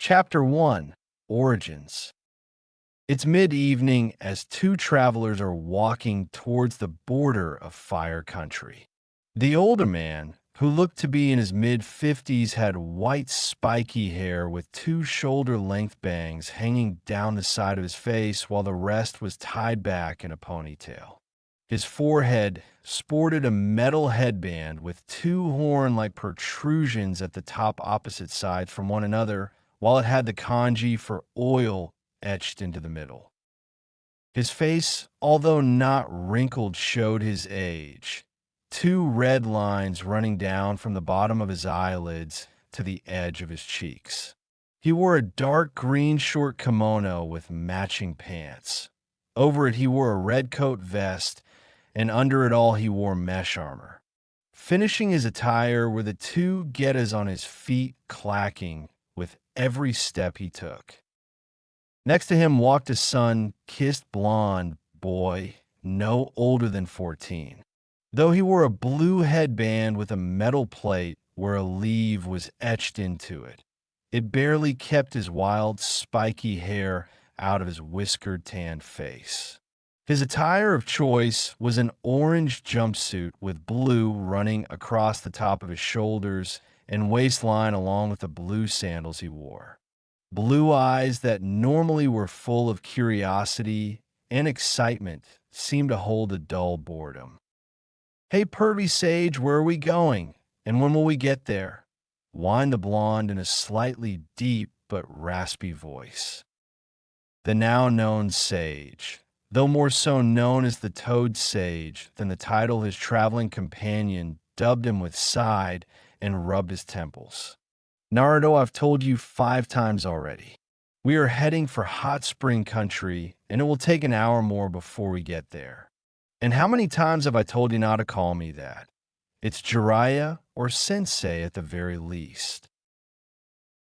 Chapter 1 Origins. It's mid-evening as two travelers are walking towards the border of Fire Country. The older man, who looked to be in his mid-50s, had white spiky hair with two shoulder-length bangs hanging down the side of his face while the rest was tied back in a ponytail. His forehead sported a metal headband with two horn-like protrusions at the top opposite sides from one another, while it had the kanji for oil etched into the middle. His face, although not wrinkled, showed his age. Two red lines running down from the bottom of his eyelids to the edge of his cheeks. He wore a dark green short kimono with matching pants. Over it he wore a red coat vest, and under it all he wore mesh armor. Finishing his attire were the two getas on his feet clacking with every step he took. Next to him walked a sun-kissed blonde boy, no older than 14. Though he wore a blue headband with a metal plate where a leaf was etched into it, it barely kept his wild, spiky hair out of his whiskered tan face. His attire of choice was an orange jumpsuit with blue running across the top of his shoulders and waistline, along with the blue sandals he wore. Blue eyes that normally were full of curiosity and excitement seemed to hold a dull boredom. "Hey, pervy sage, where are we going? And when will we get there?" whined the blonde in a slightly deep but raspy voice. The now-known sage, though more so known as the Toad Sage than the title his traveling companion dubbed him with, sighed and rubbed his temples. "Naruto, I've told you 5 times already. We are heading for Hot Spring Country, and it will take an hour more before we get there. And how many times have I told you not to call me that? It's Jiraiya or Sensei at the very least."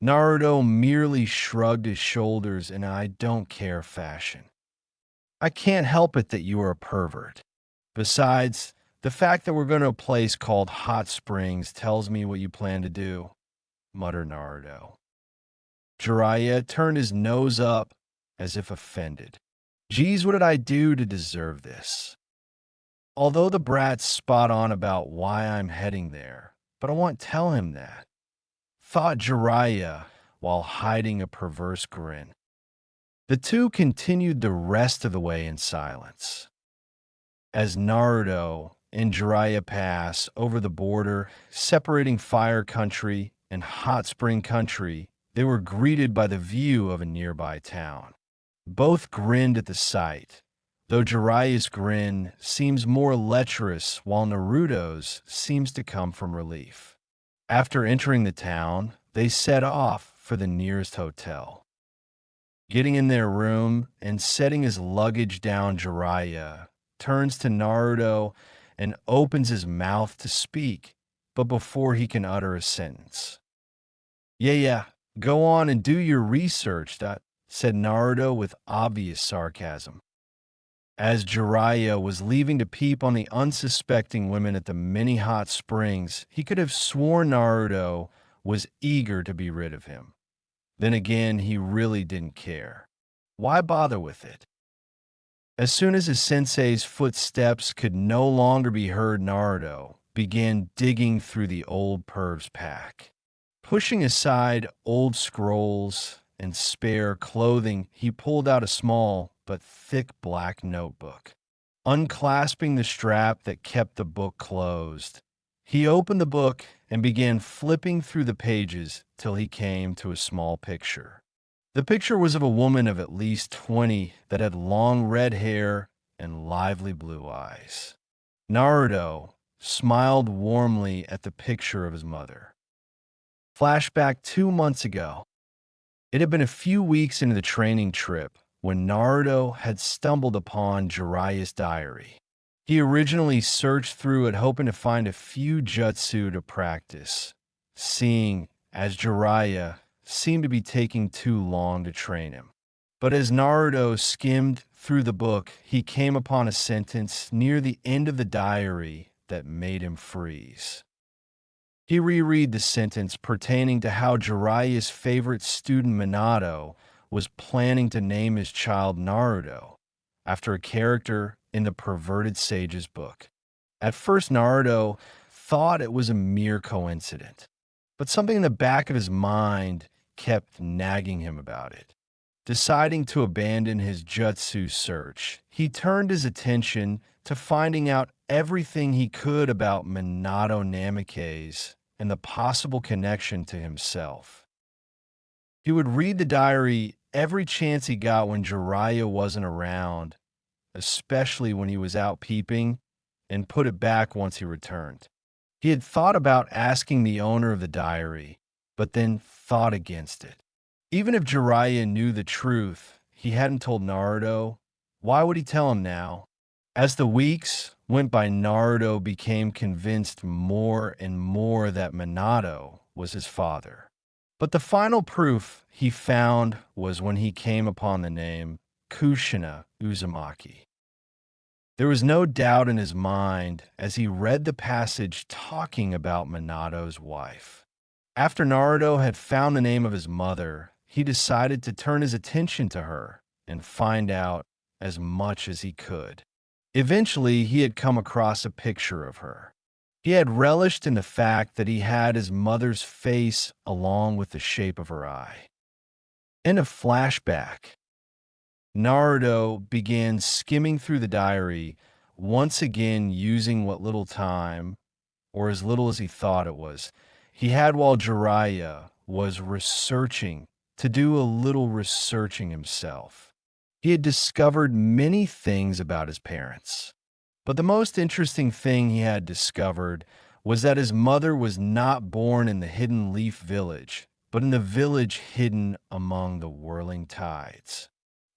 Naruto merely shrugged his shoulders in "I don't care" fashion. "I can't help it that you are a pervert. Besides, the fact that we're going to a place called Hot Springs tells me what you plan to do," muttered Naruto. Jiraiya turned his nose up as if offended. "Geez, what did I do to deserve this? Although the brat's spot on about why I'm heading there, but I won't tell him that," thought Jiraiya while hiding a perverse grin. The two continued the rest of the way in silence. As Naruto and Jiraiya pass over the border separating Fire Country and Hot Spring Country, they were greeted by the view of a nearby town. Both grinned at the sight, though Jiraiya's grin seems more lecherous while Naruto's seems to come from relief. After entering the town, they set off for the nearest hotel. Getting in their room and setting his luggage down, Jiraiya turns to Naruto and opens his mouth to speak, but before he can utter a sentence, Yeah, go on and do your research," said Naruto with obvious sarcasm. As Jiraiya was leaving to peep on the unsuspecting women at the mini hot springs, he could have sworn Naruto was eager to be rid of him. Then again, he really didn't care. Why bother with it? As soon as his sensei's footsteps could no longer be heard, Naruto began digging through the old perv's pack. Pushing aside old scrolls and spare clothing, he pulled out a small but thick black notebook. Unclasping the strap that kept the book closed, he opened the book and began flipping through the pages till he came to a small picture. The picture was of a woman of at least 20 that had long red hair and lively blue eyes. Naruto smiled warmly at the picture of his mother. Flashback 2 months ago. It had been a few weeks into the training trip when Naruto had stumbled upon Jiraiya's diary. He originally searched through it hoping to find a few jutsu to practice, seeing as Jiraiya seemed to be taking too long to train him. But as Naruto skimmed through the book, he came upon a sentence near the end of the diary that made him freeze. He reread the sentence pertaining to how Jiraiya's favorite student Minato was planning to name his child Naruto, after a character in the perverted sage's book. At first, Naruto thought it was a mere coincidence, but something in the back of his mind kept nagging him about it. Deciding to abandon his Jutsu search, he turned his attention to finding out everything he could about Minato Namikaze and the possible connection to himself. He would read the diary every chance he got when Jiraiya wasn't around, especially when he was out peeping, and put it back once he returned. He had thought about asking the owner of the diary, but then thought against it. Even if Jiraiya knew the truth he hadn't told Naruto, why would he tell him now? As the weeks went by, Naruto became convinced more and more that Minato was his father. But the final proof he found was when he came upon the name Kushina Uzumaki. There was no doubt in his mind as he read the passage talking about Minato's wife. After Naruto had found the name of his mother, he decided to turn his attention to her and find out as much as he could. Eventually, he had come across a picture of her. He had relished in the fact that he had his mother's face along with the shape of her eye. In a flashback, Naruto began skimming through the diary, once again using what little time, or as little as he thought it was, he had while Jiraiya was researching to do a little researching himself. He had discovered many things about his parents, but the most interesting thing he had discovered was that his mother was not born in the Hidden Leaf Village, but in the village hidden among the whirling tides.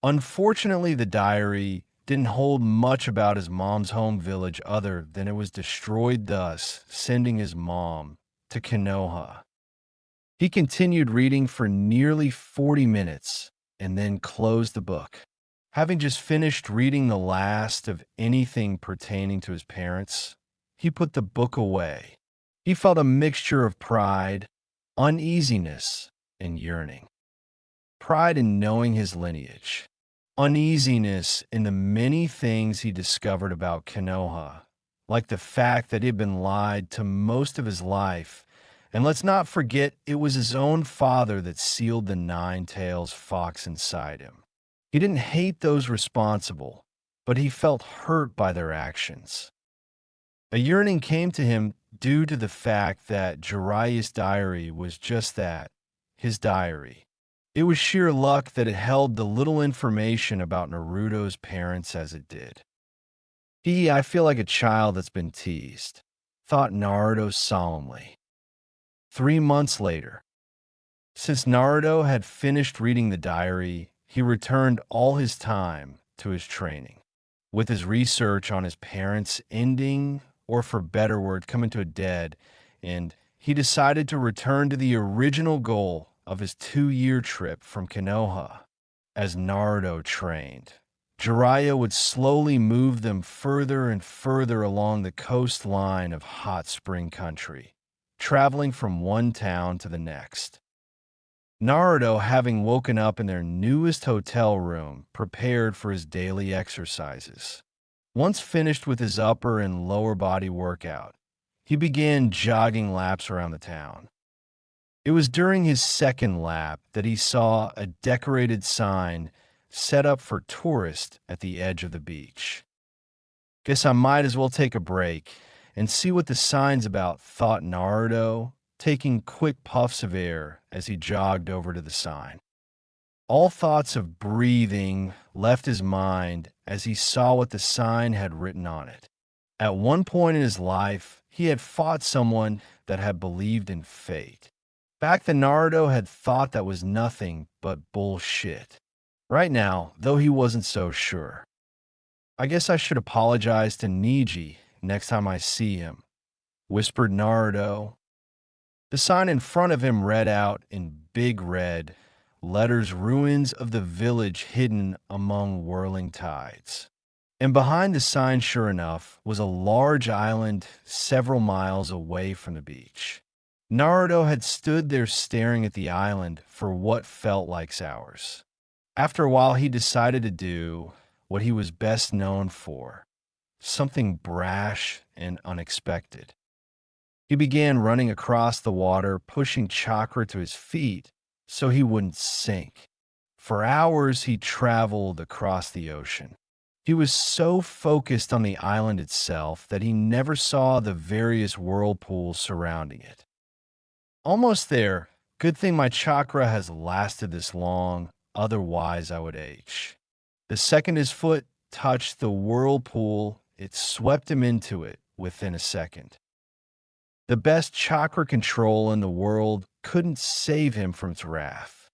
Unfortunately, the diary didn't hold much about his mom's home village other than it was destroyed, thus sending his mom to Konoha. He continued reading for nearly 40 minutes and then closed the book. Having just finished reading the last of anything pertaining to his parents, he put the book away. He felt a mixture of pride, uneasiness, and yearning. Pride in knowing his lineage. Uneasiness in the many things he discovered about Konoha, like the fact that he had been lied to most of his life. And let's not forget, it was his own father that sealed the nine-tails fox inside him. He didn't hate those responsible, but he felt hurt by their actions. A yearning came to him due to the fact that Jiraiya's diary was just that, his diary. It was sheer luck that it held the little information about Naruto's parents as it did. I feel like a child that's been teased, thought Naruto solemnly. 3 months later, since Naruto had finished reading the diary, he returned all his time to his training. With his research on his parents ending, or for better word, coming to a dead end, he decided to return to the original goal of his 2-year trip from Konoha. As Naruto trained, Jiraiya would slowly move them further and further along the coastline of Hot Spring Country, traveling from one town to the next. Naruto, having woken up in their newest hotel room, prepared for his daily exercises. Once finished with his upper and lower body workout, he began jogging laps around the town. It was during his second lap that he saw a decorated sign set up for tourists at the edge of the beach. Guess I might as well take a break and see what the sign's about, thought Naruto, taking quick puffs of air as he jogged over to the sign. All thoughts of breathing left his mind as he saw what the sign had written on it. At one point in his life, he had fought someone that had believed in fate. Back then, Naruto had thought that was nothing but bullshit. Right now, though he wasn't so sure. I guess I should apologize to Neji next time I see him, whispered Naruto. The sign in front of him read out in big red letters, "Ruins of the village hidden among whirling tides." And behind the sign, sure enough, was a large island several miles away from the beach. Naruto had stood there staring at the island for what felt like hours. After a while, he decided to do what he was best known for, something brash and unexpected. He began running across the water, pushing chakra to his feet so he wouldn't sink. For hours, he traveled across the ocean. He was so focused on the island itself that he never saw the various whirlpools surrounding it. Almost there. Good thing my chakra has lasted this long, otherwise I would age. The second his foot touched the whirlpool, it swept him into it within a second. The best chakra control in the world couldn't save him from its wrath.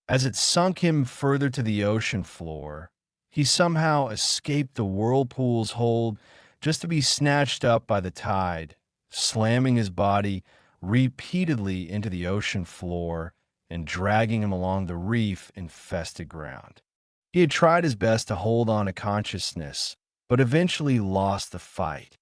As it sunk him further to the ocean floor, he somehow escaped the whirlpool's hold just to be snatched up by the tide, slamming his body repeatedly into the ocean floor and dragging him along the reef-infested ground. He had tried his best to hold on to consciousness, but eventually lost the fight.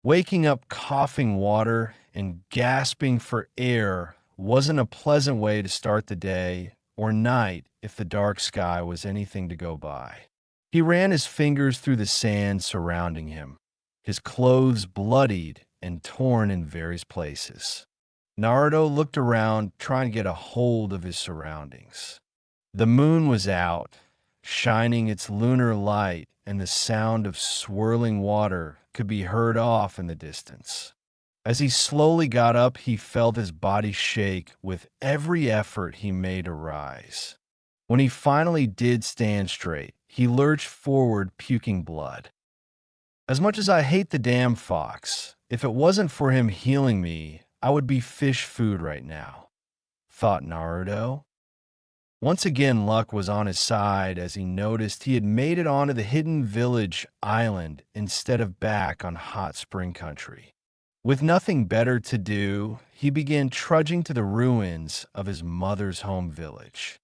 Waking up coughing water and gasping for air wasn't a pleasant way to start the day or night if the dark sky was anything to go by. He ran his fingers through the sand surrounding him, his clothes bloodied and torn in various places. Naruto looked around, trying to get a hold of his surroundings. The moon was out, shining its lunar light, and the sound of swirling water could be heard off in the distance. As he slowly got up, he felt his body shake with every effort he made to rise. When he finally did stand straight, he lurched forward, puking blood. As much as I hate the damn fox, if it wasn't for him healing me, I would be fish food right now, thought Naruto. Once again, luck was on his side as he noticed he had made it onto the hidden village island instead of back on hot spring country. With nothing better to do, he began trudging to the ruins of his mother's home village.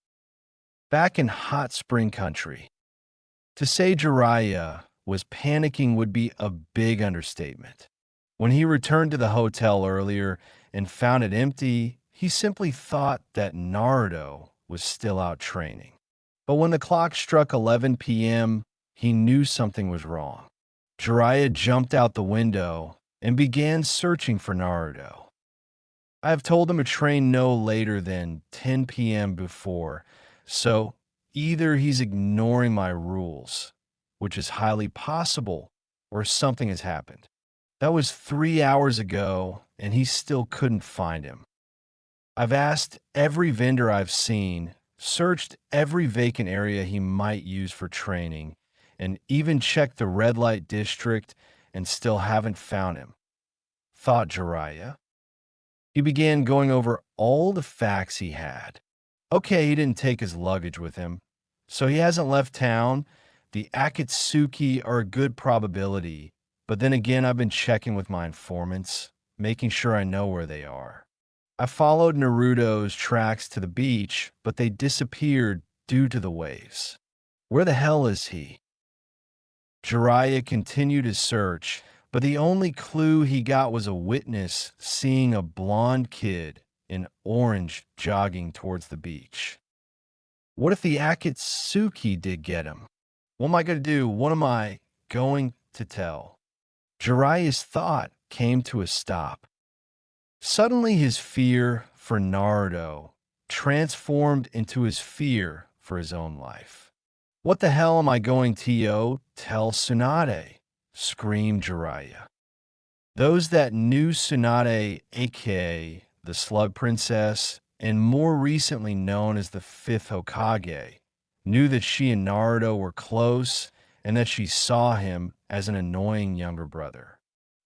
Back in hot spring country, to say Jiraiya was panicking would be a big understatement. When he returned to the hotel earlier and found it empty, he simply thought that Naruto was still out training. But when the clock struck 11 p.m., he knew something was wrong. Jiraiya jumped out the window and began searching for Naruto. I have told him to train no later than 10 p.m. before, so either he's ignoring my rules, which is highly possible, or something has happened. That was 3 hours ago, and he still couldn't find him. I've asked every vendor I've seen, searched every vacant area he might use for training, and even checked the red light district and still haven't found him, thought Jiraiya. He began going over all the facts he had. Okay, he didn't take his luggage with him, so he hasn't left town. The Akatsuki are a good probability, but then again, I've been checking with my informants, making sure I know where they are. I followed Naruto's tracks to the beach, but they disappeared due to the waves. Where the hell is he? Jiraiya continued his search, but the only clue he got was a witness seeing a blonde kid in orange jogging towards the beach. What if the Akatsuki did get him? What am I going to do? What am I going to tell? Jiraiya's thought came to a stop. Suddenly his fear for Naruto transformed into his fear for his own life. What the hell am I going to tell Tsunade? Screamed Jiraiya. Those that knew Tsunade, aka the Slug Princess, and more recently known as the Fifth Hokage, knew that she and Naruto were close and that she saw him as an annoying younger brother.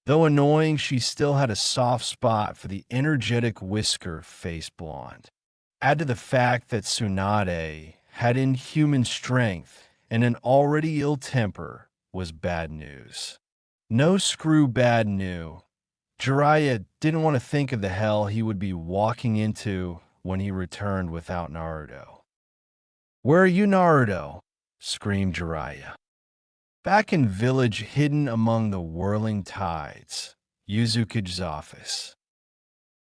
Though annoying, she still had a soft spot for the energetic whisker-faced blonde. Add to the fact that Tsunade had inhuman strength and an already ill temper was bad news. No screw bad knew. Jiraiya didn't want to think of the hell he would be walking into when he returned without Naruto. "Where are you, Naruto?" screamed Jiraiya. Back in village hidden among the whirling tides, Yuzuki's office.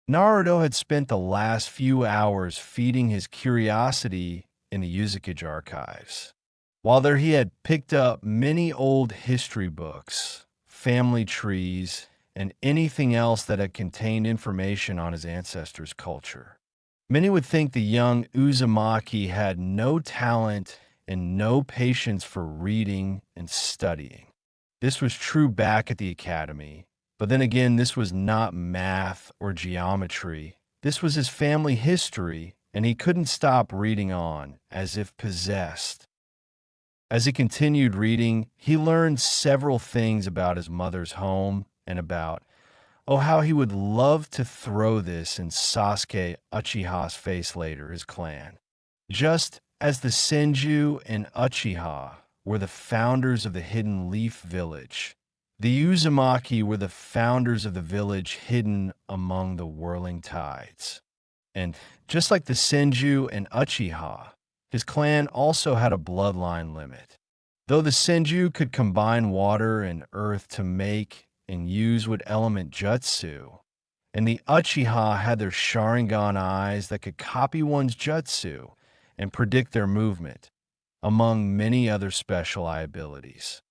Naruto had spent the last few hours feeding his curiosity in the Uzumaki archives. While there he had picked up many old history books, family trees, and anything else that had contained information on his ancestors' culture. Many would think the young Uzumaki had no talent and no patience for reading and studying. This was true back at the academy, but then again, this was not math or geometry. This was his family history, and he couldn't stop reading on, as if possessed. As he continued reading, he learned several things about his mother's home and about, oh, how he would love to throw this in Sasuke Uchiha's face later, his clan. Just as the Senju and Uchiha were the founders of the Hidden Leaf Village, the Uzumaki were the founders of the village hidden among the whirling tides. And just like the Senju and Uchiha, his clan also had a bloodline limit. Though the Senju could combine water and earth to make and use what element Jutsu, and the Uchiha had their Sharingan eyes that could copy one's Jutsu and predict their movement, among many other special abilities.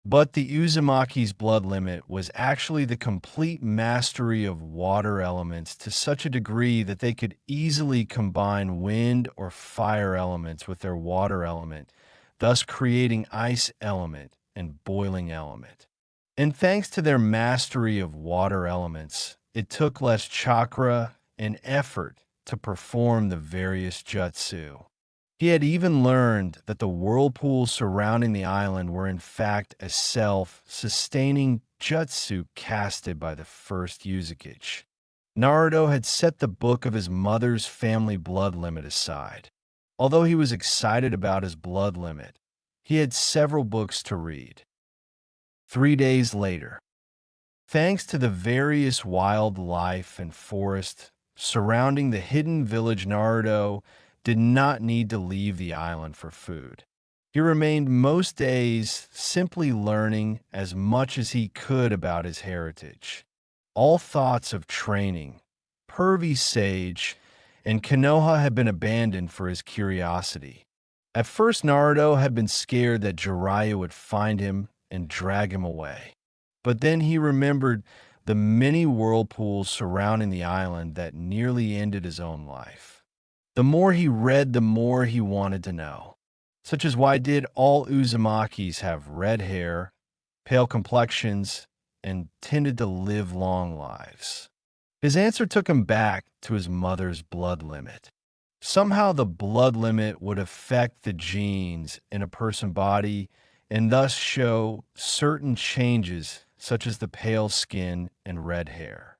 But the Uzumaki's blood limit was actually the complete mastery of water elements to such a degree that they could easily combine wind or fire elements with their water element, thus creating ice element and boiling element. And thanks to their mastery of water elements, it took less chakra and effort to perform the various jutsu. He had even learned that the whirlpools surrounding the island were in fact a self-sustaining jutsu casted by the first Uzumaki. Naruto had set the book of his mother's family blood limit aside. Although he was excited about his blood limit, he had several books to read. 3 days later, thanks to the various wildlife and forest surrounding the hidden village, Naruto did not need to leave the island for food. He remained most days simply learning as much as he could about his heritage. All thoughts of training, pervy sage, and Konoha had been abandoned for his curiosity. At first, Naruto had been scared that Jiraiya would find him and drag him away. But then he remembered the many whirlpools surrounding the island that nearly ended his own life. The more he read, the more he wanted to know, such as why did all Uzumakis have red hair, pale complexions, and tended to live long lives? His answer took him back to his mother's blood limit. Somehow the blood limit would affect the genes in a person's body and thus show certain changes such as the pale skin and red hair.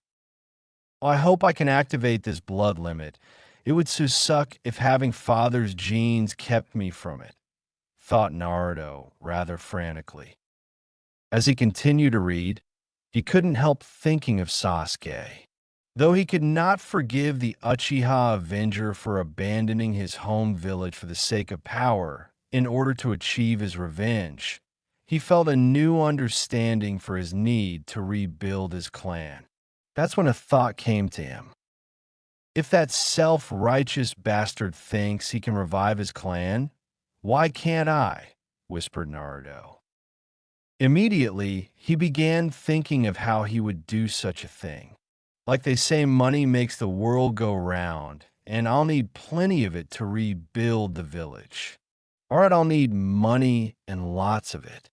I hope I can activate this blood limit. It would so suck if having father's genes kept me from it, thought Naruto rather frantically. As he continued to read, he couldn't help thinking of Sasuke. Though he could not forgive the Uchiha Avenger for abandoning his home village for the sake of power in order to achieve his revenge, he felt a new understanding for his need to rebuild his clan. That's when a thought came to him. If that self-righteous bastard thinks he can revive his clan, why can't I? Whispered Naruto. Immediately, he began thinking of how he would do such a thing. Like they say, money makes the world go round, and I'll need plenty of it to rebuild the village. All right, I'll need money and lots of it.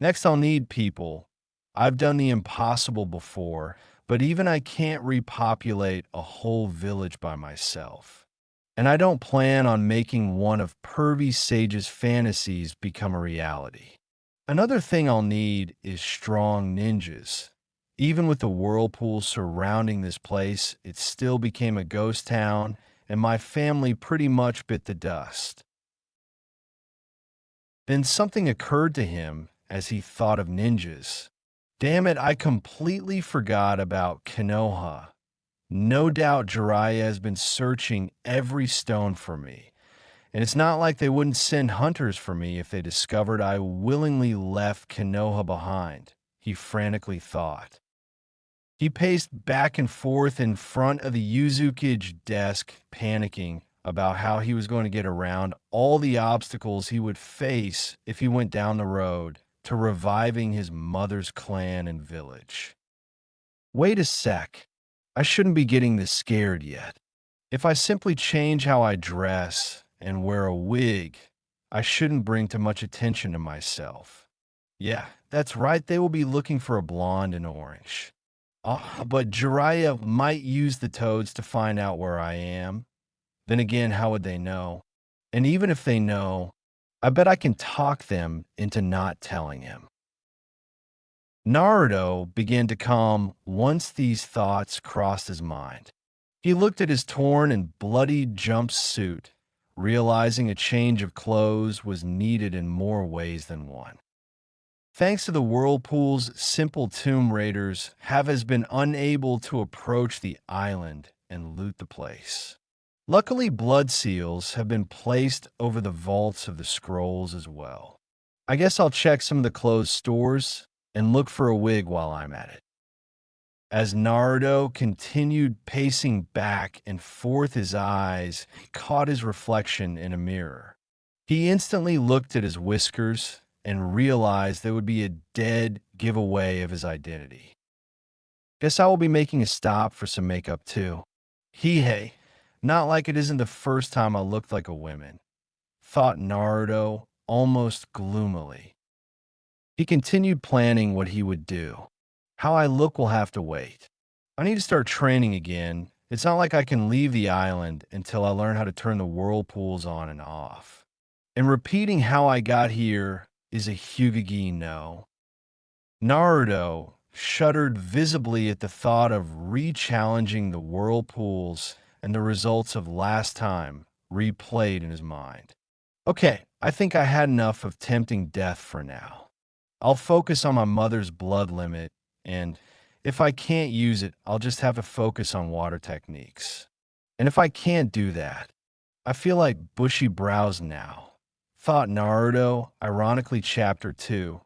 Next, I'll need people. I've done the impossible before, but even I can't repopulate a whole village by myself. And I don't plan on making one of Pervy Sage's fantasies become a reality. Another thing I'll need is strong ninjas. Even with the whirlpool surrounding this place, it still became a ghost town, and my family pretty much bit the dust. Then something occurred to him as he thought of ninjas. Damn it, I completely forgot about Konoha. No doubt Jiraiya has been searching every stone for me, and it's not like they wouldn't send hunters for me if they discovered I willingly left Konoha behind, he frantically thought. He paced back and forth in front of the Uzukage desk, panicking about how he was going to get around all the obstacles he would face if he went down the road to reviving his mother's clan and village. Wait a sec. I shouldn't be getting this scared yet. If I simply change how I dress and wear a wig, I shouldn't bring too much attention to myself. Yeah, that's right, they will be looking for a blonde and orange. But Jiraiya might use the toads to find out where I am. Then again, how would they know? And even if they know, I bet I can talk them into not telling him. Naruto began to calm once these thoughts crossed his mind. He looked at his torn and bloody jumpsuit, realizing a change of clothes was needed in more ways than one. Thanks to the whirlpools, simple tomb raiders have been unable to approach the island and loot the place. Luckily, blood seals have been placed over the vaults of the scrolls as well. I guess I'll check some of the closed stores and look for a wig while I'm at it. As Naruto continued pacing back and forth, his eyes caught his reflection in a mirror. He instantly looked at his whiskers and realized there would be a dead giveaway of his identity. Guess I will be making a stop for some makeup too. Hey, not like it isn't the first time I looked like a woman, thought Naruto almost gloomily. He continued planning what he would do. How I look will have to wait. I need to start training again. It's not like I can leave the island until I learn how to turn the whirlpools on and off. And repeating how I got here is a Hyuga no. Naruto shuddered visibly at the thought of re-challenging the whirlpools and the results of last time replayed in his mind. Okay, I think I had enough of tempting death for now. I'll focus on my mother's blood limit, and if I can't use it, I'll just have to focus on water techniques. And if I can't do that, I feel like bushy brows now, thought Naruto, ironically Chapter 2,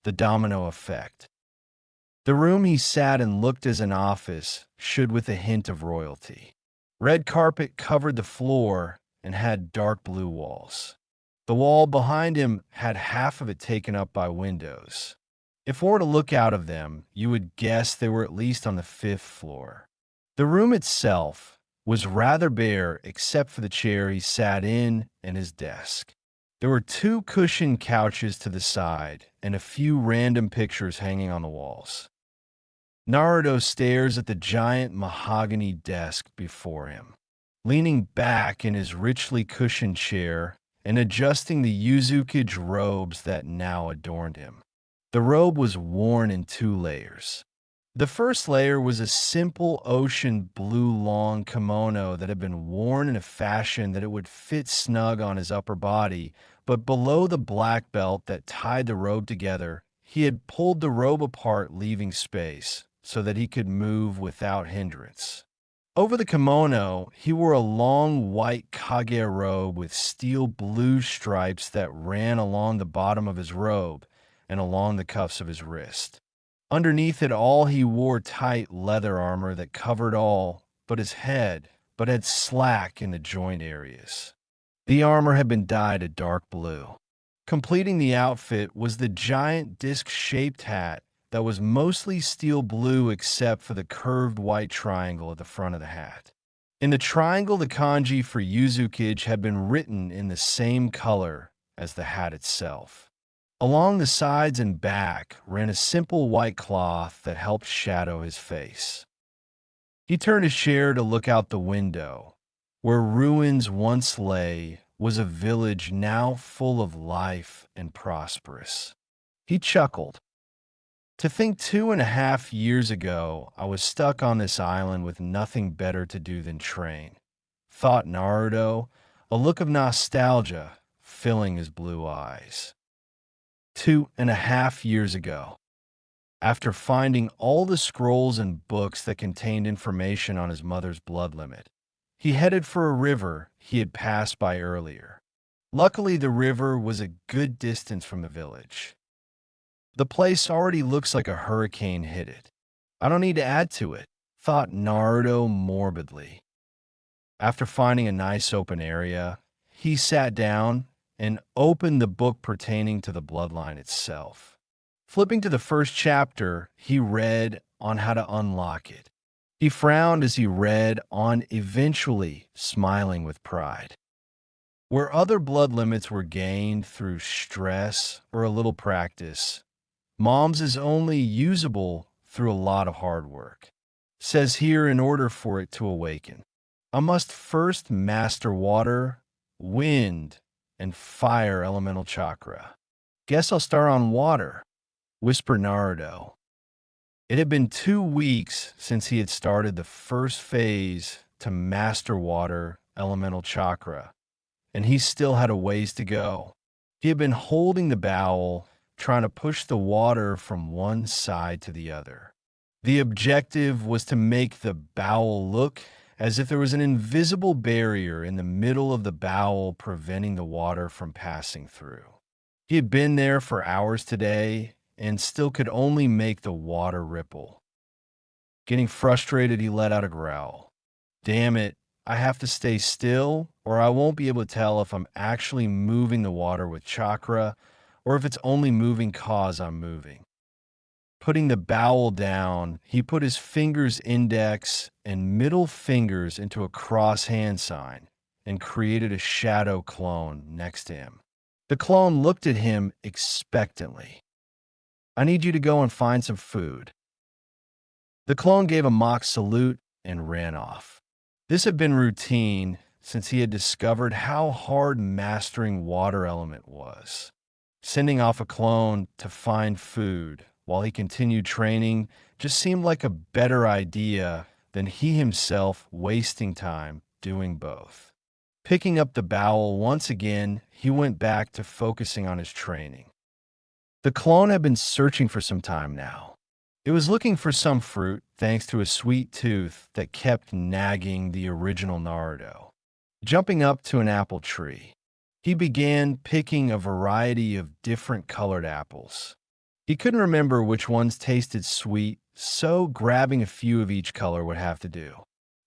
The Domino Effect. The room he sat in looked as an office, should with a hint of royalty. Red carpet covered the floor and had dark blue walls. The wall behind him had half of it taken up by windows. If one were to look out of them, you would guess they were at least on the 5th floor. The room itself was rather bare except for the chair he sat in and his desk. There were 2 cushioned couches to the side and a few random pictures hanging on the walls. Naruto stares at the giant mahogany desk before him. Leaning back in his richly cushioned chair and adjusting the Uzukage robes that now adorned him. The robe was worn in 2 layers. The first layer was a simple ocean blue long kimono that had been worn in a fashion that it would fit snug on his upper body, but below the black belt that tied the robe together, he had pulled the robe apart, leaving space so that he could move without hindrance. Over the kimono, he wore a long white kage robe with steel blue stripes that ran along the bottom of his robe and along the cuffs of his wrist. Underneath it all, he wore tight leather armor that covered all but his head, but had slack in the joint areas. The armor had been dyed a dark blue. Completing the outfit was the giant disc-shaped hat that was mostly steel blue except for the curved white triangle at the front of the hat. In the triangle, the kanji for Uzukage had been written in the same color as the hat itself. Along the sides and back ran a simple white cloth that helped shadow his face. He turned his chair to look out the window. Where ruins once lay was a village now full of life and prosperous. He chuckled. To think 2.5 years ago, I was stuck on this island with nothing better to do than train, thought Naruto, a look of nostalgia filling his blue eyes. 2.5 years ago, after finding all the scrolls and books that contained information on his mother's blood limit, he headed for a river he had passed by earlier. Luckily, the river was a good distance from the village. The place already looks like a hurricane hit it. I don't need to add to it, thought Naruto morbidly. After finding a nice open area, he sat down and opened the book pertaining to the bloodline itself. Flipping to the first chapter, he read on how to unlock it. He frowned as he read on, eventually smiling with pride. Where other blood limits were gained through stress or a little practice, Mom's is only usable through a lot of hard work. Says here, in order for it to awaken, I must first master water, wind, and fire elemental chakra. Guess I'll start on water, whispered Naruto. It had been 2 weeks since he had started the first phase to master water elemental chakra, and he still had a ways to go. He had been holding the bowel, trying to push the water from one side to the other. The objective was to make the bowel look as if there was an invisible barrier in the middle of the bowel preventing the water from passing through. He had been there for hours today and still could only make the water ripple. Getting frustrated, he let out a growl. Damn it, I have to stay still or I won't be able to tell if I'm actually moving the water with chakra or if it's only moving cause I'm moving. Putting the bowel down, he put his fingers index and middle fingers into a cross hand sign and created a shadow clone next to him. The clone looked at him expectantly. I need you to go and find some food. The clone gave a mock salute and ran off. This had been routine since he had discovered how hard mastering water element was. Sending off a clone to find food while he continued training just seemed like a better idea than he himself wasting time doing both. Picking up the bowel once again, he went back to focusing on his training. The clone had been searching for some time now. It was looking for some fruit thanks to a sweet tooth that kept nagging the original Naruto. Jumping up to an apple tree, he began picking a variety of different colored apples. He couldn't remember which ones tasted sweet, so grabbing a few of each color would have to do.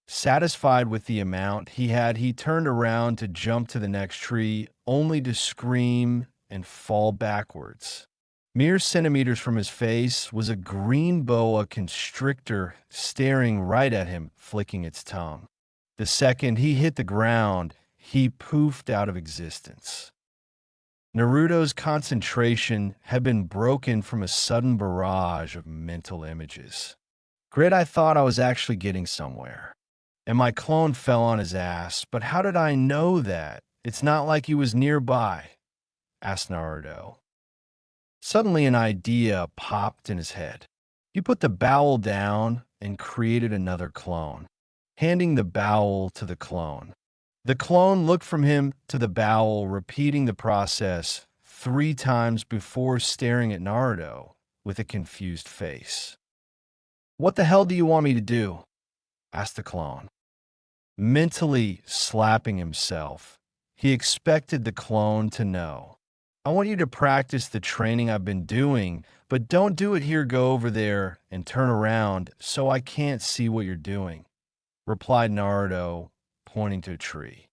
Satisfied with the amount he had, he turned around to jump to the next tree, only to scream and fall backwards. Mere centimeters from his face was a green boa constrictor staring right at him, flicking its tongue. The second he hit the ground, he poofed out of existence. Naruto's concentration had been broken from a sudden barrage of mental images. Grit, I thought I was actually getting somewhere. And my clone fell on his ass, but how did I know that? It's not like he was nearby, asked Naruto. Suddenly an idea popped in his head. He put the bowel down and created another clone, handing the bowel to the clone. The clone looked from him to the bowel, repeating the process 3 times before staring at Naruto with a confused face. What the hell do you want me to do? Asked the clone. Mentally slapping himself, he expected the clone to know. I want you to practice the training I've been doing, but don't do it here, go over there and turn around so I can't see what you're doing, replied Naruto, pointing to a tree.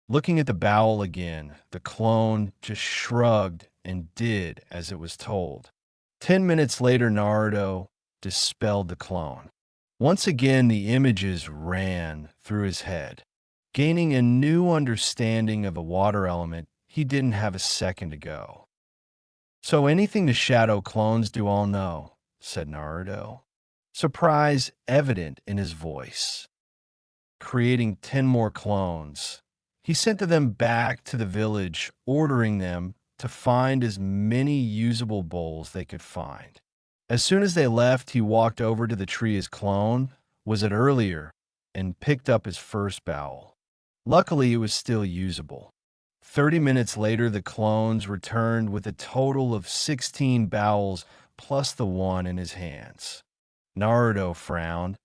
Looking at the bowel again, the clone just shrugged and did as it was told. 10 minutes later, Naruto dispelled the clone. Once again, the images ran through his head. Gaining a new understanding of a water element, he didn't have a second to go. So anything the shadow clones do, I'll know, said Naruto, surprise evident in his voice. Creating 10 more clones, he sent them back to the village, ordering them to find as many usable bowls they could find. As soon as they left, he walked over to the tree his clone was at earlier and picked up his first bowel. Luckily, it was still usable. 30 minutes later, the clones returned with a total of 16 bowels plus the one in his hands. Naruto frowned.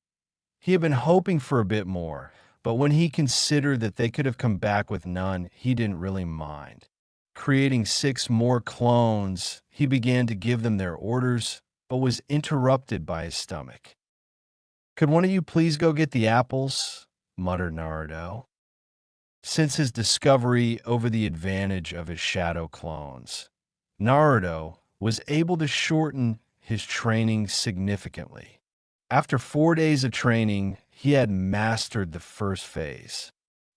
He had been hoping for a bit more, but when he considered that they could have come back with none, he didn't really mind. Creating 6 more clones, he began to give them their orders but was interrupted by his stomach. "Could one of you please go get the apples?" muttered Naruto. Since his discovery over the advantage of his shadow clones, Naruto was able to shorten his training significantly. After 4 days of training, he had mastered the first phase.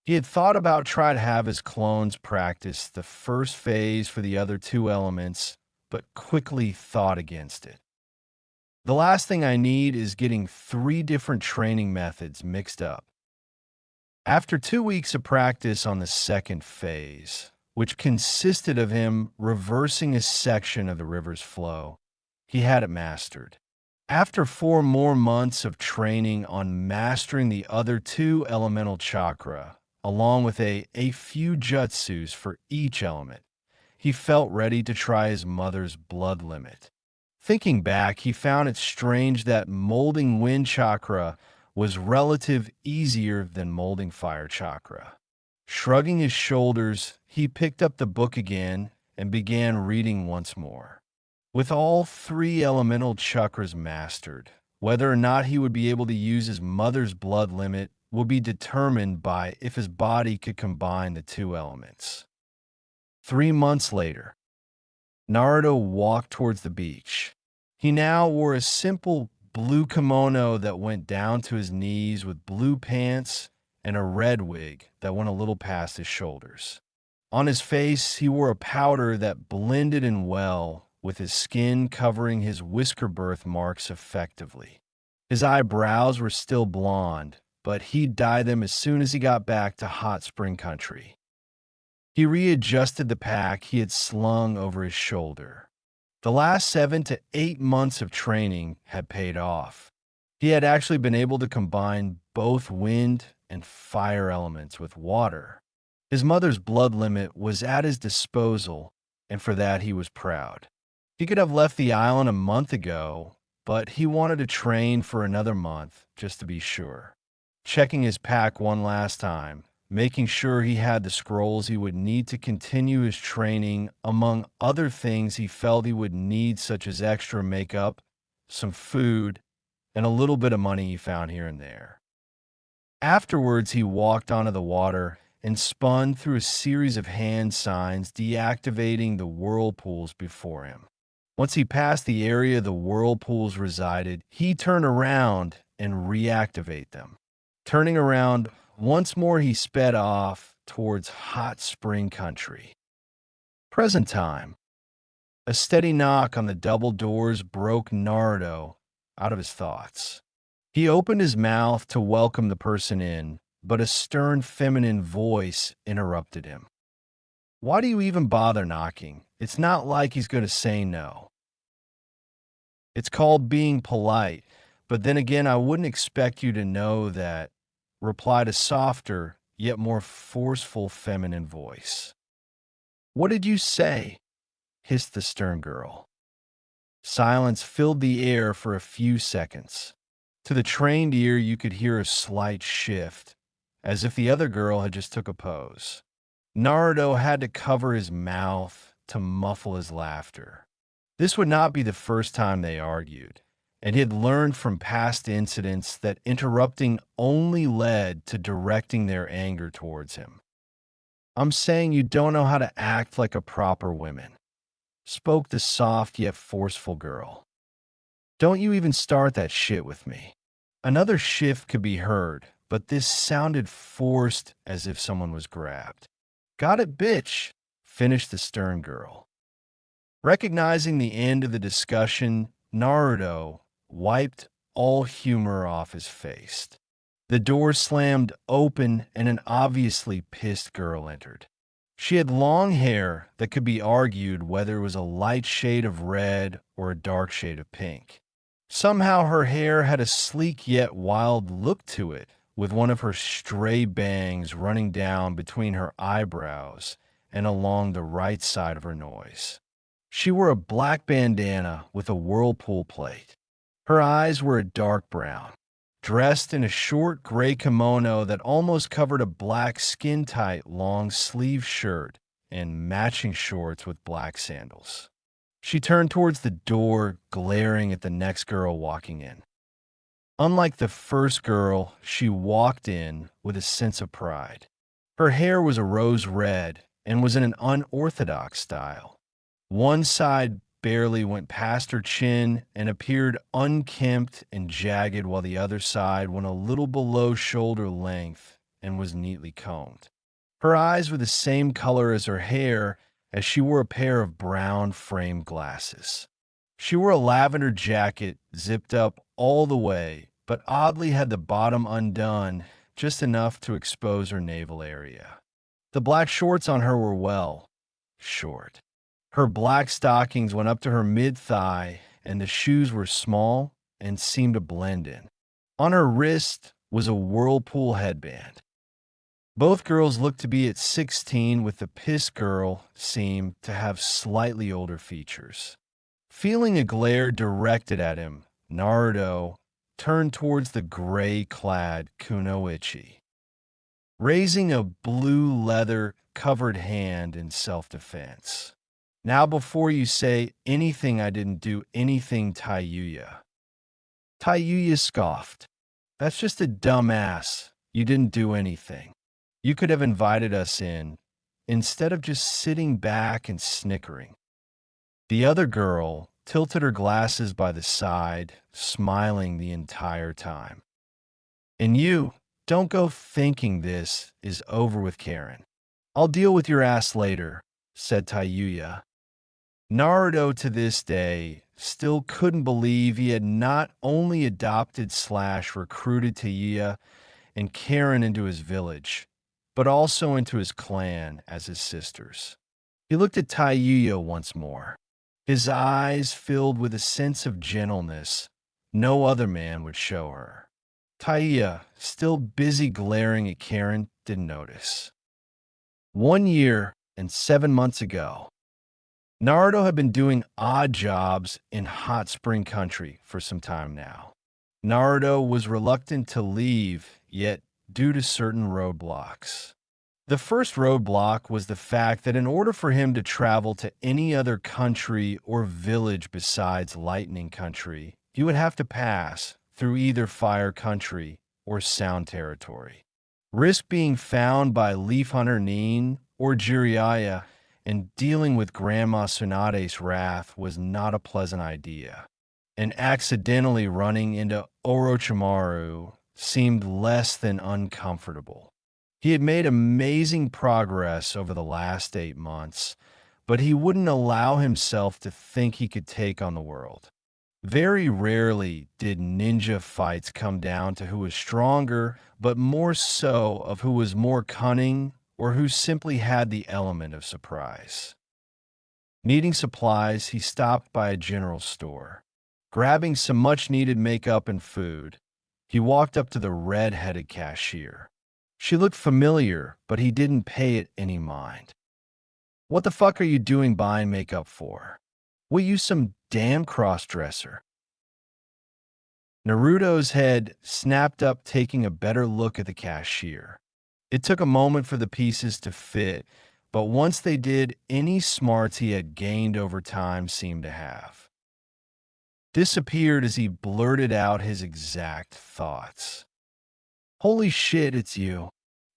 He had thought about trying to have his clones practice the first phase for the other two elements, but quickly thought against it. "The last thing I need is getting 3 different training methods mixed up." After 2 weeks of practice on the second phase, which consisted of him reversing a section of the river's flow, he had it mastered. After 4 more months of training on mastering the other 2 elemental chakra, along with a few jutsus for each element, he felt ready to try his mother's blood limit. Thinking back, he found it strange that molding wind chakra was relative easier than molding fire chakra. Shrugging his shoulders, he picked up the book again and began reading once more. With all 3 elemental chakras mastered, whether or not he would be able to use his mother's blood limit would be determined by if his body could combine the 2 elements. 3 months later, Naruto walked towards the beach. He now wore a simple blue kimono that went down to his knees with blue pants and a red wig that went a little past his shoulders. On his face, he wore a powder that blended in well with his skin, covering his whisker birthmarks effectively. His eyebrows were still blonde, but he'd dye them as soon as he got back to hot spring country. He readjusted the pack he had slung over his shoulder. The last 7 to 8 months of training had paid off. He had actually been able to combine both wind and fire elements with water. His mother's blood limit was at his disposal, and for that he was proud. He could have left the island a month ago, but he wanted to train for another month just to be sure. Checking his pack one last time, making sure he had the scrolls he would need to continue his training, among other things he felt he would need, such as extra makeup, some food, and a little bit of money he found here and there. Afterwards, he walked onto the water and spun through a series of hand signs, deactivating the whirlpools before him. Once he passed the area the whirlpools resided, he turned around and reactivated them. Turning around, once more he sped off towards hot spring country. Present time. A steady knock on the double doors broke Naruto out of his thoughts. He opened his mouth to welcome the person in, but a stern feminine voice interrupted him. "Why do you even bother knocking? It's not like he's going to say no." "It's called being polite, but then again, I wouldn't expect you to know that," replied a softer, yet more forceful feminine voice. "What did you say?" hissed the stern girl. Silence filled the air for a few seconds. To the trained ear, you could hear a slight shift, as if the other girl had just took a pose. Naruto had to cover his mouth to muffle his laughter. This would not be the first time they argued, and he had learned from past incidents that interrupting only led to directing their anger towards him. "I'm saying you don't know how to act like a proper woman," spoke the soft yet forceful girl. "Don't you even start that shit with me." Another shift could be heard, but this sounded forced, as if someone was grabbed. "Got it, bitch," finished the stern girl. Recognizing the end of the discussion, Naruto wiped all humor off his face. The door slammed open and an obviously pissed girl entered. She had long hair that could be argued whether it was a light shade of red or a dark shade of pink. Somehow her hair had a sleek yet wild look to it, with one of her stray bangs running down between her eyebrows and along the right side of her nose. She wore a black bandana with a whirlpool plate. Her eyes were a dark brown. Dressed in a short gray kimono that almost covered a black skin-tight long-sleeve shirt and matching shorts with black sandals. She turned towards the door, glaring at the next girl walking in. Unlike the first girl, she walked in with a sense of pride. Her hair was a rose red and was in an unorthodox style. One side barely went past her chin and appeared unkempt and jagged, while the other side went a little below shoulder length and was neatly combed. Her eyes were the same color as her hair, as she wore a pair of brown framed glasses. She wore a lavender jacket zipped up all the way, but oddly had the bottom undone just enough to expose her navel area. The black shorts on her were, well, short. Her black stockings went up to her mid-thigh, and the shoes were small and seemed to blend in. On her wrist was a whirlpool headband. Both girls looked to be at 16, with the piss girl seemed to have slightly older features. Feeling a glare directed at him, Naruto turned towards the gray-clad kunoichi, raising a blue leather-covered hand in self-defense. Now before you say anything, I didn't do anything, Taiyuya. Taiyuya scoffed. That's just a dumbass. You didn't do anything. You could have invited us in, instead of just sitting back and snickering. The other girl tilted her glasses by the side, smiling the entire time. And you, don't go thinking this is over with, Karen. I'll deal with your ass later, said Taiyuya. Naruto, to this day, still couldn't believe he had not only adopted/recruited Taiyuya and Karen into his village, but also into his clan as his sisters. He looked at Taiyuya once more, his eyes filled with a sense of gentleness no other man would show her. Taiyuya, still busy glaring at Karen, didn't notice. 1 year and 7 months ago, Naruto had been doing odd jobs in Hot Spring Country for some time now. Naruto was reluctant to leave, yet due to certain roadblocks. The first roadblock was the fact that in order for him to travel to any other country or village besides Lightning Country, he would have to pass through either Fire Country or Sound Territory. Risk being found by Leaf Hunter Nin or Jiraiya and dealing with Grandma Tsunade's wrath was not a pleasant idea. And accidentally running into Orochimaru seemed less than uncomfortable. He had made amazing progress over the last 8 months, but he wouldn't allow himself to think he could take on the world. Very rarely did ninja fights come down to who was stronger, but more so of who was more cunning or who simply had the element of surprise. Needing supplies, he stopped by a general store. Grabbing some much-needed makeup and food, he walked up to the red-headed cashier. She looked familiar, but he didn't pay it any mind. What the fuck are you doing buying makeup for? Will you some damn cross-dresser? Naruto's head snapped up, taking a better look at the cashier. It took a moment for the pieces to fit, but once they did, any smarts he had gained over time seemed to have disappeared as he blurted out his exact thoughts. Holy shit, it's you.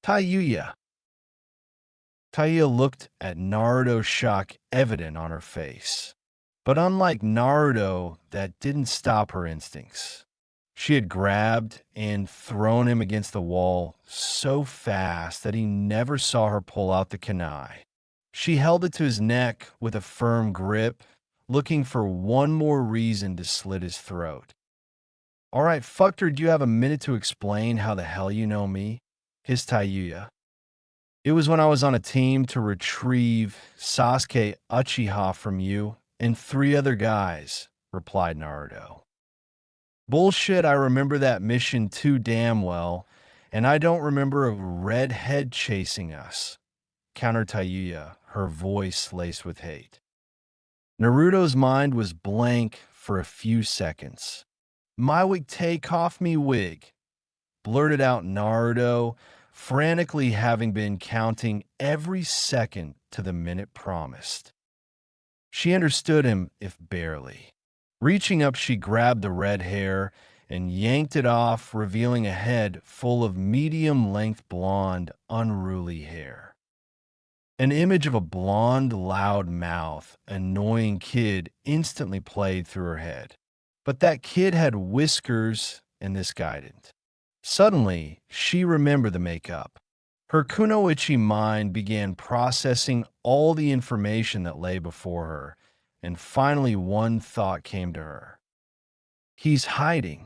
Taiyuya. Taiyuya looked at Naruto, shock evident on her face. But unlike Naruto, that didn't stop her instincts. She had grabbed and thrown him against the wall so fast that he never saw her pull out the kunai. She held it to his neck with a firm grip, looking for one more reason to slit his throat. All right, fucked her, do you have a minute to explain how the hell you know me? Hissed Taiyuya. It was when I was on a team to retrieve Sasuke Uchiha from you and 3 other guys, replied Naruto. Bullshit, I remember that mission too damn well, and I don't remember a redhead chasing us, countered Taiyuya, her voice laced with hate. Naruto's mind was blank for a few seconds. My wig, take off me wig, blurted out Naruto, frantically having been counting every second to the minute promised. She understood him, if barely. Reaching up, she grabbed the red hair and yanked it off, revealing a head full of medium-length blonde, unruly hair. An image of a blonde, loud mouth, annoying kid instantly played through her head. But that kid had whiskers, and this guy didn't. Suddenly, she remembered the makeup. Her kunoichi mind began processing all the information that lay before her, and finally one thought came to her. He's hiding.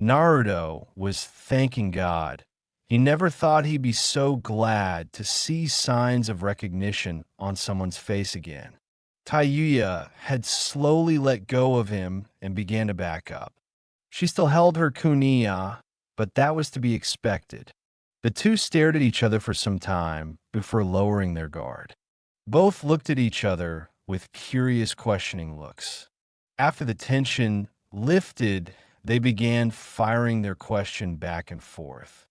Naruto was thanking God. He never thought he'd be so glad to see signs of recognition on someone's face again. Tayuya had slowly let go of him and began to back up. She still held her kunia, but that was to be expected. The two stared at each other for some time before lowering their guard. Both looked at each other with curious, questioning looks. After the tension lifted, they began firing their question back and forth.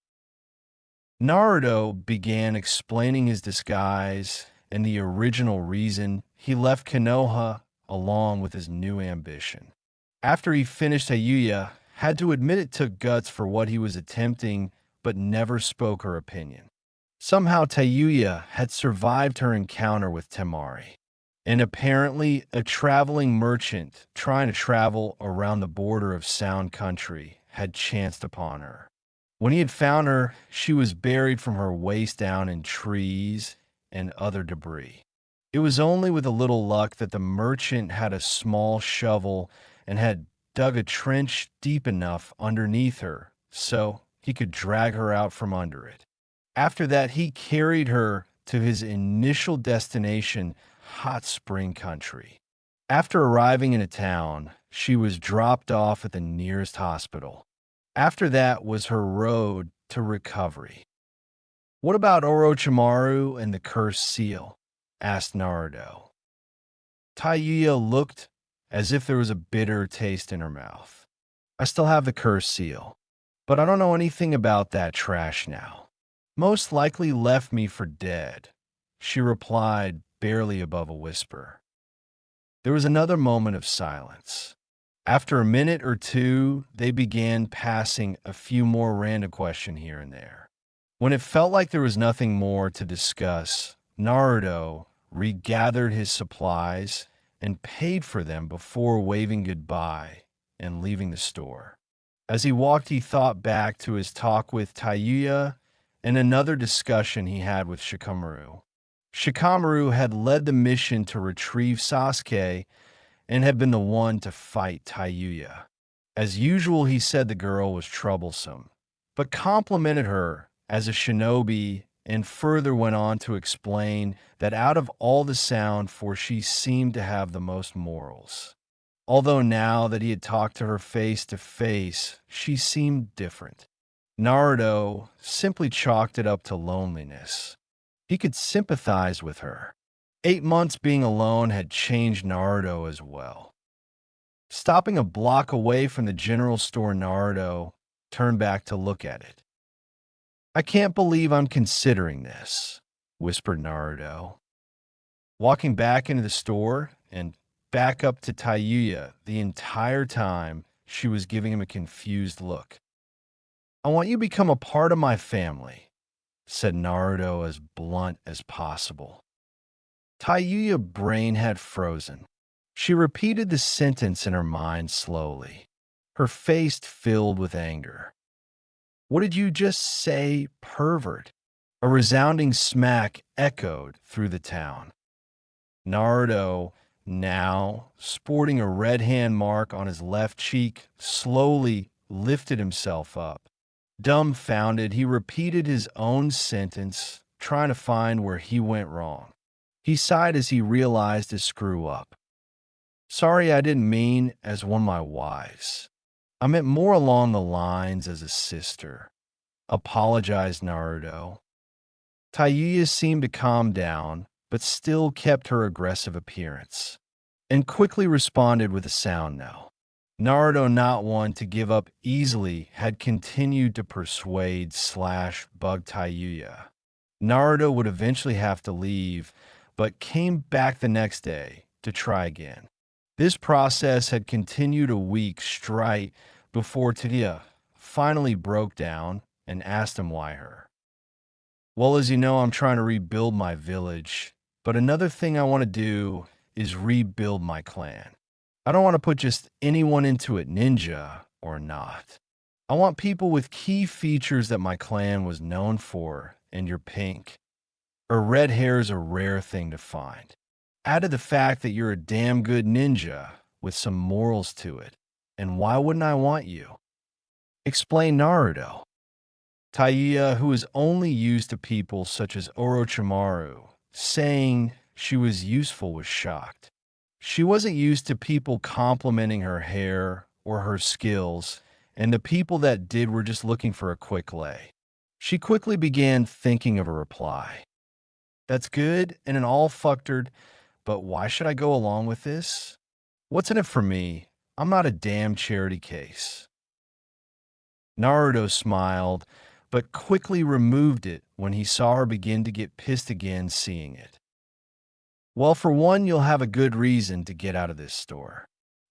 Naruto began explaining his disguise and the original reason he left Konoha along with his new ambition. After he finished, Tayuya had to admit it took guts for what he was attempting, but never spoke her opinion. Somehow Tayuya had survived her encounter with Temari, and apparently a traveling merchant trying to travel around the border of Sound Country had chanced upon her. When he had found her, she was buried from her waist down in trees and other debris. It was only with a little luck that the merchant had a small shovel and had dug a trench deep enough underneath her so he could drag her out from under it. After that, he carried her to his initial destination, Hot Spring Country. After arriving in a town, she was dropped off at the nearest hospital. After that was her road to recovery. "What about Orochimaru and the cursed seal?" asked Naruto. Tayuya looked as if there was a bitter taste in her mouth. "I still have the cursed seal, but I don't know anything about that trash now. Most likely left me for dead," she replied, barely above a whisper. There was another moment of silence. After a minute or two, they began passing a few more random questions here and there. When it felt like there was nothing more to discuss, Naruto regathered his supplies and paid for them before waving goodbye and leaving the store. As he walked, he thought back to his talk with Tayuya and another discussion he had with Shikamaru. Shikamaru had led the mission to retrieve Sasuke and had been the one to fight Tayuya. As usual, he said the girl was troublesome, but complimented her as a shinobi and further went on to explain that out of all the Sound Force, she seemed to have the most morals. Although now that he had talked to her face to face, she seemed different. Naruto simply chalked it up to loneliness. He could sympathize with her. 8 months being alone had changed Naruto as well. Stopping a block away from the general store, Naruto turned back to look at it. "I can't believe I'm considering this," whispered Naruto. Walking back into the store and back up to Tayuya, the entire time she was giving him a confused look. "I want you to become a part of my family," said Naruto as blunt as possible. Tayuya's brain had frozen. She repeated the sentence in her mind slowly, her face filled with anger. "What did you just say, pervert?" A resounding smack echoed through the town. Naruto, now sporting a red hand mark on his left cheek, slowly lifted himself up. Dumbfounded, he repeated his own sentence, trying to find where he went wrong. He sighed as he realized his screw-up. "Sorry, I didn't mean as one of my wives. I meant more along the lines as a sister," apologized Naruto. Tayuya seemed to calm down, but still kept her aggressive appearance, and quickly responded with a sound no. Naruto, not one to give up easily, had continued to persuade / bug Tayuya. Naruto would eventually have to leave, but came back the next day to try again. This process had continued a week straight before Tadia finally broke down and asked him why her. Well, as you know, I'm trying to rebuild my village, but another thing I want to do is rebuild my clan. I don't want to put just anyone into it, ninja or not. I want people with key features that my clan was known for, and you're pink. Or red hair is a rare thing to find. Add to the fact that you're a damn good ninja with some morals to it. And why wouldn't I want you? Explain Naruto. Taiya, who is only used to people such as Orochimaru, saying she was useful, was shocked. She wasn't used to people complimenting her hair or her skills, and the people that did were just looking for a quick lay. She quickly began thinking of a reply. That's good and an all fuckered, but why should I go along with this? What's in it for me? I'm not a damn charity case. Naruto smiled, but quickly removed it when he saw her begin to get pissed again seeing it. Well, for one, you'll have a good reason to get out of this store.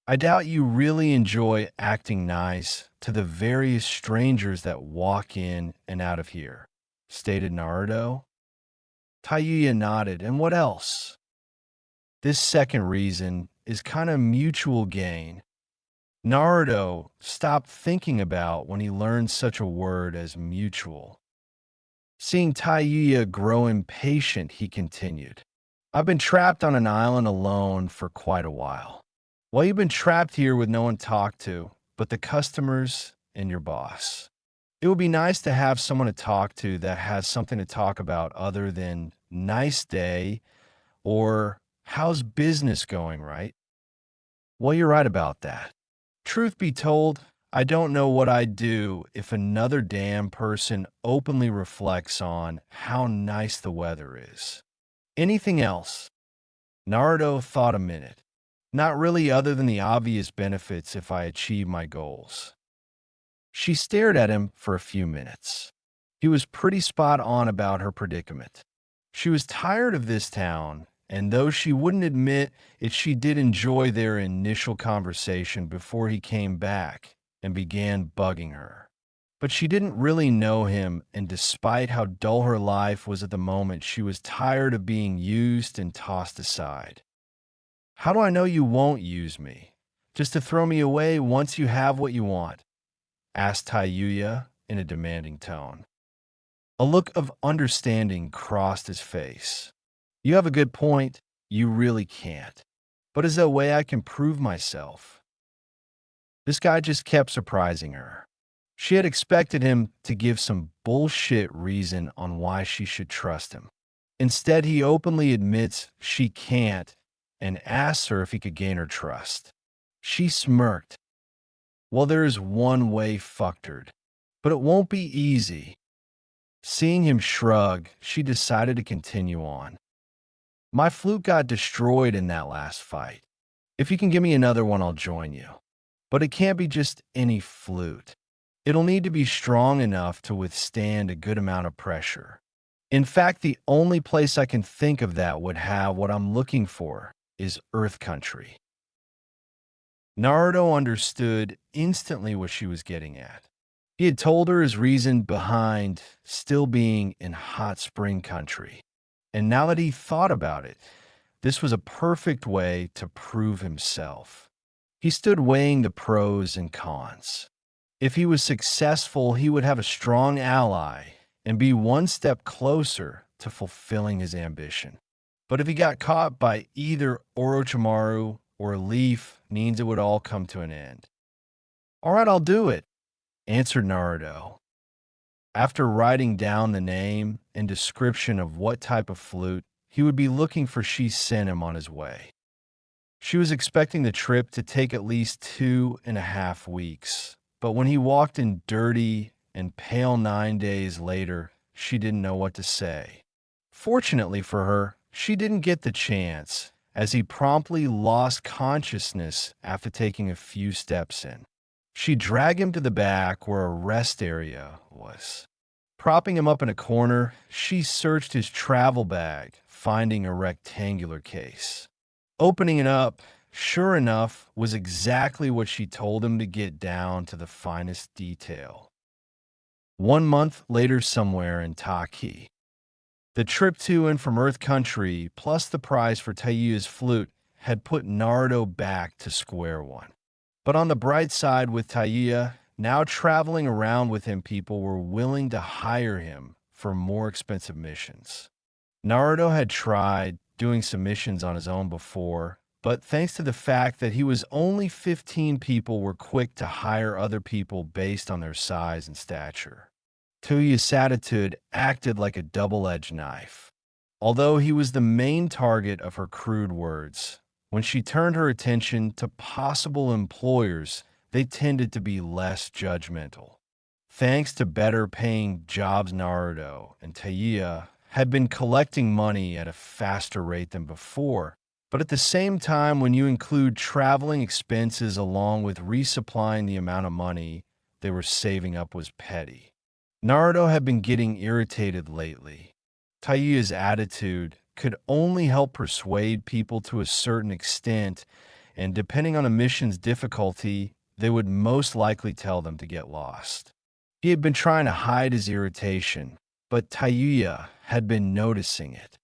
I doubt you really enjoy acting nice to the various strangers that walk in and out of here, stated Naruto. Tayuya nodded, and what else? This second reason is kind of mutual gain. Naruto stopped thinking about when he learned such a word as mutual. Seeing Tayuya grow impatient, he continued. I've been trapped on an island alone for quite a while. Well, you've been trapped here with no one to talk to, but the customers and your boss. It would be nice to have someone to talk to that has something to talk about other than nice day or how's business going, right? Well, you're right about that. Truth be told, I don't know what I'd do if another damn person openly reflects on how nice the weather is. Anything else? Naruto thought a minute. Not really, other than the obvious benefits if I achieve my goals. She stared at him for a few minutes. He was pretty spot on about her predicament. She was tired of this town, and though she wouldn't admit it, she did enjoy their initial conversation before he came back and began bugging her. But she didn't really know him, and despite how dull her life was at the moment, she was tired of being used and tossed aside. How do I know you won't use me? Just to throw me away once you have what you want? Asked Tayuya in a demanding tone. A look of understanding crossed his face. You have a good point. You really can't. But is there a way I can prove myself? This guy just kept surprising her. She had expected him to give some bullshit reason on why she should trust him. Instead, he openly admits she can't and asks her if he could gain her trust. She smirked. Well, there is one way, fuckered, but it won't be easy. Seeing him shrug, she decided to continue on. My flute got destroyed in that last fight. If you can give me another one, I'll join you. But it can't be just any flute. It'll need to be strong enough to withstand a good amount of pressure. In fact, the only place I can think of that would have what I'm looking for is Earth Country. Naruto understood instantly what she was getting at. He had told her his reason behind still being in Hot Spring Country. And now that he thought about it, this was a perfect way to prove himself. He stood weighing the pros and cons. If he was successful, he would have a strong ally and be one step closer to fulfilling his ambition. But if he got caught by either Orochimaru or Leaf, means it would all come to an end. All right, I'll do it, answered Naruto. After writing down the name and description of what type of flute he would be looking for, she sent him on his way. She was expecting the trip to take at least 2.5 weeks, but when he walked in dirty and pale 9 days later, she didn't know what to say. Fortunately for her, she didn't get the chance, as he promptly lost consciousness after taking a few steps in. She dragged him to the back where a rest area was. Propping him up in a corner, she searched his travel bag, finding a rectangular case. Opening it up, sure enough, was exactly what she told him to get down to the finest detail. 1 month later somewhere in Taki. The trip to and from Earth Country, plus the prize for Taiyu's flute, had put Naruto back to square one. But on the bright side with Taiya, now traveling around with him, people were willing to hire him for more expensive missions. Naruto had tried doing some missions on his own before, but thanks to the fact that he was only 15, people were quick to hire other people based on their size and stature. Tuyu's attitude acted like a double-edged knife. Although he was the main target of her crude words, when she turned her attention to possible employers, they tended to be less judgmental. Thanks to better-paying jobs, Naruto and Taiya had been collecting money at a faster rate than before. But at the same time, when you include traveling expenses along with resupplying, the amount of money they were saving up was petty. Naruto had been getting irritated lately. Taiya's attitude could only help persuade people to a certain extent, and depending on a mission's difficulty, they would most likely tell them to get lost. He had been trying to hide his irritation, but Taiya had been noticing it.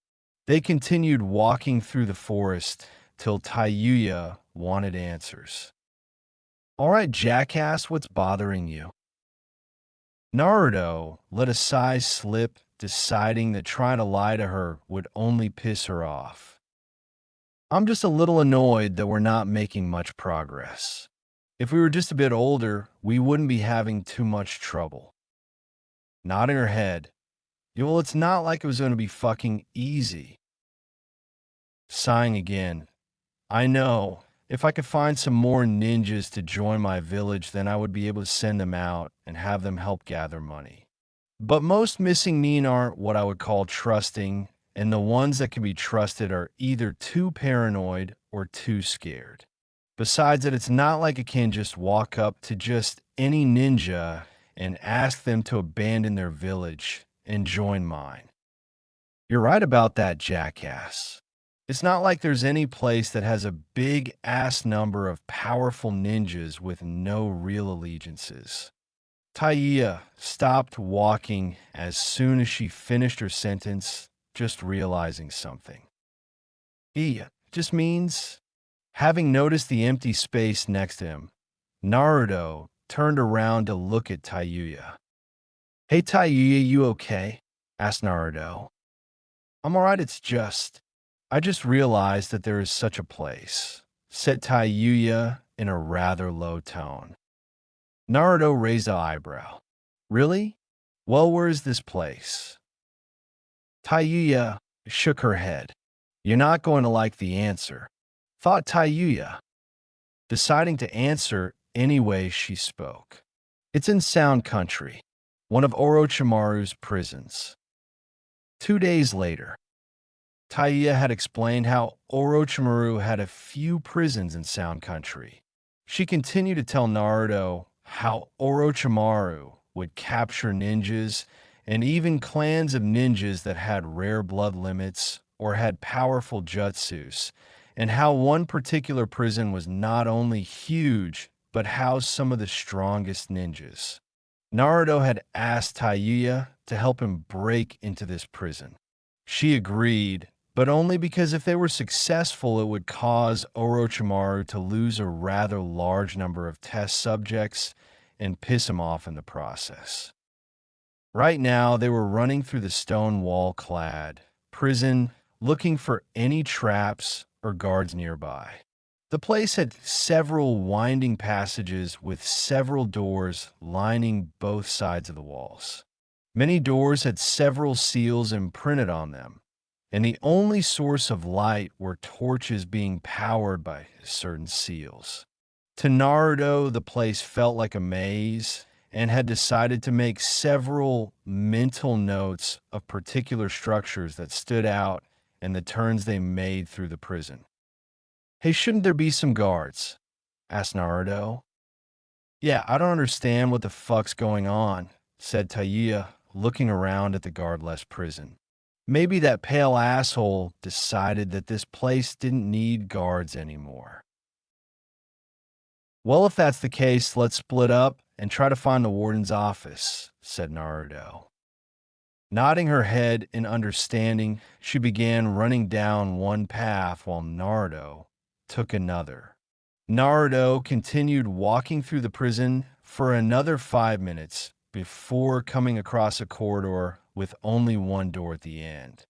They continued walking through the forest till Taiya wanted answers. "All right, jackass, what's bothering you?" Naruto let a sigh slip, deciding that trying to lie to her would only piss her off. "I'm just a little annoyed that we're not making much progress. If we were just a bit older, we wouldn't be having too much trouble." Nodding her head, "Yeah, well, it's not like it was going to be fucking easy." Sighing again, "I know. If I could find some more ninjas to join my village, then I would be able to send them out and have them help gather money. But most missing nin aren't what I would call trusting, and the ones that can be trusted are either too paranoid or too scared. Besides that, it's not like I can just walk up to just any ninja and ask them to abandon their village and join mine." "You're right about that, jackass. It's not like there's any place that has a big-ass number of powerful ninjas with no real allegiances." Taiya stopped walking as soon as she finished her sentence, just realizing something. "He just means..." Having noticed the empty space next to him, Naruto turned around to look at Taiya. "Hey Taiya, you okay?" asked Naruto. "I'm alright, I just realized that there is such a place," said Taiya in a rather low tone. Naruto raised an eyebrow. "Really? Well, where is this place?" Taiya shook her head. "You're not going to like the answer," thought Taiya. Deciding to answer anyway, she spoke. "It's in Sound Country, one of Orochimaru's prisons." 2 days later, Taiya had explained how Orochimaru had a few prisons in Sound Country. She continued to tell Naruto how Orochimaru would capture ninjas and even clans of ninjas that had rare blood limits or had powerful jutsus, and how one particular prison was not only huge, but housed some of the strongest ninjas. Naruto had asked Taiya to help him break into this prison. She agreed, but only because if they were successful, it would cause Orochimaru to lose a rather large number of test subjects and piss him off in the process. Right now, they were running through the stone wall-clad prison, looking for any traps or guards nearby. The place had several winding passages with several doors lining both sides of the walls. Many doors had several seals imprinted on them, and the only source of light were torches being powered by certain seals. To Naruto, the place felt like a maze, and had decided to make several mental notes of particular structures that stood out and the turns they made through the prison. "Hey, shouldn't there be some guards?" asked Naruto. "Yeah, I don't understand what the fuck's going on," said Taiya, looking around at the guardless prison. Maybe that pale asshole decided that this place didn't need guards anymore. Well, if that's the case, let's split up and try to find the warden's office, said Naruto. Nodding her head in understanding, she began running down one path while Naruto took another. Naruto continued walking through the prison for another 5 minutes before coming across a corridor with only one door at the end.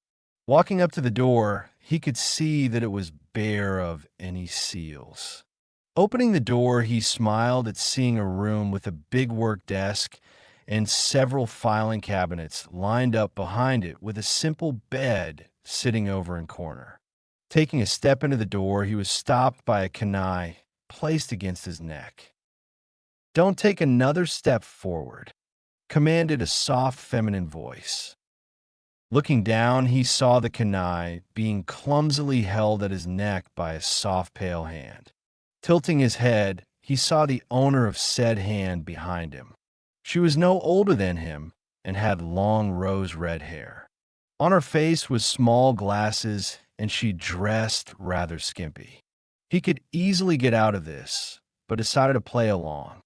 Walking up to the door, he could see that it was bare of any seals. Opening the door, he smiled at seeing a room with a big work desk and several filing cabinets lined up behind it with a simple bed sitting over in corner. Taking a step into the door, he was stopped by a kunai placed against his neck. "Don't take another step forward," commanded a soft feminine voice. Looking down, he saw the kunai being clumsily held at his neck by a soft pale hand. Tilting his head, he saw the owner of said hand behind him. She was no older than him and had long rose-red hair. On her face was small glasses, and she dressed rather skimpy. He could easily get out of this, but decided to play along.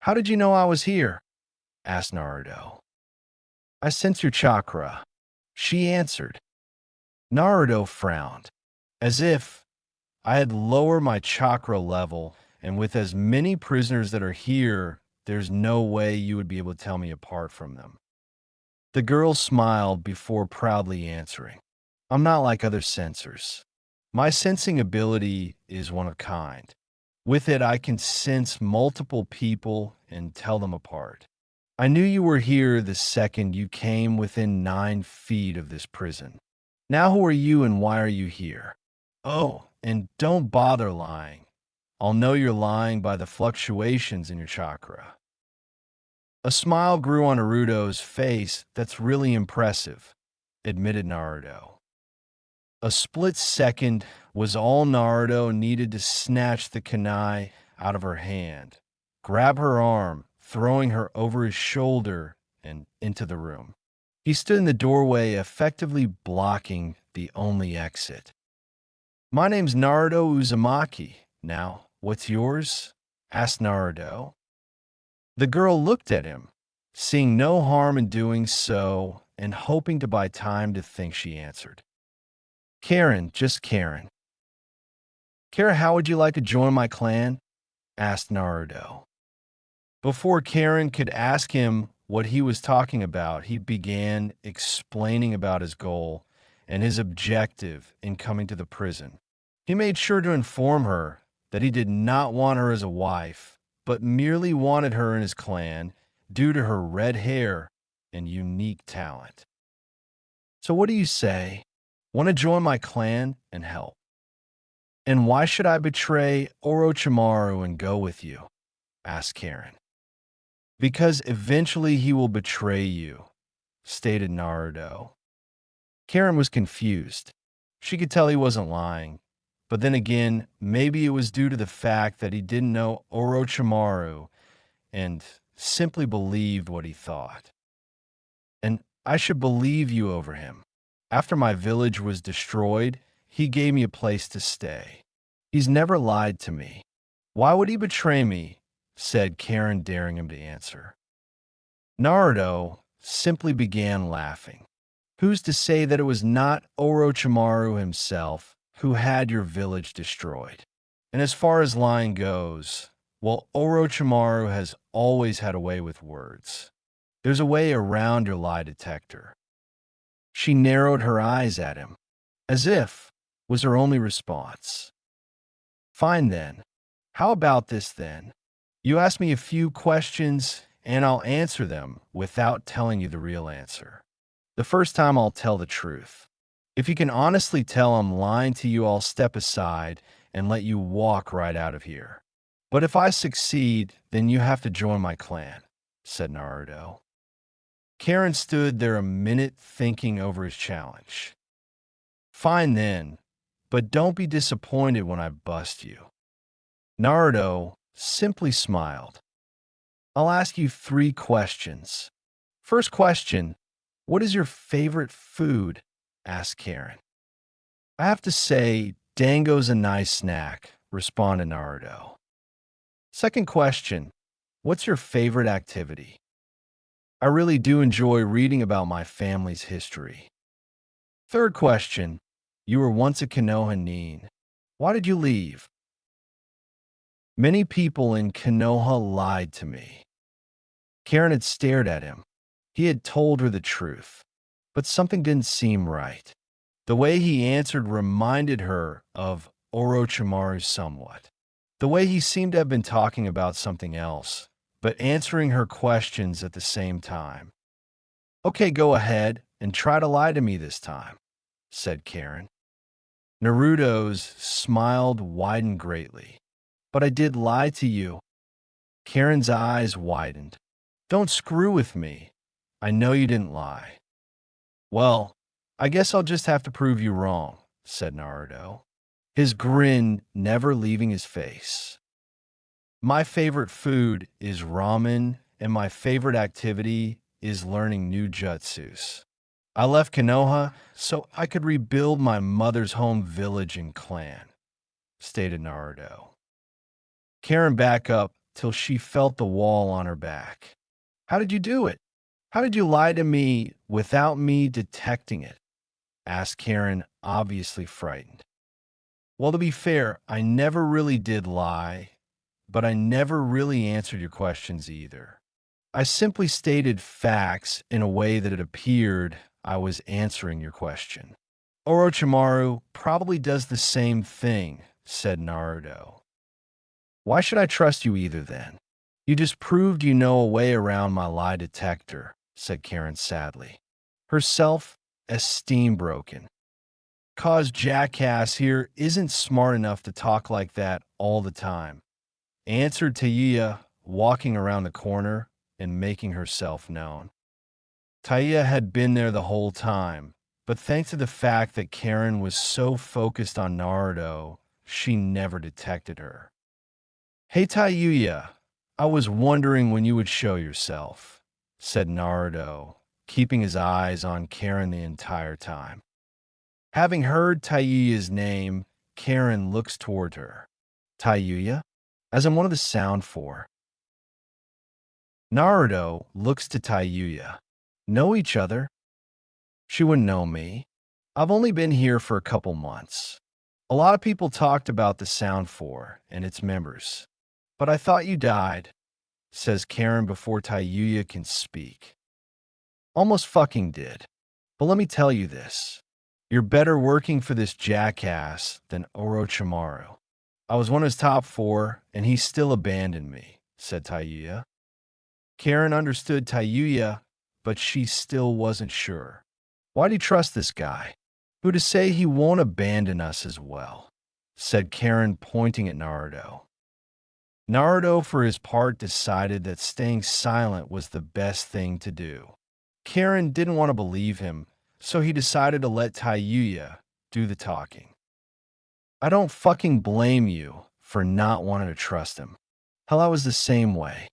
"How did you know I was here?" asked Naruto. "I sense your chakra," she answered. Naruto frowned, as if I had lowered my chakra level, and with as many prisoners that are here, there's no way you would be able to tell me apart from them. The girl smiled before proudly answering, "I'm not like other sensors. My sensing ability is one of a kind. With it, I can sense multiple people and tell them apart. I knew you were here the second you came within 9 feet of this prison. Now who are you and why are you here? Oh, and don't bother lying. I'll know you're lying by the fluctuations in your chakra." A smile grew on Naruto's face. "That's really impressive," admitted Naruto. A split second was all Naruto needed to snatch the kunai out of her hand, grab her arm, throwing her over his shoulder and into the room. He stood in the doorway, effectively blocking the only exit. "My name's Naruto Uzumaki. Now, what's yours?" asked Naruto. The girl looked at him, seeing no harm in doing so and hoping to buy time to think, she answered, "Karen, just Karen." "Kara, how would you like to join my clan?" asked Naruto. Before Karen could ask him what he was talking about, he began explaining about his goal and his objective in coming to the prison. He made sure to inform her that he did not want her as a wife, but merely wanted her in his clan due to her red hair and unique talent. "So what do you say? Want to join my clan and help? And why should I betray Orochimaru and go with you?" asked Karen. "Because eventually he will betray you," stated Naruto. Karen was confused. She could tell he wasn't lying, but then again, maybe it was due to the fact that he didn't know Orochimaru and simply believed what he thought. "And I should believe you over him. After my village was destroyed, he gave me a place to stay. He's never lied to me. Why would he betray me?" said Karen, daring him to answer. Naruto simply began laughing. "Who's to say that it was not Orochimaru himself who had your village destroyed? And as far as lying goes, well, Orochimaru has always had a way with words. There's a way around your lie detector." She narrowed her eyes at him, as if was her only response. "Fine then. How about this then? You ask me a few questions and I'll answer them without telling you the real answer. The first time I'll tell the truth. If you can honestly tell I'm lying to you, I'll step aside and let you walk right out of here. But if I succeed, then you have to join my clan," said Naruto. Karen stood there a minute thinking over his challenge. "Fine then, but don't be disappointed when I bust you." Naruto simply smiled. "I'll ask you 3 questions. First question, What is your favorite food? Asked Karen. I have to say, dango's a nice snack, responded Naruto. Second question, what's your favorite activity? I really do enjoy reading about my family's history. Third question, you were once a Konoha nin. Why did you leave? Many people in Konoha lied to me. Karen had stared at him. He had told her the truth, but something didn't seem right. The way he answered reminded her of Orochimaru somewhat. The way he seemed to have been talking about something else, but answering her questions at the same time. Okay, go ahead and try to lie to me this time, said Karen. Naruto's smiled widened greatly. But I did lie to you. Karen's eyes widened. Don't screw with me. I know you didn't lie. Well, I guess I'll just have to prove you wrong, said Naruto, his grin never leaving his face. My favorite food is ramen, and my favorite activity is learning new jutsus. I left Konoha so I could rebuild my mother's home village and clan, stated Naruto. Karen back up till she felt the wall on her back. How did you do it? How did you lie to me without me detecting it? Asked Karen, obviously frightened. Well, to be fair, I never really did lie, but I never really answered your questions either. I simply stated facts in a way that it appeared I was answering your question. Orochimaru probably does the same thing, said Naruto. Why should I trust you either then? You just proved you know a way around my lie detector, said Karen sadly. Her self-esteem broken. 'Cause jackass here isn't smart enough to talk like that all the time, answered Taiya, walking around the corner and making herself known. Taiya had been there the whole time, but thanks to the fact that Karen was so focused on Naruto, she never detected her. Hey Taiya, I was wondering when you would show yourself, said Naruto, keeping his eyes on Karen the entire time. Having heard Taiya's name, Karen looks toward her. Taiya? As in one of the sound for. Naruto looks to Taiya. Know each other? She wouldn't know me. I've only been here for a couple months. A lot of people talked about the Sound 4 and its members. But I thought you died, says Karen before Taiya can speak. Almost fucking did. But let me tell you this. You're better working for this jackass than Orochimaru. I was one of his top 4, and he still abandoned me, said Taiya. Karen understood Taiya, but she still wasn't sure. Why do you trust this guy? Who to say he won't abandon us as well, said Karen, pointing at Naruto. Naruto, for his part, decided that staying silent was the best thing to do. Karen didn't want to believe him, so he decided to let Taiya do the talking. I don't fucking blame you for not wanting to trust him. Hell, I was the same way.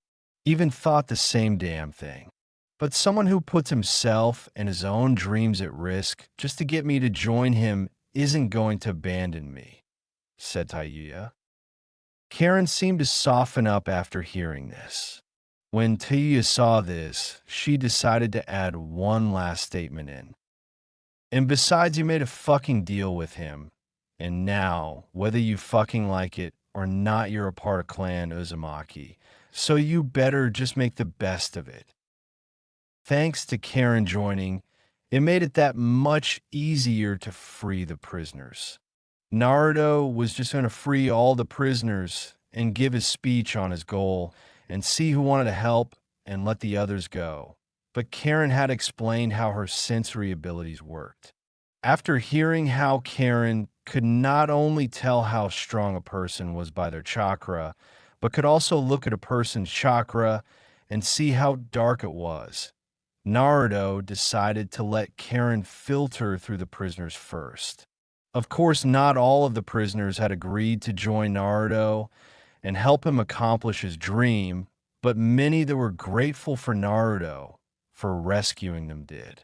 Even thought the same damn thing. But someone who puts himself and his own dreams at risk just to get me to join him isn't going to abandon me, said Taiya. Karen seemed to soften up after hearing this. When Taiya saw this, she decided to add one last statement in. And besides, you made a fucking deal with him. And now, whether you fucking like it or not, you're a part of Clan Uzumaki. So you better just make the best of it. Thanks to Karen joining, it made it that much easier to free the prisoners. Naruto was just going to free all the prisoners and give his speech on his goal and see who wanted to help and let the others go. But Karen had explained how her sensory abilities worked. After hearing how Karen could not only tell how strong a person was by their chakra, but could also look at a person's chakra and see how dark it was, Naruto decided to let Karen filter through the prisoners first. Of course, not all of the prisoners had agreed to join Naruto and help him accomplish his dream, but many that were grateful for Naruto for rescuing them did.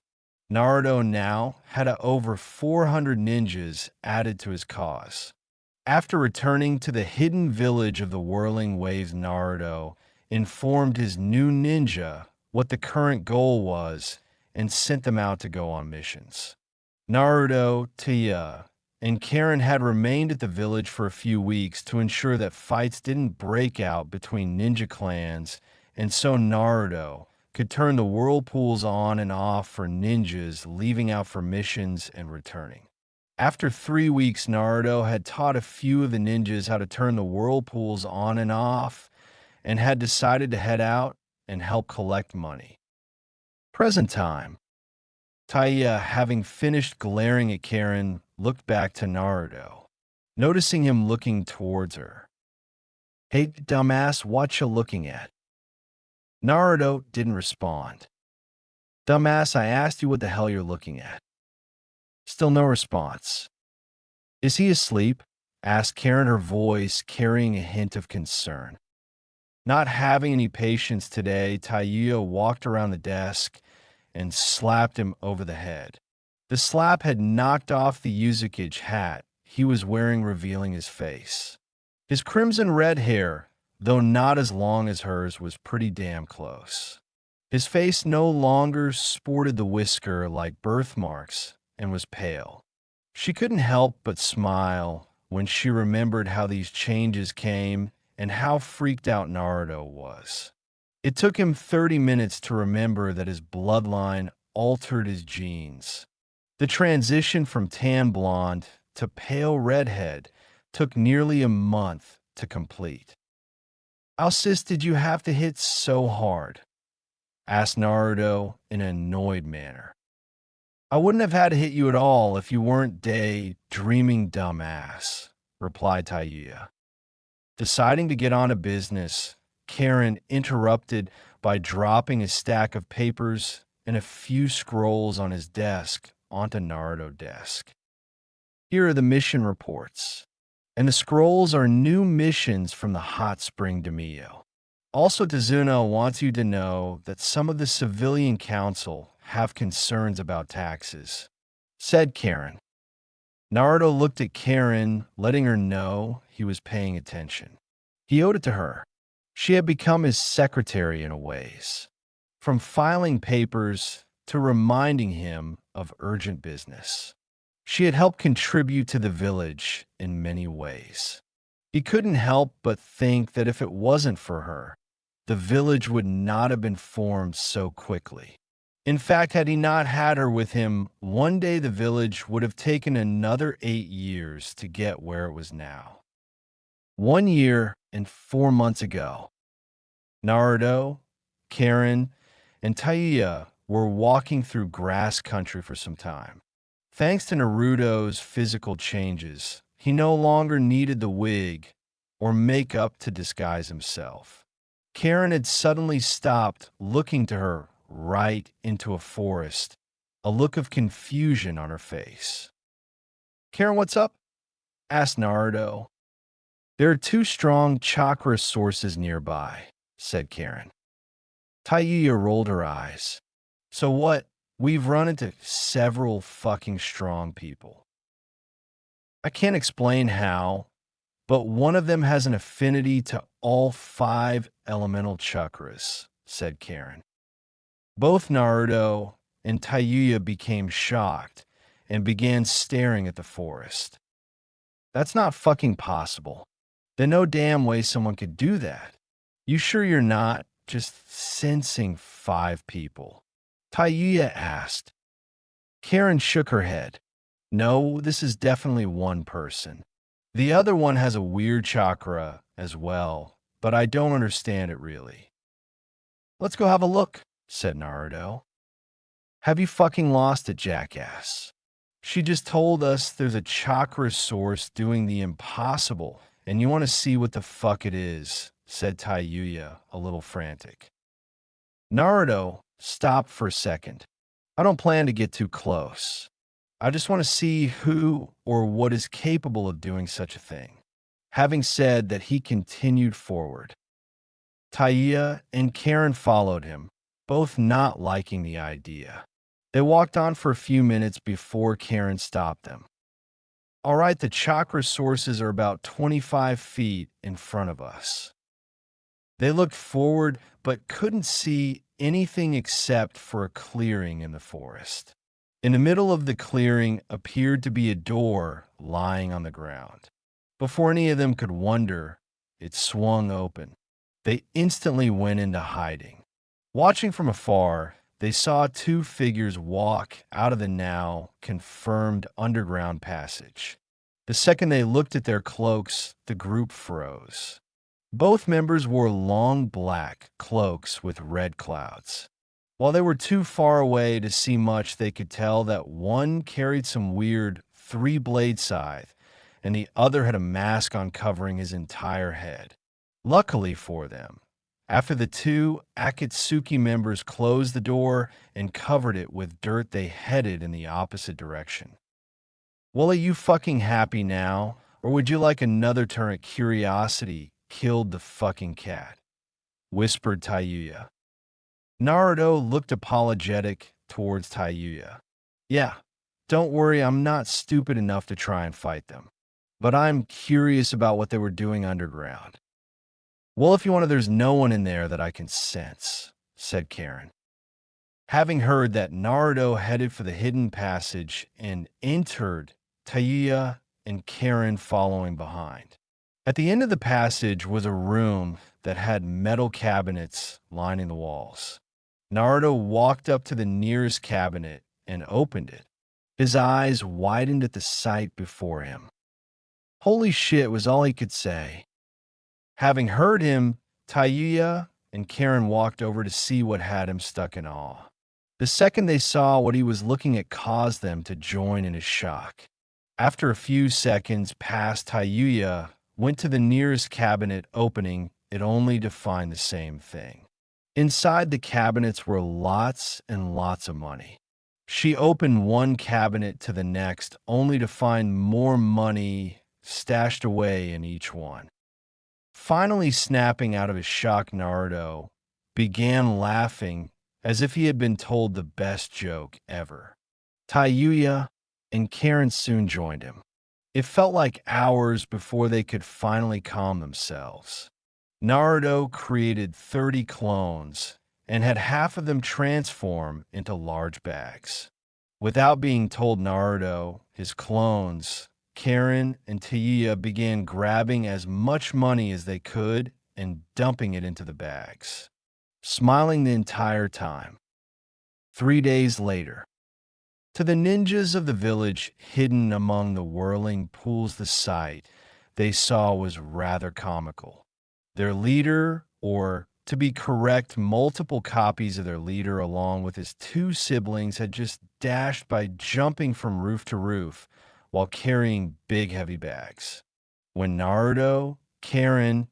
Naruto now had over 400 ninjas added to his cause. After returning to the hidden village of the Whirling Waves, Naruto informed his new ninja what the current goal was and sent them out to go on missions. Naruto, Tia, and Karen had remained at the village for a few weeks to ensure that fights didn't break out between ninja clans, and so Naruto could turn the whirlpools on and off for ninjas leaving out for missions and returning. After 3 weeks, Naruto had taught a few of the ninjas how to turn the whirlpools on and off and had decided to head out and help collect money. Present time. Taiya, having finished glaring at Karen, looked back to Naruto, noticing him looking towards her. "Hey, dumbass, what you looking at?" Naruto didn't respond. "Dumbass, I asked you what the hell you're looking at." Still no response. "Is he asleep?" asked Karen, her voice carrying a hint of concern. Not having any patience today, Taiya walked around the desk and slapped him over the head. The slap had knocked off the Uzumaki hat he was wearing, revealing his face. His crimson red hair, though not as long as hers, was pretty damn close. His face no longer sported the whisker like birthmarks and was pale. She couldn't help but smile when she remembered how these changes came and how freaked out Naruto was. It took him 30 minutes to remember that his bloodline altered his genes. The transition from tan blonde to pale redhead took nearly a month to complete. "How sis did you have to hit so hard?" asked Naruto in an annoyed manner. "I wouldn't have had to hit you at all if you weren't daydreaming, dumbass," replied Taiya. Deciding to get on to business, Karen interrupted by dropping a stack of papers and a few scrolls on his desk onto Naruto's desk. "Here are the mission reports, and the scrolls are new missions from the hot spring Demio. Also, Tizuno wants you to know that some of the civilian council have concerns about taxes," said Karen. Naruto looked at Karen, letting her know he was paying attention. He owed it to her. She had become his secretary in a ways, from filing papers to reminding him of urgent business. She had helped contribute to the village in many ways. He couldn't help but think that if it wasn't for her, the village would not have been formed so quickly. In fact, had he not had her with him, one day the village would have taken another 8 years to get where it was now. 1 year and 4 months ago, Naruto, Karen, and Taiya were walking through grass country for some time. Thanks to Naruto's physical changes, he no longer needed the wig or makeup to disguise himself. Karen had suddenly stopped looking to her right into a forest, a look of confusion on her face. "Karen, what's up?" asked Naruto. "There are 2 strong chakra sources nearby," said Karen. Taiya rolled her eyes. "So what? We've run into several fucking strong people. I can't explain how, but one of them has an affinity to all 5 elemental chakras," said Karen. Both Naruto and Taiya became shocked and began staring at the forest. "That's not fucking possible. There's no damn way someone could do that. You sure you're not just sensing 5 people?" Taiya asked. Karen shook her head. "No, this is definitely one person. The other one has a weird chakra as well, but I don't understand it really." "Let's go have a look," said Naruto. "Have you fucking lost it, jackass? She just told us there's a chakra source doing the impossible, and you want to see what the fuck it is," said Taiya, a little frantic. Naruto stopped for a second. "I don't plan to get too close. I just want to see who or what is capable of doing such a thing." Having said that, he continued forward. Taiya and Karen followed him, both not liking the idea. They walked on for a few minutes before Karen stopped them. All right, the chakra sources are about 25 feet in front of us. They looked forward but couldn't see anything except for a clearing in the forest. In the middle of the clearing appeared to be a door lying on the ground. Before any of them could wonder, it swung open. They instantly went into hiding. Watching from afar, they saw two figures walk out of the now confirmed underground passage. The second they looked at their cloaks, the group froze. Both members wore long black cloaks with red clouds. While they were too far away to see much, they could tell that one carried some weird three-blade scythe, and the other had a mask on covering his entire head. Luckily for them, after the two Akatsuki members closed the door and covered it with dirt, they headed in the opposite direction. Well, are you fucking happy now, or would you like another turn at curiosity killed the fucking cat? Whispered Tayuya. Naruto looked apologetic towards Tayuya. Yeah, don't worry, I'm not stupid enough to try and fight them. But I'm curious about what they were doing underground. Well, if you want to, there's no one in there that I can sense, said Karen. Having heard that, Naruto headed for the hidden passage and entered, Tayuya and Karen following behind. At the end of the passage was a room that had metal cabinets lining the walls. Naruto walked up to the nearest cabinet and opened it. His eyes widened at the sight before him. Holy shit was all he could say. Having heard him, Tayuya and Karen walked over to see what had him stuck in awe. The second they saw what he was looking at caused them to join in his shock. After a few seconds passed, Tayuya went to the nearest cabinet, opening it only to find the same thing. Inside the cabinets were lots and lots of money. She opened one cabinet to the next, only to find more money stashed away in each one. Finally snapping out of his shock, Naruto began laughing as if he had been told the best joke ever. Tayuya and Karen soon joined him. It felt like hours before they could finally calm themselves. Naruto created 30 clones and had half of them transform into large bags. Without being told Naruto, his clones, Karen and Tayuya began grabbing as much money as they could and dumping it into the bags, smiling the entire time. 3 days later, to the ninjas of the village hidden among the whirling pools, the sight they saw was rather comical. Their leader, or to be correct, multiple copies of their leader along with his two siblings, had just dashed by jumping from roof to roof while carrying big heavy bags. When Naruto, Karen,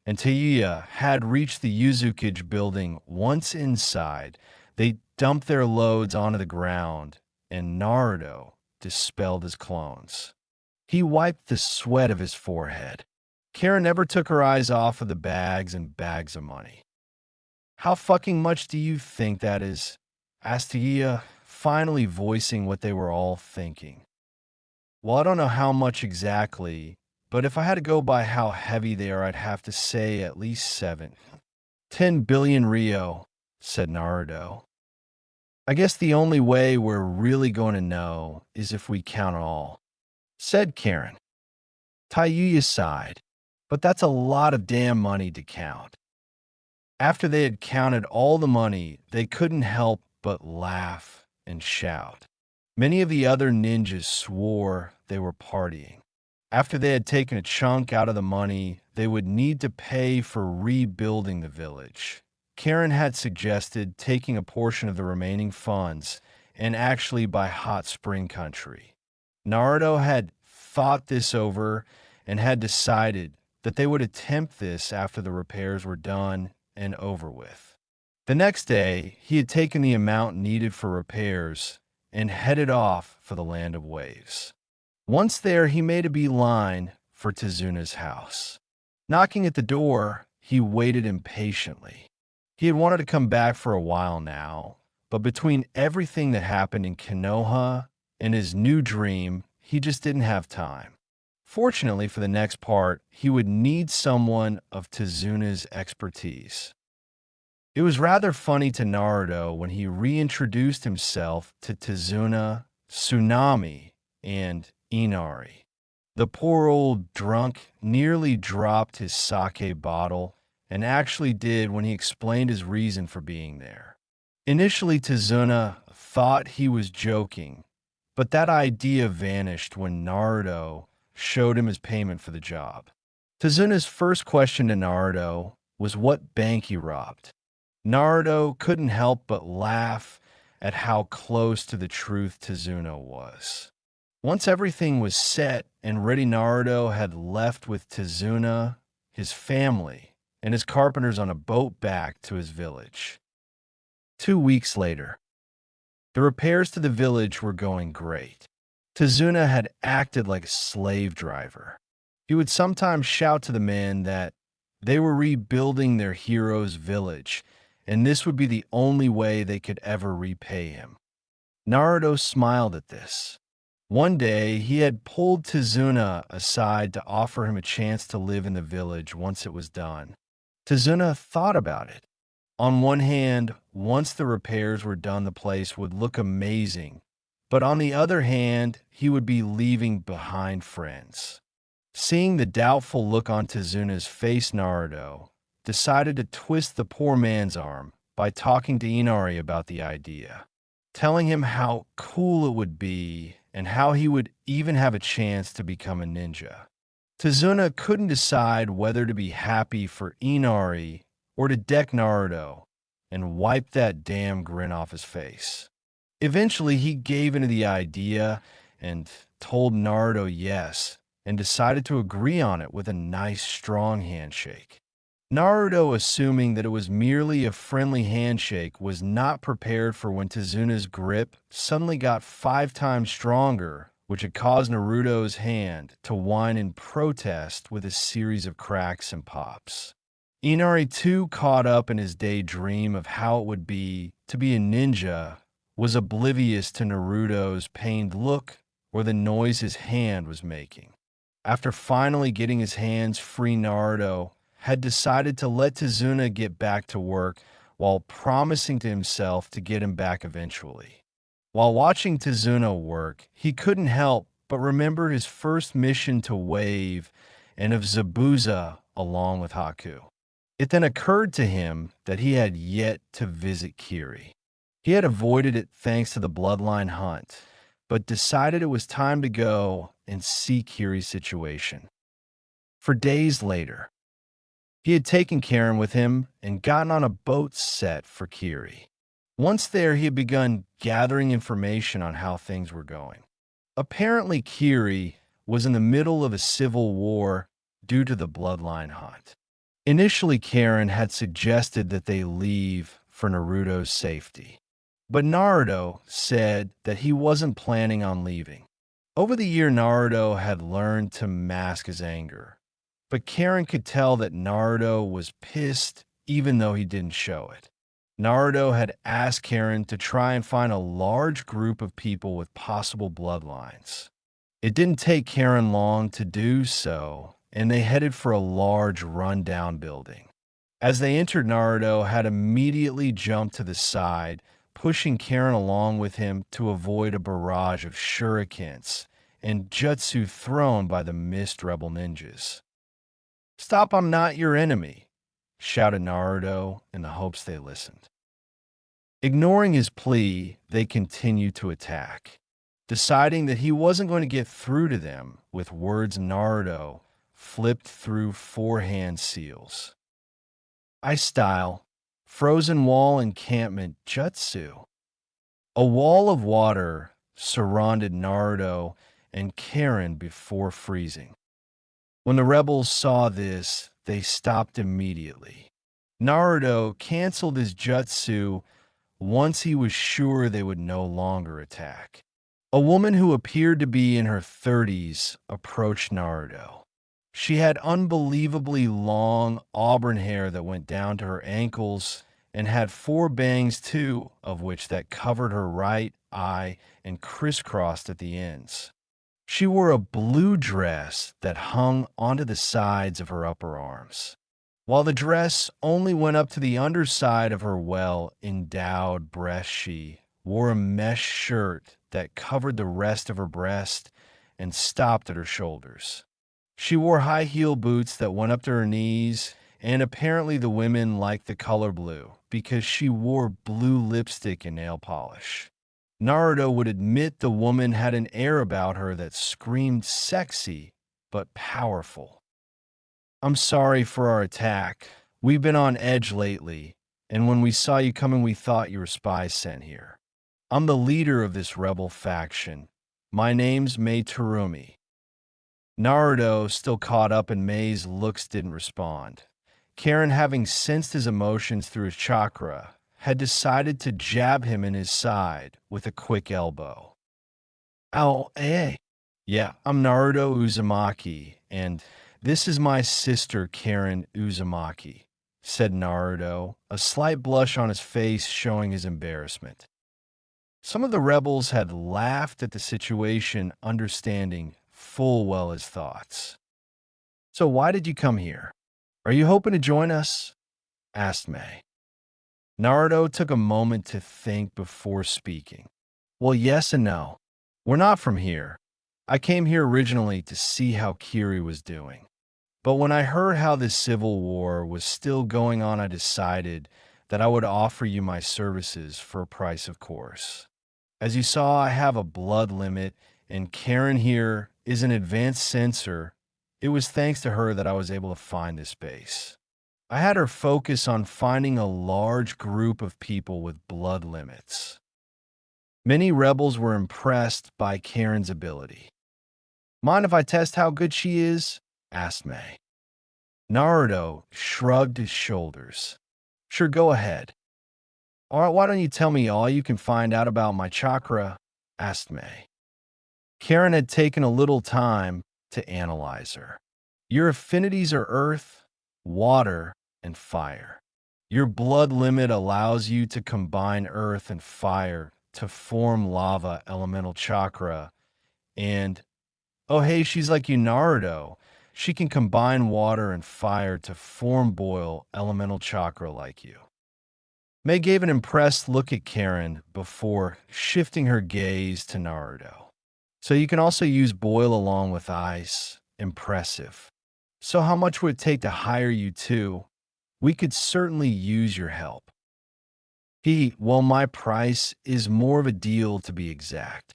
and Tayuya had reached the Uzumaki building, once inside, they dumped their loads onto the ground, and Naruto dispelled his clones. He wiped the sweat of his forehead. Karen never took her eyes off of the bags and bags of money. How fucking much do you think that is? Asked Tayuya, finally voicing what they were all thinking. Well, I don't know how much exactly, but if I had to go by how heavy they are, I'd have to say at least 7. 10 billion Rio, said Naruto. I guess the only way we're really going to know is if we count all, said Karen. Tayuya sighed, but that's a lot of damn money to count. After they had counted all the money, they couldn't help but laugh and shout. Many of the other ninjas swore they were partying. After they had taken a chunk out of the money, they would need to pay for rebuilding the village. Karen had suggested taking a portion of the remaining funds and actually buy hot spring country. Naruto had thought this over and had decided that they would attempt this after the repairs were done and over with. The next day, he had taken the amount needed for repairs and headed off for the land of waves. Once there, he made a beeline for Tezuna's house. Knocking at the door, he waited impatiently. He had wanted to come back for a while now, But between everything that happened in Konoha and his new dream, he just didn't have time. Fortunately for the next part, he would need someone of Tezuna's expertise. It was rather funny to Naruto when he reintroduced himself to Tezuna, Tsunami, and Inari. The poor old drunk nearly dropped his sake bottle and actually did when he explained his reason for being there. Initially, Tezuna thought he was joking, but that idea vanished when Naruto showed him his payment for the job. Tezuna's first question to Naruto was what bank he robbed. Naruto couldn't help but laugh at how close to the truth Tezuna was. Once everything was set and ready, Naruto had left with Tezuna, his family, and his carpenters on a boat back to his village. 2 weeks later, the repairs to the village were going great. Tezuna had acted like a slave driver. He would sometimes shout to the men that they were rebuilding their hero's village, and this would be the only way they could ever repay him. Naruto smiled at this. One day, he had pulled Tezuna aside to offer him a chance to live in the village once it was done. Tezuna thought about it. On one hand, once the repairs were done, the place would look amazing. But on the other hand, he would be leaving behind friends. Seeing the doubtful look on Tezuna's face, Naruto decided to twist the poor man's arm by talking to Inari about the idea, telling him how cool it would be and how he would even have a chance to become a ninja. Tezuna couldn't decide whether to be happy for Inari or to deck Naruto and wipe that damn grin off his face. Eventually, he gave into the idea and told Naruto yes, and decided to agree on it with a nice, strong handshake. Naruto, assuming that it was merely a friendly handshake, was not prepared for when Tezuna's grip suddenly got 5 times stronger, which had caused Naruto's hand to whine in protest with a series of cracks and pops. Inari, too, caught up in his daydream of how it would be to be a ninja, was oblivious to Naruto's pained look or the noise his hand was making. After finally getting his hands free, Naruto had decided to let Tezuna get back to work while promising to himself to get him back eventually. While watching Tezuna work, he couldn't help but remember his first mission to Wave and of Zabuza along with Haku. It then occurred to him that he had yet to visit Kiri. He had avoided it thanks to the bloodline hunt, but decided it was time to go and see Kiri's situation. For days later, he had taken Karen with him and gotten on a boat set for Kiri. Once there, he had begun gathering information on how things were going. Apparently, Kiri was in the middle of a civil war due to the bloodline hunt. Initially, Karen had suggested that they leave for Naruto's safety, but Naruto said that he wasn't planning on leaving. Over the year, Naruto had learned to mask his anger, but Karen could tell that Naruto was pissed even though he didn't show it. Naruto had asked Karen to try and find a large group of people with possible bloodlines. It didn't take Karen long to do so, and they headed for a large rundown building. As they entered, Naruto had immediately jumped to the side, pushing Karen along with him to avoid a barrage of shurikens and jutsu thrown by the mist rebel ninjas. "Stop, I'm not your enemy," shouted Naruto in the hopes they listened. Ignoring his plea, they continued to attack. Deciding that he wasn't going to get through to them with words, Naruto flipped through 4 hand seals. Ice style, frozen wall encampment jutsu. A wall of water surrounded Naruto and Karen before freezing. When the rebels saw this, they stopped immediately. Naruto canceled his jutsu once he was sure they would no longer attack. A woman who appeared to be in her 30s approached Naruto. She had unbelievably long auburn hair that went down to her ankles and had 4 bangs too, of which that covered her right eye and crisscrossed at the ends. She wore a blue dress that hung onto the sides of her upper arms, while the dress only went up to the underside of her well-endowed breast. She wore a mesh shirt that covered the rest of her breast and stopped at her shoulders. She wore high-heel boots that went up to her knees, and apparently the women liked the color blue because she wore blue lipstick and nail polish. Naruto would admit the woman had an air about her that screamed sexy but powerful. "I'm sorry for our attack. We've been on edge lately, and when we saw you coming, we thought you were spies sent here. I'm the leader of this rebel faction. My name's Mei Terumi." Naruto, still caught up in Mei's looks, didn't respond. Karen, having sensed his emotions through his chakra, had decided to jab him in his side with a quick elbow. "Ow, eh? Yeah, I'm Naruto Uzumaki, and this is my sister Karen Uzumaki," said Naruto, a slight blush on his face showing his embarrassment. Some of the rebels had laughed at the situation, understanding full well his thoughts. "So why did you come here? Are you hoping to join us?" asked Mei. Naruto took a moment to think before speaking. "Well, yes and no. We're not from here. I came here originally to see how Kiri was doing. But when I heard how this civil war was still going on, I decided that I would offer you my services for a price, of course. As you saw, I have a blood limit, and Karen here is an advanced sensor. It was thanks to her that I was able to find this base. I had her focus on finding a large group of people with blood limits. Many rebels were impressed by Karen's ability." "Mind if I test how good she is?" asked Mei. Naruto shrugged his shoulders. "Sure, go ahead." "All right, why don't you tell me all you can find out about my chakra?" asked Mei. Karen had taken a little time to analyze her. "Your affinities are earth, water, and fire. Your blood limit allows you to combine earth and fire to form lava elemental chakra, and oh hey, she's like you, Naruto. She can combine water and fire to form boil elemental chakra like you." Mei gave an impressed look at Karen before shifting her gaze to Naruto. "So you can also use boil along with ice. Impressive. So how much would it take to hire you too? We could certainly use your help." Well, my price is more of a deal, to be exact.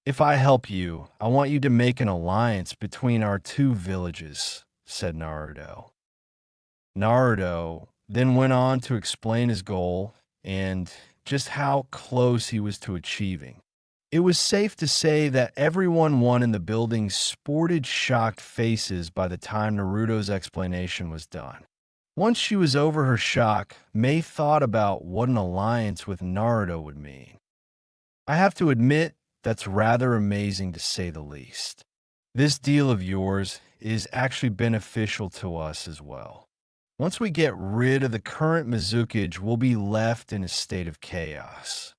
If I help you, I want you to make an alliance between our 2 villages," said Naruto. Naruto then went on to explain his goal and just how close he was to achieving. It was safe to say that everyone in the building sported shocked faces by the time Naruto's explanation was done. Once she was over her shock, Mei thought about what an alliance with Naruto would mean. "I have to admit, that's rather amazing to say the least. This deal of yours is actually beneficial to us as well. Once we get rid of the current Mizukage, we'll be left in a state of chaos.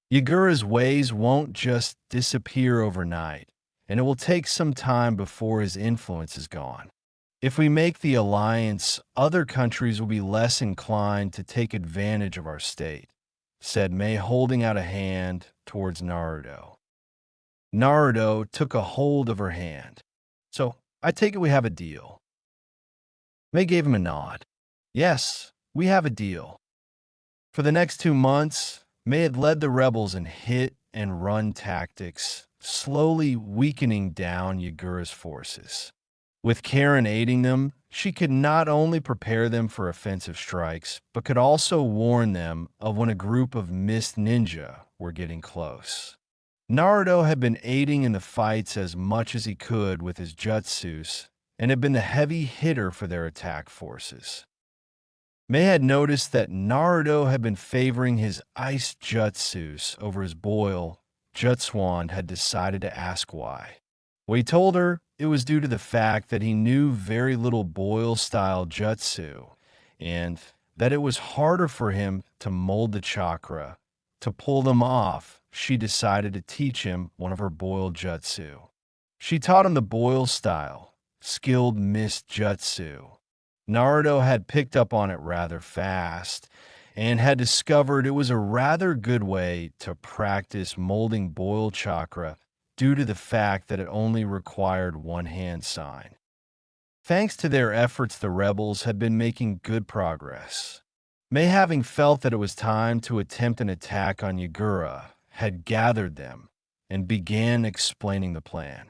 Yagura's ways won't just disappear overnight, and it will take some time before his influence is gone. If we make the alliance, other countries will be less inclined to take advantage of our state," said Mei, holding out a hand towards Naruto. Naruto took a hold of her hand. "So, I take it we have a deal." Mei gave him a nod. "Yes, we have a deal." For the next 2 months, Mei had led the rebels in hit and run tactics, slowly weakening down Yagura's forces. With Karen aiding them, she could not only prepare them for offensive strikes, but could also warn them of when a group of mist ninja were getting close. Naruto had been aiding in the fights as much as he could with his jutsus, and had been the heavy hitter for their attack forces. Mei had noticed that Naruto had been favoring his ice jutsus over his boil jutsu and had decided to ask why. Well, he told her it was due to the fact that he knew very little boil-style jutsu, and that it was harder for him to mold the chakra. To pull them off, she decided to teach him one of her boil jutsu. She taught him the boil style, skilled mist jutsu. Naruto had picked up on it rather fast and had discovered it was a rather good way to practice molding boil chakra due to the fact that it only required one hand sign. Thanks to their efforts, the rebels had been making good progress. May, having felt that it was time to attempt an attack on Yagura, had gathered them and began explaining the plan.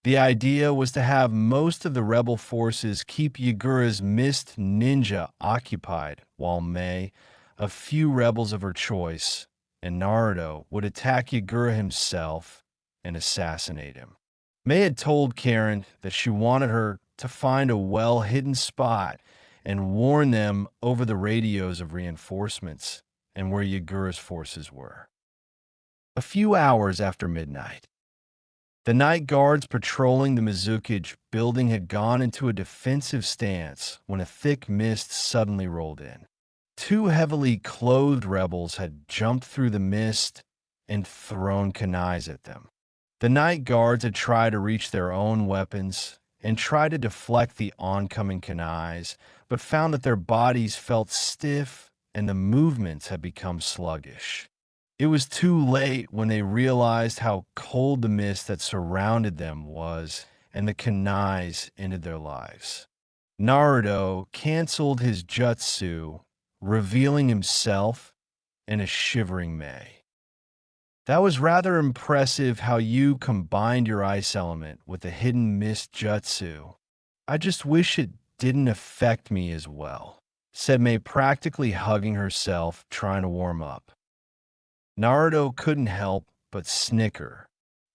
The idea was to have most of the rebel forces keep Yagura's mist ninja occupied, while May, a few rebels of her choice, and Naruto would attack Yagura himself and assassinate him. May had told Karen that she wanted her to find a well-hidden spot and warn them over the radios of reinforcements and where Yagura's forces were. A few hours after midnight, the night guards patrolling the Mizukage building had gone into a defensive stance when a thick mist suddenly rolled in. Two heavily clothed rebels had jumped through the mist and thrown kunais at them. The night guards had tried to reach their own weapons and tried to deflect the oncoming kunais, but found that their bodies felt stiff and the movements had become sluggish. It was too late when they realized how cold the mist that surrounded them was, and the kunais ended their lives. Naruto canceled his jutsu, revealing himself and a shivering May. That was rather impressive how you combined your ice element with the hidden mist jutsu. I just wish it didn't affect me as well, said May, practically hugging herself, trying to warm up. Naruto couldn't help but snicker.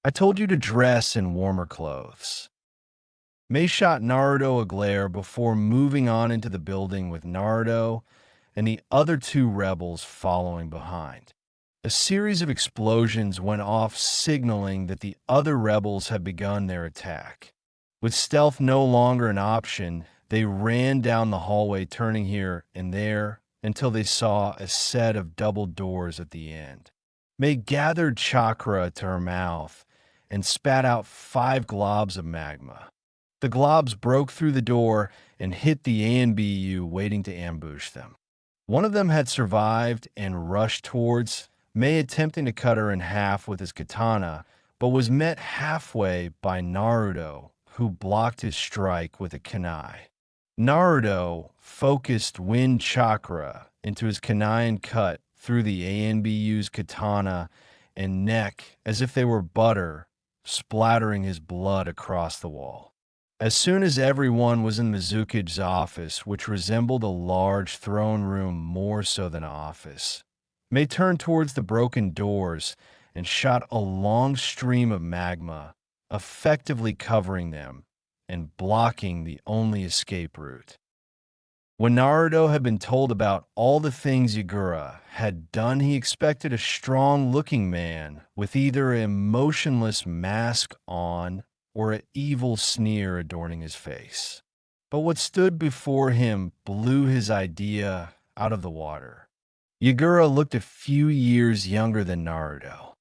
I told you to dress in warmer clothes. May shot Naruto a glare before moving on into the building with Naruto and the other two rebels following behind. A series of explosions went off, signaling that the other rebels had begun their attack. With stealth no longer an option, they ran down the hallway, turning here and there until they saw a set of double doors at the end. May gathered chakra to her mouth and spat out 5 globs of magma. The globs broke through the door and hit the ANBU waiting to ambush them. One of them had survived and rushed towards May, attempting to cut her in half with his katana, but was met halfway by Naruto, who blocked his strike with a kunai. Naruto focused wind chakra into his kunai and cut through the ANBU's katana and neck as if they were butter, splattering his blood across the wall. As soon as everyone was in Mizukage's office, which resembled a large throne room more so than an office, May turned towards the broken doors and shot a long stream of magma, effectively covering them and blocking the only escape route. When Naruto had been told about all the things Yagura had done, he expected a strong-looking man with either a motionless mask on or an evil sneer adorning his face. But what stood before him blew his idea out of the water. Yagura looked a few years younger than Naruto.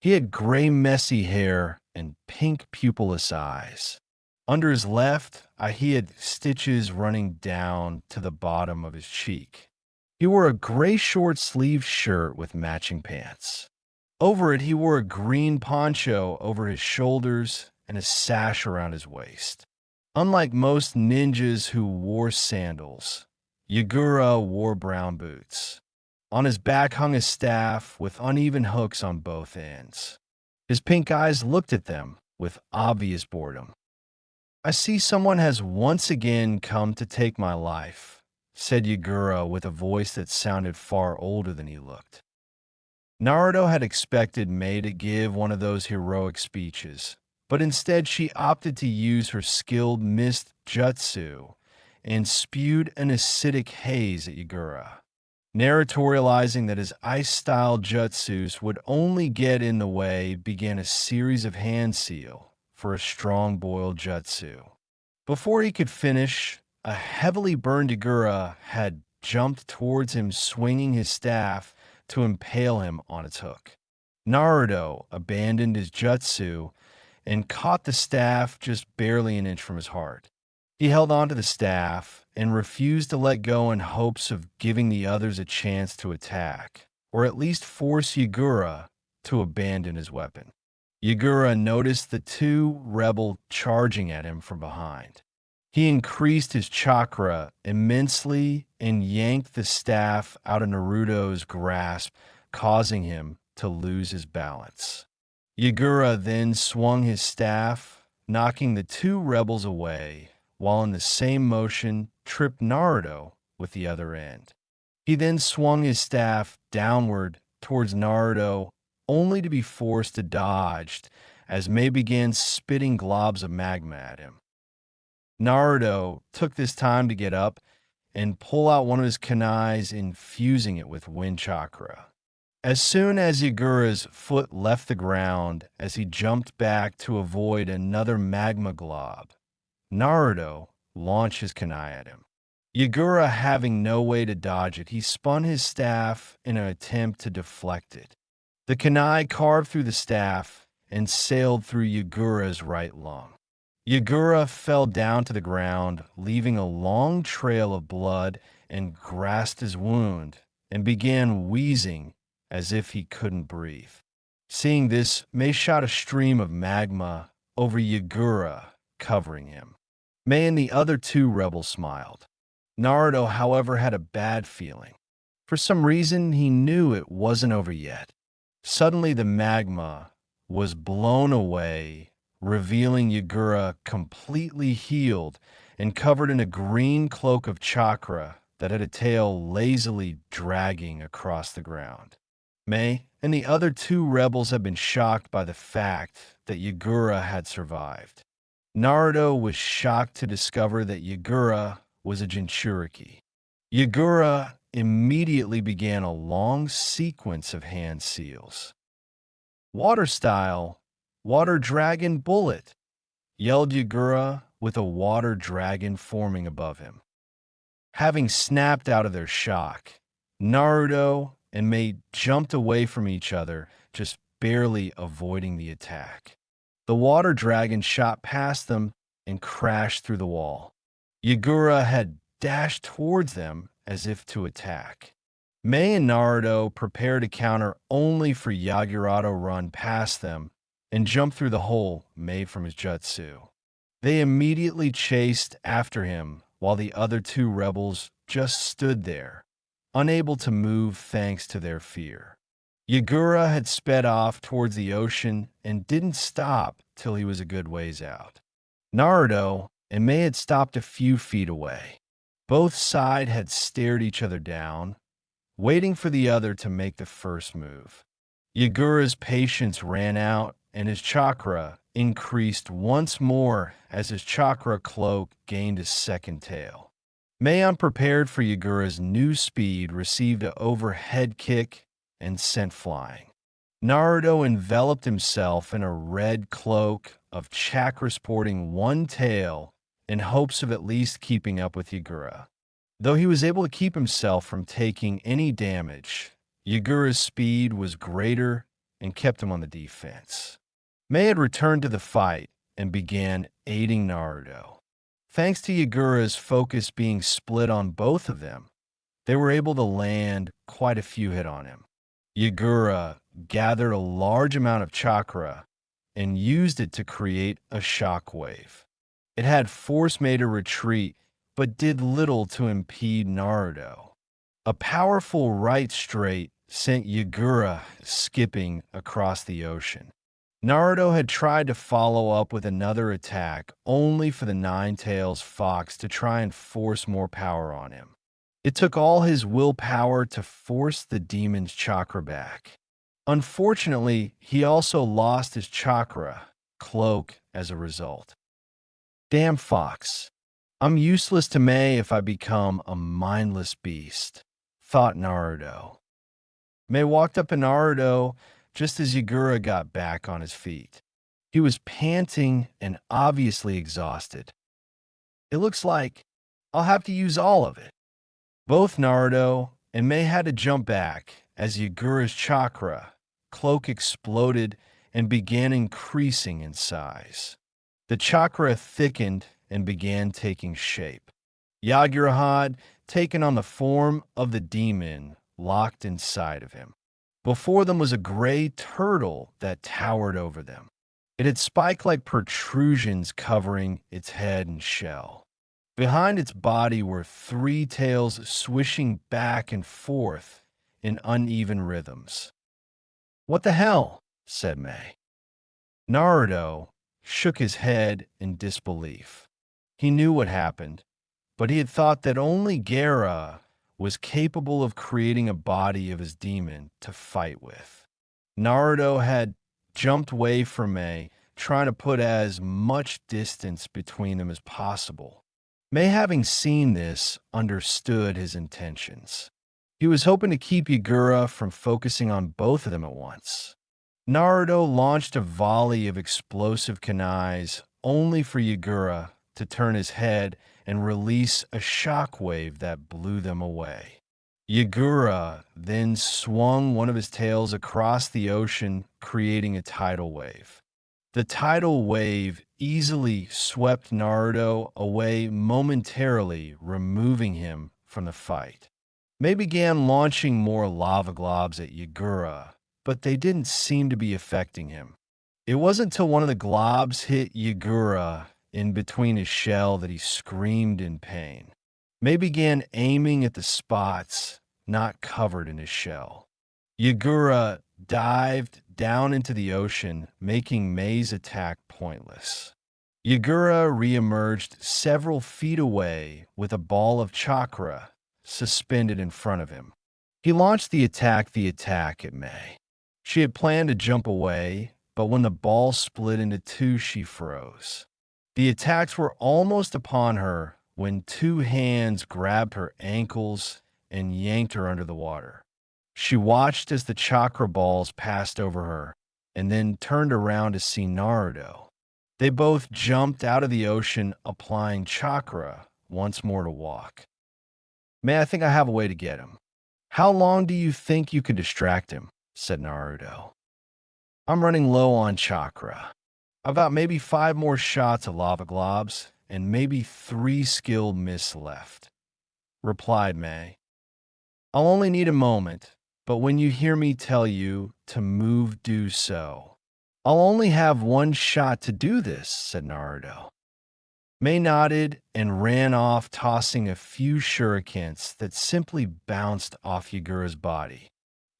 He had gray, messy hair and pink pupilless eyes. Under his left eye, he had stitches running down to the bottom of his cheek. He wore a gray short-sleeved shirt with matching pants. Over it, he wore a green poncho over his shoulders and a sash around his waist. Unlike most ninjas who wore sandals, Yagura wore brown boots. On his back hung a staff with uneven hooks on both ends. His pink eyes looked at them with obvious boredom. I see someone has once again come to take my life, said Yagura with a voice that sounded far older than he looked. Naruto had expected May to give one of those heroic speeches, but instead she opted to use her skilled mist jutsu and spewed an acidic haze at Yagura, narratorializing that his ice-style jutsus would only get in the way, began a series of hand seal for a strong boiled jutsu. Before he could finish, a heavily burned Yagura had jumped towards him, swinging his staff to impale him on its hook. Naruto abandoned his jutsu and caught the staff just barely an inch from his heart. He held onto the staff and refused to let go in hopes of giving the others a chance to attack, or at least force Yagura to abandon his weapon. Yagura noticed the two rebels charging at him from behind. He increased his chakra immensely and yanked the staff out of Naruto's grasp, causing him to lose his balance. Yagura then swung his staff, knocking the two rebels away, while in the same motion tripped Naruto with the other end. He then swung his staff downward towards Naruto, only to be forced to dodge as Mei began spitting globs of magma at him. Naruto took this time to get up and pull out one of his kunais, infusing it with wind chakra. As soon as Yagura's foot left the ground as he jumped back to avoid another magma glob, Naruto launched his kunai at him. Yagura having no way to dodge it, he spun his staff in an attempt to deflect it. The kunai carved through the staff and sailed through Yagura's right lung. Yagura fell down to the ground, leaving a long trail of blood, and grasped his wound and began wheezing as if he couldn't breathe. Seeing this, Mei shot a stream of magma over Yagura, covering him. Mei and the other two rebels smiled. Naruto, however, had a bad feeling. For some reason, he knew it wasn't over yet. Suddenly, the magma was blown away, revealing Yagura completely healed and covered in a green cloak of chakra that had a tail lazily dragging across the ground. Mei and the other two rebels had been shocked by the fact that Yagura had survived. Naruto was shocked to discover that Yagura was a Jinchuriki. Yagura immediately began a long sequence of hand seals. Water style, water dragon bullet, yelled Yagura with a water dragon forming above him. Having snapped out of their shock, Naruto and Mei jumped away from each other, just barely avoiding the attack. The water dragon shot past them and crashed through the wall. Yagura had dashed towards them as if to attack. Mei and Naruto prepared to counter only for Yagura to run past them and jump through the hole made from his jutsu. They immediately chased after him while the other two rebels just stood there, unable to move thanks to their fear. Yagura had sped off towards the ocean and didn't stop till he was a good ways out. Naruto and Mei had stopped a few feet away. Both sides had stared each other down, waiting for the other to make the first move. Yagura's patience ran out and his chakra increased once more as his chakra cloak gained a second tail. Mei, unprepared for Yagura's new speed, received an overhead kick and sent flying. Naruto enveloped himself in a red cloak of chakra sporting one tail in hopes of at least keeping up with Yagura. Though he was able to keep himself from taking any damage, Yagura's speed was greater and kept him on the defense. Mei had returned to the fight and began aiding Naruto. Thanks to Yagura's focus being split on both of them, they were able to land quite a few hits on him. Yagura gathered a large amount of chakra and used it to create a shockwave. It had forced Mei to retreat, but did little to impede Naruto. A powerful right straight sent Yagura skipping across the ocean. Naruto had tried to follow up with another attack, only for the Nine-Tails Fox to try and force more power on him. It took all his willpower to force the demon's chakra back. Unfortunately, he also lost his chakra cloak as a result. Damn Fox. I'm useless to Mei if I become a mindless beast, thought Naruto. Mei walked up to Naruto just as Yagura got back on his feet. He was panting and obviously exhausted. It looks like I'll have to use all of it. Both Naruto and Mei had to jump back as Yagura's chakra cloak exploded and began increasing in size. The chakra thickened and began taking shape. Yagura had taken on the form of the demon locked inside of him. Before them was a gray turtle that towered over them. It had spike-like protrusions covering its head and shell. Behind its body were three tails swishing back and forth in uneven rhythms. "What the hell?" said Mei. Naruto shook his head in disbelief. He knew what happened, but he had thought that only Gaara was capable of creating a body of his demon to fight with. Naruto had jumped away from Mei, trying to put as much distance between them as possible. Mei, having seen this, understood his intentions. He was hoping to keep Yagura from focusing on both of them at once. Naruto launched a volley of explosive kunais, only for Yagura to turn his head and release a shockwave that blew them away. Yagura then swung one of his tails across the ocean, creating a tidal wave. The tidal wave easily swept Naruto away momentarily, removing him from the fight. Mei began launching more lava globs at Yagura, but they didn't seem to be affecting him. It wasn't until one of the globs hit Yagura in between his shell that he screamed in pain. Mei began aiming at the spots not covered in his shell. Yagura dived down into the ocean, making Mei's attack pointless. Yagura reemerged several feet away with a ball of chakra suspended in front of him. He launched the attack at Mei. She had planned to jump away, but when the ball split into two, she froze. The attacks were almost upon her when two hands grabbed her ankles and yanked her under the water. She watched as the chakra balls passed over her and then turned around to see Naruto. They both jumped out of the ocean, applying chakra once more to walk. "Mei, I think I have a way to get him." "How long do you think you could distract him?" said Naruto. "I'm running low on chakra. About maybe 5 more shots of lava globs and maybe 3 skilled myths left," replied Mei. "I'll only need a moment, but when you hear me tell you to move, do so." "I'll only have 1 shot to do this," said Naruto. Mei nodded and ran off, tossing a few shurikens that simply bounced off Yagura's body.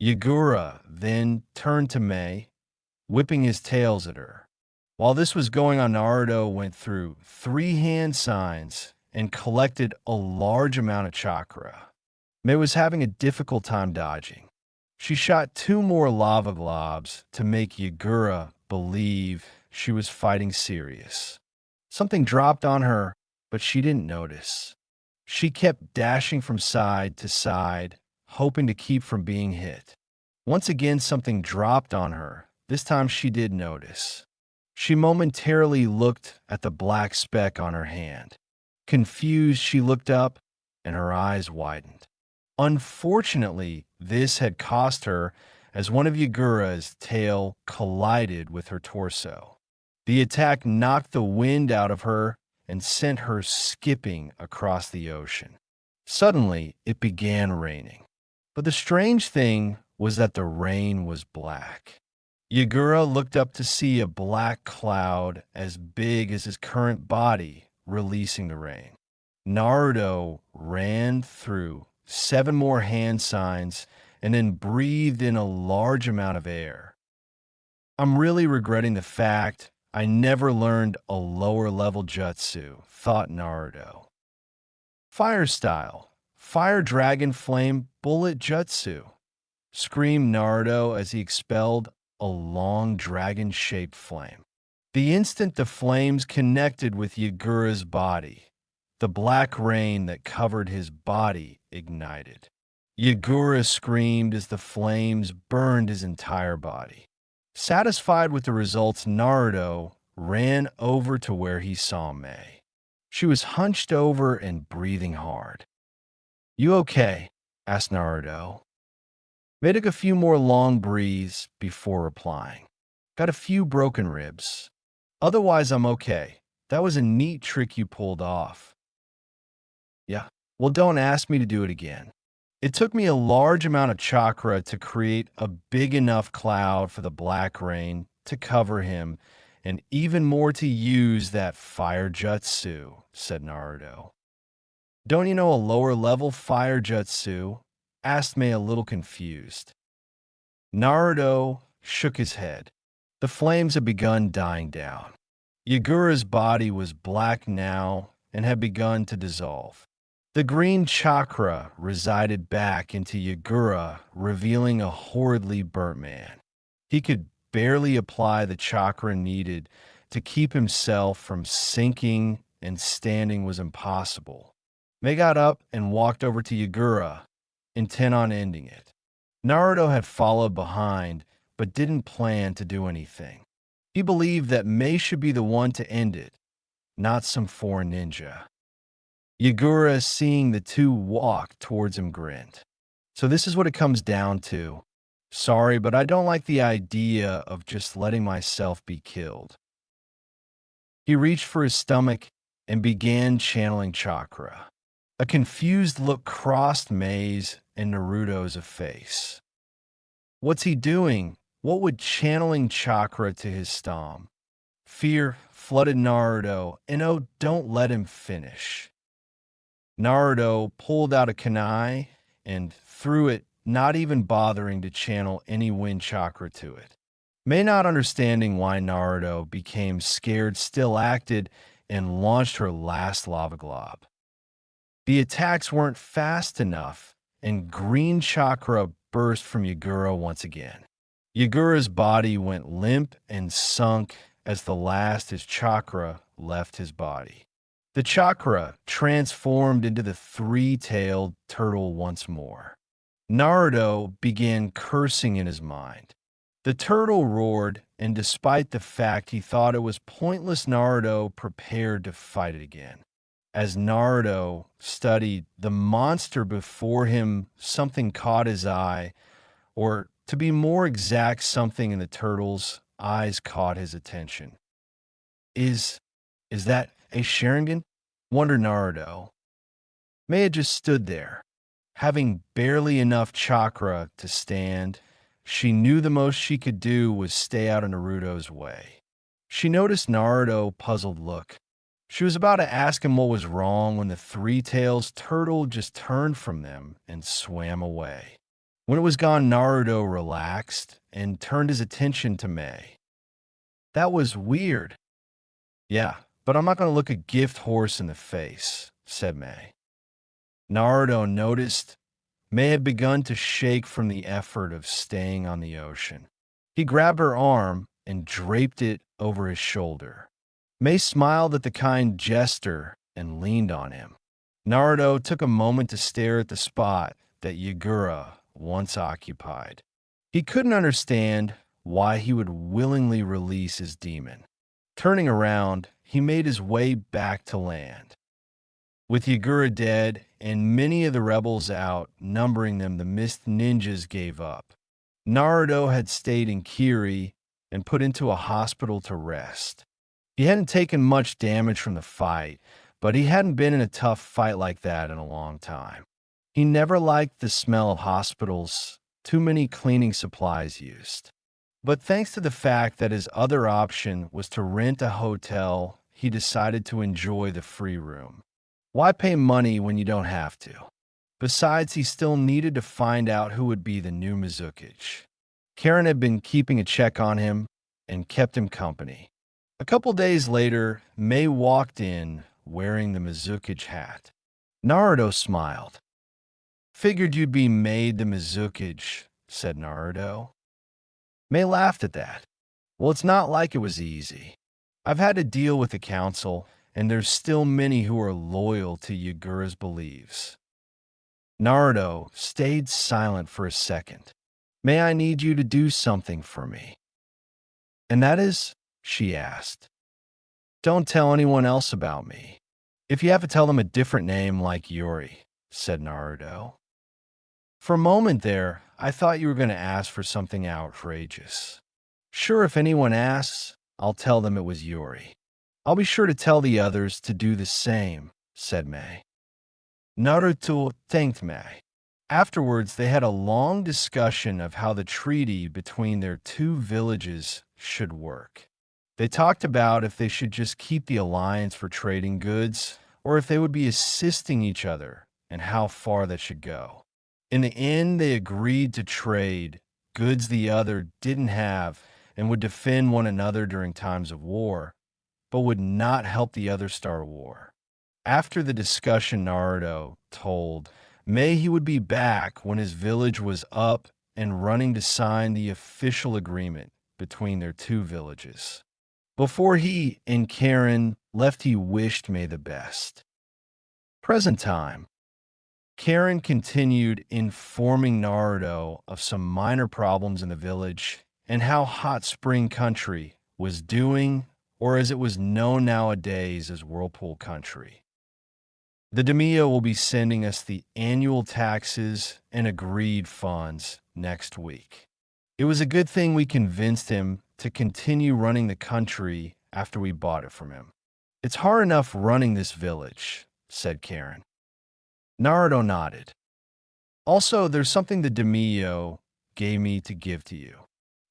Yagura then turned to Mei, whipping his tails at her. While this was going on, Naruto went through 3 hand signs and collected a large amount of chakra. Mei was having a difficult time dodging. She shot 2 more lava globs to make Yagura believe she was fighting serious. Something dropped on her, but she didn't notice. She kept dashing from side to side, hoping to keep from being hit. Once again, something dropped on her. This time she did notice. She momentarily looked at the black speck on her hand. Confused, she looked up, and her eyes widened. Unfortunately, this had cost her, as one of Yagura's tail collided with her torso. The attack knocked the wind out of her and sent her skipping across the ocean. Suddenly, it began raining. But the strange thing was that the rain was black. Yagura looked up to see a black cloud as big as his current body releasing the rain. Naruto ran through 7 more hand signs and then breathed in a large amount of air. "I'm really regretting the fact I never learned a lower level jutsu," thought Naruto. "Fire style, fire dragon flame bullet jutsu," screamed Naruto as he expelled a long dragon-shaped flame. The instant the flames connected with Yagura's body, the black rain that covered his body ignited. Yagura screamed as the flames burned his entire body. Satisfied with the results, Naruto ran over to where he saw Mei. She was hunched over and breathing hard. "You okay?" asked Naruto. May took a few more long breaths before replying. "Got a few broken ribs. Otherwise, I'm okay. That was a neat trick you pulled off." "Yeah. Well, don't ask me to do it again. It took me a large amount of chakra to create a big enough cloud for the black rain to cover him, and even more to use that fire jutsu," said Naruto. "Don't you know a lower level fire jutsu?" asked May, a little confused. Naruto shook his head. The flames had begun dying down. Yagura's body was black now and had begun to dissolve. The green chakra resided back into Yagura, revealing a horridly burnt man. He could barely apply the chakra needed to keep himself from sinking, and standing was impossible. May got up and walked over to Yagura, intent on ending it. Naruto had followed behind, but didn't plan to do anything. He believed that May should be the one to end it, not some foreign ninja. Yagura, seeing the two walk towards him, grinned. "So this is what it comes down to. Sorry, but I don't like the idea of just letting myself be killed." He reached for his stomach and began channeling chakra. A confused look crossed May's and Naruto's face. What's he doing? What would channeling chakra to his stom? Fear flooded Naruto, and oh, don't let him finish. Naruto pulled out a kunai and threw it, not even bothering to channel any wind chakra to it. May, not understanding why Naruto became scared, still acted and launched her last lava glob. The attacks weren't fast enough, and green chakra burst from Yagura once again. Yagura's body went limp and sunk as the last his chakra left his body. The chakra transformed into the three-tailed turtle once more. Naruto began cursing in his mind. The turtle roared, and despite the fact he thought it was pointless, Naruto prepared to fight it again. As Naruto studied the monster before him, something caught his eye, or to be more exact, something in the turtle's eyes caught his attention. Is that a Sharingan?" wondered Naruto. May had just stood there. Having barely enough chakra to stand, she knew the most she could do was stay out of Naruto's way. She noticed Naruto's puzzled look. She was about to ask him what was wrong when the three-tails turtle just turned from them and swam away. When it was gone, Naruto relaxed and turned his attention to May. "That was weird." "Yeah, but I'm not going to look a gift horse in the face," said May. Naruto noticed May had begun to shake from the effort of staying on the ocean. He grabbed her arm and draped it over his shoulder. May smiled at the kind gesture and leaned on him. Naruto took a moment to stare at the spot that Yagura once occupied. He couldn't understand why he would willingly release his demon. Turning around, he made his way back to land. With Yagura dead and many of the rebels out, numbering them, the Mist Ninjas gave up. Naruto had stayed in Kiri and put into a hospital to rest. He hadn't taken much damage from the fight, but he hadn't been in a tough fight like that in a long time. He never liked the smell of hospitals, too many cleaning supplies used. But thanks to the fact that his other option was to rent a hotel, he decided to enjoy the free room. Why pay money when you don't have to? Besides, he still needed to find out who would be the new Mizuki's. Karen had been keeping a check on him and kept him company. A couple days later, May walked in wearing the Mizuki's hat. Naruto smiled. "Figured you'd be made the Mizuki's," said Naruto. May laughed at that. "Well, it's not like it was easy. I've had to deal with the council, and there's still many who are loyal to Yagura's beliefs." Naruto stayed silent for a second. "May, I need you to do something for me." "And that is?" she asked. "Don't tell anyone else about me. If you have to tell them a different name like Yuri." said Naruto. For a moment there, I thought you were going to ask for something outrageous. Sure, if anyone asks, I'll tell them it was Yuri. I'll be sure to tell the others to do the same, said Mei. Naruto thanked Mei. Afterwards, they had a long discussion of how the treaty between their two villages should work. They talked about if they should just keep the alliance for trading goods, or if they would be assisting each other, and how far that should go. In the end, they agreed to trade goods the other didn't have and would defend one another during times of war, but would not help the other start a war. After the discussion, Naruto told Mei he would be back when his village was up and running to sign the official agreement between their two villages. Before he and Karen left, he wished Mei the best. Present time. Karen continued informing Naruto of some minor problems in the village and how Hot Spring Country was doing, or as it was known nowadays as Whirlpool Country. The daimyo will be sending us the annual taxes and agreed funds next week. It was a good thing we convinced him to continue running the country after we bought it from him. It's hard enough running this village, said Karen. Naruto nodded. Also, there's something the daimyo gave me to give to you.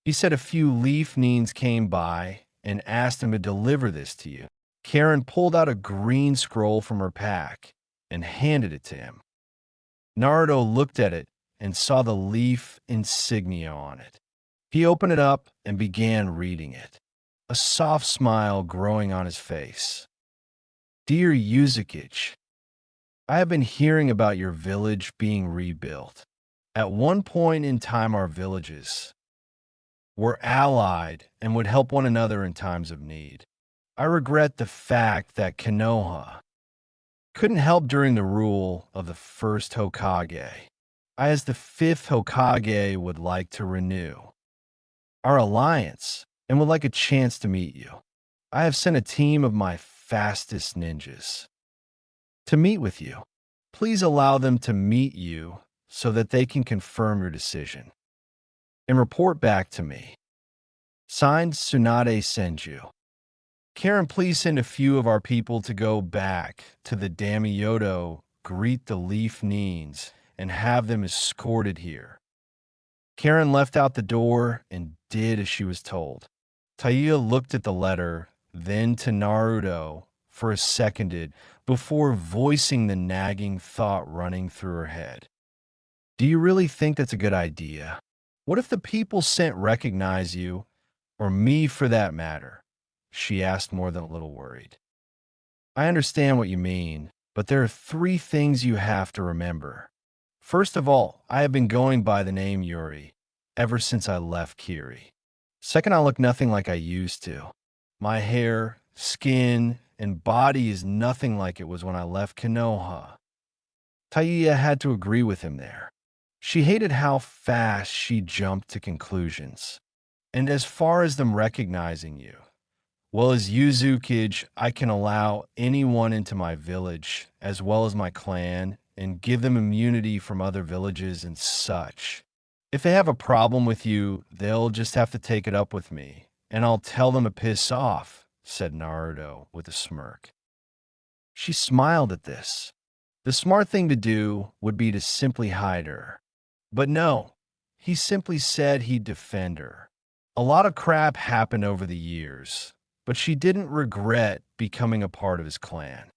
He said a few leaf neens came by and asked him to deliver this to you. Karen pulled out a green scroll from her pack and handed it to him. Naruto looked at it and saw the leaf insignia on it. He opened it up and began reading it, a soft smile growing on his face. Dear Uzumaki, I have been hearing about your village being rebuilt. At one point in time, our villages were allied and would help one another in times of need. I regret the fact that Konoha couldn't help during the rule of the first Hokage. I, as the fifth Hokage, would like to renew our alliance and would like a chance to meet you. I have sent a team of my fastest ninjas to meet with you. Please allow them to meet you so that they can confirm your decision and report back to me. Signed, Tsunade Senju. Karen, please send a few of our people to go back to the daimyo, greet the leaf neens, and have them escorted here. Karen left out the door and did as she was told. Taiya looked at the letter, then to Naruto for a second before voicing the nagging thought running through her head. Do you really think that's a good idea? What if the people sent recognize you, or me for that matter? She asked, more than a little worried. I understand what you mean, but there are three things you have to remember. First of all, I have been going by the name Yuri ever since I left Kiri. Second, I look nothing like I used to. My hair, skin, and body is nothing like it was when I left Konoha. Taiya had to agree with him there. She hated how fast she jumped to conclusions. And as far as them recognizing you, well, as Uzumaki, I can allow anyone into my village, as well as my clan, and give them immunity from other villages and such. If they have a problem with you, they'll just have to take it up with me, and I'll tell them to piss off, said Naruto with a smirk. She smiled at this. The smart thing to do would be to simply hide her. But no, he simply said he'd defend her. A lot of crap happened over the years, but she didn't regret becoming a part of his clan.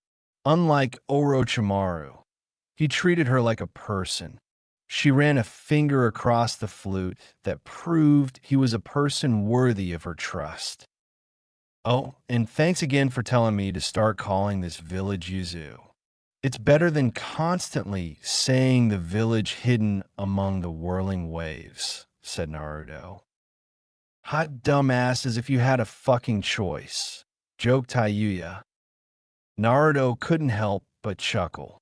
Unlike Orochimaru, he treated her like a person. She ran a finger across the flute that proved he was a person worthy of her trust. Oh, and thanks again for telling me to start calling this village Yuzu. It's better than constantly saying the village hidden among the whirling waves, said Naruto. Hot dumbass, as if you had a fucking choice, joked Taiya. Naruto couldn't help but chuckle.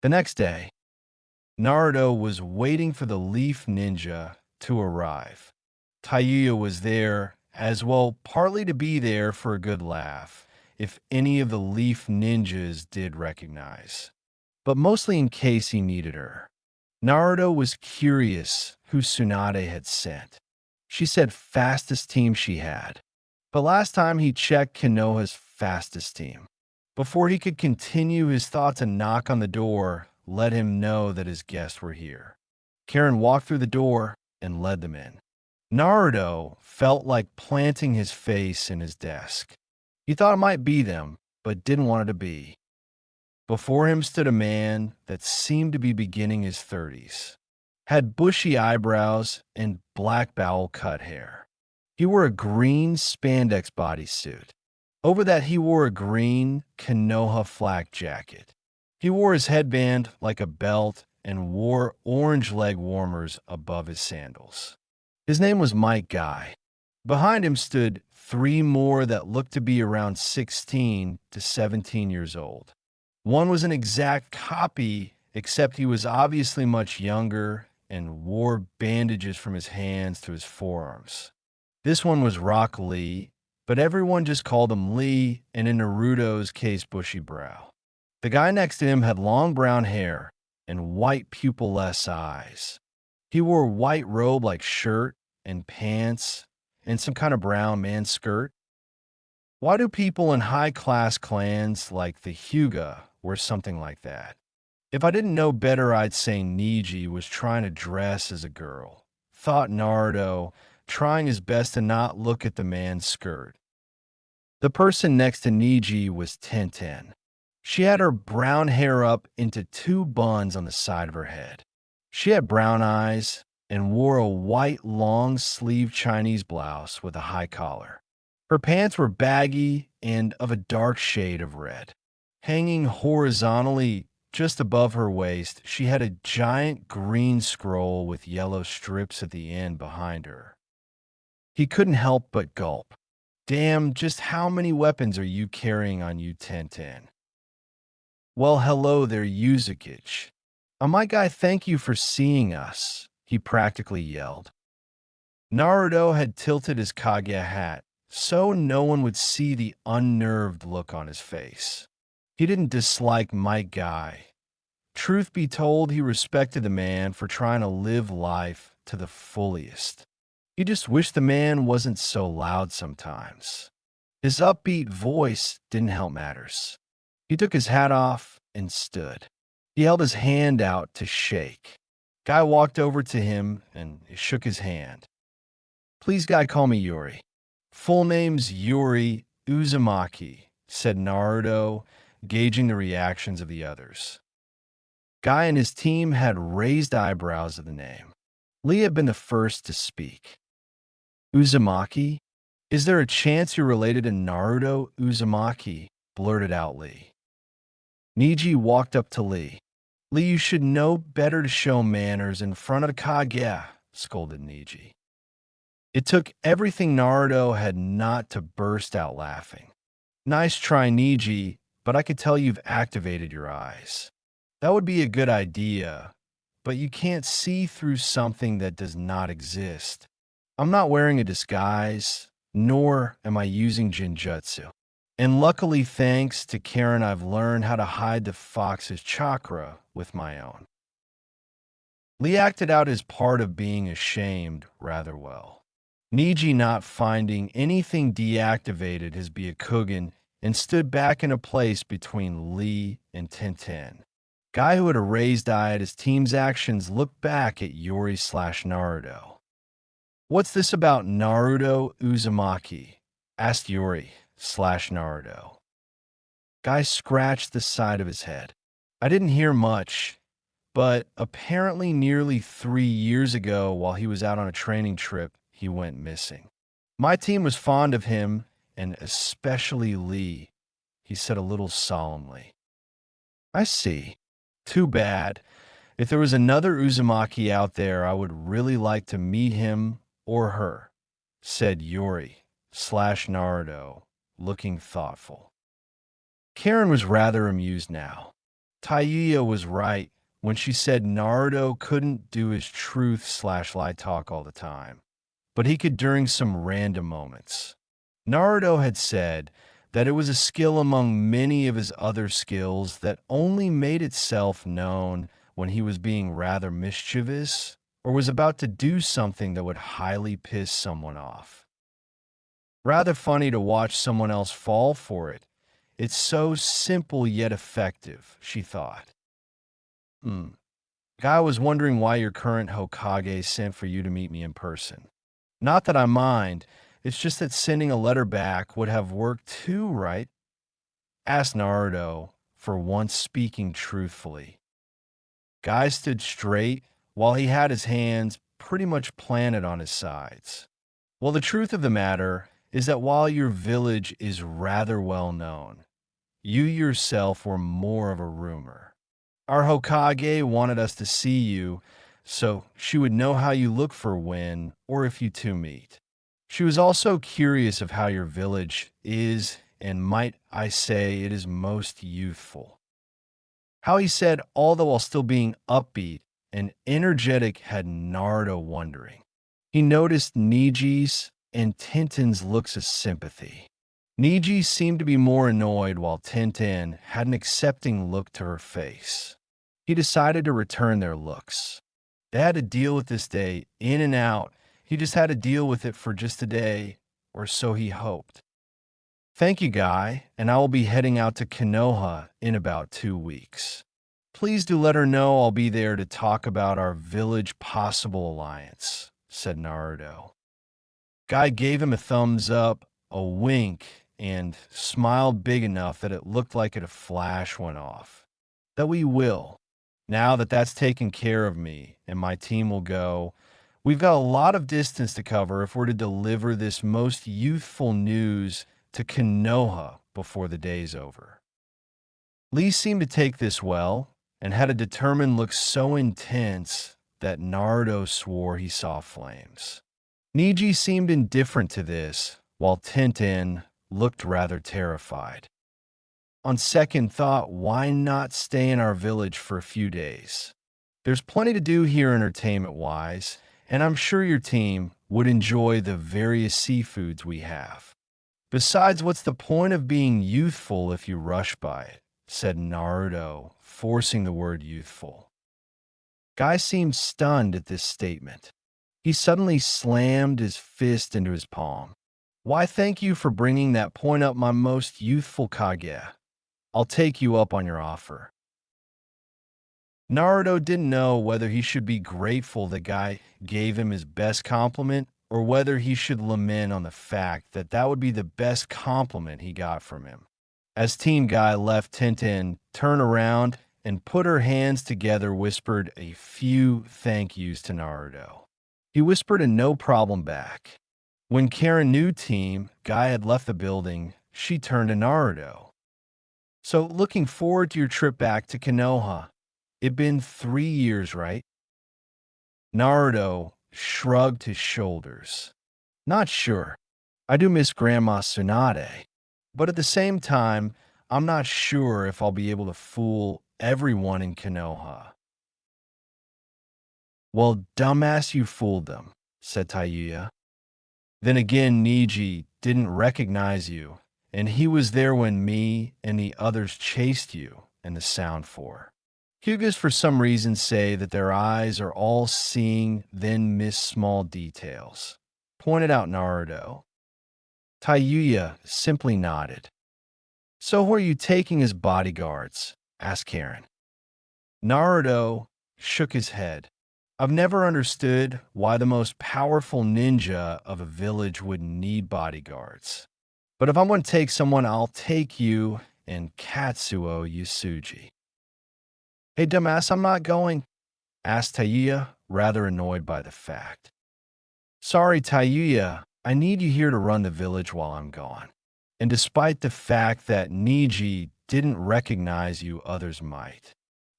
The next day, Naruto was waiting for the leaf ninja to arrive. Taiya was there as well, partly to be there for a good laugh, if any of the leaf ninjas did recognize. but mostly in case he needed her. Naruto was curious who Tsunade had sent. She said fastest team she had, but last time he checked Konoha's fastest team. Before he could continue his thoughts, a knock on the door let him know that his guests were here. Karen walked through the door and led them in. Naruto felt like planting his face in his desk. He thought it might be them, but didn't want it to be. Before him stood a man that seemed to be beginning his 30s, had bushy eyebrows and black bowl-cut hair. He wore a green spandex bodysuit. Over that, he wore a green Konoha flak jacket. He wore his headband like a belt and wore orange leg warmers above his sandals. His name was Mike Guy. Behind him stood three more that looked to be around 16 to 17 years old. One was an exact copy, except he was obviously much younger and wore bandages from his hands to his forearms. This one was Rock Lee, but everyone just called him Lee, and in Naruto's case, bushy brow. The guy next to him had long brown hair and white pupil-less eyes. He wore a white robe-like shirt and pants and some kind of brown man's skirt. Why do people in high-class clans like the Hyuga wear something like that? If I didn't know better, I'd say Neji was trying to dress as a girl, thought Naruto, trying his best to not look at the man's skirt. The person next to Neji was Tenten. She had her brown hair up into two buns on the side of her head. She had brown eyes and wore a white long-sleeved Chinese blouse with a high collar. Her pants were baggy and of a dark shade of red. Hanging horizontally just above her waist, she had a giant green scroll with yellow strips at the end behind her. He couldn't help but gulp. Damn, just how many weapons are you carrying on you, Tenten? Well, hello there, Uzumaki. My guy, thank you for seeing us, he practically yelled. Naruto had tilted his Kage hat so no one would see the unnerved look on his face. He didn't dislike Mike Guy. Truth be told, he respected the man for trying to live life to the fullest. He just wished the man wasn't so loud sometimes. His upbeat voice didn't help matters. He took his hat off and stood. He held his hand out to shake. Guy walked over to him and shook his hand. Please, Guy, call me Yuri. Full name's Yuri Uzumaki, said Naruto, gauging the reactions of the others. Guy and his team had raised eyebrows at the name. Lee had been the first to speak. Uzumaki? Is there a chance you're related to Naruto Uzumaki? Blurted out Lee. Neji walked up to Lee. Lee, you should know better to show manners in front of the Kage, scolded Neji. It took everything Naruto had not to burst out laughing. Nice try, Neji, but I could tell you've activated your eyes. That would be a good idea, but you can't see through something that does not exist. I'm not wearing a disguise, nor am I using Jinjutsu. And luckily, thanks to Karen, I've learned how to hide the fox's chakra with my own. Lee acted out his part of being ashamed rather well. Neji, not finding anything deactivated his Byakugan, and stood back in a place between Lee and Tenten. Guy, who had a raised eye at his team's actions, looked back at Yuri/Naruto. What's this about Naruto Uzumaki? Asked Yuri/Naruto. Guy scratched the side of his head. I didn't hear much, but apparently nearly 3 years ago, while he was out on a training trip, he went missing. My team was fond of him, and especially Lee, he said a little solemnly. I see. Too bad. If there was another Uzumaki out there, I would really like to meet him or her, said Yuri/Naruto, looking thoughtful. Karen was rather amused now. Taiya was right when she said Naruto couldn't do his truth/lie talk all the time, but he could during some random moments. Naruto had said that it was a skill among many of his other skills that only made itself known when he was being rather mischievous or was about to do something that would highly piss someone off. Rather funny to watch someone else fall for it. It's so simple yet effective, she thought. Guy was wondering why your current Hokage sent for you to meet me in person. Not that I mind, it's just that sending a letter back would have worked too, right? Asked Naruto, for once speaking truthfully. Guy stood straight while he had his hands pretty much planted on his sides. Well, the truth of the matter is that while your village is rather well known, you yourself were more of a rumor. Our Hokage wanted us to see you so she would know how you look for when or if you two meet. She was also curious of how your village is, and might I say it is most youthful. How he said all the while still being upbeat and energetic had Naruto wondering. He noticed Niji's and Tintin's looks of sympathy. Niji seemed to be more annoyed while Tintin had an accepting look to her face. He decided to return their looks. They had to deal with this day in and out. He just had to deal with it for just a day, or so he hoped. Thank you, Guy, and I will be heading out to Konoha in about 2 weeks. Please do let her know I'll be there to talk about our village possible alliance, said Naruto. Guy gave him a thumbs up, a wink, and smiled big enough that it looked like a flash went off. That we will. Now that that's taken care of me and my team will go, we've got a lot of distance to cover if we're to deliver this most youthful news to Konoha before the day's over. Lee seemed to take this well and had a determined look so intense that Naruto swore he saw flames. Niji seemed indifferent to this, while Tintin looked rather terrified. On second thought, why not stay in our village for a few days? There's plenty to do here entertainment-wise, and I'm sure your team would enjoy the various seafoods we have. Besides, what's the point of being youthful if you rush by it? Said Naruto, forcing the word youthful. Guy seemed stunned at this statement. He suddenly slammed his fist into his palm. Why, thank you for bringing that point up, my most youthful Kage. I'll take you up on your offer. Naruto didn't know whether he should be grateful the guy gave him his best compliment or whether he should lament on the fact that that would be the best compliment he got from him. As Team Guy left, Tintin turned around and put her hands together, whispered a few thank yous to Naruto. He whispered a no problem back. When Karen knew Team Guy had left the building, she turned to Naruto. So, looking forward to your trip back to Konoha. It'd been 3 years, right? Naruto shrugged his shoulders. Not sure. I do miss Grandma Tsunade. But at the same time, I'm not sure if I'll be able to fool everyone in Konoha. Well, dumbass, you fooled them, said Tayuya. Then again, Niji didn't recognize you, and he was there when me and the others chased you in the Sound 4. Hyugas for some reason say that their eyes are all seeing, then miss small details, pointed out Naruto. Tayuya simply nodded. So who are you taking as bodyguards? Asked Karen. Naruto shook his head. I've never understood why the most powerful ninja of a village would need bodyguards. But if I'm going to take someone, I'll take you and Katsuo Yusuji. Hey, dumbass, I'm not going, asked Tayuya, rather annoyed by the fact. Sorry, Tayuya, I need you here to run the village while I'm gone. And despite the fact that Niji didn't recognize you, others might.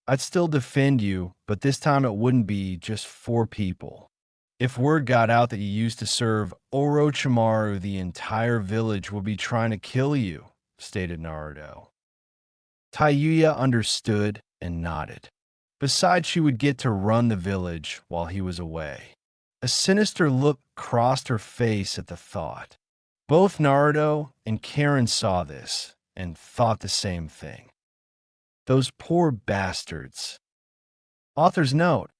I'd still defend you, but this time it wouldn't be just 4 people. If word got out that you used to serve Orochimaru, the entire village would be trying to kill you, stated Naruto. Tayuya understood and nodded. Besides, she would get to run the village while he was away. A sinister look crossed her face at the thought. Both Naruto and Karen saw this and thought the same thing. Those poor bastards. Author's note: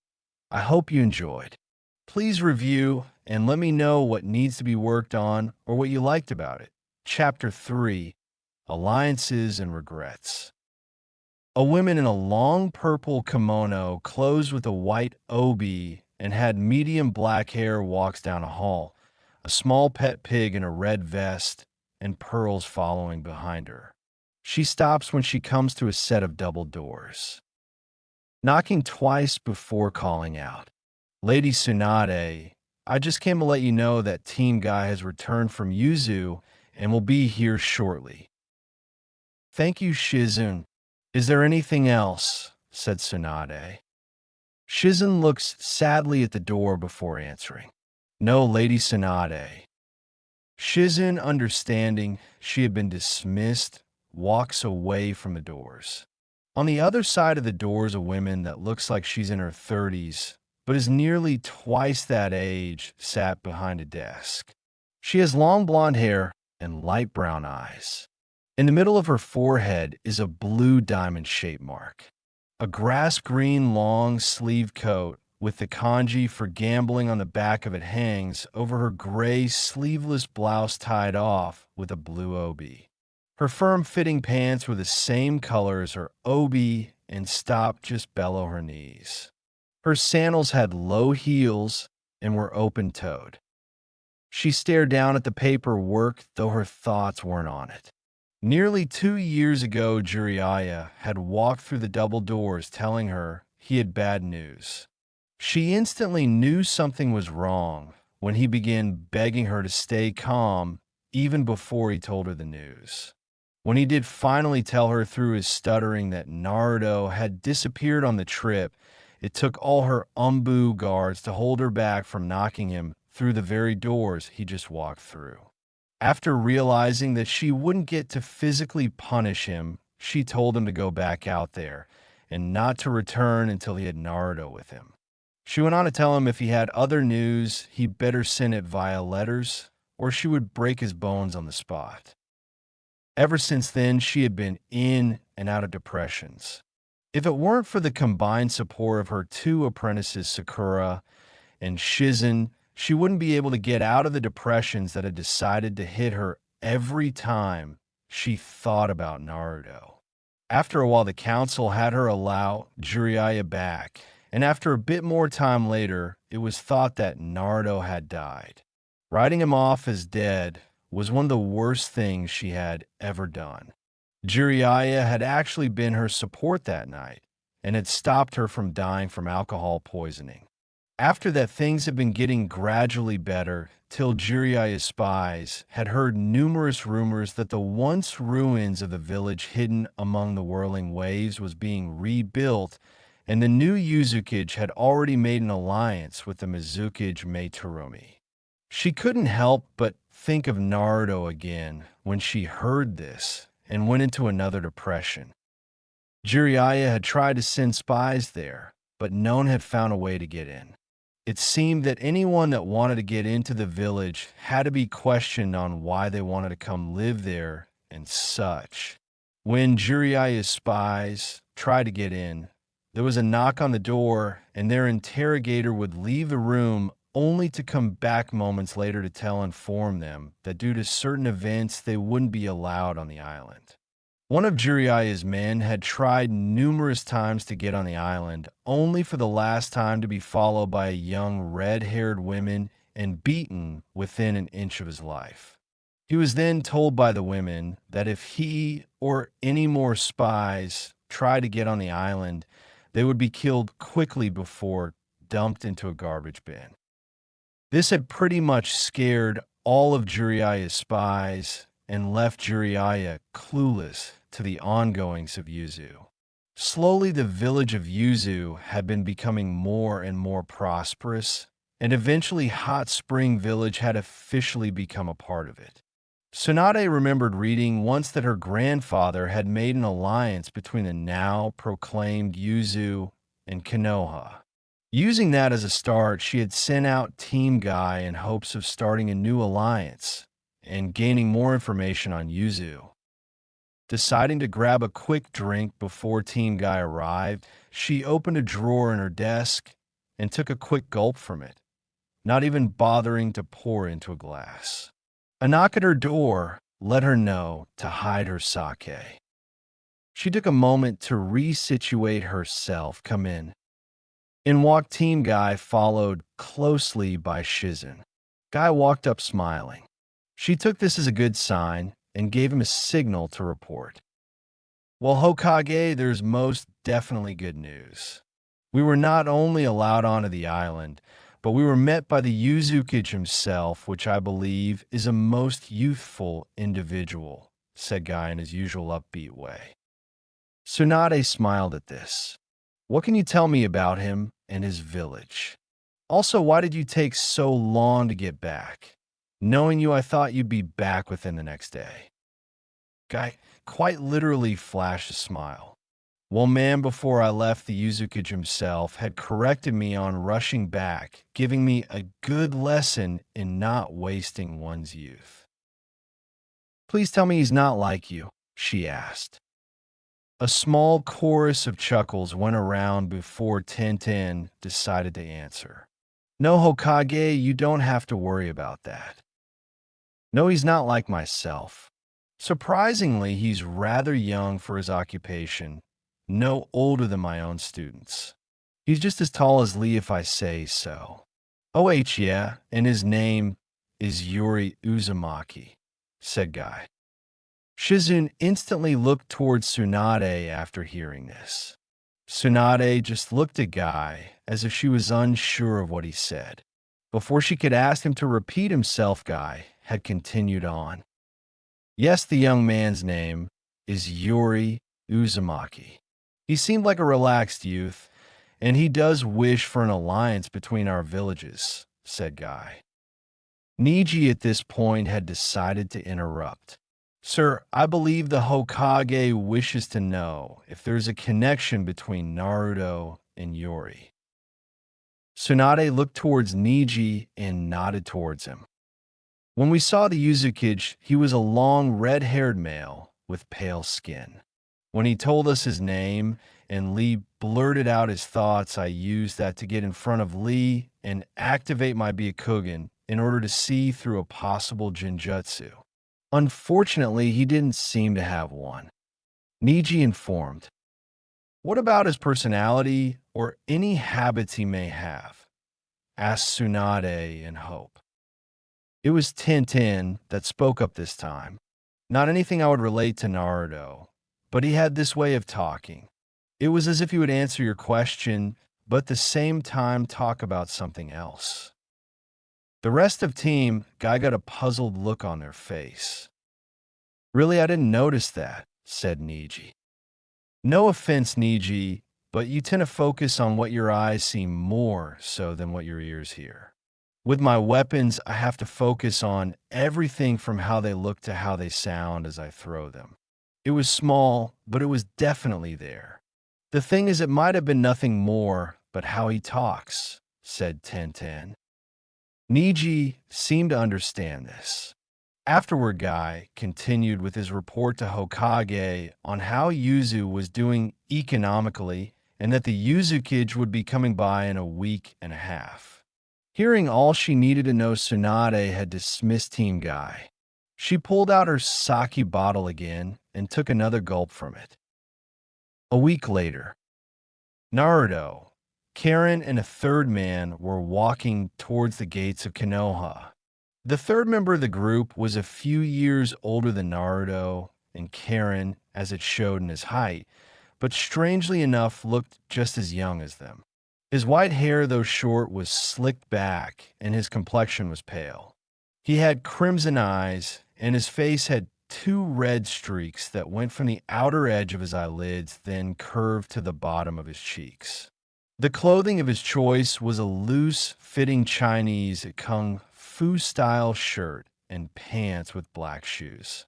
I hope you enjoyed. Please review and let me know what needs to be worked on or what you liked about it. Chapter 3: Alliances and Regrets. A woman in a long purple kimono closed with a white obi and had medium black hair walks down a hall, a small pet pig in a red vest and pearls following behind her. She stops when she comes to a set of double doors, knocking twice before calling out, "Lady Tsunade, I just came to let you know that Team Guy has returned from Yuzu and will be here shortly." "Thank you, Shizun. Is there anything else?" said Tsunade. Shizun looks sadly at the door before answering, "No, Lady Tsunade." Shizun, understanding she had been dismissed, walks away from the doors. On the other side of the door is a woman that looks like she's in her 30s, but is nearly twice that age, sat behind a desk. She has long blonde hair and light brown eyes. In the middle of her forehead is a blue diamond-shaped mark. A grass green long-sleeved coat with the kanji for gambling on the back of it hangs over her gray sleeveless blouse tied off with a blue obi. Her firm-fitting pants were the same color as her obi and stopped just below her knees. Her sandals had low heels and were open-toed. She stared down at the paperwork, though her thoughts weren't on it. Nearly 2 years ago, Jiraiya had walked through the double doors telling her he had bad news. She instantly knew something was wrong when he began begging her to stay calm even before he told her the news. When he did finally tell her through his stuttering that Naruto had disappeared on the trip, it took all her umbu guards to hold her back from knocking him through the very doors he just walked through. After realizing that she wouldn't get to physically punish him, she told him to go back out there and not to return until he had Naruto with him. She went on to tell him if he had other news, he better send it via letters, or she would break his bones on the spot. Ever since then, she had been in and out of depressions. If it weren't for the combined support of her 2 apprentices, Sakura and Shizun, she wouldn't be able to get out of the depressions that had decided to hit her every time she thought about Naruto. After a while, the council had her allow Jiraiya back, and after a bit more time later, it was thought that Naruto had died. Writing him off as dead was one of the worst things she had ever done. Jiraiya had actually been her support that night and had stopped her from dying from alcohol poisoning. After that, things had been getting gradually better till Jiraiya's spies had heard numerous rumors that the once ruins of the village hidden among the whirling waves was being rebuilt, and the new Uzukage had already made an alliance with the Mizukage Meitorumi. She couldn't help but think of Naruto again when she heard this and went into another depression. Jiraiya had tried to send spies there, but no one had found a way to get in. It seemed that anyone that wanted to get into the village had to be questioned on why they wanted to come live there and such. When Jiraiya's spies tried to get in, there was a knock on the door, and their interrogator would leave the room only to come back moments later to inform them that due to certain events, they wouldn't be allowed on the island. One of Jiraiya's men had tried numerous times to get on the island, only for the last time to be followed by a young red-haired woman and beaten within an inch of his life. He was then told by the women that if he or any more spies tried to get on the island, they would be killed quickly before dumped into a garbage bin. This had pretty much scared all of Jiraiya's spies and left Jiraiya clueless to the ongoings of Yuzu. Slowly, the village of Yuzu had been becoming more and more prosperous, and eventually Hot Spring Village had officially become a part of it. Tsunade remembered reading once that her grandfather had made an alliance between the now proclaimed Yuzu and Konoha. Using that as a start, she had sent out Team Guy in hopes of starting a new alliance, and gaining more information on Yuzu. Deciding to grab a quick drink before Team Guy arrived, she opened a drawer in her desk and took a quick gulp from it, not even bothering to pour into a glass. A knock at her door let her know to hide her sake. She took a moment to resituate herself. Come in. In walked Team Guy, followed closely by Shizen. Guy walked up smiling. She took this as a good sign and gave him a signal to report. Well, Hokage, there's most definitely good news. We were not only allowed onto the island, but we were met by the Uzumaki himself, which I believe is a most youthful individual, said Guy in his usual upbeat way. Tsunade smiled at this. What can you tell me about him and his village? Also, why did you take so long to get back? Knowing you, I thought you'd be back within the next day. Guy quite literally flashed a smile. Well, man, before I left, the Uzumaki himself had corrected me on rushing back, giving me a good lesson in not wasting one's youth. Please tell me he's not like you, she asked. A small chorus of chuckles went around before Tintin decided to answer. No, Hokage, you don't have to worry about that. No, he's not like myself. Surprisingly, he's rather young for his occupation, no older than my own students. He's just as tall as Lee if I say so. Oh, yeah, and his name is Yuri Uzumaki, said Guy. Shizun instantly looked towards Tsunade after hearing this. Tsunade just looked at Guy as if she was unsure of what he said. Before she could ask him to repeat himself, Guy had continued on. Yes, the young man's name is Yuri Uzumaki. He seemed like a relaxed youth, and he does wish for an alliance between our villages, said Guy. Niji at this point had decided to interrupt. Sir, I believe the Hokage wishes to know if there's a connection between Naruto and Yuri. Tsunade looked towards Niji and nodded towards him. When we saw the Uzumaki, he was a long, red-haired male with pale skin. When he told us his name and Lee blurted out his thoughts, I used that to get in front of Lee and activate my Byakugan in order to see through a possible Jinjutsu. Unfortunately, he didn't seem to have one. Niji informed. What about his personality or any habits he may have? Asked Tsunade in hope. It was Tintin that spoke up this time. Not anything I would relate to Naruto, but he had this way of talking. It was as if he would answer your question, but at the same time talk about something else. The rest of team Guy got a puzzled look on their face. Really, I didn't notice that, said Niji. No offense, Niji, but you tend to focus on what your eyes see more so than what your ears hear. With my weapons, I have to focus on everything from how they look to how they sound as I throw them. It was small, but it was definitely there. The thing is, it might have been nothing more but how he talks, said Tintin. Niji seemed to understand this. Afterward, Guy continued with his report to Hokage on how Yuzu was doing economically and that the Uzumaki would be coming by in a week and a half. Hearing all she needed to know, Tsunade had dismissed Team Guy. She pulled out her sake bottle again and took another gulp from it. A week later, Naruto, Karen, and a third man were walking towards the gates of Konoha. The third member of the group was a few years older than Naruto and Karen, as it showed in his height, but strangely enough looked just as young as them. His white hair, though short, was slicked back, and his complexion was pale. He had crimson eyes, and his face had 2 red streaks that went from the outer edge of his eyelids, then curved to the bottom of his cheeks. The clothing of his choice was a loose-fitting Chinese kung fu-style shirt and pants with black shoes.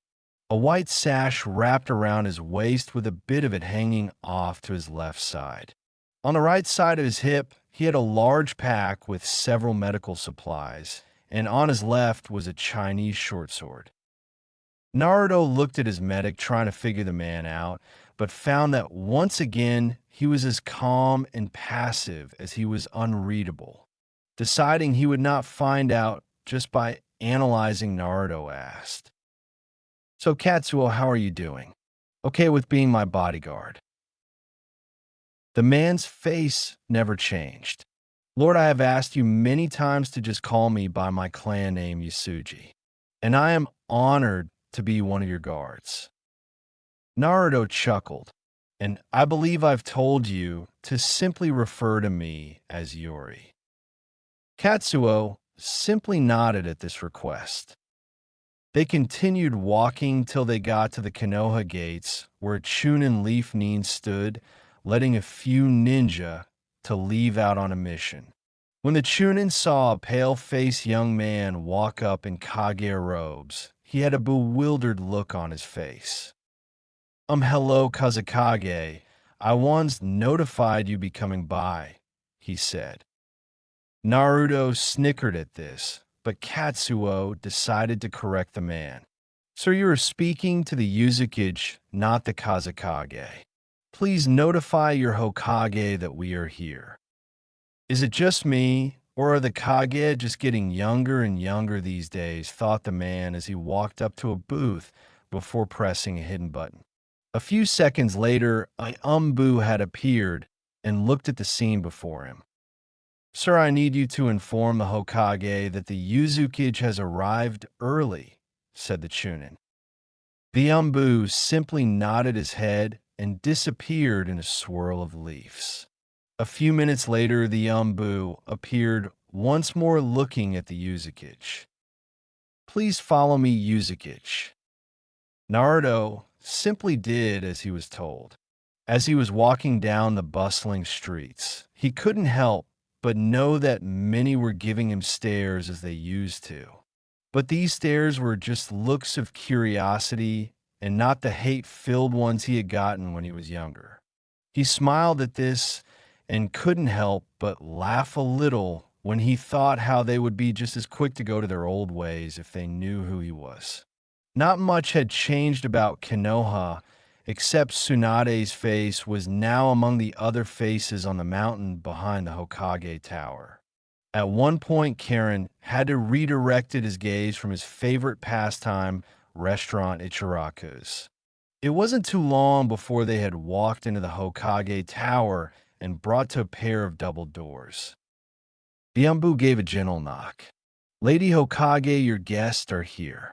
A white sash wrapped around his waist with a bit of it hanging off to his left side. On the right side of his hip, he had a large pack with several medical supplies, and on his left was a Chinese short sword. Naruto looked at his medic trying to figure the man out, but found that once again he was as calm and passive as he was unreadable. Deciding he would not find out just by analyzing, Naruto asked, "So Katsuo, how are you doing? Okay with being my bodyguard?" The man's face never changed. "Lord, I have asked you many times to just call me by my clan name, Yasuji, and I am honored to be one of your guards." Naruto chuckled, "And I believe I've told you to simply refer to me as Yuri." Katsuo simply nodded at this request. They continued walking till they got to the Konoha gates, where Chunin Leaf Nin stood, letting a few ninja to leave out on a mission. When the Chunin saw a pale-faced young man walk up in Kage robes, he had a bewildered look on his face. Hello, Kazekage. I once notified you be coming by," he said. Naruto snickered at this, but Katsuo decided to correct the man. "Sir, you are speaking to the Uzumaki, not the Kazekage. Please notify your Hokage that we are here." "Is it just me, or are the Kage just getting younger and younger these days?" thought the man as he walked up to a booth before pressing a hidden button. A few seconds later, a Umbu had appeared and looked at the scene before him. "Sir, I need you to inform the Hokage that the Uzumaki has arrived early," said the Chunin. The Umbu simply nodded his head and disappeared in a swirl of leaves. A few minutes later, the Umbu appeared once more looking at the Uzumaki. "Please follow me, Uzumaki." Naruto simply did as he was told. As he was walking down the bustling streets, he couldn't help but know that many were giving him stares as they used to. But these stares were just looks of curiosity and not the hate-filled ones he had gotten when he was younger. He smiled at this and couldn't help but laugh a little when he thought how they would be just as quick to go to their old ways if they knew who he was. Not much had changed about Konoha, except Tsunade's face was now among the other faces on the mountain behind the Hokage Tower. At one point, Karen had to redirect his gaze from his favorite pastime, restaurant Ichiraku's. It wasn't too long before they had walked into the Hokage Tower and brought to a pair of double doors. The Umbu gave a gentle knock. "Lady Hokage, your guests are here."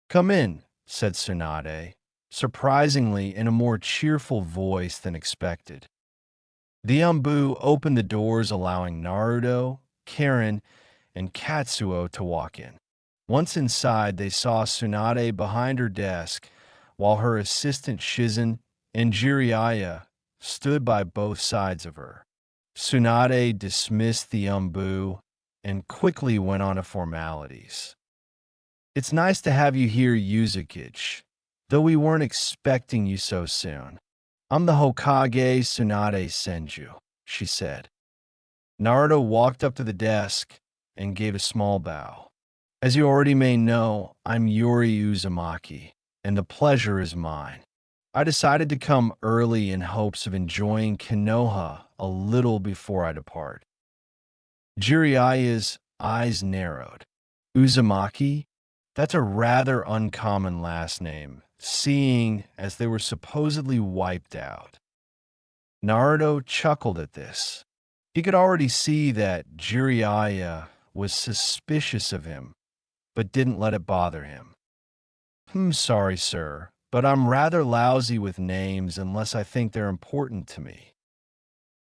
"Come in," said Tsunade, surprisingly in a more cheerful voice than expected. The Umbu opened the doors, allowing Naruto, Karen, and Katsuo to walk in. Once inside, they saw Tsunade behind her desk, while her assistant Shizen and Jiraiya stood by both sides of her. Tsunade dismissed the Umbu and quickly went on to formalities. "It's nice to have you here, Uzumaki, though we weren't expecting you so soon. I'm the Hokage Tsunade Senju," she said. Naruto walked up to the desk and gave a small bow. "As you already may know, I'm Yuri Uzumaki, and the pleasure is mine. I decided to come early in hopes of enjoying Konoha a little before I depart." Jiraiya's eyes narrowed. "Uzumaki? That's a rather uncommon last name, seeing as they were supposedly wiped out." Naruto chuckled at this. He could already see that Jiraiya was suspicious of him, but didn't let it bother him. Sorry, sir, but I'm rather lousy with names unless I think they're important to me."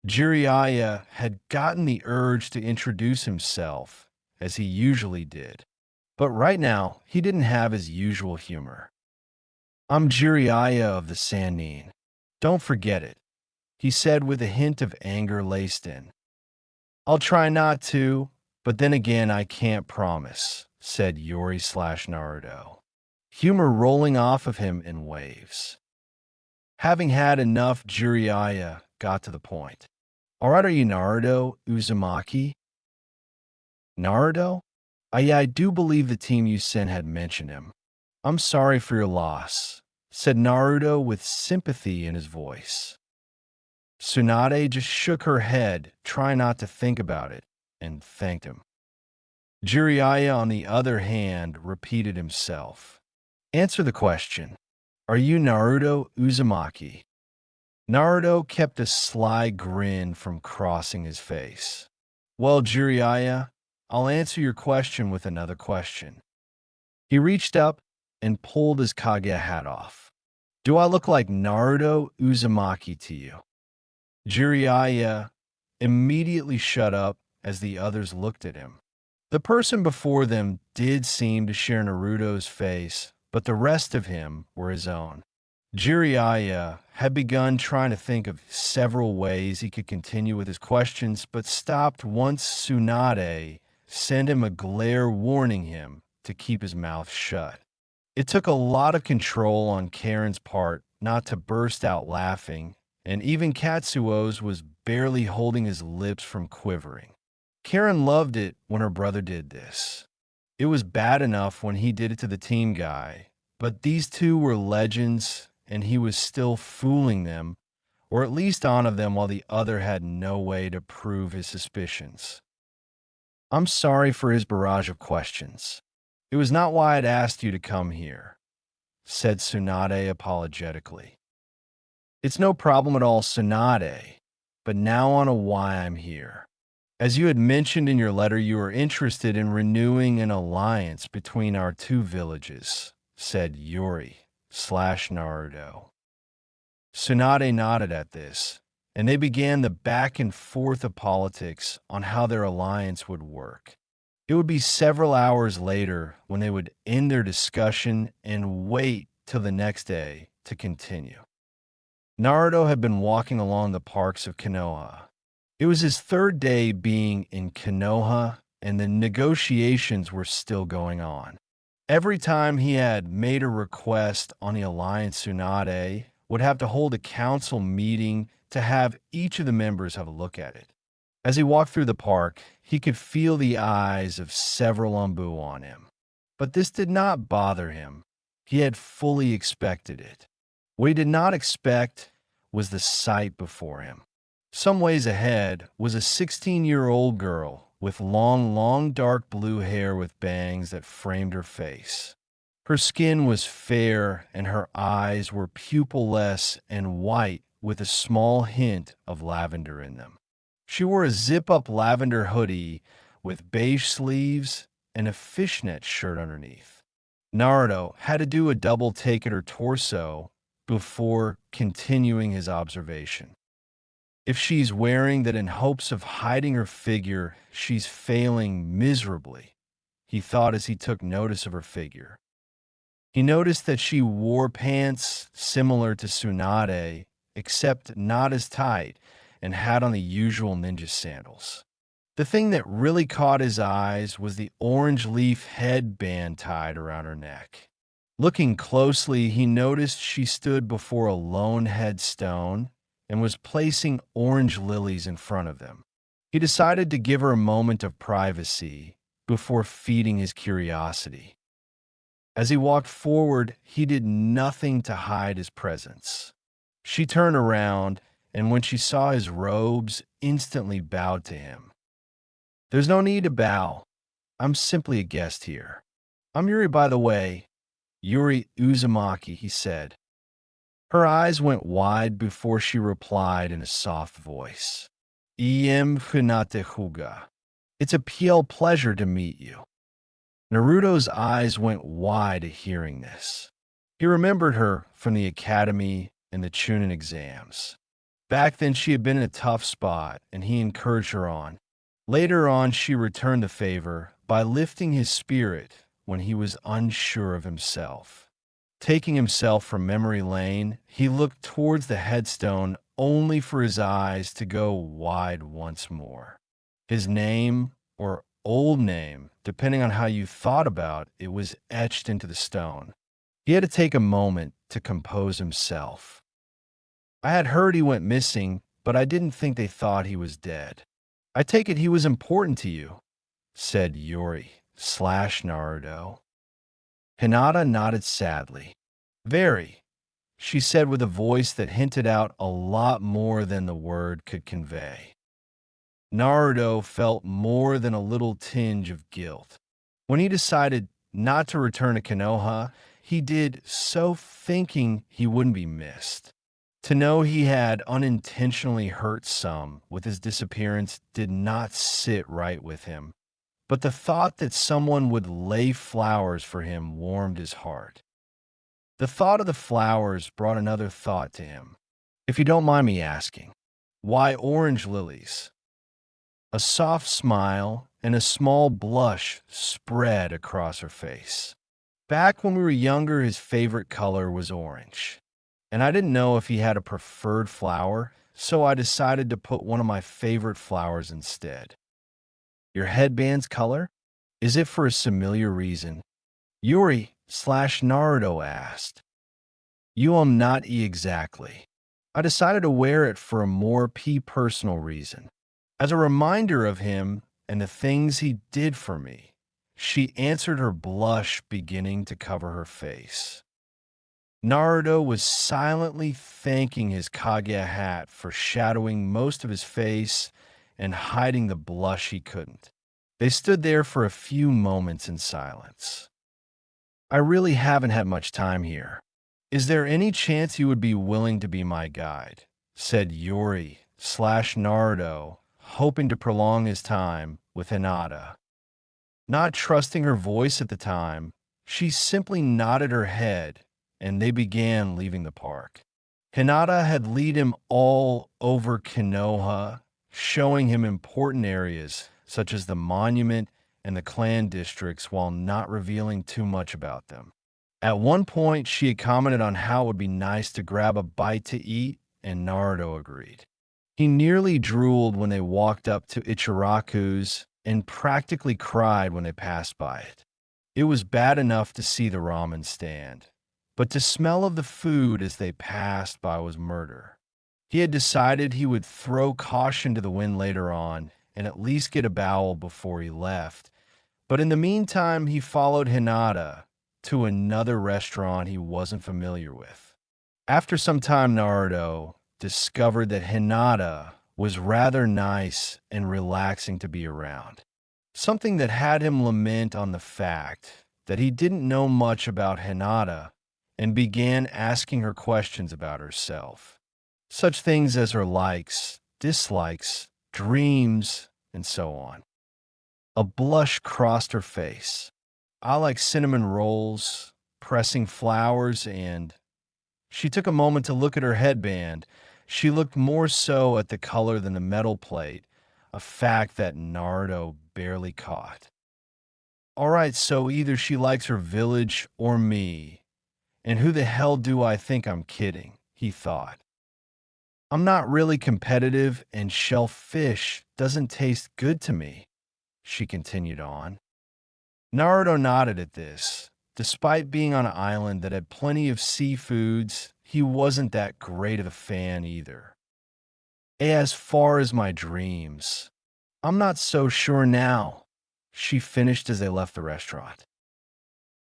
Jiraiya had gotten the urge to introduce himself, as he usually did, but right now he didn't have his usual humor. "I'm Jiraiya of the Sannin. Don't forget it," he said with a hint of anger laced in. "I'll try not to, but then again I can't promise," said Yuri/Naruto, humor rolling off of him in waves. Having had enough, Jiraiya got to the point. "All right, are you Naruto Uzumaki?" "Naruto? Yeah, I do believe the team you sent had mentioned him. I'm sorry for your loss, said Naruto with sympathy in his voice. Tsunade just shook her head, trying not to think about it, and thanked him. Jiraiya, on the other hand, repeated himself. Answer the question. Are you Naruto Uzumaki? Naruto kept a sly grin from crossing his face. Well, Jiraiya, I'll answer your question with another question. He reached up and pulled his Kage hat off. Do I look like Naruto Uzumaki to you? Jiraiya immediately shut up as the others looked at him. The person before them did seem to share Naruto's face, but the rest of him were his own. Jiraiya had begun trying to think of several ways he could continue with his questions, but stopped once Tsunade sent him a glare warning him to keep his mouth shut. It took a lot of control on Karen's part not to burst out laughing, and even Katsuo's was barely holding his lips from quivering. Karen loved it when her brother did this. It was bad enough when he did it to the team guy, but these two were legends, and he was still fooling them, or at least on of them, while the other had no way to prove his suspicions. I'm sorry for his barrage of questions. It was not why I'd asked you to come here, said Tsunade apologetically. It's no problem at all, Tsunade, but now on to why I'm here. As you had mentioned in your letter, you are interested in renewing an alliance between our two villages, said Yuri/Naruto. Tsunade nodded at this, and they began the back and forth of politics on how their alliance would work. It would be several hours later when they would end their discussion and wait till the next day to continue. Naruto had been walking along the parks of Konoha. It was his third day being in Konoha, and the negotiations were still going on. Every time he had made a request on the alliance, Tsunade would have to hold a council meeting to have each of the members have a look at it. As he walked through the park, he could feel the eyes of several Anbu on him. But this did not bother him. He had fully expected it. What he did not expect was the sight before him. Some ways ahead was a 16-year-old girl with long dark blue hair with bangs that framed her face. Her skin was fair and her eyes were pupilless and white with a small hint of lavender in them. She wore a zip-up lavender hoodie with beige sleeves and a fishnet shirt underneath. Naruto had to do a double take at her torso before continuing his observation. If she's wearing that in hopes of hiding her figure, she's failing miserably, he thought as he took notice of her figure. He noticed that she wore pants similar to Tsunade, except not as tight, and had on the usual ninja sandals. The thing that really caught his eyes was the orange leaf headband tied around her neck. Looking closely, he noticed she stood before a lone headstone and was placing orange lilies in front of them. He decided to give her a moment of privacy before feeding his curiosity. As he walked forward, he did nothing to hide his presence. She turned around, and when she saw his robes, instantly bowed to him. There's no need to bow. I'm simply a guest here. I'm Yuri, by the way. Yuri Uzumaki, he said. Her eyes went wide before she replied in a soft voice. Iem Funate Huga. It's a PL pleasure to meet you. Naruto's eyes went wide at hearing this. He remembered her from the academy and the Chunin exams. Back then, she had been in a tough spot, and he encouraged her on. Later on, she returned the favor by lifting his spirit when he was unsure of himself. Taking himself from memory lane, he looked towards the headstone only for his eyes to go wide once more. His name, or old name, depending on how you thought about it, was etched into the stone. He had to take a moment to compose himself. I had heard he went missing, but I didn't think they thought he was dead. I take it he was important to you, said Yuri, Naruto. Hinata nodded sadly. Very, she said with a voice that hinted out a lot more than the word could convey. Naruto felt more than a little tinge of guilt. When he decided not to return to Konoha, he did so thinking he wouldn't be missed. To know he had unintentionally hurt some with his disappearance did not sit right with him, but the thought that someone would lay flowers for him warmed his heart. The thought of the flowers brought another thought to him. If you don't mind me asking, why orange lilies? A soft smile and a small blush spread across her face. Back when we were younger, his favorite color was orange. And I didn't know if he had a preferred flower, so I decided to put one of my favorite flowers instead. Your headband's color? Is it for a familiar reason? Yuri/Naruto asked. Not exactly. I decided to wear it for a more personal reason. As a reminder of him and the things he did for me, she answered, her blush beginning to cover her face. Naruto was silently thanking his Kaguya hat for shadowing most of his face and hiding the blush he couldn't. They stood there for a few moments in silence. I really haven't had much time here. Is there any chance you would be willing to be my guide? Said Yuri/Naruto, hoping to prolong his time with Hinata. Not trusting her voice at the time, she simply nodded her head, and they began leaving the park. Hinata had led him all over Konoha, showing him important areas such as the monument and the clan districts while not revealing too much about them. At one point, she had commented on how it would be nice to grab a bite to eat, and Naruto agreed. He nearly drooled when they walked up to Ichiraku's and practically cried when they passed by it. It was bad enough to see the ramen stand, but to smell of the food as they passed by was murder. He had decided he would throw caution to the wind later on and at least get a bowel before he left, but in the meantime, he followed Hinata to another restaurant he wasn't familiar with. After some time, Naruto discovered that Hinata was rather nice and relaxing to be around, something that had him lament on the fact that he didn't know much about Hinata and began asking her questions about herself. Such things as her likes, dislikes, dreams, and so on. A blush crossed her face. I like cinnamon rolls, pressing flowers, and she took a moment to look at her headband. She looked more so at the color than the metal plate, a fact that Naruto barely caught. All right, so either she likes her village or me. And who the hell do I think I'm kidding? He thought. I'm not really competitive, and shellfish doesn't taste good to me, she continued on. Naruto nodded at this. Despite being on an island that had plenty of seafoods, he wasn't that great of a fan either. As far as my dreams, I'm not so sure now, she finished as they left the restaurant.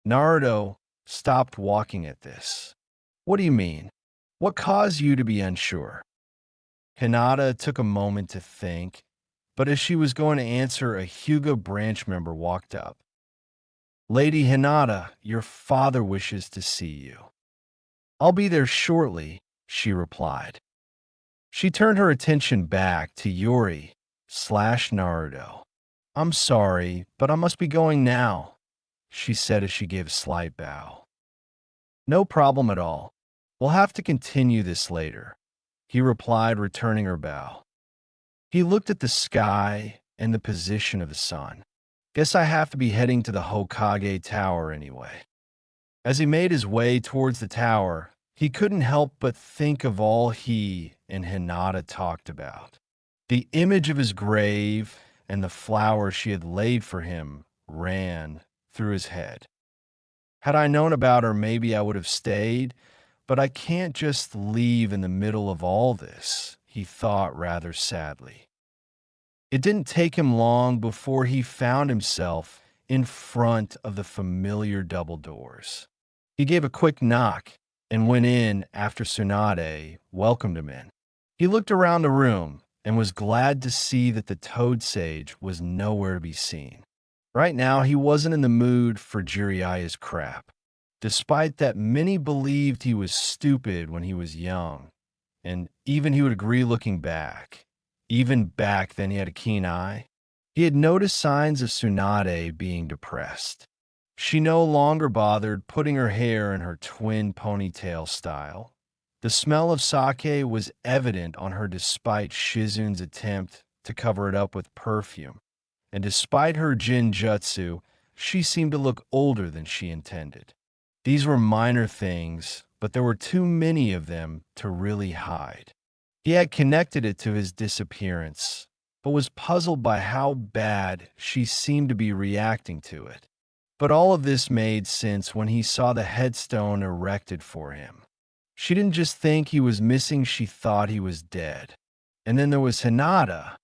Naruto stopped walking at this. What do you mean? What caused you to be unsure? Hinata took a moment to think, but as she was going to answer, a Hyuga branch member walked up. Lady Hinata, your father wishes to see you. I'll be there shortly, she replied. She turned her attention back to Yuri/Naruto. I'm sorry, but I must be going now, she said as she gave a slight bow. No problem at all. We'll have to continue this later, he replied, returning her bow. He looked at the sky and the position of the sun. Guess I have to be heading to the Hokage Tower anyway. As he made his way towards the tower, he couldn't help but think of all he and Hinata talked about. The image of his grave and the flower she had laid for him ran through his head. Had I known about her, maybe I would have stayed, but I can't just leave in the middle of all this, he thought rather sadly. It didn't take him long before he found himself in front of the familiar double doors. He gave a quick knock and went in after Tsunade welcomed him in. He looked around the room and was glad to see that the Toad Sage was nowhere to be seen. Right now, he wasn't in the mood for Jiraiya's crap. Despite that many believed he was stupid when he was young, and even he would agree looking back. Even back then he had a keen eye. He had noticed signs of Tsunade being depressed. She no longer bothered putting her hair in her twin ponytail style. The smell of sake was evident on her despite Shizun's attempt to cover it up with perfume. And despite her Jutsu, she seemed to look older than she intended. These were minor things, but there were too many of them to really hide. He had connected it to his disappearance, but was puzzled by how bad she seemed to be reacting to it. But all of this made sense when he saw the headstone erected for him. She didn't just think he was missing, she thought he was dead. And then there was Hinata,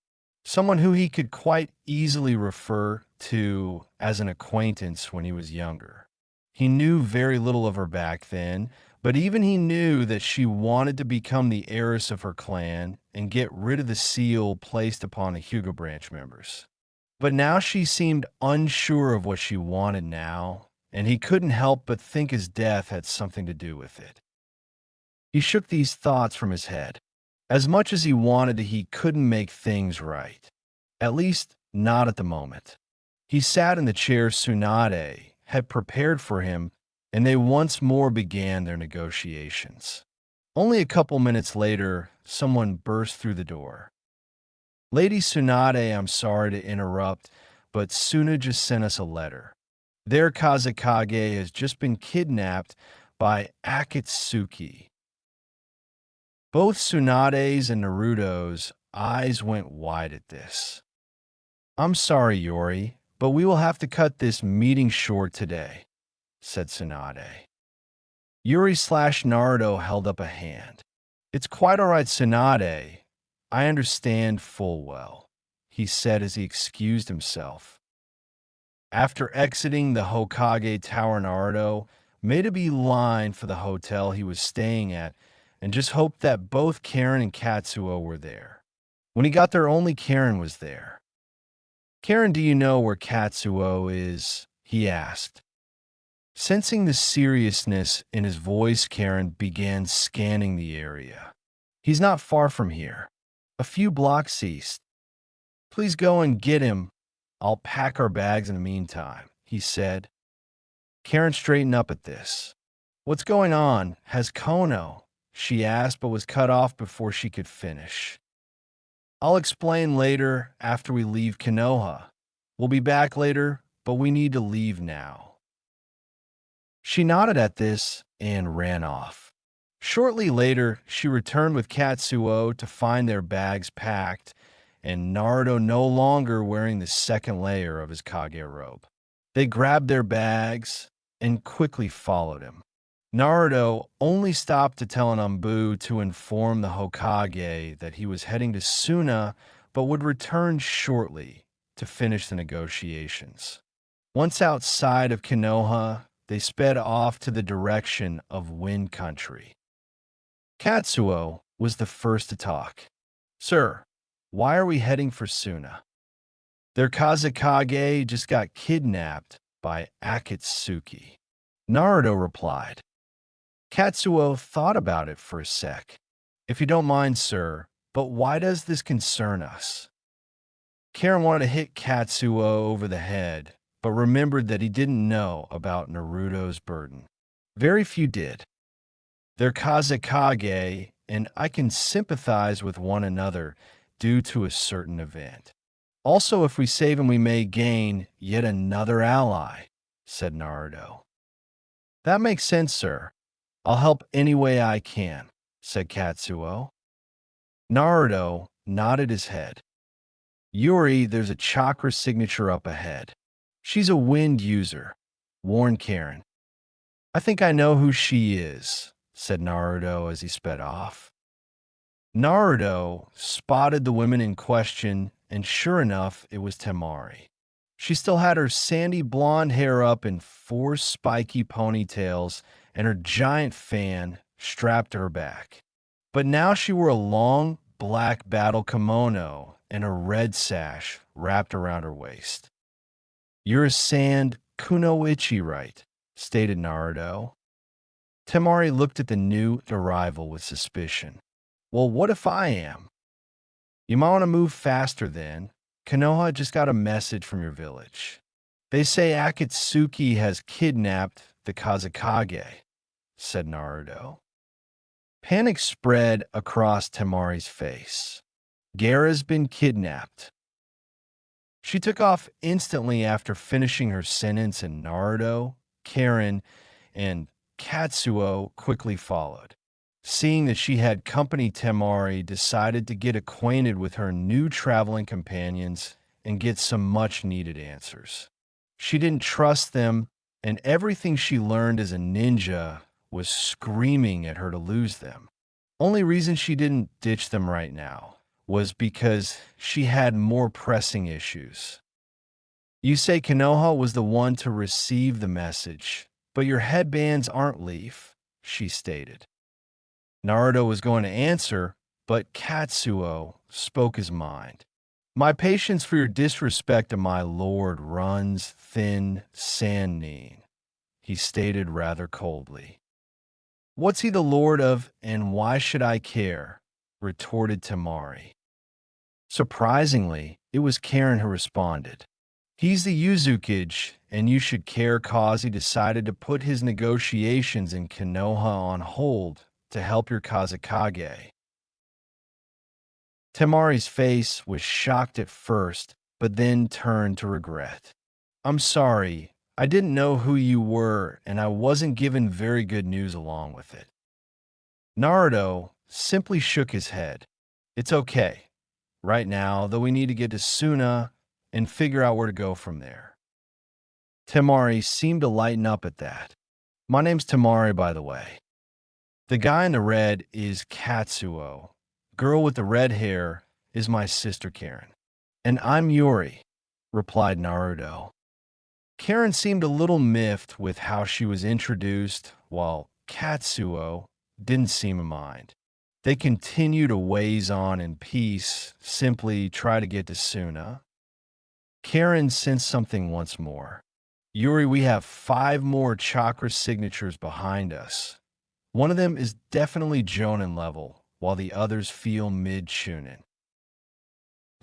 someone who he could quite easily refer to as an acquaintance when he was younger. He knew very little of her back then, but even he knew that she wanted to become the heiress of her clan and get rid of the seal placed upon the Hyuga branch members. But now she seemed unsure of what she wanted now, and he couldn't help but think his death had something to do with it. He shook these thoughts from his head. As much as he wanted to, he couldn't make things right. At least, not at the moment. He sat in the chair Tsunade had prepared for him, and they once more began their negotiations. Only a couple minutes later, someone burst through the door. "Lady Tsunade, I'm sorry to interrupt, but Suna just sent us a letter. Their Kazekage has just been kidnapped by Akatsuki." Both Tsunade's and Naruto's eyes went wide at this. "I'm sorry, Yori, but we will have to cut this meeting short today," said Tsunade. Yuri/Naruto held up a hand. "It's quite all right, Tsunade. I understand full well," he said as he excused himself. After exiting the Hokage Tower, Naruto made a beeline for the hotel he was staying at and just hoped that both Karen and Katsuo were there. When he got there, only Karen was there. "Karen, do you know where Katsuo is?" he asked. Sensing the seriousness in his voice, Karen began scanning the area. "He's not far from here. A few blocks east. Please go and get him. I'll pack our bags in the meantime," he said. Karen straightened up at this. "What's going on? Has Kono?" she asked, but was cut off before she could finish. "I'll explain later after we leave Konoha. We'll be back later, but we need to leave now." She nodded at this and ran off. Shortly later, she returned with Katsuo to find their bags packed and Naruto no longer wearing the second layer of his Kage robe. They grabbed their bags and quickly followed him. Naruto only stopped to tell Anbu to inform the Hokage that he was heading to Suna but would return shortly to finish the negotiations. Once outside of Konoha, they sped off to the direction of Wind Country. Katsuo was the first to talk. "Sir, why are we heading for Suna?" "Their Kazekage just got kidnapped by Akatsuki," Naruto replied. Katsuo thought about it for a sec. "If you don't mind, sir, but why does this concern us?" Karen wanted to hit Katsuo over the head, but remembered that he didn't know about Naruto's burden. Very few did. They're Kazekage, and I can sympathize with one another due to a certain event. Also, if we save him, we may gain yet another ally, said Naruto. That makes sense, sir. I'll help any way I can, said Katsuo. Naruto nodded his head. Yuri, there's a chakra signature up ahead. She's a wind user, warned Karen. I think I know who she is, said Naruto as he sped off. Naruto spotted the women in question, and sure enough, it was Temari. She still had her sandy blonde hair up in four spiky ponytails and her giant fan strapped to her back. But now she wore a long black battle kimono and a red sash wrapped around her waist. "You're a sand kunoichi, right?" stated Naruto. Temari looked at the new arrival with suspicion. "Well, what if I am?" "You might want to move faster then. Konoha just got a message from your village. They say Akatsuki has kidnapped the Kazekage," said Naruto. Panic spread across Temari's face. "Gaara's been kidnapped." She took off instantly after finishing her sentence, and Naruto, Karen, and Katsuo quickly followed. Seeing that she had company, Temari decided to get acquainted with her new traveling companions and get some much-needed answers. She didn't trust them, and everything she learned as a ninja was screaming at her to lose them. Only reason she didn't ditch them right now was because she had more pressing issues. "You say Konoha was the one to receive the message, but your headbands aren't Leaf," she stated. Naruto was going to answer, but Katsuo spoke his mind. "My patience for your disrespect of my lord runs thin, Sannin," he stated rather coldly. "What's he the lord of, and why should I care?" retorted Temari. Surprisingly, it was Karen who responded. "He's the Uzukage, and you should care cause he decided to put his negotiations in Konoha on hold to help your Kazekage." Temari's face was shocked at first, but then turned to regret. "I'm sorry, I didn't know who you were, and I wasn't given very good news along with it." Naruto simply shook his head. "It's okay. Right now, though, we need to get to Suna and figure out where to go from there." Temari seemed to lighten up at that. "My name's Temari, by the way. The guy in the red is Katsuo. Girl with the red hair is my sister Karen. And I'm Yuri," replied Naruto. Karen seemed a little miffed with how she was introduced, while Katsuo didn't seem to mind. They continued to ways on in peace, simply try to get to Suna. Karen sensed something once more. "Yuri, we have 5 more chakra signatures behind us. One of them is definitely Jonin level, while the others feel mid-Chunin.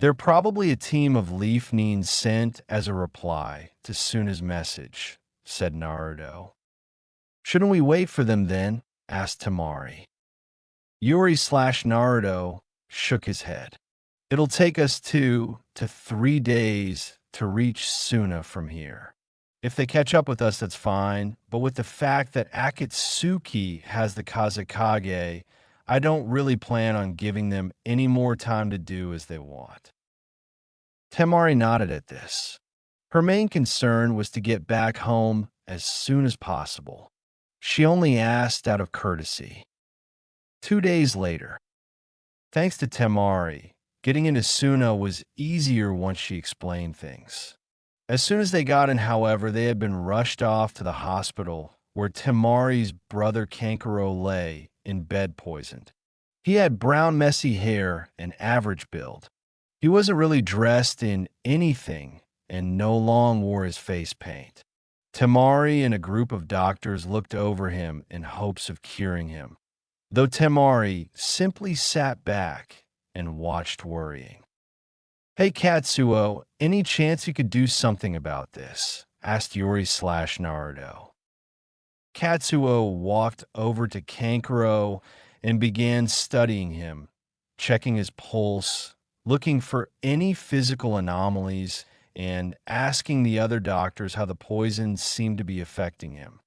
They're probably a team of Leaf Neen sent as a reply to Suna's message," said Naruto. "Shouldn't we wait for them then?" asked Temari. Yuri/Naruto shook his head. "It'll take us 2 to 3 days to reach Suna from here. If they catch up with us, that's fine, but with the fact that Akatsuki has the Kazekage, I don't really plan on giving them any more time to do as they want." Temari nodded at this. Her main concern was to get back home as soon as possible. She only asked out of courtesy. 2 days later. Thanks to Temari, getting into Suna was easier once she explained things. As soon as they got in, however, they had been rushed off to the hospital where Temari's brother Kankuro lay in bed poisoned. He had brown messy hair and average build. He wasn't really dressed in anything and no long wore his face paint. Temari and a group of doctors looked over him in hopes of curing him, though Temari simply sat back and watched worrying. "Hey Katsuo, any chance you could do something about this?" asked Yuri/Naruto. Katsuo walked over to Kankuro and began studying him, checking his pulse, looking for any physical anomalies, and asking the other doctors how the poison seemed to be affecting him.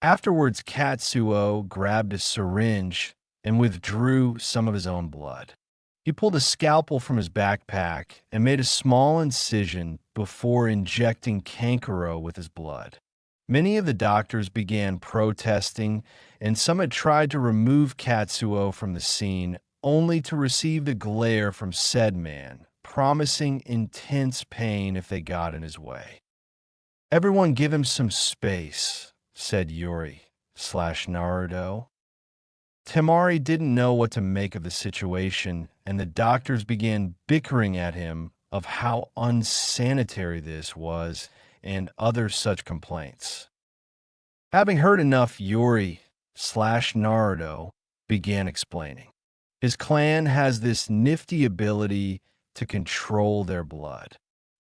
Afterwards, Katsuo grabbed a syringe and withdrew some of his own blood. He pulled a scalpel from his backpack and made a small incision before injecting Kankuro with his blood. Many of the doctors began protesting, and some had tried to remove Katsuo from the scene, only to receive the glare from said man, promising intense pain if they got in his way. Everyone give him some space, said Yuri/Naruto. Temari didn't know what to make of the situation, and the doctors began bickering at him of how unsanitary this was and other such complaints. Having heard enough, Yuri/Naruto began explaining. His clan has this nifty ability to control their blood.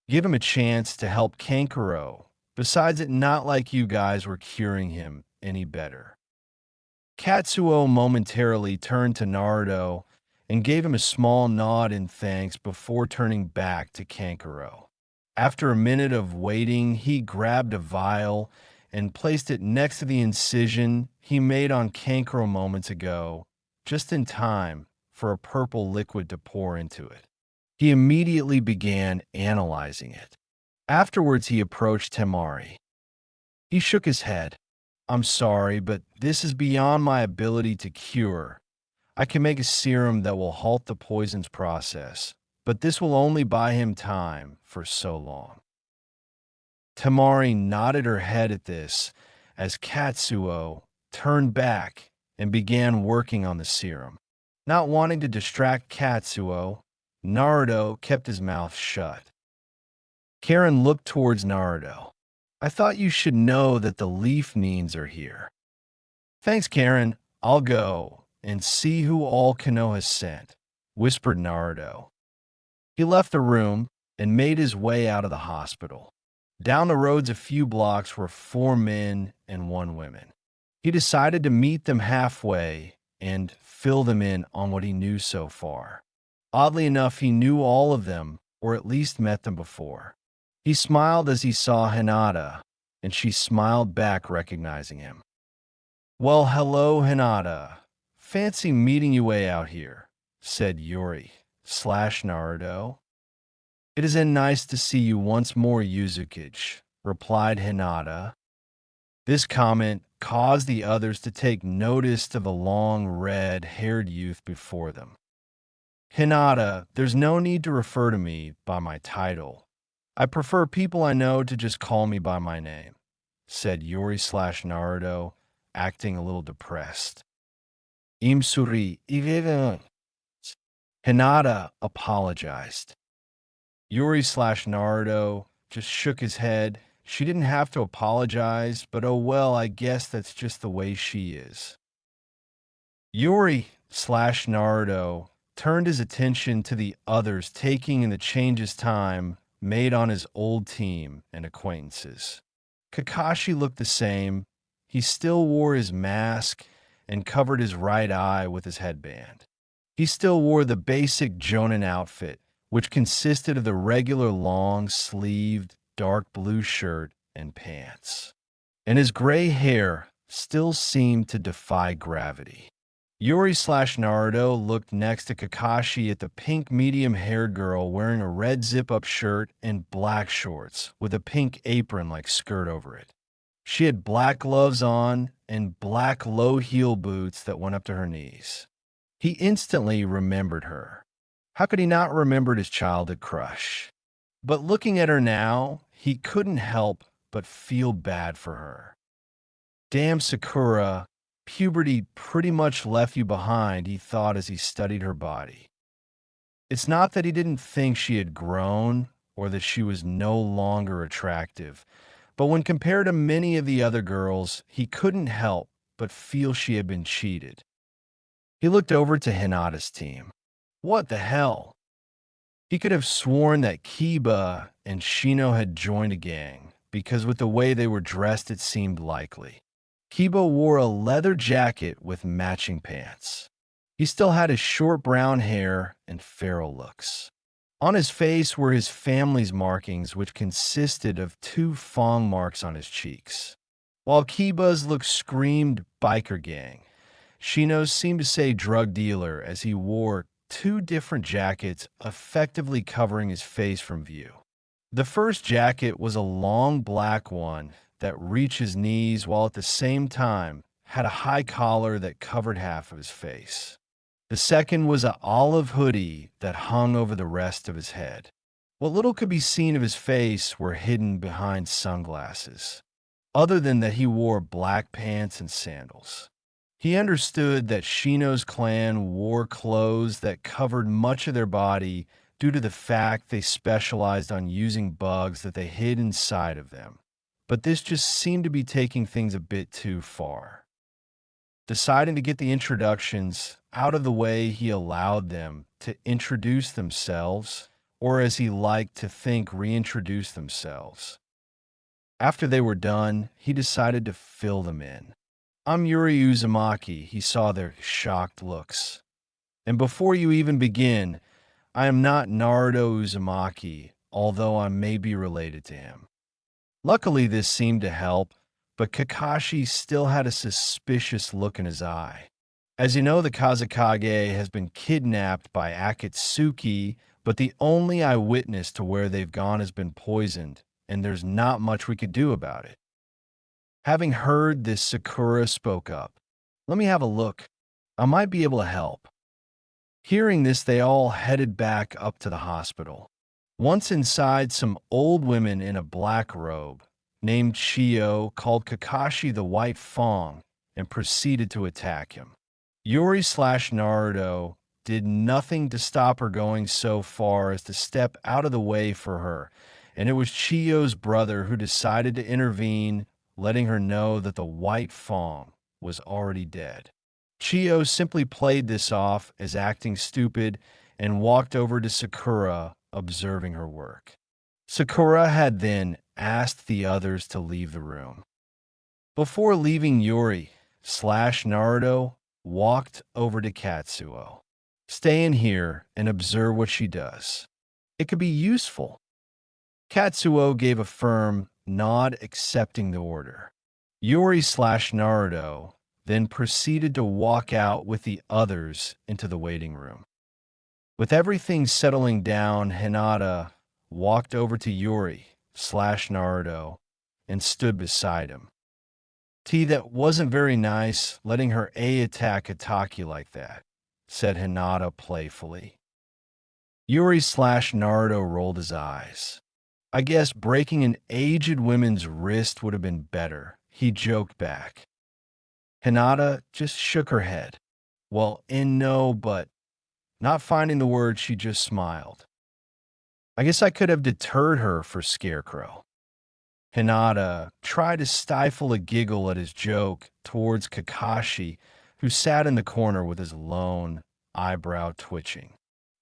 Give him a chance to help Kankuro. Besides, it not like you guys were curing him any better. Katsuo momentarily turned to Naruto and gave him a small nod in thanks before turning back to Kankuro. After a minute of waiting, he grabbed a vial and placed it next to the incision he made on Kankuro moments ago, just in time for a purple liquid to pour into it. He immediately began analyzing it. Afterwards, he approached Temari. He shook his head. I'm sorry, but this is beyond my ability to cure. I can make a serum that will halt the poison's process, but this will only buy him time for so long. Temari nodded her head at this as Katsuo turned back and began working on the serum. Not wanting to distract Katsuo, Naruto kept his mouth shut. Karen looked towards Naruto. I thought you should know that the leaf neens are here. Thanks, Karen. I'll go and see who all Kano has sent, whispered Naruto. He left the room and made his way out of the hospital. Down the roads a few blocks were 4 men and 1 woman. He decided to meet them halfway and fill them in on what he knew so far. Oddly enough, he knew all of them, or at least met them before. He smiled as he saw Hinata, and she smiled back, recognizing him. Well, hello, Hinata. Fancy meeting you way out here, said Yuri/Naruto. It is nice to see you once more, Uzumaki, replied Hinata. This comment caused the others to take notice of the long, red-haired youth before them. Hinata, there's no need to refer to me by my title. I prefer people I know to just call me by my name, said Yuri/Naruto, acting a little depressed. Imsuri, Hinata apologized. Yuri/Naruto just shook his head. She didn't have to apologize, but oh well, I guess that's just the way she is. Yuri/Naruto turned his attention to the others, taking in the changes time made on his old team and acquaintances. Kakashi looked the same. He still wore his mask and covered his right eye with his headband. He still wore the basic Jonin outfit, which consisted of the regular long-sleeved dark blue shirt and pants. And his gray hair still seemed to defy gravity. Yuri/Naruto looked next to Kakashi at the pink medium-haired girl wearing a red zip-up shirt and black shorts with a pink apron-like skirt over it. She had black gloves on and black low-heel boots that went up to her knees. He instantly remembered her. How could he not remember his childhood crush? But looking at her now, he couldn't help but feel bad for her. Damn, Sakura, puberty pretty much left you behind, he thought as he studied her body. It's not that he didn't think she had grown or that she was no longer attractive, but when compared to many of the other girls, he couldn't help but feel she had been cheated. He looked over to Hinata's team. What the hell? He could have sworn that Kiba and Shino had joined a gang, because with the way they were dressed it seemed likely. Kiba wore a leather jacket with matching pants. He still had his short brown hair and feral looks. On his face were his family's markings, which consisted of 2 fong marks on his cheeks. While Kiba's look screamed biker gang, Shino's seemed to say drug dealer as he wore 2 different jackets effectively covering his face from view. The first jacket was a long black one that reached his knees, while at the same time had a high collar that covered half of his face. The second was an olive hoodie that hung over the rest of his head. What little could be seen of his face were hidden behind sunglasses, other than that he wore black pants and sandals. He understood that Shino's clan wore clothes that covered much of their body due to the fact they specialized on using bugs that they hid inside of them. But this just seemed to be taking things a bit too far. Deciding to get the introductions out of the way, he allowed them to introduce themselves, or as he liked to think, reintroduce themselves. After they were done, he decided to fill them in. "I'm Yuri Uzumaki," he saw their shocked looks. "And before you even begin, I am not Naruto Uzumaki, although I may be related to him." Luckily, this seemed to help, but Kakashi still had a suspicious look in his eye. As you know, the Kazekage has been kidnapped by Akatsuki, but the only eyewitness to where they've gone has been poisoned, and there's not much we could do about it. Having heard this, Sakura spoke up. "Let me have a look. I might be able to help." Hearing this, they all headed back up to the hospital. Once inside, some old women in a black robe, named Chiyo, called Kakashi the White Fong and proceeded to attack him. Yuri/Naruto did nothing to stop her going so far as to step out of the way for her, and it was Chiyo's brother who decided to intervene, letting her know that the White Fong was already dead. Chiyo simply played this off as acting stupid and walked over to Sakura, observing her work. Sakura had then asked the others to leave the room. Before leaving, Yuri/Naruto walked over to Katsuo. "Stay in here and observe what she does. It could be useful." Katsuo gave a firm nod, accepting the order. Yuri/Naruto then proceeded to walk out with the others into the waiting room. With everything settling down, Hinata walked over to Yuri/Naruto and stood beside him. "That wasn't very nice, letting her attack Hataki like that," said Hinata playfully. Yuri/Naruto rolled his eyes. "I guess breaking an aged woman's wrist would have been better," he joked back. Hinata just shook her head. "Well, no, but..." Not finding the word, she just smiled. "I guess I could have deterred her for Scarecrow." Hinata tried to stifle a giggle at his joke towards Kakashi, who sat in the corner with his lone eyebrow twitching.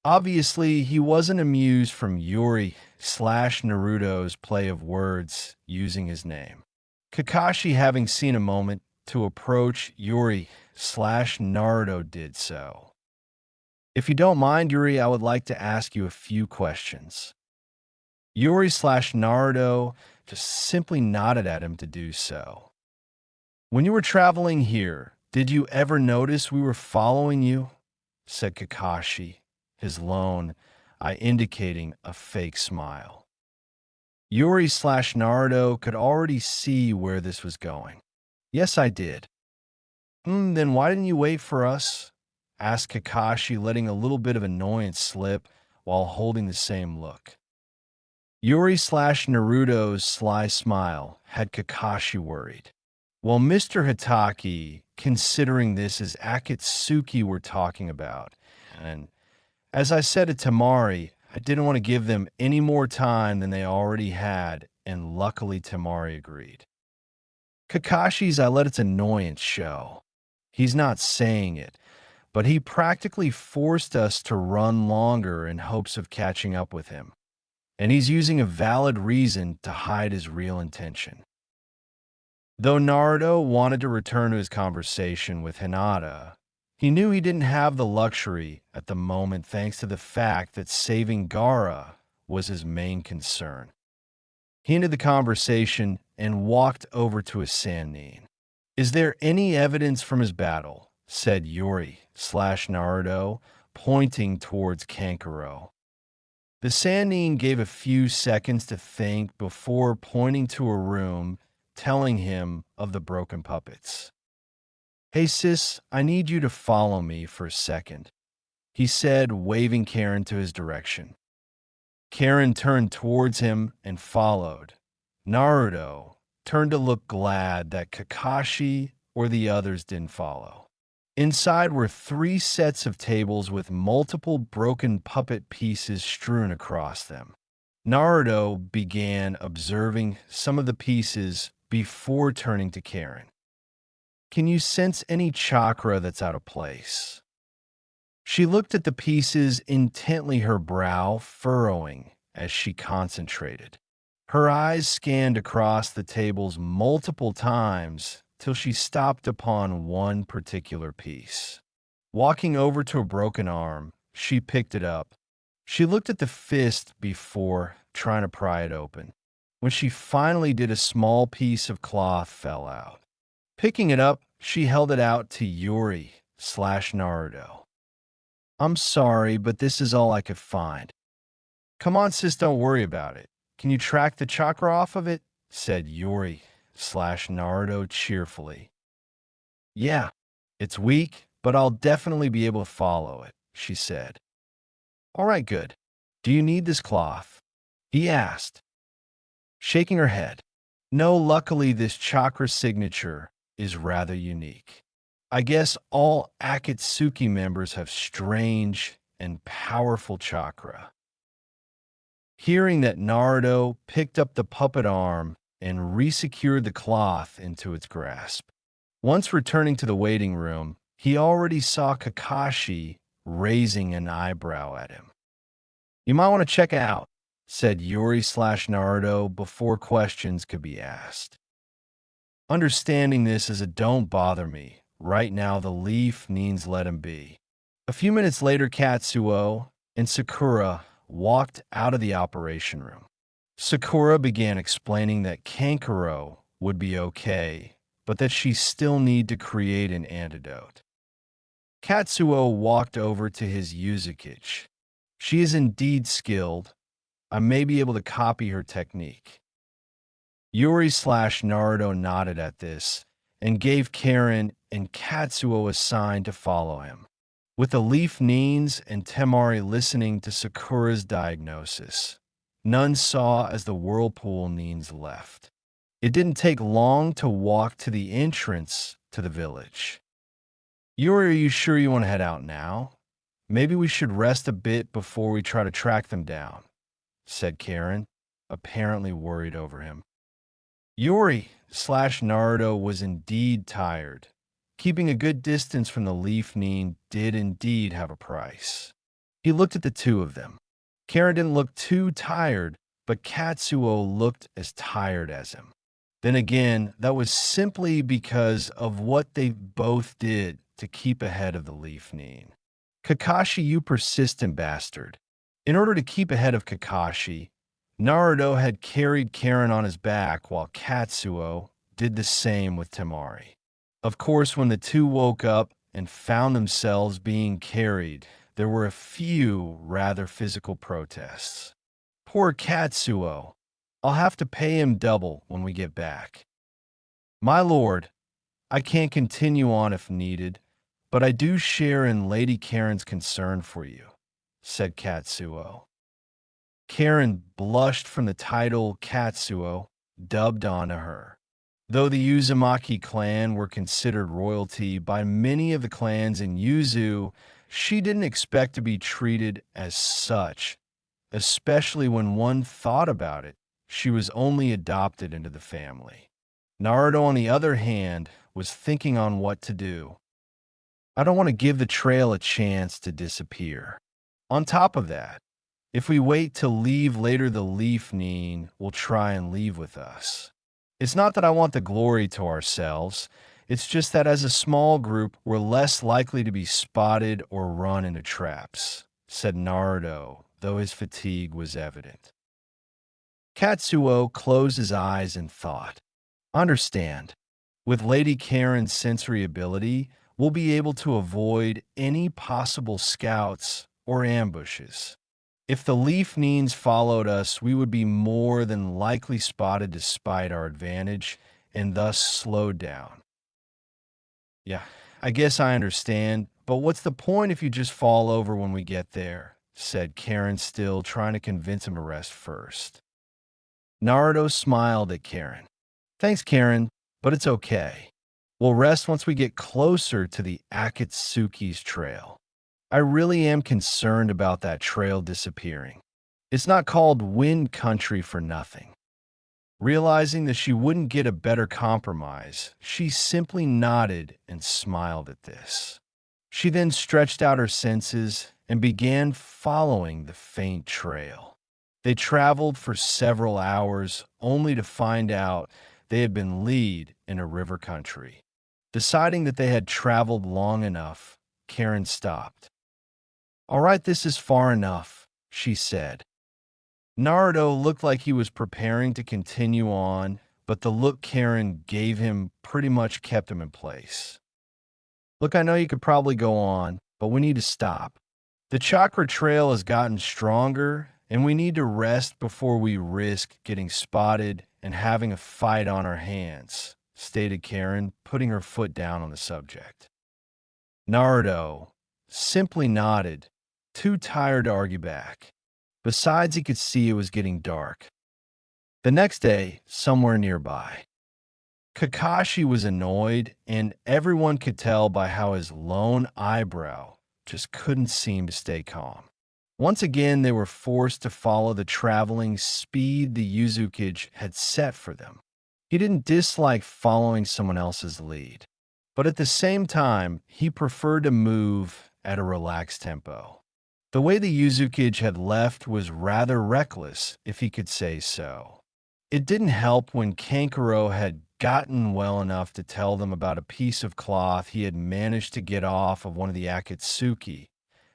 Obviously, he wasn't amused from Yuri/Naruto's play of words using his name. Kakashi, having seen a moment to approach Yuri/Naruto, did so. "If you don't mind, Yuri, I would like to ask you a few questions." Yuri/Naruto just simply nodded at him to do so. "When you were traveling here, did you ever notice we were following you?" said Kakashi, his lone eye indicating a fake smile. Yuri/Naruto could already see where this was going. "Yes, I did." Then why didn't you wait for us?" asked Kakashi, letting a little bit of annoyance slip while holding the same look. Yuri/Naruto's sly smile had Kakashi worried. "Well, Mr. Hataki, considering this is Akatsuki we're talking about, and as I said to Tamari, I didn't want to give them any more time than they already had, and luckily Tamari agreed." Kakashi's I let its annoyance show. He's not saying it, but he practically forced us to run longer in hopes of catching up with him. And he's using a valid reason to hide his real intention. Though Naruto wanted to return to his conversation with Hinata, he knew he didn't have the luxury at the moment thanks to the fact that saving Gaara was his main concern. He ended the conversation and walked over to a Sannin. "Is there any evidence from his battle?" said Yuri/Naruto, pointing towards Kankuro. The Sannin gave a few seconds to think before pointing to a room, telling him of the broken puppets. "Hey sis, I need you to follow me for a second," he said, waving Karen to his direction. Karen turned towards him and followed. Naruto turned to look glad that Kakashi or the others didn't follow. Inside were 3 sets of tables with multiple broken puppet pieces strewn across them. Naruto began observing some of the pieces before turning to Karen. Can you sense any chakra that's out of place? She looked at the pieces intently, her brow furrowing as she concentrated. Her eyes scanned across the tables multiple times till she stopped upon one particular piece. Walking over to a broken arm, she picked it up. She looked at the fist before trying to pry it open. When she finally did, a small piece of cloth fell out. Picking it up, she held it out to Yuri/Naruto. I'm sorry, but this is all I could find. Come on, sis, don't worry about it. Can you track the chakra off of it? Said Yuri/Naruto cheerfully. Yeah, it's weak, but I'll definitely be able to follow it, she said. All right, good. Do you need this cloth? He asked, shaking her head. No, luckily this chakra signature is rather unique. I guess all Akatsuki members have strange and powerful chakra. Hearing that, Naruto picked up the puppet arm and resecured the cloth into its grasp. Once returning to the waiting room, he already saw Kakashi raising an eyebrow at him. You might want to check it out, said Yuri/Naruto before questions could be asked. Understanding this as a don't bother me. Right now, the leaf needs let him be. A few minutes later, Katsuo and Sakura walked out of the operation room. Sakura began explaining that Kankuro would be okay, but that she still need to create an antidote. Katsuo walked over to his Uzumaki. She is indeed skilled. I may be able to copy her technique. Yuri/Naruto nodded at this and gave Karen and Katsuo a sign to follow him. With the Leaf Nines and Temari listening to Sakura's diagnosis, none saw as the Whirlpool Nines left. It didn't take long to walk to the entrance to the village. Yuri, are you sure you want to head out now? Maybe we should rest a bit before we try to track them down, said Karen, apparently worried over him. Yuri/Naruto was indeed tired. Keeping a good distance from the Leaf Nin did indeed have a price. He looked at the two of them. Karen didn't look too tired, but Katsuo looked as tired as him. Then again, that was simply because of what they both did to keep ahead of the Leaf Nin. Kakashi, you persistent bastard. In order to keep ahead of Kakashi, Naruto had carried Karen on his back while Katsuo did the same with Temari. Of course, when the two woke up and found themselves being carried, there were a few rather physical protests. Poor Katsuo. I'll have to pay him double when we get back. My lord, I can't continue on if needed, but I do share in Lady Karen's concern for you, said Katsuo. Karen blushed from the title Katsuo dubbed onto her. Though the Uzumaki clan were considered royalty by many of the clans in Yuzu, she didn't expect to be treated as such, especially when one thought about it. She was only adopted into the family. Naruto, on the other hand, was thinking on what to do. I don't want to give the trail a chance to disappear. On top of that, if we wait to leave later, the Leaf Nin will try and leave with us. It's not that I want the glory to ourselves. It's just that as a small group, we're less likely to be spotted or run into traps, said Naruto, though his fatigue was evident. Katsuo closed his eyes and thought. Understand, with Lady Karen's sensory ability, we'll be able to avoid any possible scouts or ambushes. If the Leaf Nins followed us, we would be more than likely spotted despite our advantage and thus slowed down. Yeah, I guess I understand, but what's the point if you just fall over when we get there? said Karen, still trying to convince him to rest first. Naruto smiled at Karen. Thanks, Karen, but it's okay. We'll rest once we get closer to the Akatsuki's trail. I really am concerned about that trail disappearing. It's not called Wind Country for nothing. Realizing that she wouldn't get a better compromise, she simply nodded and smiled at this. She then stretched out her senses and began following the faint trail. They traveled for several hours only to find out they had been lead in a river country. Deciding that they had traveled long enough, Karen stopped. All right, this is far enough, she said. Naruto looked like he was preparing to continue on, but the look Karen gave him pretty much kept him in place. Look, I know you could probably go on, but we need to stop. The chakra trail has gotten stronger, and we need to rest before we risk getting spotted and having a fight on our hands, stated Karen, putting her foot down on the subject. Naruto simply nodded, too tired to argue back. Besides, he could see it was getting dark. The next day, somewhere nearby, Kakashi was annoyed, and everyone could tell by how his lone eyebrow just couldn't seem to stay calm. Once again, they were forced to follow the traveling speed the Uzumaki had set for them. He didn't dislike following someone else's lead, but at the same time, he preferred to move at a relaxed tempo. The way the Uzumaki had left was rather reckless, if he could say so. It didn't help when Kankuro had gotten well enough to tell them about a piece of cloth he had managed to get off of one of the Akatsuki.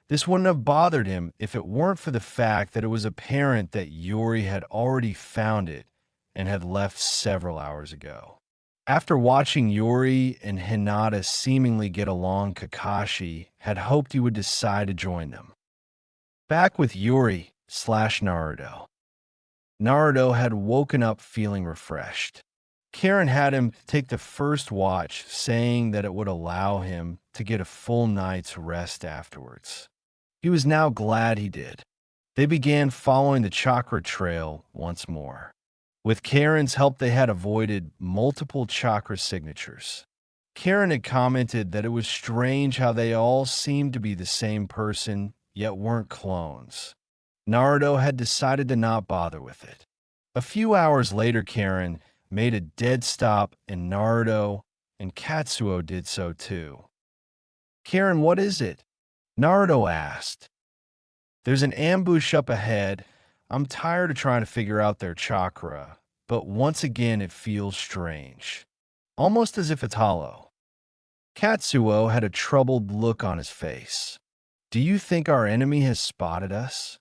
This wouldn't have bothered him if it weren't for the fact that it was apparent that Yuri had already found it and had left several hours ago. After watching Yuri and Hinata seemingly get along, Kakashi had hoped he would decide to join them. Back with Yuri/Naruto. Naruto had woken up feeling refreshed. Karen had him take the first watch, saying that it would allow him to get a full night's rest afterwards. He was now glad he did. They began following the chakra trail once more. With Karen's help, they had avoided multiple chakra signatures. Karen had commented that it was strange how they all seemed to be the same person, yet weren't clones. Naruto had decided to not bother with it. A few hours later, Karen made a dead stop, and Naruto and Katsuo did so too. Karen, what is it? Naruto asked. There's an ambush up ahead. I'm tired of trying to figure out their chakra, but once again it feels strange. Almost as if it's hollow. Katsuo had a troubled look on his face. Do you think our enemy has spotted us?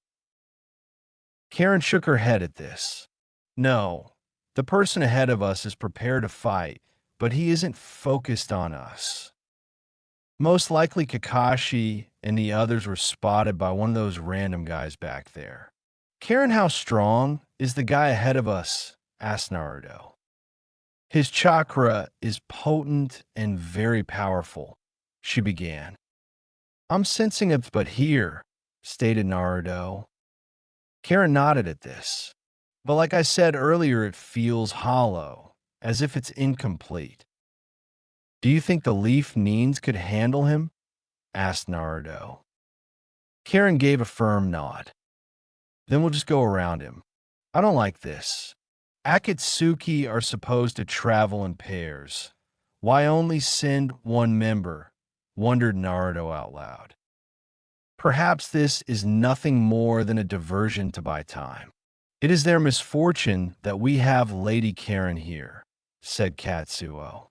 Karen shook her head at this. No, the person ahead of us is prepared to fight, but he isn't focused on us. Most likely Kakashi and the others were spotted by one of those random guys back there. Karen, how strong is the guy ahead of us? Asked Naruto. His chakra is potent and very powerful, she began. I'm sensing it, but here, stated Naruto. Karen nodded at this. But like I said earlier, it feels hollow, as if it's incomplete. Do you think the leaf Neens could handle him? Asked Naruto. Karen gave a firm nod. Then we'll just go around him. I don't like this. Akatsuki are supposed to travel in pairs. Why only send one member? Wondered Naruto out loud. Perhaps this is nothing more than a diversion to buy time. It is their misfortune that we have Lady Karen here, said Katsuo.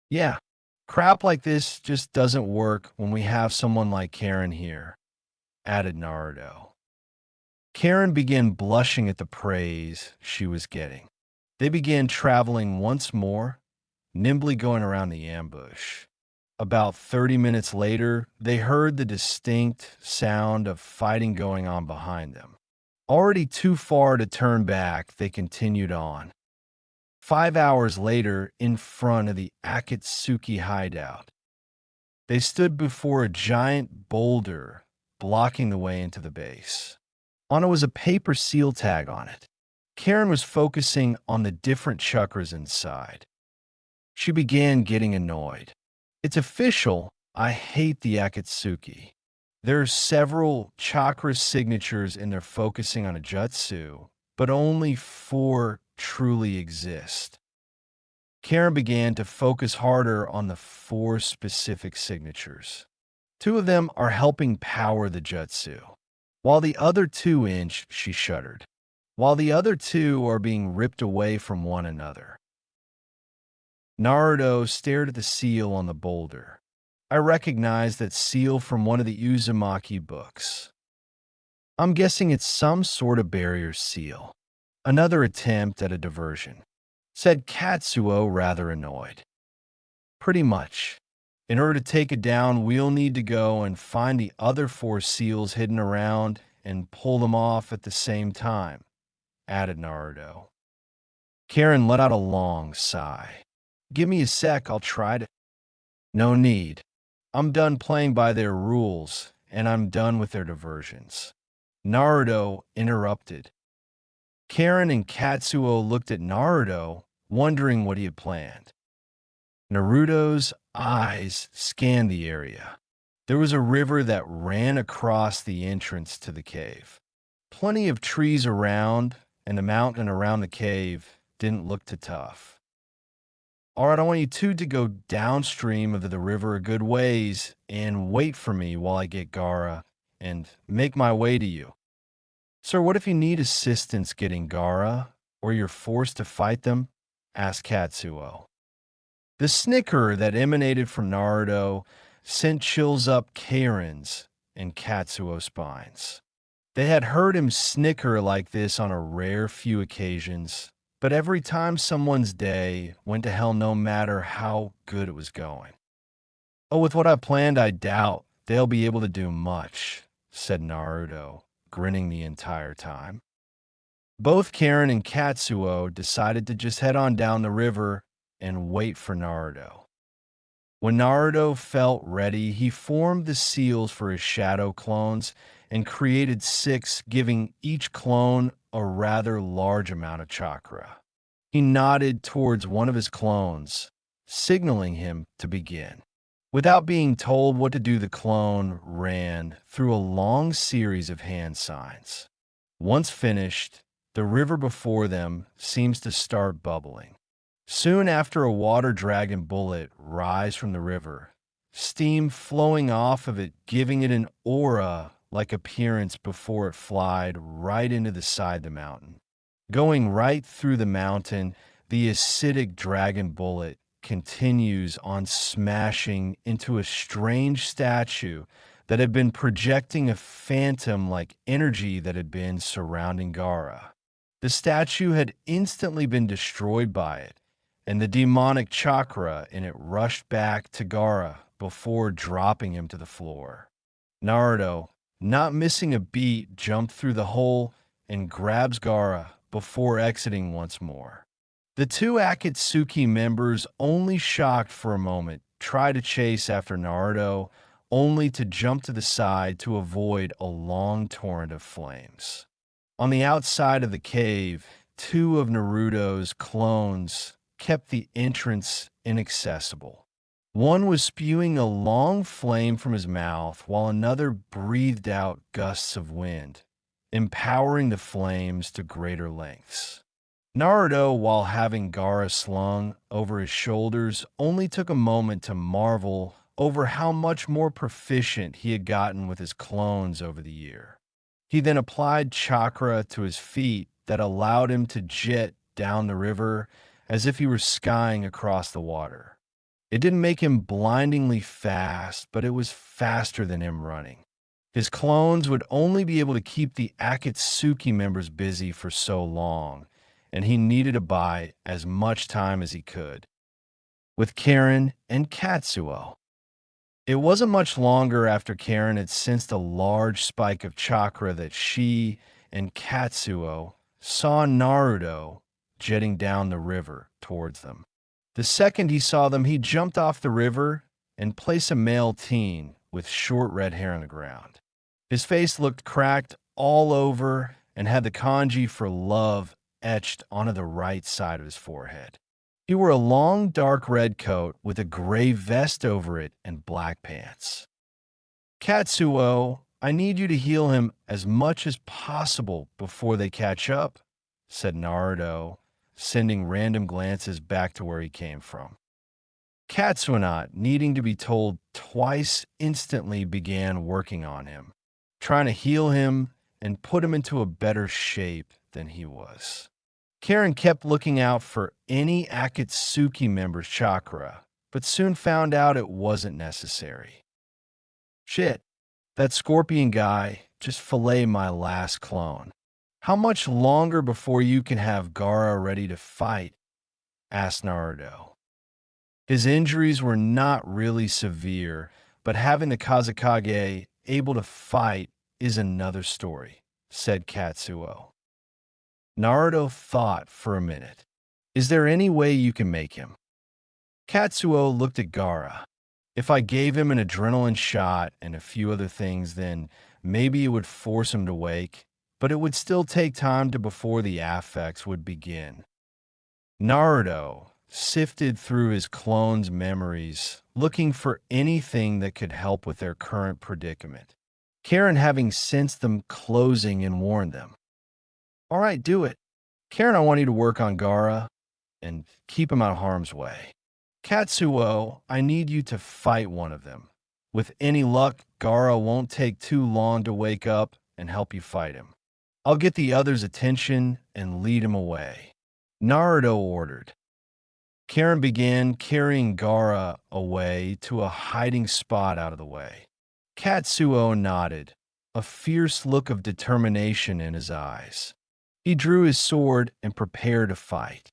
Yeah, crap like this just doesn't work when we have someone like Karen here, added Naruto. Karen began blushing at the praise she was getting. They began traveling once more, nimbly going around the ambush. About 30 minutes later, they heard the distinct sound of fighting going on behind them. Already too far to turn back, they continued on. 5 hours later, in front of the Akatsuki hideout, they stood before a giant boulder blocking the way into the base. On it was a paper seal tag on it. Karen was focusing on the different chakras inside. She began getting annoyed. It's official, I hate the Akatsuki. There are several chakra signatures and they're focusing on a jutsu, but only 4 truly exist. Karen began to focus harder on the 4 specific signatures. 2 of them are helping power the jutsu. While the other 2 she shuddered. While the other 2 are being ripped away from one another. Naruto stared at the seal on the boulder. I recognized that seal from one of the Uzumaki books. I'm guessing it's some sort of barrier seal. Another attempt at a diversion, said Katsuo, rather annoyed. Pretty much. In order to take it down, we'll need to go and find the other 4 seals hidden around and pull them off at the same time, added Naruto. Karen let out a long sigh. Give me a sec, I'll try to. No need. I'm done playing by their rules, and I'm done with their diversions. Naruto interrupted. Karen and Katsuo looked at Naruto, wondering what he had planned. Naruto's eyes scanned the area. There was a river that ran across the entrance to the cave. Plenty of trees around, and the mountain around the cave didn't look too tough. All right, I want you 2 to go downstream of the river a good ways and wait for me while I get Gaara and make my way to you. Sir, what if you need assistance getting Gaara, or you're forced to fight them? Asked Katsuo. The snicker that emanated from Naruto sent chills up Karen's and Katsuo's spines. They had heard him snicker like this on a rare few occasions, but every time someone's day went to hell no matter how good it was going. Oh, with what I planned, I doubt they'll be able to do much, said Naruto, grinning the entire time. Both Karen and Katsuo decided to just head on down the river and wait for Naruto. When Naruto felt ready, he formed the seals for his shadow clones and created 6, giving each clone a rather large amount of chakra. He nodded towards one of his clones, signaling him to begin. Without being told what to do, the clone ran through a long series of hand signs. Once finished, the river before them seems to start bubbling. Soon after, a water dragon bullet rise from the river, steam flowing off of it, giving it an aura-like appearance before it flied right into the side of the mountain. Going right through the mountain, the acidic dragon bullet continues on, smashing into a strange statue that had been projecting a phantom-like energy that had been surrounding Gaara. The statue had instantly been destroyed by it, and the demonic chakra in it rushed back to Gaara before dropping him to the floor. Naruto, not missing a beat, jumped through the hole and grabs Gaara before exiting once more. The 2 Akatsuki members, only shocked for a moment, try to chase after Naruto, only to jump to the side to avoid a long torrent of flames. On the outside of the cave, 2 of Naruto's clones kept the entrance inaccessible. One was spewing a long flame from his mouth, while another breathed out gusts of wind, empowering the flames to greater lengths. Naruto, while having Gaara slung over his shoulders, only took a moment to marvel over how much more proficient he had gotten with his clones over the year. He then applied chakra to his feet that allowed him to jet down the river as if he were skying across the water. It didn't make him blindingly fast, but it was faster than him running. His clones would only be able to keep the Akatsuki members busy for so long, and he needed to buy as much time as he could. With Karen and Katsuo. It wasn't much longer after Karen had sensed a large spike of chakra that she and Katsuo saw Naruto jetting down the river towards them. The second he saw them, he jumped off the river and placed a male teen with short red hair on the ground. His face looked cracked all over and had the kanji for love etched onto the right side of his forehead. He wore a long dark red coat with a gray vest over it and black pants. Katsuo, I need you to heal him as much as possible before they catch up, said Naruto, sending random glances back to where he came from. Katsuo, needing to be told twice, instantly began working on him, trying to heal him and put him into a better shape than he was. Karen kept looking out for any Akatsuki member's chakra, but soon found out it wasn't necessary. Shit, that scorpion guy just filleted my last clone. How much longer before you can have Gaara ready to fight? Asked Naruto. His injuries were not really severe, but having the Kazekage able to fight is another story, said Katsuo. Naruto thought for a minute. Is there any way you can make him? Katsuo looked at Gaara. If I gave him an adrenaline shot and a few other things, then maybe it would force him to wake, but it would still take time before the affects would begin. Naruto sifted through his clone's memories, looking for anything that could help with their current predicament. Karen having sensed them closing and warned them. All right, do it. Karen, I want you to work on Gaara and keep him out of harm's way. Katsuo, I need you to fight one of them. With any luck, Gaara won't take too long to wake up and help you fight him. I'll get the other's attention and lead him away. Naruto ordered. Karen began carrying Gaara away to a hiding spot out of the way. Katsuo nodded, a fierce look of determination in his eyes. He drew his sword and prepared to fight.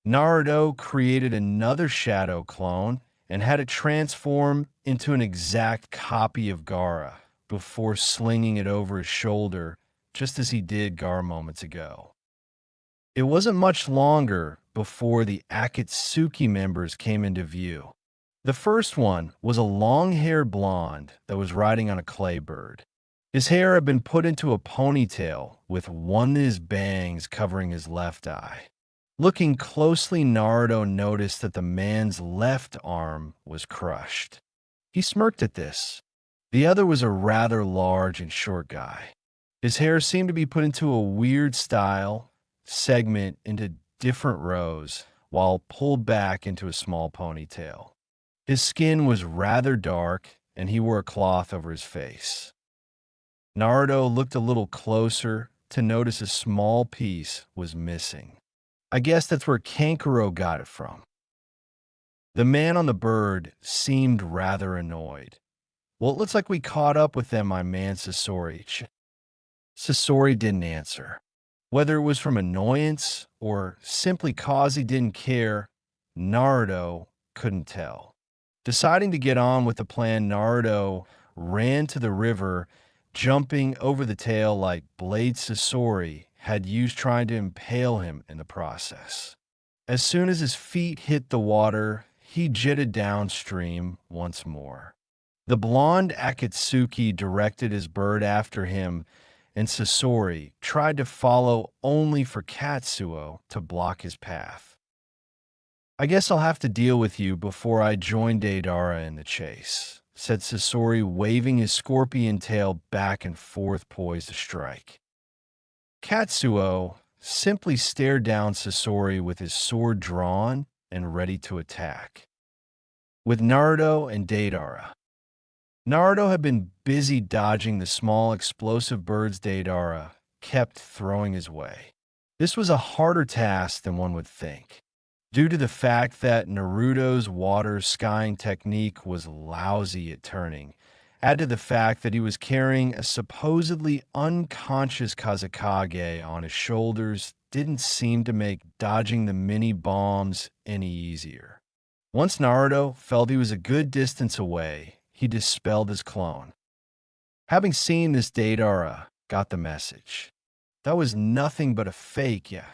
Naruto created another shadow clone and had it transform into an exact copy of Gaara before slinging it over his shoulder, just as he did Gaara moments ago. It wasn't much longer before the Akatsuki members came into view. The first one was a long-haired blonde that was riding on a clay bird. His hair had been put into a ponytail with one of his bangs covering his left eye. Looking closely, Naruto noticed that the man's left arm was crushed. He smirked at this. The other was a rather large and short guy. His hair seemed to be put into a weird style, segment into different rows, while pulled back into a small ponytail. His skin was rather dark, and he wore a cloth over his face. Naruto looked a little closer to notice a small piece was missing. I guess that's where Kankuro got it from. The man on the bird seemed rather annoyed. Well, it looks like we caught up with them, my man Sasori. Sasori didn't answer. Whether it was from annoyance or simply cause he didn't care, Naruto couldn't tell. Deciding to get on with the plan, Naruto ran to the river, jumping over the tail like Blade Sasori had used trying to impale him in the process. As soon as his feet hit the water, he jetted downstream once more. The blonde Akatsuki directed his bird after him, and Sasori tried to follow only for Katsuo to block his path. I guess I'll have to deal with you before I join Deidara in the chase, said Sasori, waving his scorpion tail back and forth poised to strike. Katsuo simply stared down Sasori with his sword drawn and ready to attack. With Naruto and Deidara. Naruto had been busy dodging the small explosive birds Deidara kept throwing his way. This was a harder task than one would think, due to the fact that Naruto's water skying technique was lousy at turning. Add to the fact that he was carrying a supposedly unconscious Kazekage on his shoulders didn't seem to make dodging the mini bombs any easier. Once Naruto felt he was a good distance away, he dispelled his clone. Having seen this, Deidara got the message. That was nothing but a fake, yeah.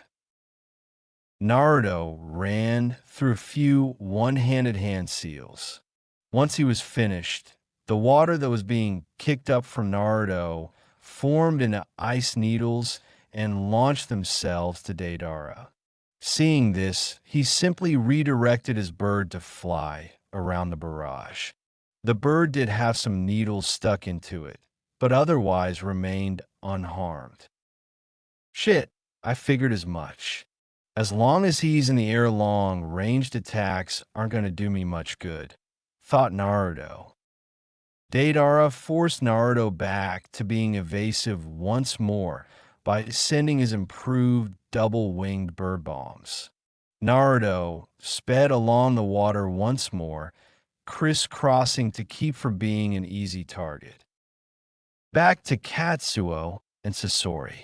Naruto ran through a few one-handed hand seals. Once he was finished, The water that was being kicked up from Naruto formed into ice needles and launched themselves to Deidara. Seeing this, he simply redirected his bird to fly around the barrage. The bird did have some needles stuck into it, but otherwise remained unharmed. Shit, I figured as much. As long as he's in the air long, ranged attacks aren't going to do me much good, thought Naruto. Deidara forced Naruto back to being evasive once more by sending his improved double-winged bird bombs. Naruto sped along the water once more, crisscrossing to keep from being an easy target. Back to Katsuo and Sasori.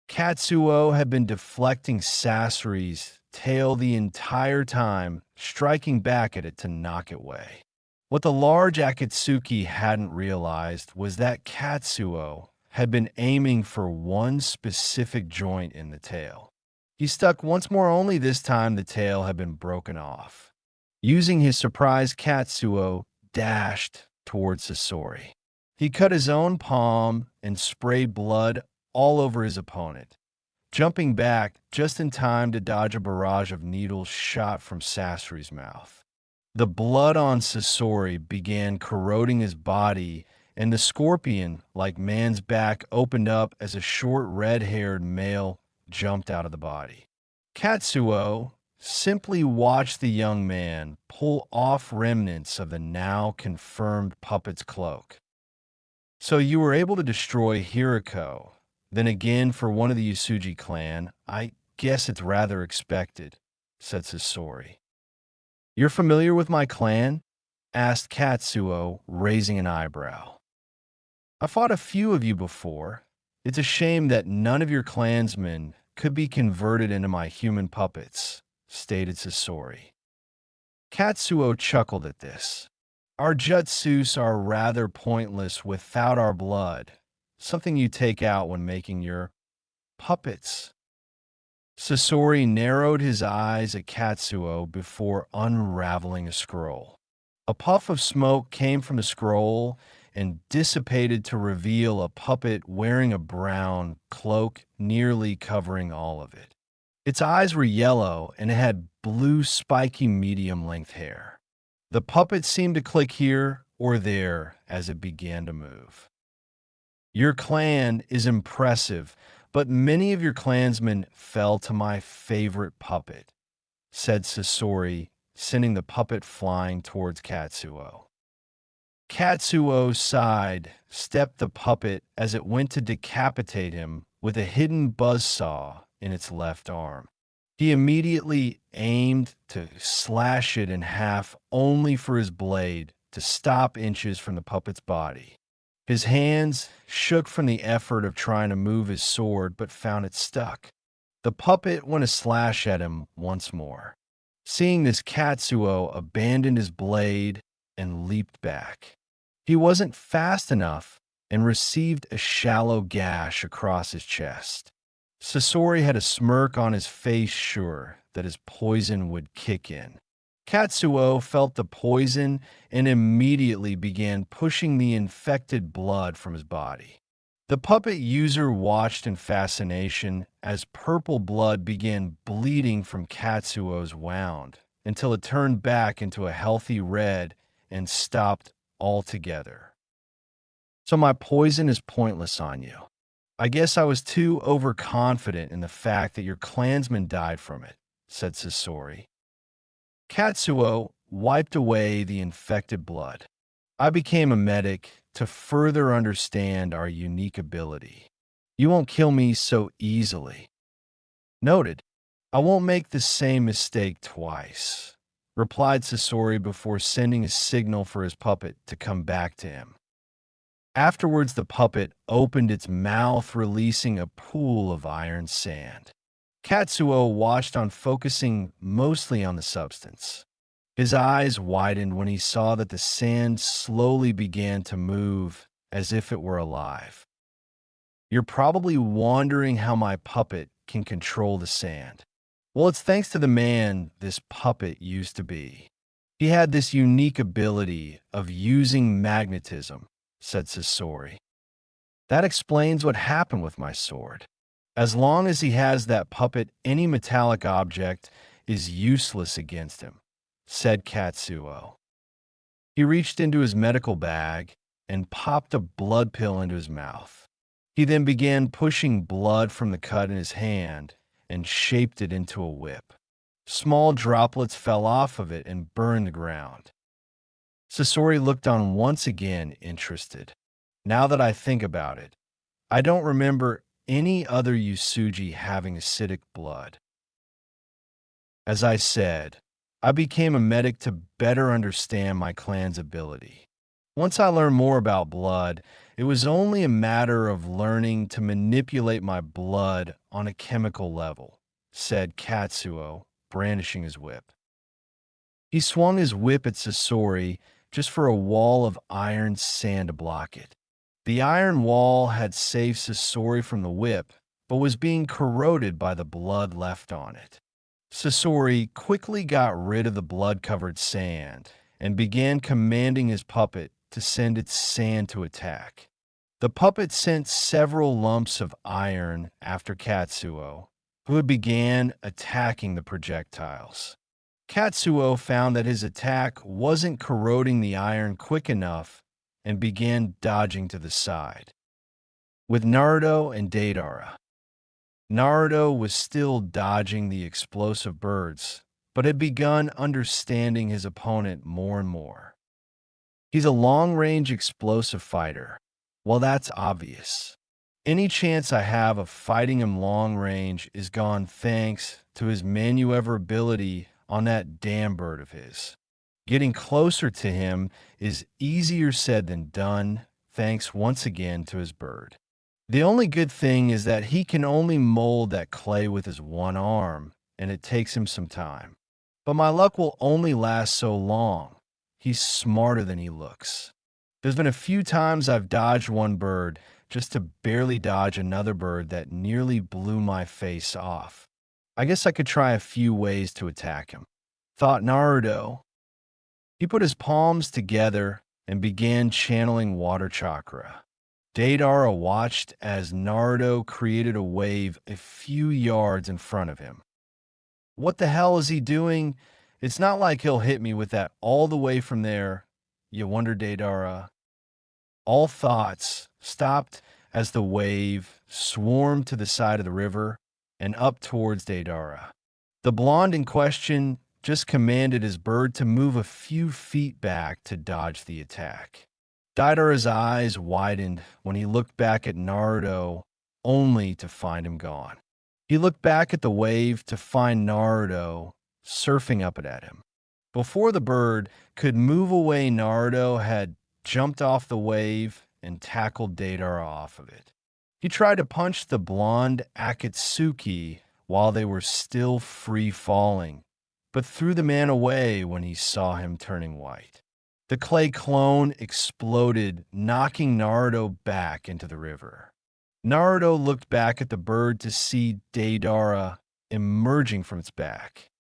Katsuo had been deflecting Sasori's tail the entire time, striking back at it to knock it away. What the large Akatsuki hadn't realized was that Katsuo had been aiming for one specific joint in the tail. He stuck once more, only this time the tail had been broken off. Using his surprise, Katsuo dashed towards Sasori. He cut his own palm and sprayed blood all over his opponent, jumping back just in time to dodge a barrage of needles shot from Sasori's mouth. The blood on Sasori began corroding his body, and the scorpion, like man's back, opened up as a short red-haired male jumped out of the body. Katsuo simply watched the young man pull off remnants of the now confirmed puppet's cloak. So you were able to destroy Hiriko. Then again, for one of the Yasuji clan, I guess it's rather expected, said Sasori. You're familiar with my clan? Asked Katsuo, raising an eyebrow. I fought a few of you before. It's a shame that none of your clansmen could be converted into my human puppets, stated Sasori. Katsuo chuckled at this. Our jutsus are rather pointless without our blood, something you take out when making your puppets. Sasori narrowed his eyes at Katsuo before unraveling a scroll. A puff of smoke came from the scroll and dissipated to reveal a puppet wearing a brown cloak nearly covering all of it. Its eyes were yellow and it had blue spiky medium-length hair. The puppet seemed to click here or there as it began to move. Your clan is impressive, but many of your clansmen fell to my favorite puppet, said Sasori, sending the puppet flying towards Katsuo. Katsuo sighed, stepped the puppet as it went to decapitate him with a hidden buzzsaw in its left arm. He immediately aimed to slash it in half only for his blade to stop inches from the puppet's body. His hands shook from the effort of trying to move his sword, but found it stuck. The puppet went to slash at him once more. Seeing this, Katsuo abandoned his blade and leaped back. He wasn't fast enough and received a shallow gash across his chest. Sasori had a smirk on his face, sure that his poison would kick in. Katsuo felt the poison and immediately began pushing the infected blood from his body. The puppet user watched in fascination as purple blood began bleeding from Katsuo's wound until it turned back into a healthy red and stopped altogether. So my poison is pointless on you. I guess I was too overconfident in the fact that your clansmen died from it, said Sasori. Katsuo wiped away the infected blood. I became a medic to further understand our unique ability. You won't kill me so easily. Noted. I won't make the same mistake twice, replied Sasori before sending a signal for his puppet to come back to him. Afterwards, the puppet opened its mouth, releasing a pool of iron sand. Katsuo watched on, focusing mostly on the substance. His eyes widened when he saw that the sand slowly began to move as if it were alive. You're probably wondering how my puppet can control the sand. Well, it's thanks to the man this puppet used to be. He had this unique ability of using magnetism, said Sasori. That explains what happened with my sword. As long as he has that puppet, any metallic object is useless against him, said Katsuo. He reached into his medical bag and popped a blood pill into his mouth. He then began pushing blood from the cut in his hand and shaped it into a whip. Small droplets fell off of it and burned the ground. Sasori looked on once again, interested. Now that I think about it, I don't remember any other Yusuji having acidic blood. As I said, I became a medic to better understand my clan's ability. Once I learned more about blood, it was only a matter of learning to manipulate my blood on a chemical level, said Katsuo, brandishing his whip. He swung his whip at Sasori just for a wall of iron sand to block it. The iron wall had saved Sasori from the whip, but was being corroded by the blood left on it. Sasori quickly got rid of the blood-covered sand and began commanding his puppet to send its sand to attack. The puppet sent several lumps of iron after Katsuo, who began attacking the projectiles. Katsuo found that his attack wasn't corroding the iron quick enough and began dodging to the side. With Naruto and Deidara, Naruto was still dodging the explosive birds, but had begun understanding his opponent more and more. He's a long-range explosive fighter. Well, that's obvious. Any chance I have of fighting him long-range is gone thanks to his maneuverability on that damn bird of his. Getting closer to him is easier said than done, thanks once again to his bird. The only good thing is that he can only mold that clay with his one arm, and it takes him some time. But my luck will only last so long. He's smarter than he looks. There's been a few times I've dodged one bird just to barely dodge another bird that nearly blew my face off. I guess I could try a few ways to attack him, thought Naruto. He put his palms together and began channeling water chakra. Deidara watched as Naruto created a wave a few yards in front of him. What the hell is he doing? It's not like he'll hit me with that all the way from there, you wonder, Deidara. All thoughts stopped as the wave swarmed to the side of the river and up towards Deidara. The blonde in question just commanded his bird to move a few feet back to dodge the attack. Deidara's eyes widened when he looked back at Naruto, only to find him gone. He looked back at the wave to find Naruto surfing up it at him. Before the bird could move away, Naruto had jumped off the wave and tackled Deidara off of it. He tried to punch the blonde Akatsuki while they were still free falling, but threw the man away when he saw him turning white. The clay clone exploded, knocking Naruto back into the river. Naruto looked back at the bird to see Deidara emerging from its back.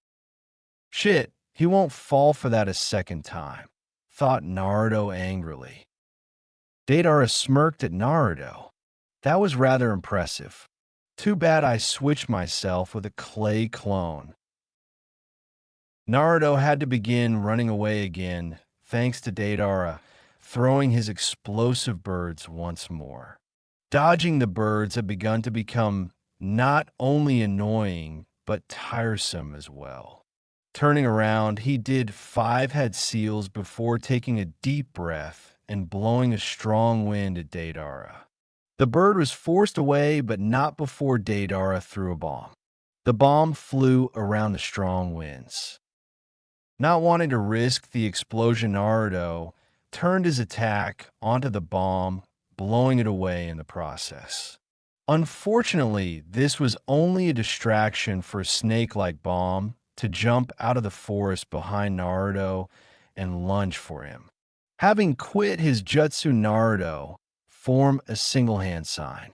Shit, he won't fall for that a second time, thought Naruto angrily. Deidara smirked at Naruto. That was rather impressive. Too bad I switched myself with a clay clone. Naruto had to begin running away again, thanks to Deidara throwing his explosive birds once more. Dodging the birds had begun to become not only annoying, but tiresome as well. Turning around, he did 5 head seals before taking a deep breath and blowing a strong wind at Deidara. The bird was forced away, but not before Deidara threw a bomb. The bomb flew around the strong winds. Not wanting to risk the explosion, Naruto turned his attack onto the bomb, blowing it away in the process. Unfortunately, this was only a distraction for a snake-like bomb to jump out of the forest behind Naruto and lunge for him. Having quit his Jutsu, Naruto formed a single hand sign.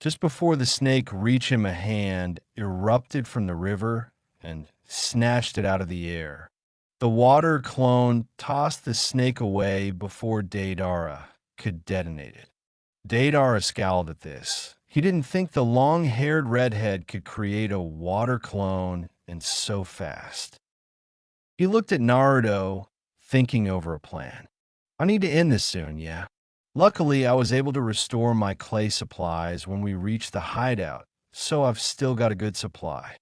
Just before the snake reached him, a hand erupted from the river and snatched it out of the air. The water clone tossed the snake away before Deidara could detonate it. Deidara scowled at this. He didn't think the long-haired redhead could create a water clone and so fast. He looked at Naruto, thinking over a plan. I need to end this soon, yeah. Luckily, I was able to restore my clay supplies when we reached the hideout, so I've still got a good supply.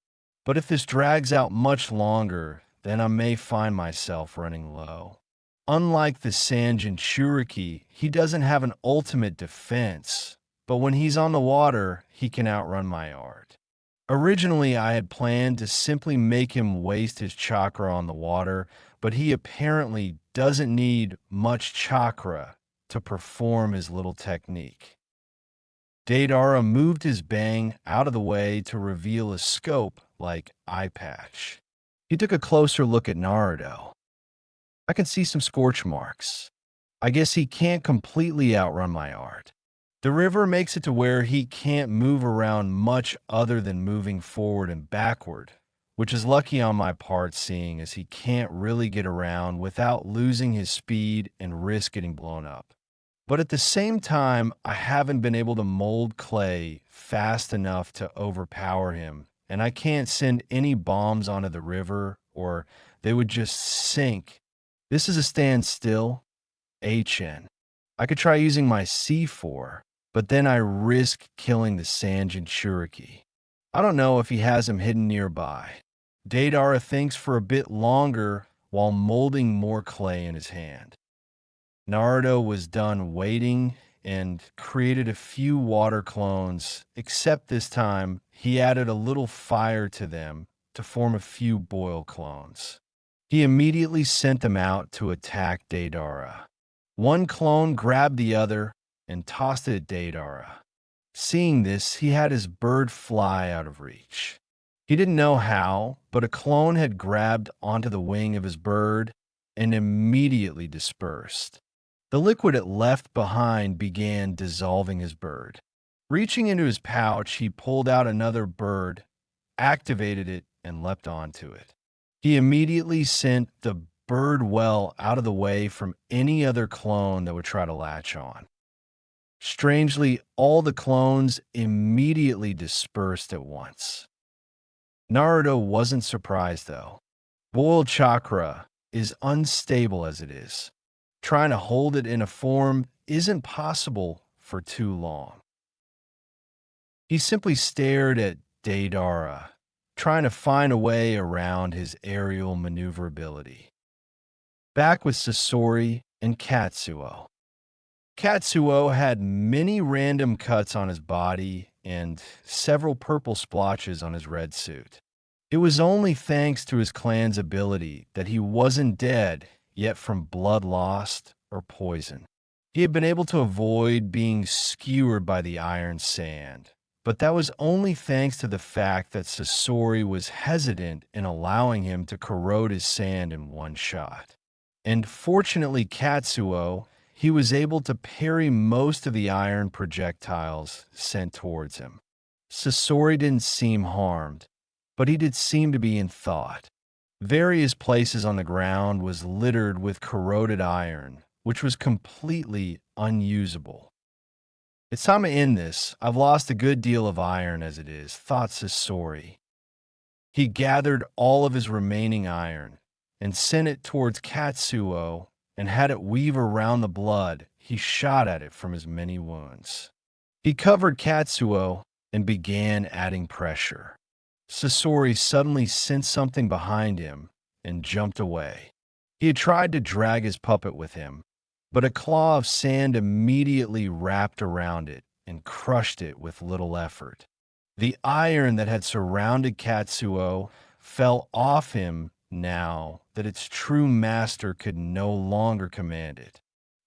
But if this drags out much longer, then I may find myself running low. Unlike the Sanjin Shuriki, he doesn't have an ultimate defense, but when he's on the water, he can outrun my art. Originally, I had planned to simply make him waste his chakra on the water, but he apparently doesn't need much chakra to perform his little technique. Deidara moved his bang out of the way to reveal a scope like eye patch. He took a closer look at Naruto. I can see some scorch marks. I guess he can't completely outrun my art. The river makes it to where he can't move around much other than moving forward and backward, which is lucky on my part seeing as he can't really get around without losing his speed and risk getting blown up. But at the same time, I haven't been able to mold clay fast enough to overpower him, and I can't send any bombs onto the river or they would just sink. This is a standstill, HN. I could try using my C4, but then I risk killing the Sanjin Shuriki. I don't know if he has him hidden nearby. Deidara thinks for a bit longer while molding more clay in his hand. Naruto was done waiting and created a few water clones, except this time he added a little fire to them to form a few boil clones. He immediately sent them out to attack Deidara. One clone grabbed the other and tossed it at Deidara. Seeing this, he had his bird fly out of reach. He didn't know how, but a clone had grabbed onto the wing of his bird and immediately dispersed. The liquid it left behind began dissolving his bird. Reaching into his pouch, he pulled out another bird, activated it, and leapt onto it. He immediately sent the bird well out of the way from any other clone that would try to latch on. Strangely, all the clones immediately dispersed at once. Naruto wasn't surprised, though. Boiled chakra is unstable as it is. Trying to hold it in a form isn't possible for too long. He simply stared at Deidara, trying to find a way around his aerial maneuverability. Back with Sasori and Katsuo. Katsuo had many random cuts on his body and several purple splotches on his red suit. It was only thanks to his clan's ability that he wasn't dead, yet from blood lost or poison. He had been able to avoid being skewered by the iron sand, but that was only thanks to the fact that Sasori was hesitant in allowing him to corrode his sand in one shot. And fortunately, Katsuo, he was able to parry most of the iron projectiles sent towards him. Sasori didn't seem harmed, but he did seem to be in thought. Various places on the ground was littered with corroded iron, which was completely unusable. It's time to end this. I've lost a good deal of iron as it is, thought Sasori. He gathered all of his remaining iron and sent it towards Katsuo and had it weave around the blood he shot at it from his many wounds. He covered Katsuo and began adding pressure. Sasori suddenly sensed something behind him and jumped away. He had tried to drag his puppet with him, but a claw of sand immediately wrapped around it and crushed it with little effort. The iron that had surrounded Katsuo fell off him now that its true master could no longer command it.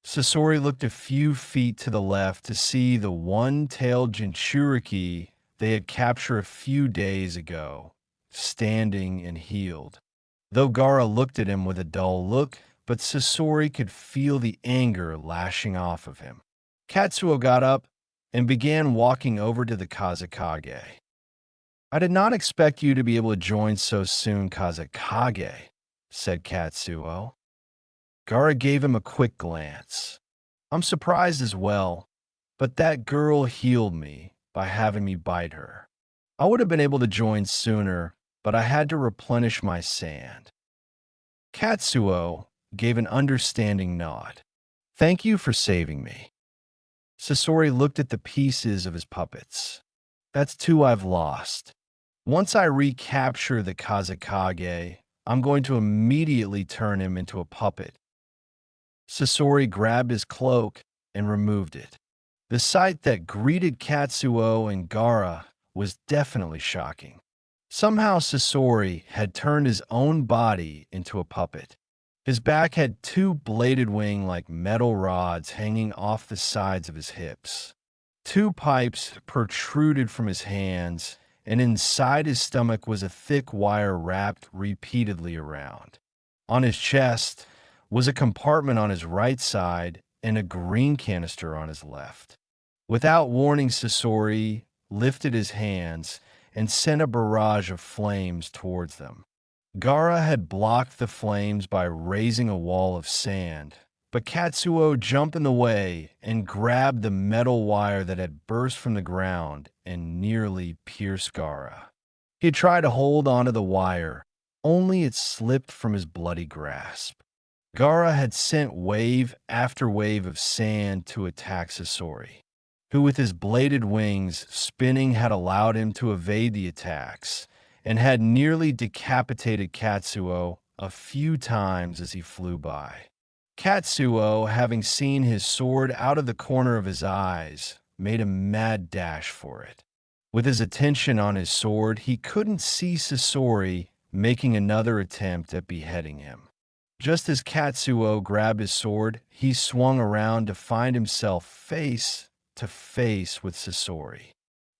Sasori looked a few feet to the left to see the one-tailed Jinchuriki they had captured a few days ago, standing and healed. Though Gaara looked at him with a dull look, but Sasori could feel the anger lashing off of him. Katsuo got up and began walking over to the Kazekage. I did not expect you to be able to join so soon, Kazekage. said Katsuo. Gaara gave him a quick glance. I'm surprised as well, but that girl healed me by having me bite her. I would have been able to join sooner, but I had to replenish my sand. Katsuo gave an understanding nod. Thank you for saving me. Sasori looked at the pieces of his puppets. That's two I've lost. Once I recapture the Kazekage, I'm going to immediately turn him into a puppet. Sasori grabbed his cloak and removed it. The sight that greeted Katsuo and Gaara was definitely shocking. Somehow Sasori had turned his own body into a puppet. His back had two bladed wing-like metal rods hanging off the sides of his hips. Two pipes protruded from his hands, and inside his stomach was a thick wire wrapped repeatedly around. On his chest was a compartment on his right side and a green canister on his left. Without warning, Sasori lifted his hands and sent a barrage of flames towards them. Gaara had blocked the flames by raising a wall of sand, but Katsuo jumped in the way and grabbed the metal wire that had burst from the ground and nearly pierced Gaara. He had tried to hold onto the wire, only it slipped from his bloody grasp. Gaara had sent wave after wave of sand to attack Sasori, who with his bladed wings spinning had allowed him to evade the attacks, and had nearly decapitated Katsuo a few times as he flew by. Katsuo, having seen his sword out of the corner of his eyes, made a mad dash for it. With his attention on his sword, he couldn't see Sasori making another attempt at beheading him. Just as Katsuo grabbed his sword, he swung around to find himself face to face with Sasori.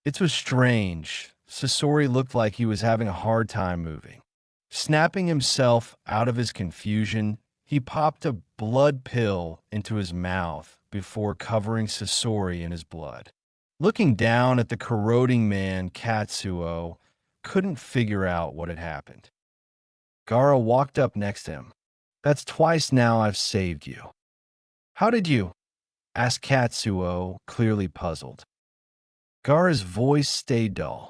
It was strange. Sasori looked like he was having a hard time moving. Snapping himself out of his confusion, he popped a blood pill into his mouth before covering Sasori in his blood. Looking down at the corroding man, Katsuo couldn't figure out what had happened. Gaara walked up next to him. That's twice now I've saved you. How did you? Asked Katsuo, clearly puzzled. Gaara's voice stayed dull.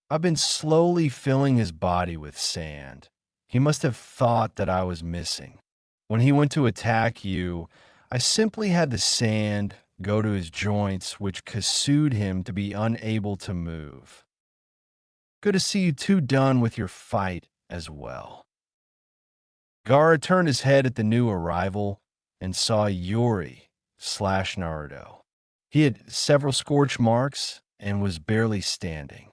I've been slowly filling his body with sand. He must have thought that I was missing. When he went to attack you, I simply had the sand go to his joints, which kasued him to be unable to move. Good to see you two done with your fight as well. Gaara turned his head at the new arrival and saw Yuri/Naruto. He had several scorch marks and was barely standing.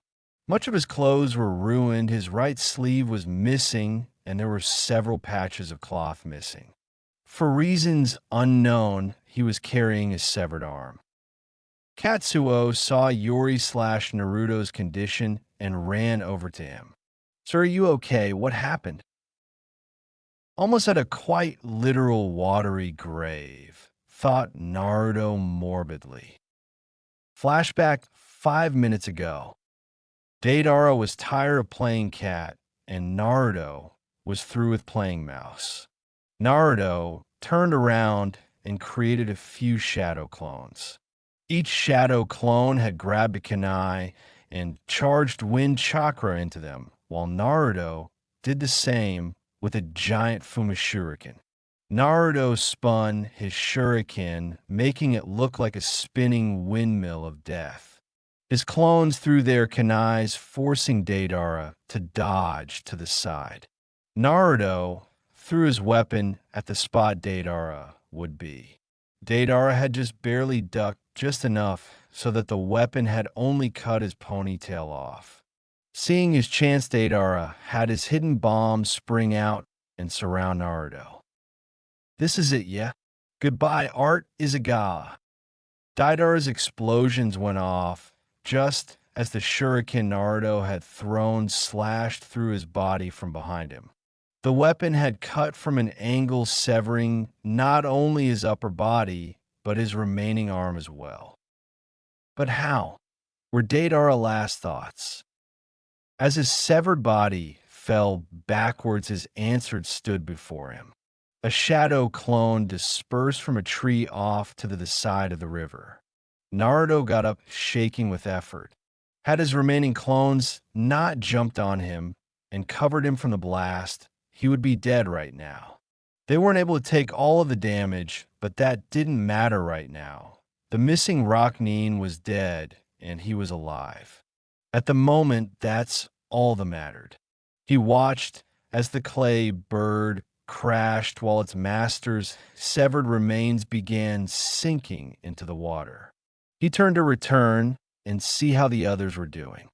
Much of his clothes were ruined, his right sleeve was missing, and there were several patches of cloth missing. For reasons unknown, he was carrying his severed arm. Katsuo saw Yuri/Naruto's condition and ran over to him. Sir, are you okay? What happened? Almost at a quite literal watery grave, thought Naruto morbidly. Flashback 5 minutes ago. Deidara was tired of playing cat, and Naruto was through with playing mouse. Naruto turned around and created a few shadow clones. Each shadow clone had grabbed a kunai and charged wind chakra into them, while Naruto did the same with a giant Fumashuriken. Naruto spun his shuriken, making it look like a spinning windmill of death. His clones threw their kunais, forcing Deidara to dodge to the side. Naruto threw his weapon at the spot Deidara would be. Deidara had just barely ducked just enough so that the weapon had only cut his ponytail off. Seeing his chance, Deidara had his hidden bomb spring out and surround Naruto. This is it, yeah? Goodbye, Art Izugawa. Deidara's explosions went off just as the shuriken Naruto had thrown slashed through his body from behind him. The weapon had cut from an angle severing not only his upper body, but his remaining arm as well. But how? Were Deidara's last thoughts. As his severed body fell backwards as answers stood before him. A shadow clone dispersed from a tree off to the side of the river. Naruto got up, shaking with effort. Had his remaining clones not jumped on him and covered him from the blast, he would be dead right now. They weren't able to take all of the damage, but that didn't matter right now. The missing rock Nin was dead, and he was alive. At the moment, that's all that mattered. He watched as the clay bird crashed while its master's severed remains began sinking into the water. He turned to return and see how the others were doing.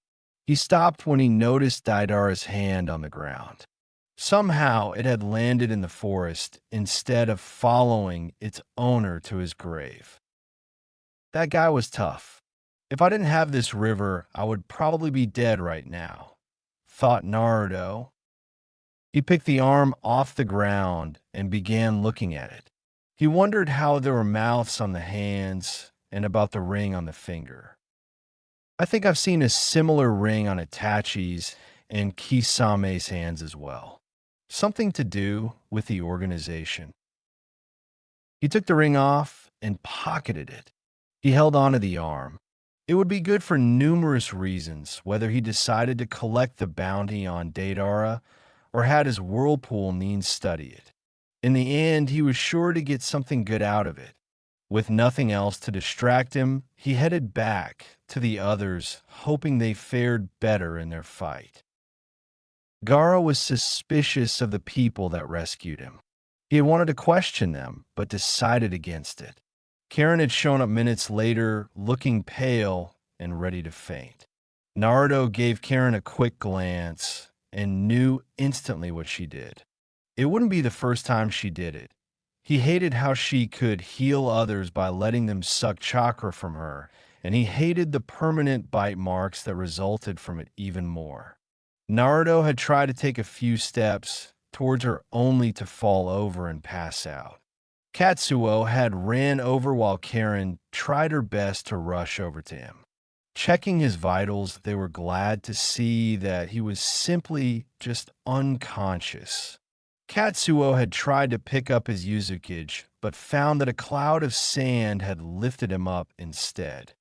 He stopped when he noticed Daidara's hand on the ground. Somehow it had landed in the forest instead of following its owner to his grave. That guy was tough. If I didn't have this river, I would probably be dead right now, thought Naruto. He picked the arm off the ground and began looking at it. He wondered how there were mouths on the hands and about the ring on the finger. I think I've seen a similar ring on Itachi's and Kisame's hands as well. Something to do with the organization. He took the ring off and pocketed it. He held onto the arm. It would be good for numerous reasons, whether he decided to collect the bounty on Deidara or had his whirlpool Nin study it. In the end, he was sure to get something good out of it. With nothing else to distract him, he headed back to the others, hoping they fared better in their fight. Gaara was suspicious of the people that rescued him. He had wanted to question them, but decided against it. Karen had shown up minutes later, looking pale and ready to faint. Naruto gave Karen a quick glance and knew instantly what she did. It wouldn't be the first time she did it. He hated how she could heal others by letting them suck chakra from her, and he hated the permanent bite marks that resulted from it even more. Naruto had tried to take a few steps towards her only to fall over and pass out. Katsuo had ran over while Karen tried her best to rush over to him. Checking his vitals, they were glad to see that he was simply just unconscious. Katsuo had tried to pick up his Uzumaki, but found that a cloud of sand had lifted him up instead.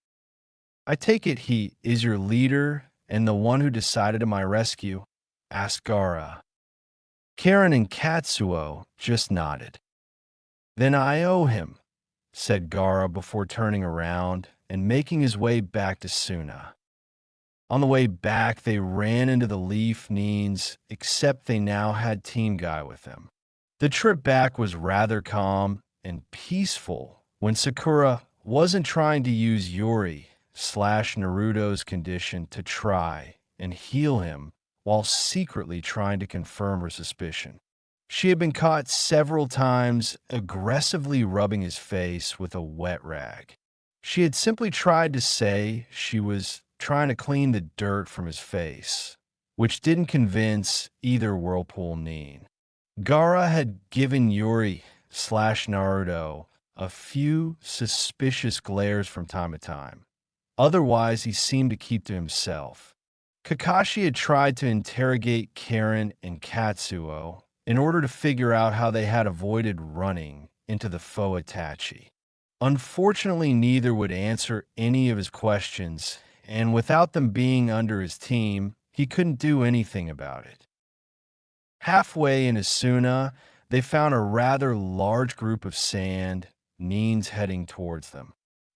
I take it he is your leader and the one who decided on my rescue? Asked Gaara. Karen and Katsuo just nodded. Then I owe him, said Gaara before turning around and making his way back to Suna. On the way back, they ran into the Leaf Nins, except they now had Team Guy with them. The trip back was rather calm and peaceful when Sakura wasn't trying to use Yuri/Naruto's condition to try and heal him while secretly trying to confirm her suspicion. She had been caught several times aggressively rubbing his face with a wet rag. She had simply tried to say she was trying to clean the dirt from his face, which didn't convince either Whirlpool Nin. Gaara had given Yuri/Naruto a few suspicious glares from time to time. Otherwise, he seemed to keep to himself. Kakashi had tried to interrogate Karen and Katsuo in order to figure out how they had avoided running into the foe Itachi. Unfortunately, neither would answer any of his questions, and without them being under his team, he couldn't do anything about it. Halfway in Asuna, they found a rather large group of sand Nins heading towards them.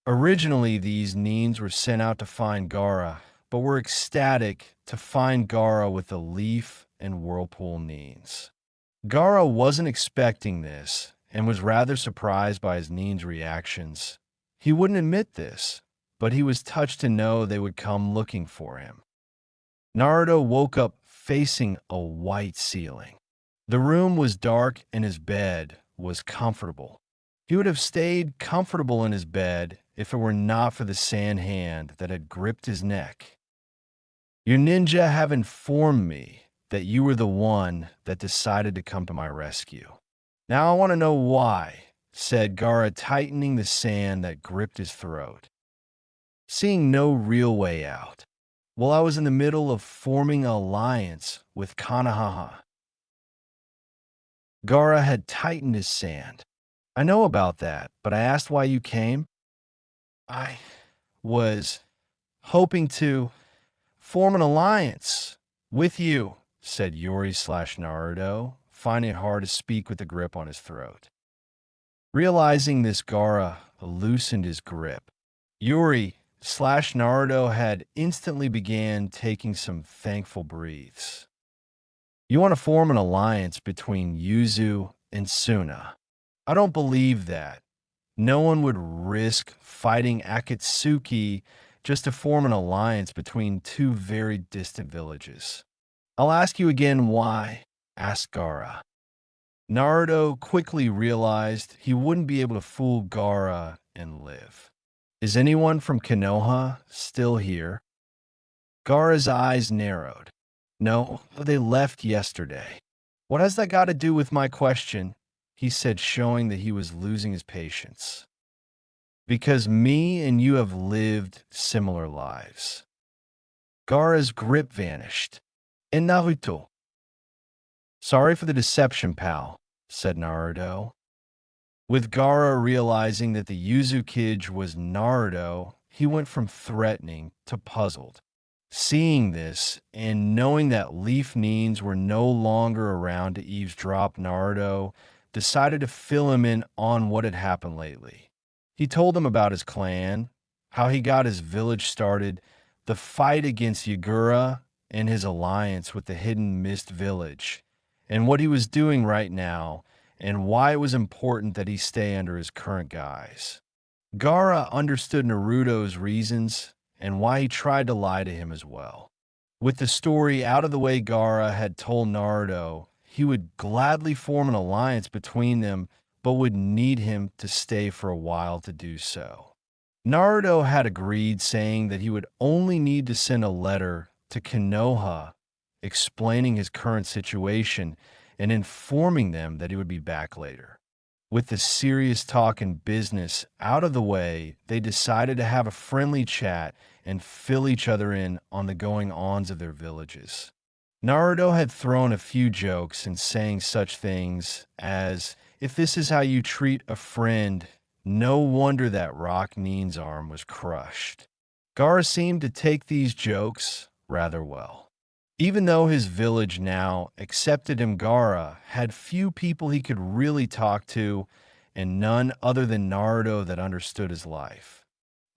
Originally, these Nins were sent out to find Gaara, but were ecstatic to find Gaara with the Leaf and Whirlpool Nins. Gaara wasn't expecting this and was rather surprised by his Nin's reactions. He wouldn't admit this, but he was touched to know they would come looking for him. Naruto woke up facing a white ceiling. The room was dark and his bed was comfortable. He would have stayed comfortable in his bed if it were not for the sand hand that had gripped his neck. Your ninja have informed me that you were the one that decided to come to my rescue. Now I want to know why, said Gaara, tightening the sand that gripped his throat. Seeing no real way out, Well, I was in the middle of forming an alliance with Kanahaha. Gara had tightened his sand. I know about that, but I asked why you came. I was hoping to form an alliance with you, said Yuri/Naruto, finding it hard to speak with the grip on his throat. Realizing this, Gara loosened his grip. Yuri/Naruto had instantly began taking some thankful breaths. You want to form an alliance between Yuzu and Suna. I don't believe that. No one would risk fighting Akatsuki just to form an alliance between two very distant villages. I'll ask you again why, asked Gara. Naruto quickly realized he wouldn't be able to fool Gara and live. Is anyone from Konoha still here? Gaara's eyes narrowed. No, they left yesterday. What has that got to do with my question? He said, showing that he was losing his patience. Because me and you have lived similar lives. Gaara's grip vanished. And Naruto. Sorry for the deception, pal, said Naruto. With Gaara realizing that the Uzukage was Naruto, he went from threatening to puzzled. Seeing this, and knowing that Leaf Neens were no longer around to eavesdrop, Naruto decided to fill him in on what had happened lately. He told him about his clan, how he got his village started, the fight against Yagura, and his alliance with the Hidden Mist village, and what he was doing right now, and why it was important that he stay under his current guise. Gaara understood Naruto's reasons and why he tried to lie to him as well. With the story out of the way, Gaara had told Naruto he would gladly form an alliance between them, but would need him to stay for a while to do so. Naruto had agreed, saying that he would only need to send a letter to Konoha explaining his current situation and informing them that he would be back later. With the serious talk and business out of the way, they decided to have a friendly chat and fill each other in on the going-ons of their villages. Naruto had thrown a few jokes in saying such things as, if this is how you treat a friend, no wonder that Rock Neen's arm was crushed. Gaara seemed to take these jokes rather well. Even though his village now accepted him, Gaara had few people he could really talk to, and none other than Naruto that understood his life.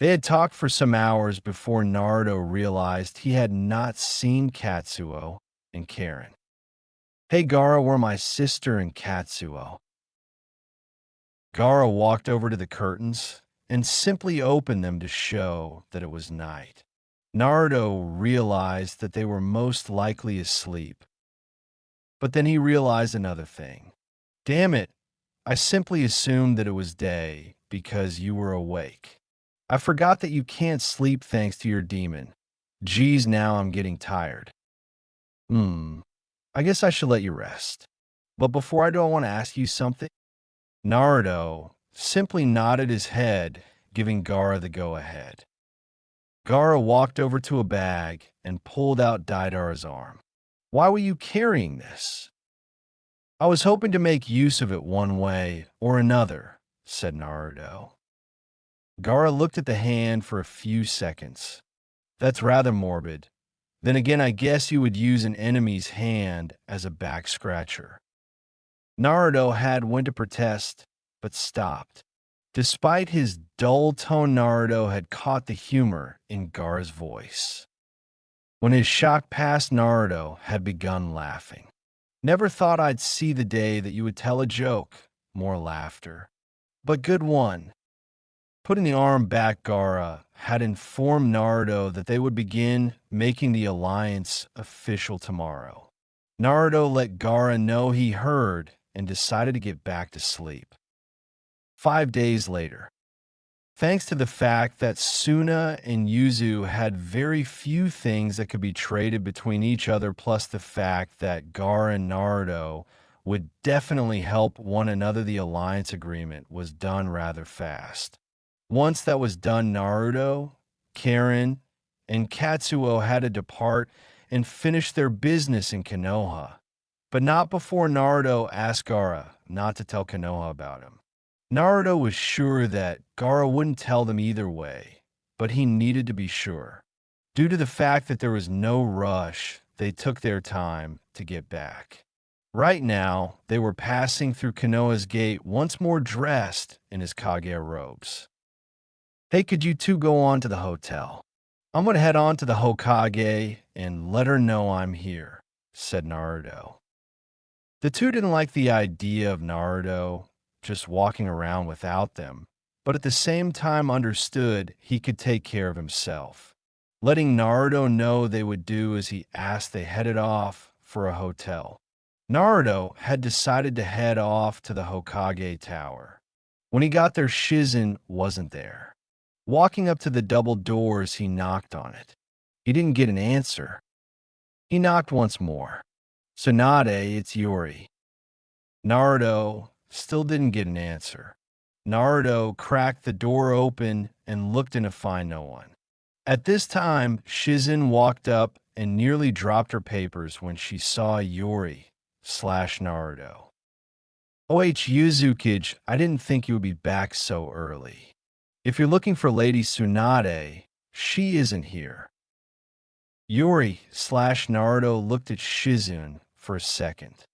They had talked for some hours before Naruto realized he had not seen Katsuo and Karen. Hey Gaara, we're my sister and Katsuo. Gaara walked over to the curtains and simply opened them to show that it was night. Naruto realized that they were most likely asleep. But then he realized another thing. Damn it, I simply assumed that it was day because you were awake. I forgot that you can't sleep thanks to your demon. Geez, now I'm getting tired. I guess I should let you rest. But before I do, I want to ask you something. Naruto simply nodded his head, giving Gaara the go-ahead. Gaara walked over to a bag and pulled out Daidara's arm. Why were you carrying this? I was hoping to make use of it one way or another, said Naruto. Gaara looked at the hand for a few seconds. That's rather morbid. Then again, I guess you would use an enemy's hand as a back scratcher. Naruto had went to protest, but stopped. Despite his dull tone, Naruto had caught the humor in Gaara's voice. When his shock passed, Naruto had begun laughing. Never thought I'd see the day that you would tell a joke. More laughter. But good one. Putting the arm back, Gaara had informed Naruto that they would begin making the alliance official tomorrow. Naruto let Gaara know he heard and decided to get back to sleep. 5 days later. Thanks to the fact that Suna and Yuzu had very few things that could be traded between each other, plus the fact that Gaara and Naruto would definitely help one another, the alliance agreement was done rather fast. Once that was done, Naruto, Karen, and Katsuo had to depart and finish their business in Konoha, but not before Naruto asked Gaara not to tell Konoha about him. Naruto was sure that Gaara wouldn't tell them either way, but he needed to be sure. Due to the fact that there was no rush, they took their time to get back. Right now, they were passing through Konoha's gate once more dressed in his Kage robes. "Hey, could you two go on to the hotel? I'm going to head on to the Hokage and let her know I'm here," said Naruto. The two didn't like the idea of Naruto just walking around without them, but at the same time understood he could take care of himself. Letting Naruto know they would do as he asked, they headed off for a hotel. Naruto had decided to head off to the Hokage Tower. When he got there, Shizen wasn't there. Walking up to the double doors, he knocked on it. He didn't get an answer. He knocked once more. "Tsunade, it's Yuri." Naruto still didn't get an answer. Naruto cracked the door open and looked in to find no one. At this time, Shizen walked up and nearly dropped her papers when she saw Yuri/Naruto. Uzumaki, I didn't think you would be back so early. If you're looking for Lady Tsunade, she isn't here." Yuri/Naruto looked at Shizen for a second.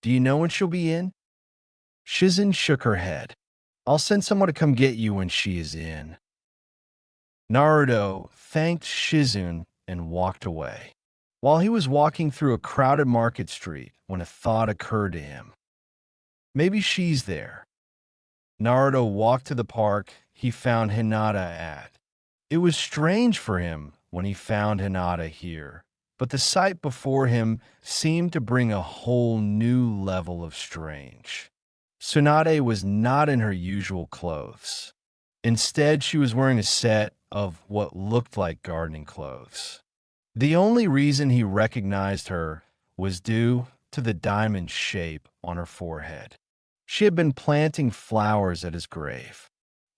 "Do you know when she'll be in?" Shizen shook her head. "I'll send someone to come get you when she is in." Naruto thanked Shizen and walked away. While he was walking through a crowded market street when a thought occurred to him. Maybe she's there. Naruto walked to the park he found Hinata at. It was strange for him when he found Hinata here, but the sight before him seemed to bring a whole new level of strange. Tsunade was not in her usual clothes. Instead, she was wearing a set of what looked like gardening clothes. The only reason he recognized her was due to the diamond shape on her forehead. She had been planting flowers at his grave.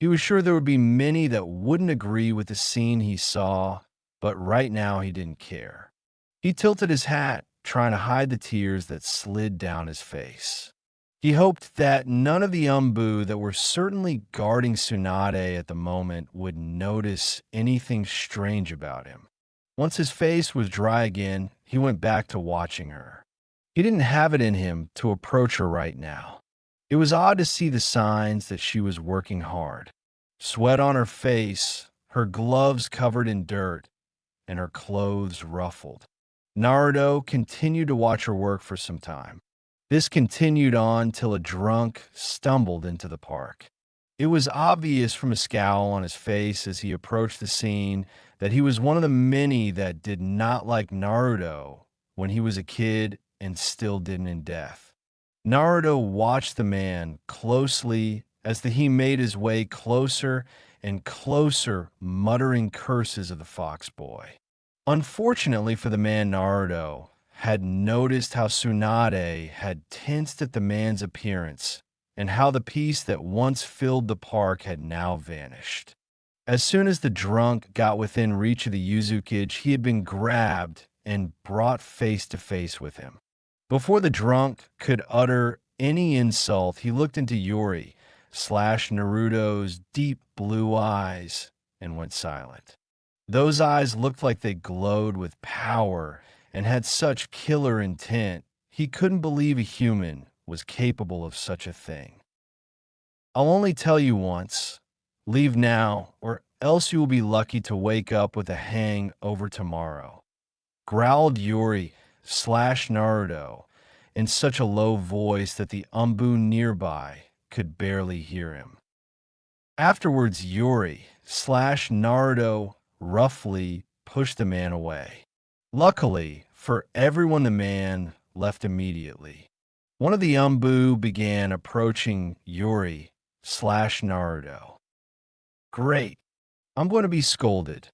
He was sure there would be many that wouldn't agree with the scene he saw, but right now he didn't care. He tilted his hat, trying to hide the tears that slid down his face. He hoped that none of the Umbu that were certainly guarding Tsunade at the moment would notice anything strange about him. Once his face was dry again, he went back to watching her. He didn't have it in him to approach her right now. It was odd to see the signs that she was working hard. Sweat on her face, her gloves covered in dirt, and her clothes ruffled. Naruto continued to watch her work for some time. This continued on till a drunk stumbled into the park. It was obvious from a scowl on his face as he approached the scene that he was one of the many that did not like Naruto when he was a kid and still didn't in death. Naruto watched the man closely as he made his way closer and closer, muttering curses of the fox boy. Unfortunately for the man, Naruto had noticed how Tsunade had tensed at the man's appearance and how the peace that once filled the park had now vanished. As soon as the drunk got within reach of the Uzumaki, he had been grabbed and brought face to face with him. Before the drunk could utter any insult, he looked into Yuri/Naruto's deep blue eyes and went silent. Those eyes looked like they glowed with power and had such killer intent, he couldn't believe a human was capable of such a thing. "I'll only tell you once. Leave now, or else you will be lucky to wake up with a hangover tomorrow," growled Yuri/Naruto in such a low voice that the Umbu nearby could barely hear him. Afterwards, Yuri/Naruto roughly pushed the man away. Luckily for everyone, the man left immediately. One of the Umbu began approaching Yuri/Naruto. "Great, I'm going to be scolded,"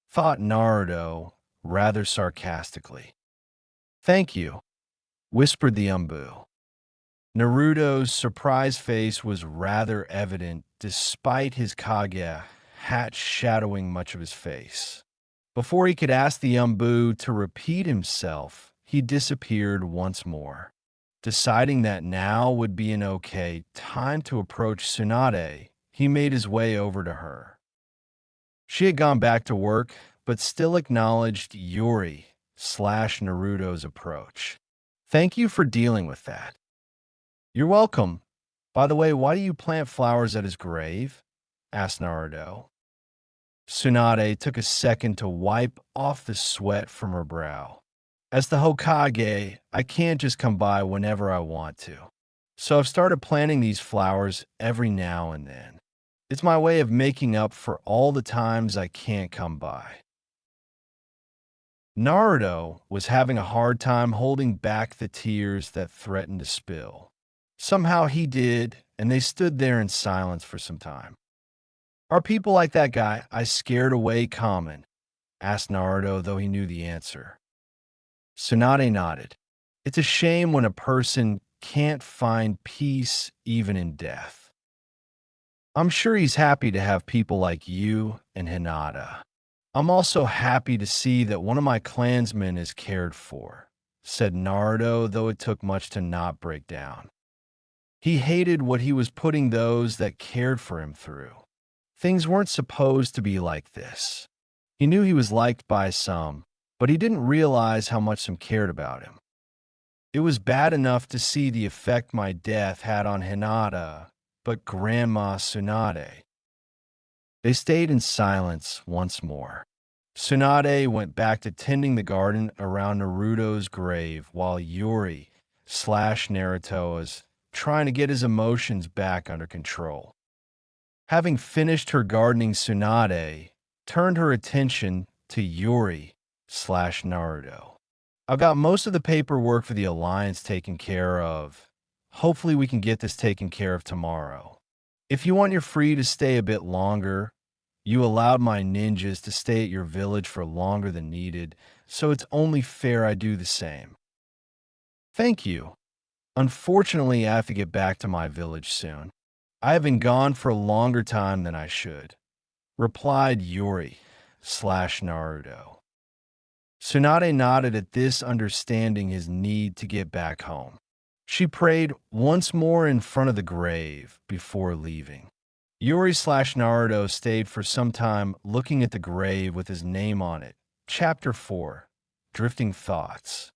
thought Naruto rather sarcastically. "Thank you," whispered the Umbu. Naruto's surprised face was rather evident despite his Kage hat shadowing much of his face. Before he could ask the Umbu to repeat himself, he disappeared once more. Deciding that now would be an okay time to approach Tsunade, he made his way over to her. She had gone back to work, but still acknowledged Yuri/Naruto's approach. Thank you for dealing with that. You're welcome. By the way, why do you plant flowers at his grave? Asked Naruto. Tsunade took a second to wipe off the sweat from her brow. As the Hokage, I can't just come by whenever I want to. So I've started planting these flowers every now and then. It's my way of making up for all the times I can't come by. Naruto was having a hard time holding back the tears that threatened to spill. Somehow he did, and they stood there in silence for some time. Are people like that guy I scared away common? Asked Naruto, though he knew the answer. Tsunade nodded. It's a shame when a person can't find peace even in death. I'm sure he's happy to have people like you and Hinata. I'm also happy to see that one of my clansmen is cared for, said Naruto, though it took much to not break down. He hated what he was putting those that cared for him through. Things weren't supposed to be like this. He knew he was liked by some, but he didn't realize how much some cared about him. It was bad enough to see the effect my death had on Hinata, but Grandma Tsunade. They stayed in silence once more. Tsunade went back to tending the garden around Naruto's grave while Yuri/Naruto was trying to get his emotions back under control. Having finished her gardening, Tsunade turned her attention to Yuri/Naruto. I've got most of the paperwork for the Alliance taken care of. Hopefully we can get this taken care of tomorrow. If you want, you're free to stay a bit longer. You allowed my ninjas to stay at your village for longer than needed, so it's only fair I do the same. Thank you. Unfortunately, I have to get back to my village soon. I have been gone for a longer time than I should, replied Yuri/Naruto. Tsunade nodded at this, understanding his need to get back home. She prayed once more in front of the grave before leaving. Yuri/Naruto stayed for some time looking at the grave with his name on it. Chapter 4, Drifting Thoughts.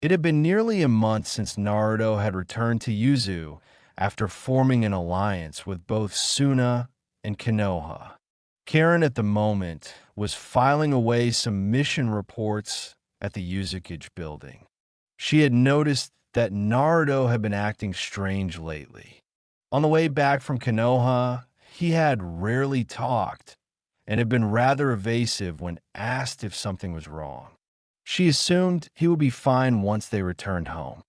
It had been nearly a month since Naruto had returned to Yuzu after forming an alliance with both Suna and Konoha. Karen at the moment was filing away some mission reports at the Uzumaki building. She had noticed that Naruto had been acting strange lately. On the way back from Konoha, he had rarely talked and had been rather evasive when asked if something was wrong. She assumed he would be fine once they returned home.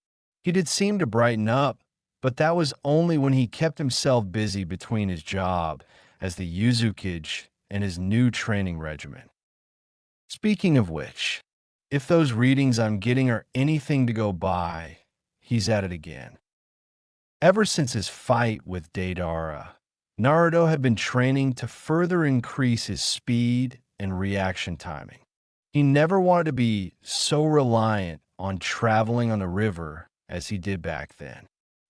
He did seem to brighten up, but that was only when he kept himself busy between his job as the Uzumaki and his new training regimen. Speaking of which, if those readings I'm getting are anything to go by, he's at it again. Ever since his fight with Deidara, Naruto had been training to further increase his speed and reaction timing. He never wanted to be so reliant on traveling on the river as he did back then.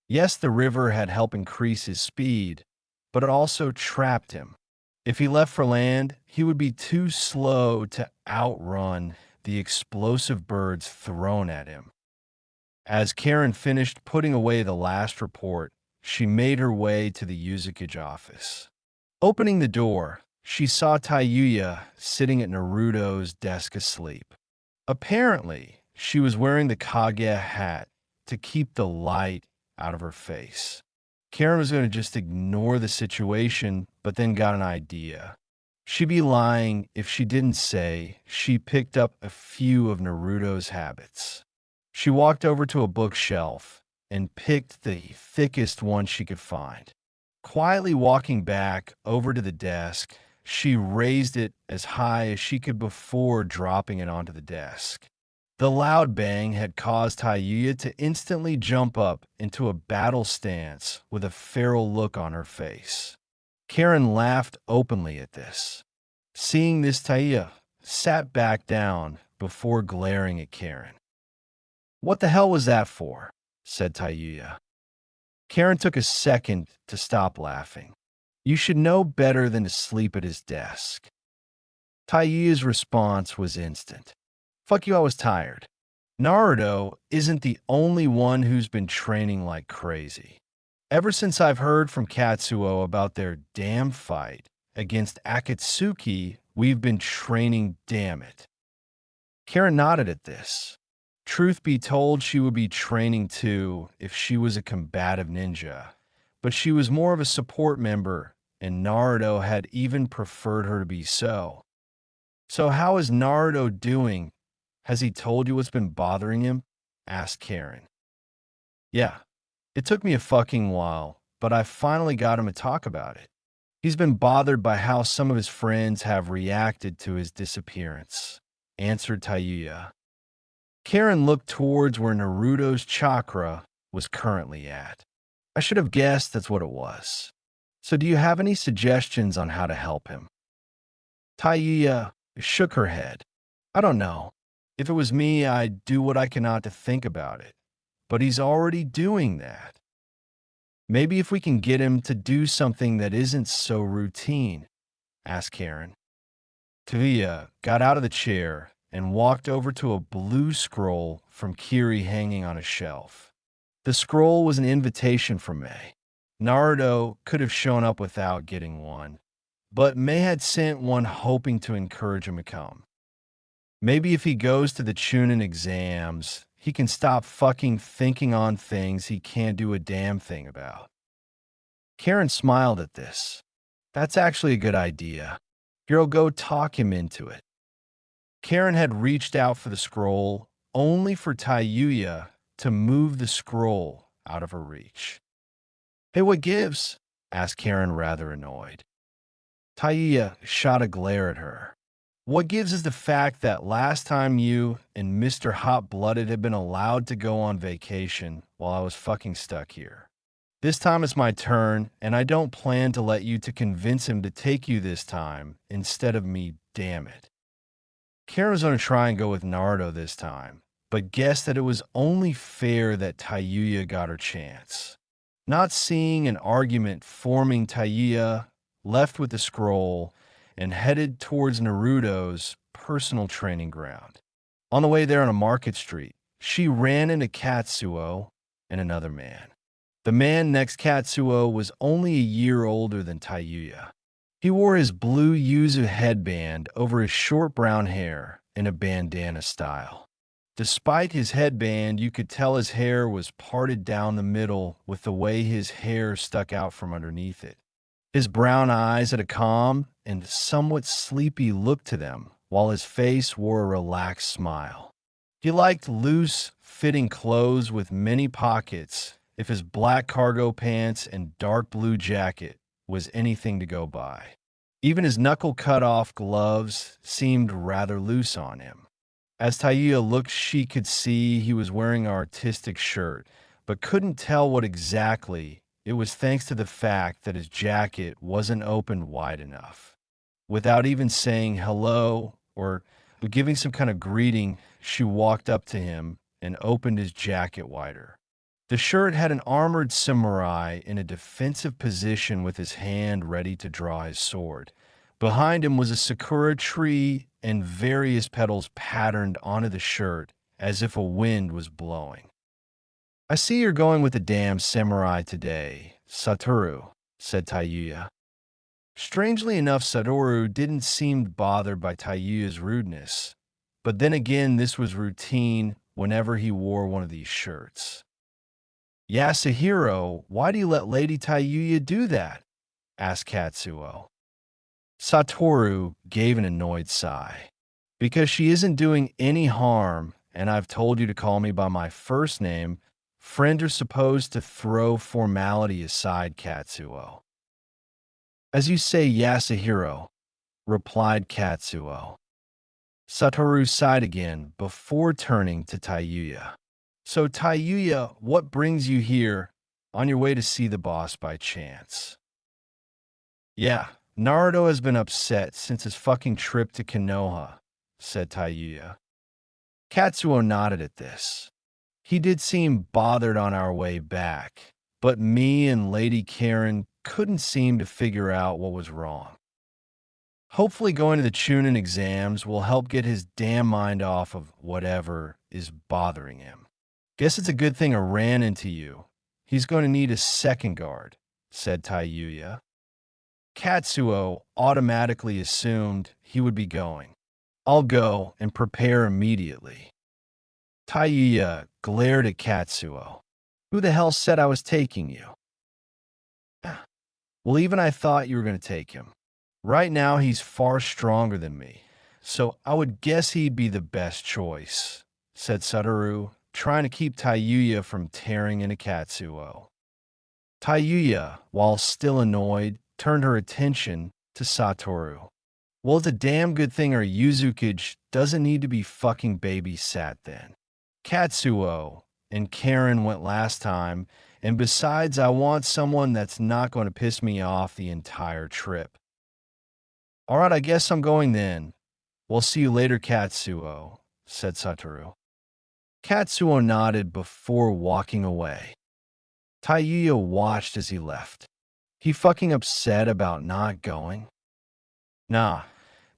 Yes, the river had helped increase his speed, but it also trapped him. If he left for land, he would be too slow to outrun the explosive birds thrown at him. As Karen finished putting away the last report, she made her way to the Uzumaki office. Opening the door, she saw Tayuya sitting at Naruto's desk asleep. Apparently, she was wearing the Kage hat to keep the light out of her face. Karen was going to just ignore the situation, but then got an idea. She'd be lying if she didn't say she picked up a few of Naruto's habits. She walked over to a bookshelf and picked the thickest one she could find. Quietly walking back over to the desk, she raised it as high as she could before dropping it onto the desk. The loud bang had caused Tayuya to instantly jump up into a battle stance with a feral look on her face. Karen laughed openly at this. Seeing this, Tayuya sat back down before glaring at Karen. "What the hell was that for?" said Taiyuya. Karen took a second to stop laughing. "You should know better than to sleep at his desk." Taiyuya's response was instant. "Fuck you, I was tired. Naruto isn't the only one who's been training like crazy. Ever since I've heard from Katsuo about their damn fight against Akatsuki, we've been training, damn it." Karen nodded at this. Truth be told, she would be training too if she was a combative ninja, but she was more of a support member, and Naruto had even preferred her to be so. "So how is Naruto doing? Has he told you what's been bothering him?" asked Karen. "Yeah, it took me a fucking while, but I finally got him to talk about it. He's been bothered by how some of his friends have reacted to his disappearance," answered Taiyuya. Karen looked towards where Naruto's chakra was currently at. "I should have guessed that's what it was. So do you have any suggestions on how to help him?" Taiyuya shook her head. "I don't know. If it was me, I'd do what I cannot to think about it. But he's already doing that. Maybe if we can get him to do something that isn't so routine," asked Karen. Taiyuya got out of the chair and walked over to a blue scroll from Kiri hanging on a shelf. The scroll was an invitation from Mei. Naruto could have shown up without getting one, but Mei had sent one hoping to encourage him to come. Maybe if he goes to the Chunin exams, he can stop fucking thinking on things he can't do a damn thing about. Karen smiled at this. "That's actually a good idea. Here, I'll go talk him into it." Karen had reached out for the scroll, only for Taiyuya to move the scroll out of her reach. "Hey, what gives?" asked Karen, rather annoyed. Taiyuya shot a glare at her. "What gives is the fact that last time you and Mr. Hot-Blooded had been allowed to go on vacation while I was fucking stuck here. This time it's my turn, and I don't plan to let you to convince him to take you this time instead of me, damn it." Karen was going to try and go with Naruto this time, but guessed that it was only fair that Taiyuya got her chance. Not seeing an argument forming, Taiyuya left with the scroll and headed towards Naruto's personal training ground. On the way there on a market street, she ran into Katsuo and another man. The man next Katsuo was only a year older than Taiyuya. He wore his blue yuzu headband over his short brown hair in a bandana style. Despite his headband, you could tell his hair was parted down the middle with the way his hair stuck out from underneath it. His brown eyes had a calm and somewhat sleepy look to them, while his face wore a relaxed smile. He liked loose, fitting clothes with many pockets if his black cargo pants and dark blue jacket was anything to go by. Even his knuckle-cut-off gloves seemed rather loose on him. As Taiyuya looked, she could see he was wearing an artistic shirt, but couldn't tell what exactly. It was thanks to the fact that his jacket wasn't opened wide enough. Without even saying hello or giving some kind of greeting, she walked up to him and opened his jacket wider. The shirt had an armored samurai in a defensive position with his hand ready to draw his sword. Behind him was a sakura tree and various petals patterned onto the shirt as if a wind was blowing. "I see you're going with the damn samurai today, Satoru," said Taiyuya. Strangely enough, Satoru didn't seem bothered by Taiyuya's rudeness, but then again, this was routine whenever he wore one of these shirts. "Yasuhiro, why do you let Lady Taiyuya do that?" asked Katsuo. Satoru gave an annoyed sigh. "Because she isn't doing any harm, and I've told you to call me by my first name. Friends are supposed to throw formality aside, Katsuo." "As you say, Yasuhiro," replied Katsuo. Satoru sighed again before turning to Taiyuya. "So Taiyuya, what brings you here? On your way to see the boss by chance?" "Yeah, Naruto has been upset since his fucking trip to Konoha. said Taiyuya. Katsuo nodded at this. He did seem bothered on our way back, but me and Lady Karen couldn't seem to figure out what was wrong. Hopefully going to the Chunin exams will help get his damn mind off of whatever is bothering him. Guess it's a good thing I ran into you. He's going to need a second guard, said Taiyuya. Katsuo automatically assumed he would be going. I'll go and prepare immediately. Taiyuya glared at Katsuo. Who the hell said I was taking you? Well, even I thought you were going to take him. Right now, he's far stronger than me, so I would guess he'd be the best choice, said Satoru, trying to keep Taiyuya from tearing into Katsuo. Taiyuya, while still annoyed, turned her attention to Satoru. Well, it's a damn good thing our Yuzukage doesn't need to be fucking babysat then. Katsuo and Karen went last time, and besides, I want someone that's not going to piss me off the entire trip. All right, I guess I'm going then. We'll see you later, Katsuo, said Satoru. Katsuo nodded before walking away. Taiyuya watched as he left. He fucking upset about not going? Nah,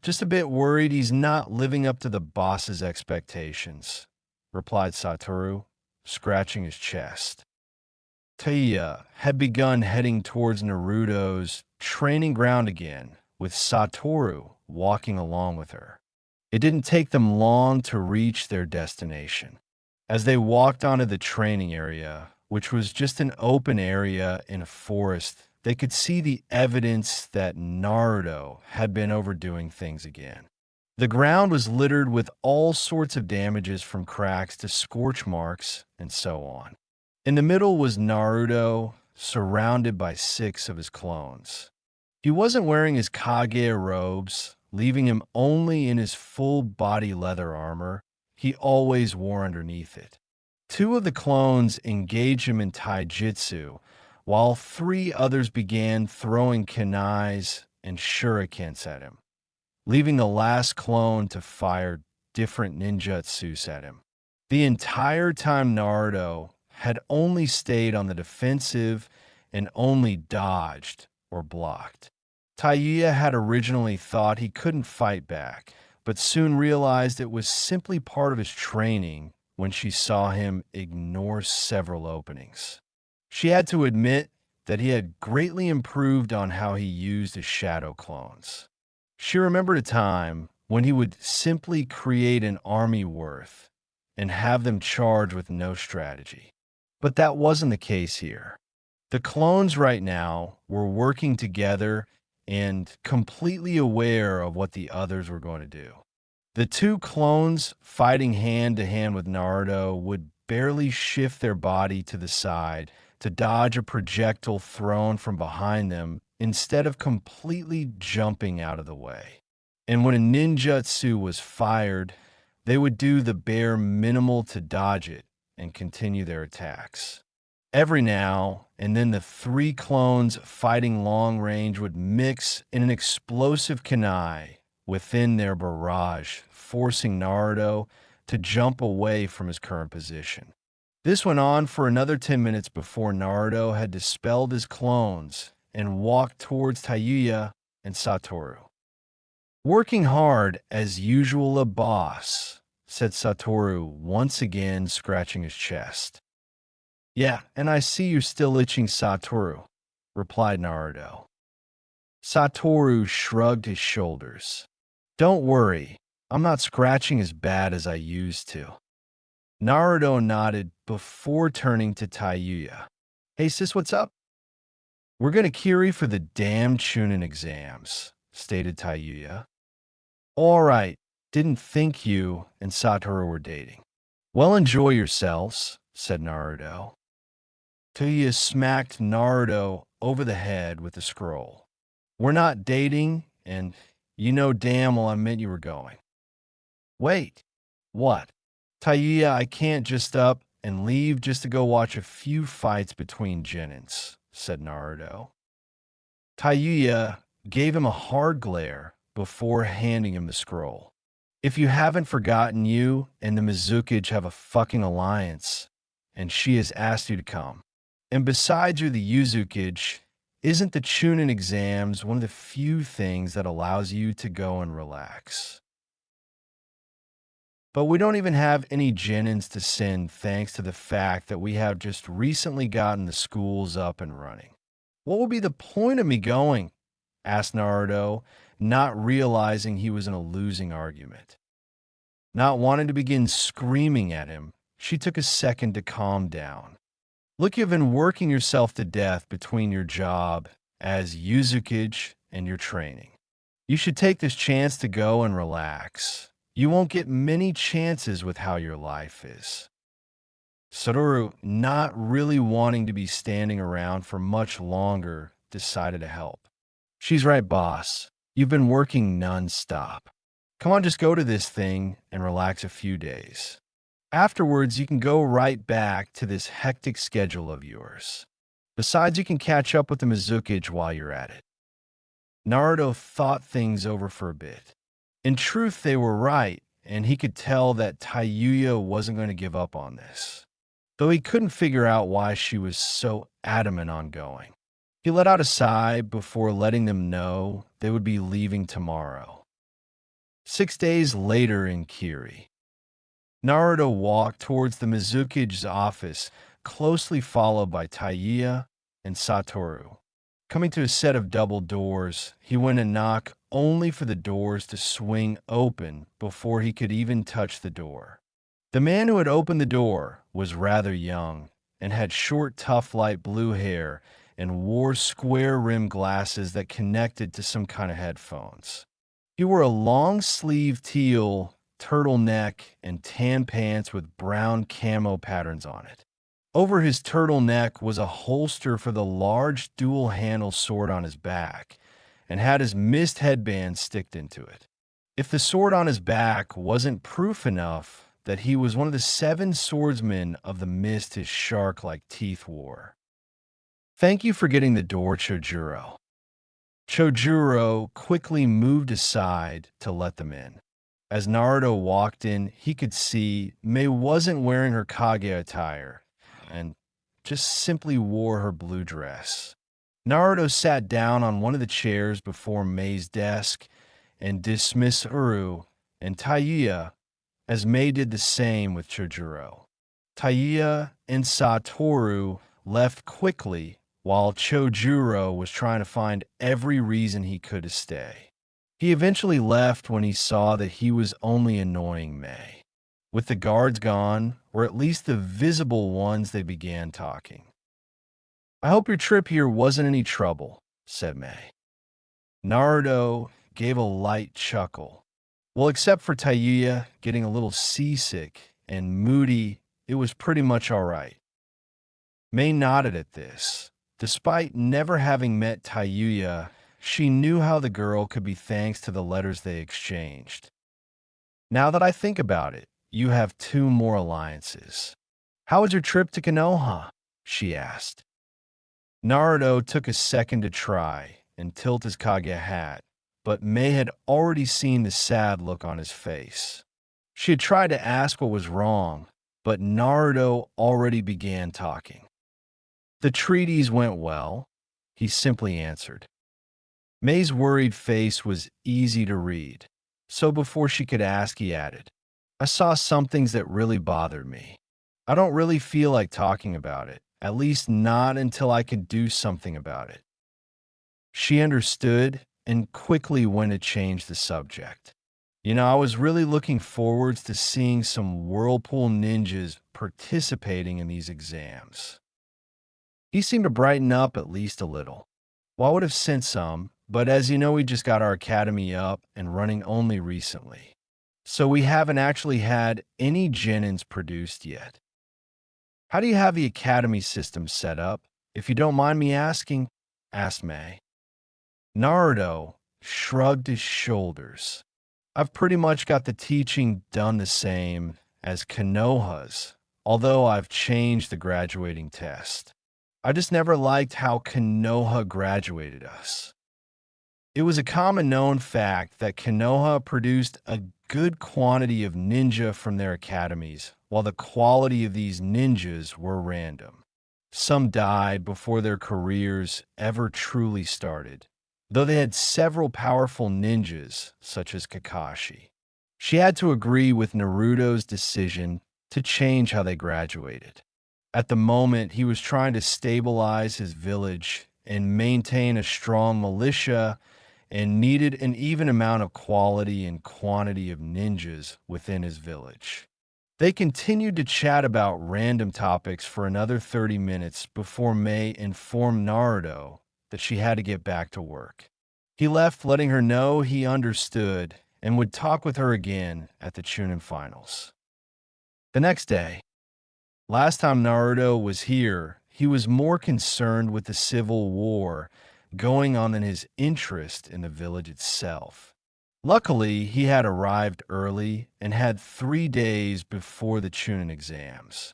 just a bit worried he's not living up to the boss's expectations, replied Satoru, scratching his chest. Taiyuya had begun heading towards Naruto's training ground again, with Satoru walking along with her. It didn't take them long to reach their destination. As they walked onto the training area, which was just an open area in a forest, they could see the evidence that Naruto had been overdoing things again. The ground was littered with all sorts of damages from cracks to scorch marks and so on. In the middle was Naruto, surrounded by 6 of his clones. He wasn't wearing his Kage robes, leaving him only in his full body leather armor he always wore underneath it. 2 of the clones engaged him in taijutsu, while 3 others began throwing kunais and shurikens at him, leaving the last clone to fire different ninjutsus at him. The entire time Naruto had only stayed on the defensive and only dodged or blocked. Taiyuya had originally thought he couldn't fight back, but soon realized it was simply part of his training when she saw him ignore several openings. She had to admit that he had greatly improved on how he used his shadow clones. She remembered a time when he would simply create an army worth and have them charge with no strategy. But that wasn't the case here. The clones right now were working together and completely aware of what the others were going to do. The 2 clones fighting hand to hand with Naruto would barely shift their body to the side to dodge a projectile thrown from behind them instead of completely jumping out of the way. And when a ninjutsu was fired, they would do the bare minimal to dodge it and continue their attacks. Every now and then the 3 clones fighting long range would mix in an explosive kunai within their barrage, forcing Naruto to jump away from his current position. This went on for another 10 minutes before Naruto had dispelled his clones and walked towards Taiyuya and Satoru. Working hard as usual, a boss, said Satoru, once again scratching his chest. Yeah, and I see you're still itching, Satoru, replied Naruto. Satoru shrugged his shoulders. Don't worry, I'm not scratching as bad as I used to. Naruto nodded before turning to Taiyuya. Hey sis, what's up? We're gonna Kiri for the damn Chunin exams, stated Taiyuya. All right, didn't think you and Satoru were dating. Well, enjoy yourselves, said Naruto. Taiyuya smacked Naruto over the head with the scroll. We're not dating, and you know damn well I meant you were going. Wait, what? Taiyuya, I can't just up and leave just to go watch a few fights between Genins, said Naruto. Taiyuya gave him a hard glare before handing him the scroll. If you haven't forgotten, you and the Mizukage have a fucking alliance, and she has asked you to come. And besides you, the Uzukage, isn't the Chunin exams one of the few things that allows you to go and relax? But we don't even have any genins to send thanks to the fact that we have just recently gotten the schools up and running. What would be the point of me going? Asked Naruto, not realizing he was in a losing argument. Not wanting to begin screaming at him, she took a second to calm down. Look, you've been working yourself to death between your job as Uzukage and your training. You should take this chance to go and relax. You won't get many chances with how your life is. Satoru, not really wanting to be standing around for much longer, decided to help. She's right, boss. You've been working non-stop. Come on, just go to this thing and relax a few days. Afterwards, you can go right back to this hectic schedule of yours. Besides, you can catch up with the Mizukage while you're at it. Naruto thought things over for a bit. In truth, they were right, and he could tell that Tayuya wasn't going to give up on this, though he couldn't figure out why she was so adamant on going. He let out a sigh before letting them know they would be leaving tomorrow. 6 days later in Kiri, Naruto walked towards the Mizukage's office, closely followed by Taiya and Satoru. Coming to a set of double doors, he went and knocked only for the doors to swing open before he could even touch the door. The man who had opened the door was rather young and had short, tough, light blue hair and wore square-rimmed glasses that connected to some kind of headphones. He wore a long-sleeved teal turtleneck and tan pants with brown camo patterns on it. Over his turtleneck was a holster for the large dual-handle sword on his back, and had his mist headband sticked into it. If the sword on his back wasn't proof enough that he was one of the 7 swordsmen of the mist his shark-like teeth wore. Thank you for getting the door, Chojuro. Chojuro quickly moved aside to let them in. As Naruto walked in, he could see Mei wasn't wearing her Kage attire, and just simply wore her blue dress. Naruto sat down on one of the chairs before Mei's desk and dismissed Uru and Taiya, as Mei did the same with Chojuro. Taiya and Satoru left quickly while Chojuro was trying to find every reason he could to stay. He eventually left when he saw that he was only annoying Mei. With the guards gone, or at least the visible ones, they began talking. I hope your trip here wasn't any trouble, said Mei. Naruto gave a light chuckle. Well, except for Taiya getting a little seasick and moody, it was pretty much all right. Mei nodded at this. Despite never having met Taiya, she knew how the girl could be thanks to the letters they exchanged. Now that I think about it, you have 2 more alliances. How was your trip to Konoha? She asked. Naruto took a second to try and tilt his Kage hat, but Mei had already seen the sad look on his face. She had tried to ask what was wrong, but Naruto already began talking. The treaties went well, he simply answered. Mei's worried face was easy to read, so before she could ask, he added, I saw some things that really bothered me. I don't really feel like talking about it, at least not until I can do something about it. She understood and quickly went to change the subject. I was really looking forward to seeing some Whirlpool ninjas participating in these exams. He seemed to brighten up at least a little. Well, I would have sent some, but as you know, we just got our academy up and running only recently. So we haven't actually had any genins produced yet. How do you have the academy system set up? If you don't mind me asking, asked Mei. Naruto shrugged his shoulders. I've pretty much got the teaching done the same as Konoha's, although I've changed the graduating test. I just never liked how Konoha graduated us. It was a common known fact that Konoha produced a good quantity of ninja from their academies, while the quality of these ninjas were random. Some died before their careers ever truly started, though they had several powerful ninjas, such as Kakashi. She had to agree with Naruto's decision to change how they graduated. At the moment, he was trying to stabilize his village and maintain a strong militia and needed an even amount of quality and quantity of ninjas within his village. They continued to chat about random topics for another 30 minutes before Mei informed Naruto that she had to get back to work. He left, letting her know he understood and would talk with her again at the Chunin finals. The next day, last time Naruto was here, he was more concerned with the civil war going on than his interest in the village itself. Luckily, he had arrived early and had 3 days before the Chunin exams.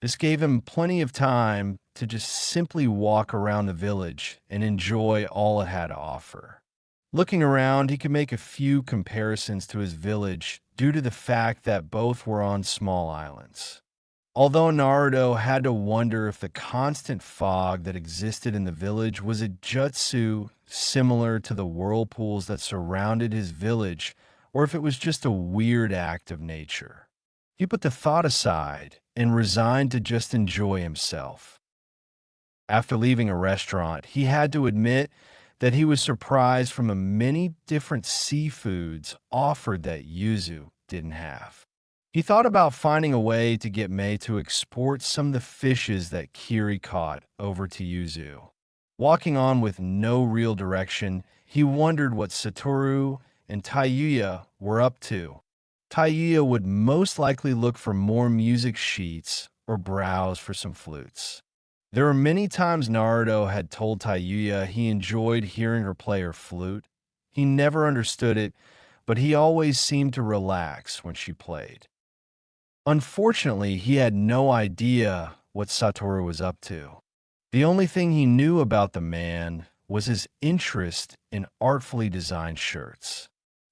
This gave him plenty of time to just simply walk around the village and enjoy all it had to offer. Looking around, he could make a few comparisons to his village due to the fact that both were on small islands. Although Naruto had to wonder if the constant fog that existed in the village was a jutsu similar to the whirlpools that surrounded his village, or if it was just a weird act of nature. He put the thought aside and resigned to just enjoy himself. After leaving a restaurant, he had to admit that he was surprised from the many different seafoods offered that Yuzu didn't have. He thought about finding a way to get Mei to export some of the fishes that Kiri caught over to Yuzu. Walking on with no real direction, he wondered what Satoru and Taiyuya were up to. Taiyuya would most likely look for more music sheets or browse for some flutes. There were many times Naruto had told Taiyuya he enjoyed hearing her play her flute. He never understood it, but he always seemed to relax when she played. Unfortunately, he had no idea what Satoru was up to. The only thing he knew about the man was his interest in artfully designed shirts.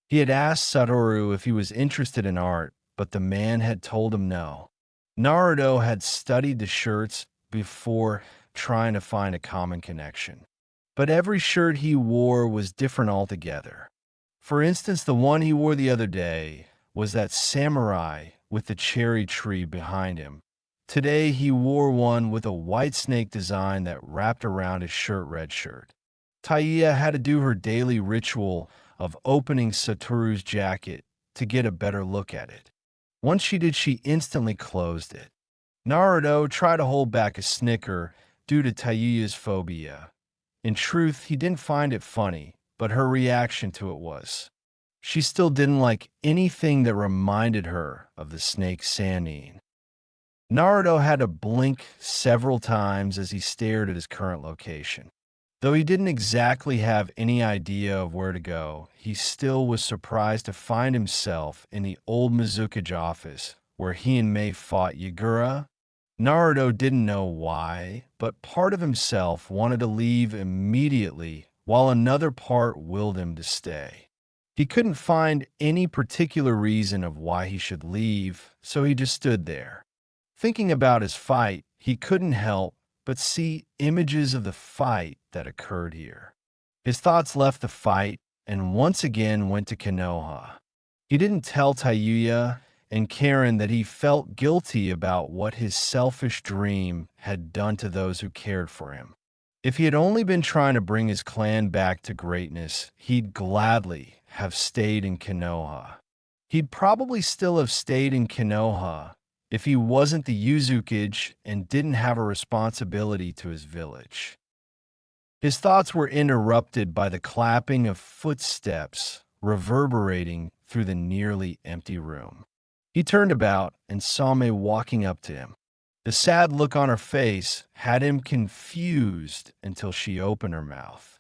He had asked Satoru if he was interested in art, but the man had told him no. Naruto had studied the shirts before trying to find a common connection, but every shirt he wore was different altogether. For instance, the one he wore the other day was that samurai with the cherry tree behind him. Today, he wore one with a white snake design that wrapped around his red shirt. Taia had to do her daily ritual of opening Satoru's jacket to get a better look at it. Once she did, she instantly closed it. Naruto tried to hold back a snicker due to Taiyuya's phobia. In truth, he didn't find it funny, but her reaction to it was. She still didn't like anything that reminded her of the snake Sannin. Naruto had to blink several times as he stared at his current location. Though he didn't exactly have any idea of where to go, he still was surprised to find himself in the old Mizukage office where he and Mei fought Yagura. Naruto didn't know why, but part of himself wanted to leave immediately while another part willed him to stay. He couldn't find any particular reason of why he should leave, so he just stood there. Thinking about his fight, he couldn't help but see images of the fight that occurred here. His thoughts left the fight and once again went to Konoha. He didn't tell Taiyuya and Karen that he felt guilty about what his selfish dream had done to those who cared for him. If he had only been trying to bring his clan back to greatness, he'd gladly have stayed in Konoha. He'd probably still have stayed in Konoha if he wasn't the Uzukage and didn't have a responsibility to his village. His thoughts were interrupted by the clapping of footsteps reverberating through the nearly empty room. He turned about and saw Mei walking up to him. The sad look on her face had him confused until she opened her mouth.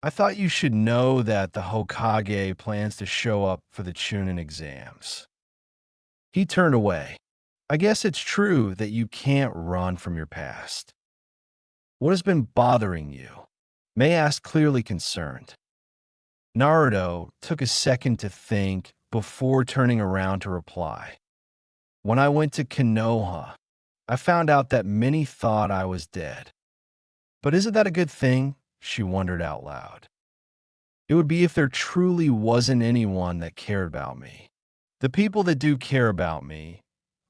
I thought you should know that the Hokage plans to show up for the Chunin exams. He turned away. I guess it's true that you can't run from your past. What has been bothering you? Mei asked, clearly concerned. Naruto took a second to think before turning around to reply. When I went to Konoha, I found out that many thought I was dead. But isn't that a good thing? She wondered out loud. It would be if there truly wasn't anyone that cared about me. The people that do care about me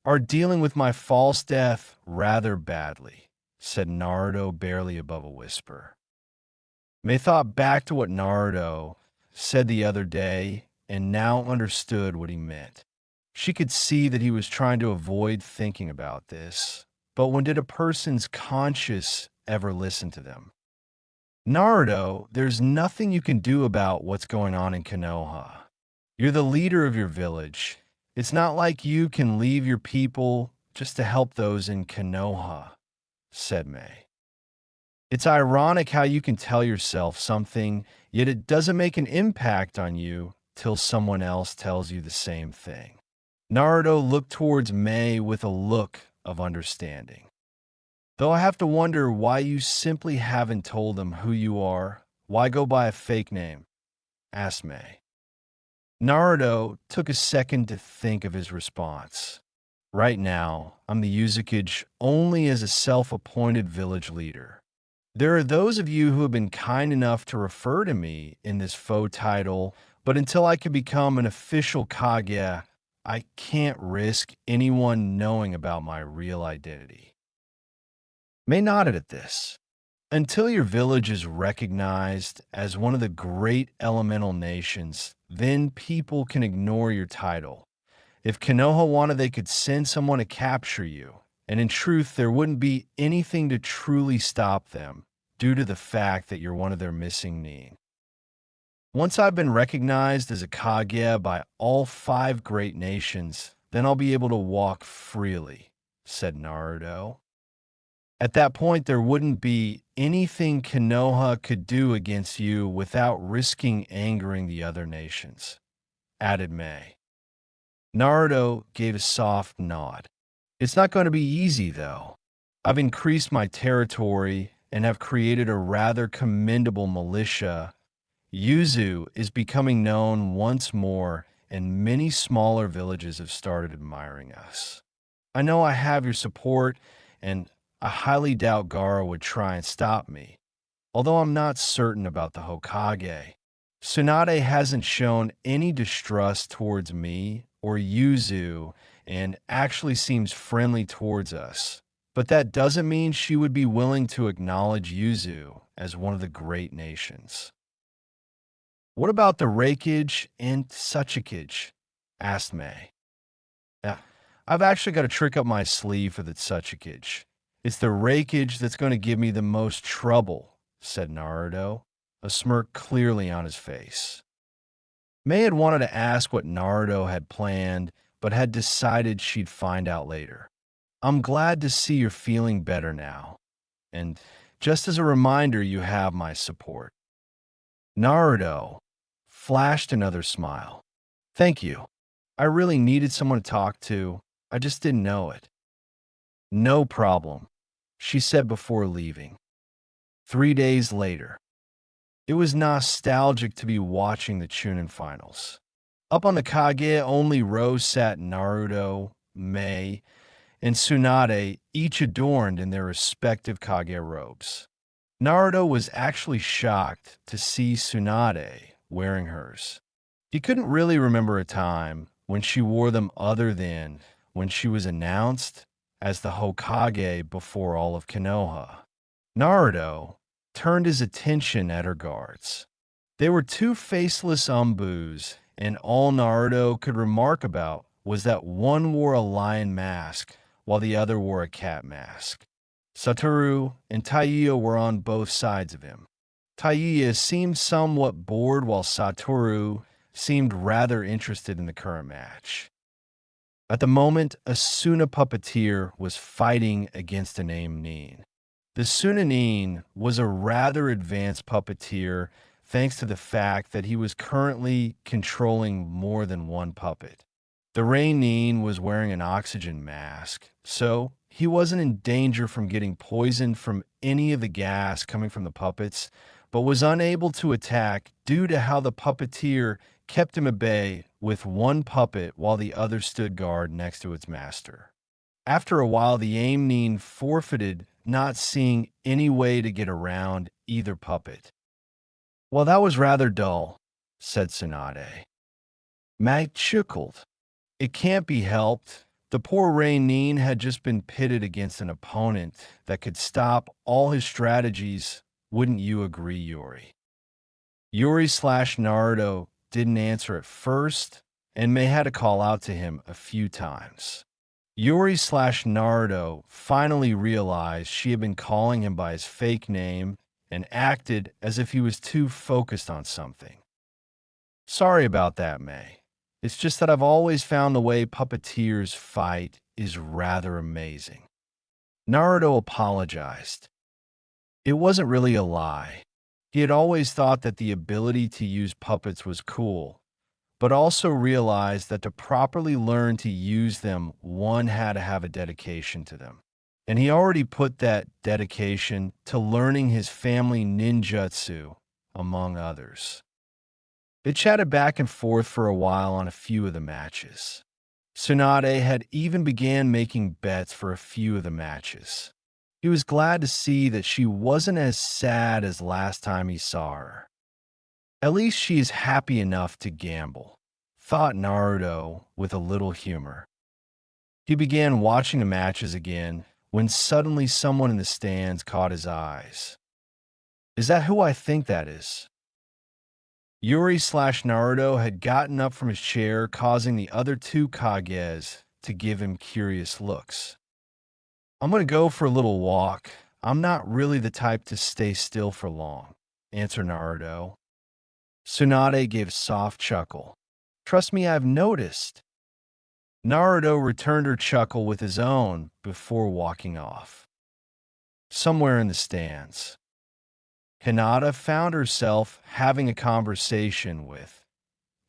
are dealing with my false death rather badly, said Naruto barely above a whisper. May thought back to what Naruto said the other day and now understood what he meant. She could see that he was trying to avoid thinking about this, but when did a person's conscience ever listen to them? Naruto, there's nothing you can do about what's going on in Konoha. You're the leader of your village. It's not like you can leave your people just to help those in Konoha, said May. It's ironic how you can tell yourself something, yet it doesn't make an impact on you till someone else tells you the same thing. Naruto looked towards May with a look of understanding. Though I have to wonder why you simply haven't told them who you are. Why go by a fake name? Asked May. Naruto took a second to think of his response. Right now, I'm the Uzumaki only as a self-appointed village leader. There are those of you who have been kind enough to refer to me in this faux title, but until I can become an official Kage, I can't risk anyone knowing about my real identity. May nodded at this. Until your village is recognized as one of the great elemental nations, then people can ignore your title. If Konoha wanted, they could send someone to capture you, and in truth, there wouldn't be anything to truly stop them due to the fact that you're one of their missing nin. Once I've been recognized as a Kage by all 5 great nations, then I'll be able to walk freely, said Naruto. At that point, there wouldn't be anything Konoha could do against you without risking angering the other nations, added May. Naruto gave a soft nod. It's not going to be easy, though. I've increased my territory and have created a rather commendable militia. Yuzu is becoming known once more, and many smaller villages have started admiring us. I know I have your support, and I highly doubt Gaara would try and stop me, although I'm not certain about the Hokage. Tsunade hasn't shown any distrust towards me or Yuzu and actually seems friendly towards us. But that doesn't mean she would be willing to acknowledge Yuzu as one of the great nations. What about the Reikage and Tsuchikage? Asked May. Yeah, I've actually got a trick up my sleeve for the Tsuchikage. It's the Reikage that's going to give me the most trouble, said Naruto, a smirk clearly on his face. May had wanted to ask what Naruto had planned, but had decided she'd find out later. I'm glad to see you're feeling better now. And just as a reminder, you have my support. Naruto flashed another smile. Thank you. I really needed someone to talk to. I just didn't know it. No problem, she said before leaving. 3 days later. It was nostalgic to be watching the Chunin finals. Up on the Kage only row sat Naruto, May, and Tsunade, each adorned in their respective Kage robes. Naruto was actually shocked to see Tsunade wearing hers. He couldn't really remember a time when she wore them other than when she was announced as the Hokage before all of Konoha. Naruto turned his attention at her guards. They were 2 faceless umbus, and all Naruto could remark about was that one wore a lion mask while the other wore a cat mask. Satoru and Taiyo were on both sides of him. Taiyo seemed somewhat bored while Satoru seemed rather interested in the current match. At the moment, a Suna puppeteer was fighting against a named nin. The Sunanin was a rather advanced puppeteer thanks to the fact that he was currently controlling more than one puppet. The Reinin was wearing an oxygen mask, so he wasn't in danger from getting poisoned from any of the gas coming from the puppets, but was unable to attack due to how the puppeteer kept him at bay with one puppet while the other stood guard next to its master. After a while, the Aimnin forfeited, not seeing any way to get around either puppet. "Well, that was rather dull," said Tsunade. Mag chuckled. "It can't be helped. The poor Rainin had just been pitted against an opponent that could stop all his strategies. Wouldn't you agree, Yuri?" Yuri/Naruto didn't answer at first, and May had to call out to him a few times. Yuri/Naruto finally realized she had been calling him by his fake name and acted as if he was too focused on something. "Sorry about that, May. It's just that I've always found the way puppeteers fight is rather amazing." Naruto apologized. It wasn't really a lie. He had always thought that the ability to use puppets was cool, but also realized that to properly learn to use them, one had to have a dedication to them. And he already put that dedication to learning his family ninjutsu, among others. They chatted back and forth for a while on a few of the matches. Tsunade had even began making bets for a few of the matches. He was glad to see that she wasn't as sad as last time he saw her. At least she is happy enough to gamble, thought Naruto with a little humor. He began watching the matches again when suddenly someone in the stands caught his eyes. "Is that who I think that is?" Yuri/Naruto had gotten up from his chair, causing the other two Kages to give him curious looks. "I'm going to go for a little walk. I'm not really the type to stay still for long," answered Naruto. Tsunade gave a soft chuckle. "Trust me, I've noticed." Naruto returned her chuckle with his own before walking off. Somewhere in the stands, Hinata found herself having a conversation with.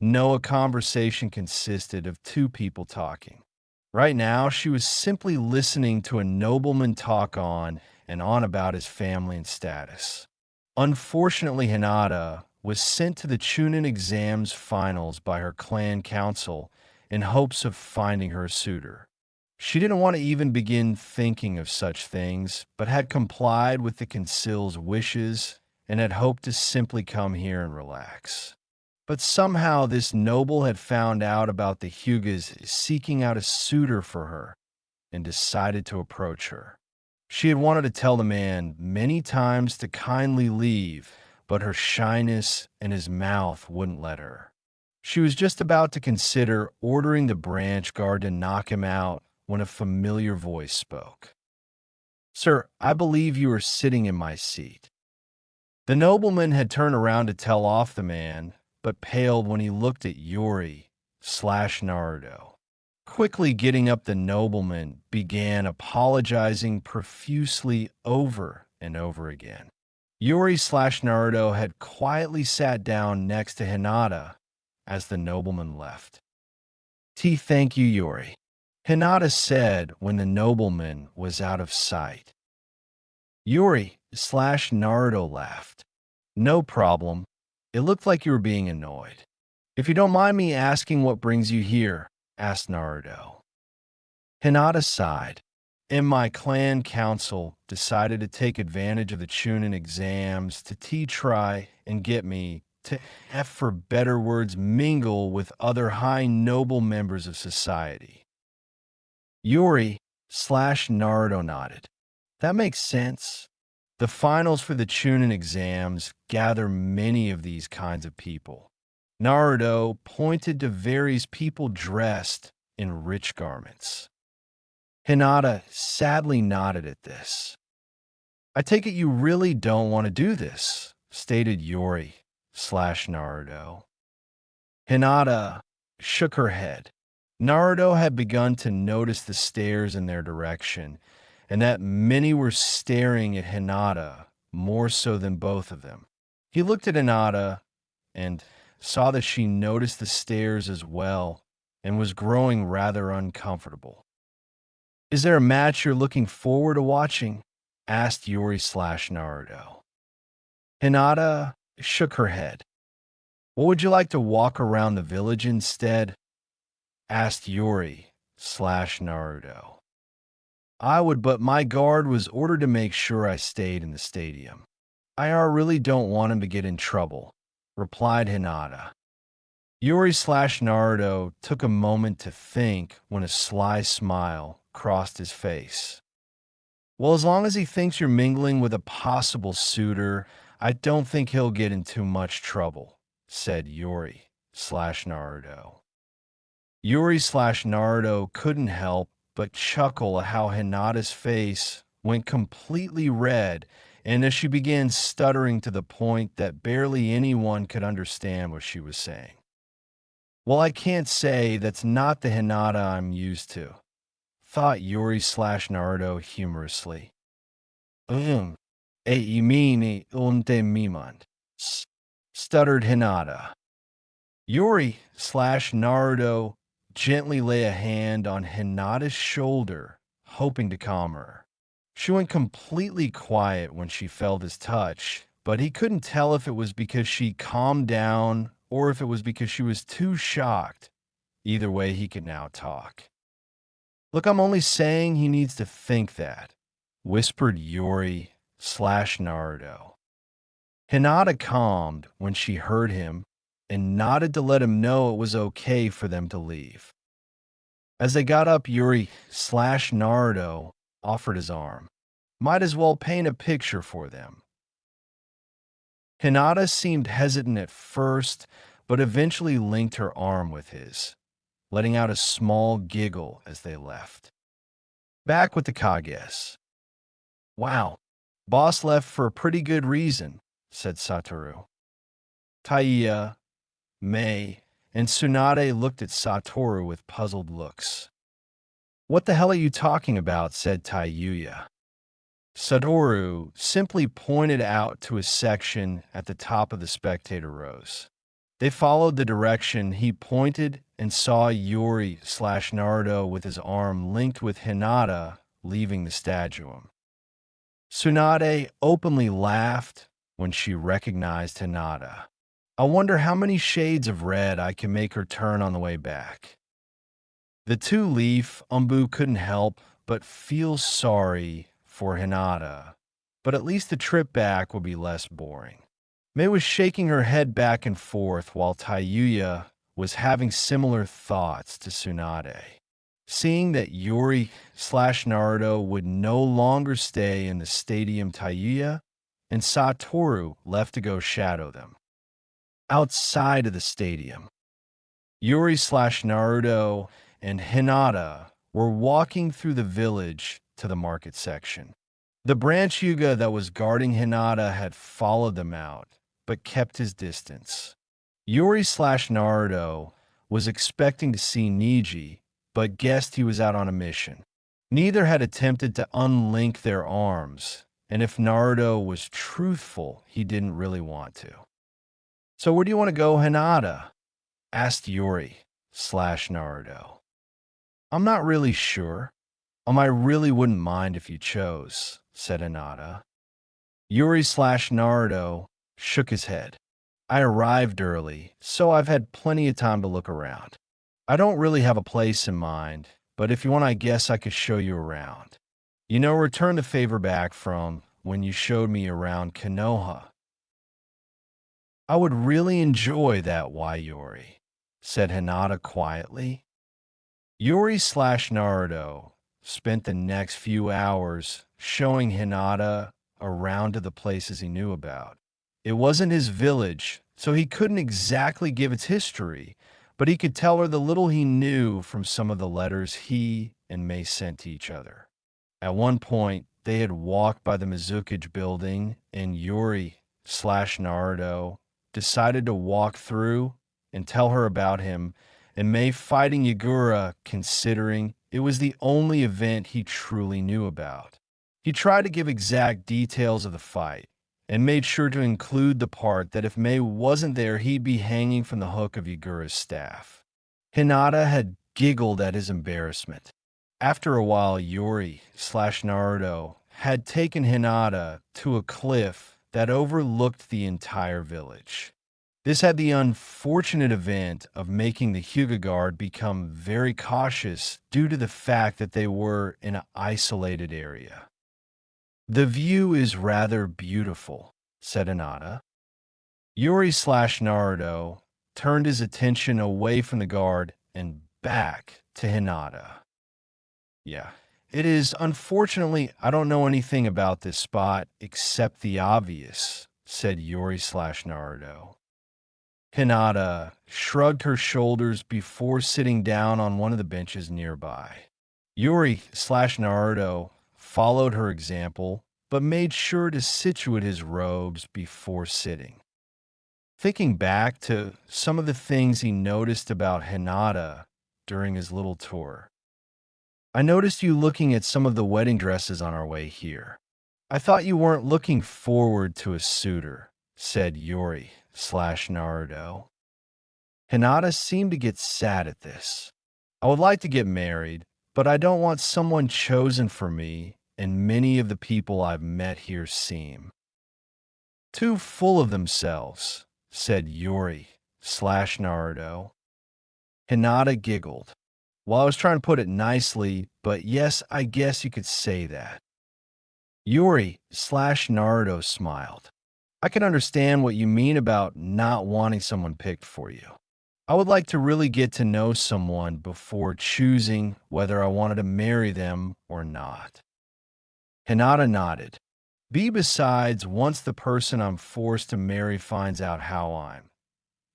No, a conversation consisted of two people talking. Right now, she was simply listening to a nobleman talk on and on about his family and status. Unfortunately, Hinata was sent to the Chunin exams finals by her clan council in hopes of finding her a suitor. She didn't want to even begin thinking of such things, but had complied with the consil's wishes and had hoped to simply come here and relax. But somehow this noble had found out about the Hyugas seeking out a suitor for her and decided to approach her. She had wanted to tell the man many times to kindly leave, but her shyness and his mouth wouldn't let her. She was just about to consider ordering the branch guard to knock him out when a familiar voice spoke. "Sir, I believe you are sitting in my seat." The nobleman had turned around to tell off the man, but paled when he looked at Yuri/Naruto. Quickly getting up, the nobleman began apologizing profusely over and over again. Yuri/Naruto had quietly sat down next to Hinata as the nobleman left. "Thank you, Yuri," Hinata said when the nobleman was out of sight. Yuri/Naruto laughed. "No problem. It looked like you were being annoyed. If you don't mind me asking what brings you here," asked Naruto. Hinata sighed. "And my clan council decided to take advantage of the Chunin exams to try and get me to, for better words, mingle with other high noble members of society." Yuri/Naruto nodded. "That makes sense. The finals for the Chunin exams gather many of these kinds of people." Naruto pointed to various people dressed in rich garments. Hinata sadly nodded at this. "I take it you really don't want to do this," stated Yuri/Naruto. Hinata shook her head. Naruto had begun to notice the stares in their direction, and that many were staring at Hinata more so than both of them. He looked at Hinata and saw that she noticed the stares as well and was growing rather uncomfortable. Is there a match you're looking forward to watching? Asked Yuri/Naruto. Hinata shook her head. What would you like to walk around the village instead? Asked Yuri/Naruto. I would, but my guard was ordered to make sure I stayed in the stadium. I really don't want him to get in trouble, replied Hinata. Yuri/Naruto took a moment to think when a sly smile crossed his face. Well, as long as he thinks you're mingling with a possible suitor, I don't think he'll get in too much trouble, said Yuri/Naruto. Yuri/Naruto couldn't help but chuckle at how Hinata's face went completely red, and as she began stuttering to the point that barely anyone could understand what she was saying. Well, I can't say that's not the Hinata I'm used to, thought Yuri/Naruto humorously. You mean unte mimand, stuttered Hinata. Yuri/Naruto gently lay a hand on Hinata's shoulder, hoping to calm her. She went completely quiet when she felt his touch, but he couldn't tell if it was because she calmed down or if it was because she was too shocked. Either way, he could now talk. Look, I'm only saying he needs to think that, whispered Yuri/Naruto. Hinata calmed when she heard him and nodded to let him know it was okay for them to leave. As they got up, Yuri/Naruto offered his arm. Might as well paint a picture for them. Hinata seemed hesitant at first, but eventually linked her arm with his, letting out a small giggle as they left. Back with the Kages. Wow, boss left for a pretty good reason, said Satoru. Taiya, Mei, and Tsunade looked at Satoru with puzzled looks. What the hell are you talking about? Said Taiyuya. Satoru simply pointed out to a section at the top of the spectator rows. They followed the direction he pointed and saw Yuri/Naruto with his arm linked with Hinata leaving the stadium. Tsunade openly laughed when she recognized Hinata. I wonder how many shades of red I can make her turn on the way back. The two-leaf Umbu couldn't help but feel sorry for Hinata, but at least the trip back would be less boring. Mei was shaking her head back and forth while Taiyuya was having similar thoughts to Tsunade. Seeing that Yuri/Naruto would no longer stay in the stadium, Taiyuya and Satoru left to go shadow them. Outside of the stadium, Yuri/Naruto and Hinata were walking through the village to the market section. The branch Hyuga that was guarding Hinata had followed them out, but kept his distance. Yuri/Naruto was expecting to see Niji, but guessed he was out on a mission. Neither had attempted to unlink their arms, and if Naruto was truthful, he didn't really want to. So where do you want to go, Hinata? Asked Yuri/Naruto. I'm not really sure. I really wouldn't mind if you chose, said Hinata. Yuri/Naruto shook his head. I arrived early, so I've had plenty of time to look around. I don't really have a place in mind, but if you want, I guess I could show you around. Return the favor back from when you showed me around Konoha. I would really enjoy that, why, Yuri, said Hinata quietly. Yuri/Naruto spent the next few hours showing Hinata around to the places he knew about. It wasn't his village, so he couldn't exactly give its history, but he could tell her the little he knew from some of the letters he and Mei sent to each other. At one point, they had walked by the Mizukage building, and Yuri/Naruto decided to walk through and tell her about him, and Mei fighting Yagura, considering it was the only event he truly knew about. He tried to give exact details of the fight, and made sure to include the part that if Mei wasn't there, he'd be hanging from the hook of Yagura's staff. Hinata had giggled at his embarrassment. After a while, Yuri/Naruto had taken Hinata to a cliff that overlooked the entire village. This had the unfortunate event of making the Hyuga Guard become very cautious due to the fact that they were in an isolated area. "The view is rather beautiful," said Hinata. Yuri/Naruto turned his attention away from the guard and back to Hinata. "Yeah, it is. Unfortunately, I don't know anything about this spot except the obvious," said Yuri/Naruto. Hinata shrugged her shoulders before sitting down on one of the benches nearby. Yuri/Naruto followed her example, but made sure to situate his robes before sitting. Thinking back to some of the things he noticed about Hinata during his little tour, "I noticed you looking at some of the wedding dresses on our way here. I thought you weren't looking forward to a suitor," said Yuri/Naruto. Hinata seemed to get sad at this. "I would like to get married, but I don't want someone chosen for me, and many of the people I've met here seem too full of themselves," said Yuri/Naruto. Hinata giggled. "Well, I was trying to put it nicely, but yes, I guess you could say that." Yuri/Naruto smiled. "I can understand what you mean about not wanting someone picked for you. I would like to really get to know someone before choosing whether I wanted to marry them or not." Hinata nodded. Besides, once the person I'm forced to marry finds out how I'm,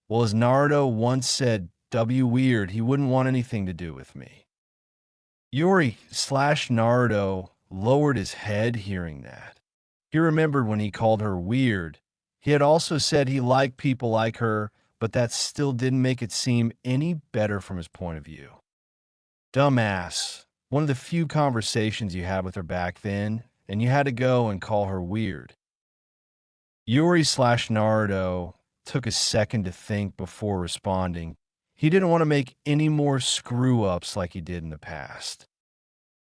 well, as Naruto once said, weird, he wouldn't want anything to do with me." Yuri/Naruto lowered his head hearing that. He remembered when he called her weird. He had also said he liked people like her, but that still didn't make it seem any better from his point of view. Dumbass. One of the few conversations you had with her back then, and you had to go and call her weird. Yuri/Naruto took a second to think before responding. He didn't want to make any more screw-ups like he did in the past.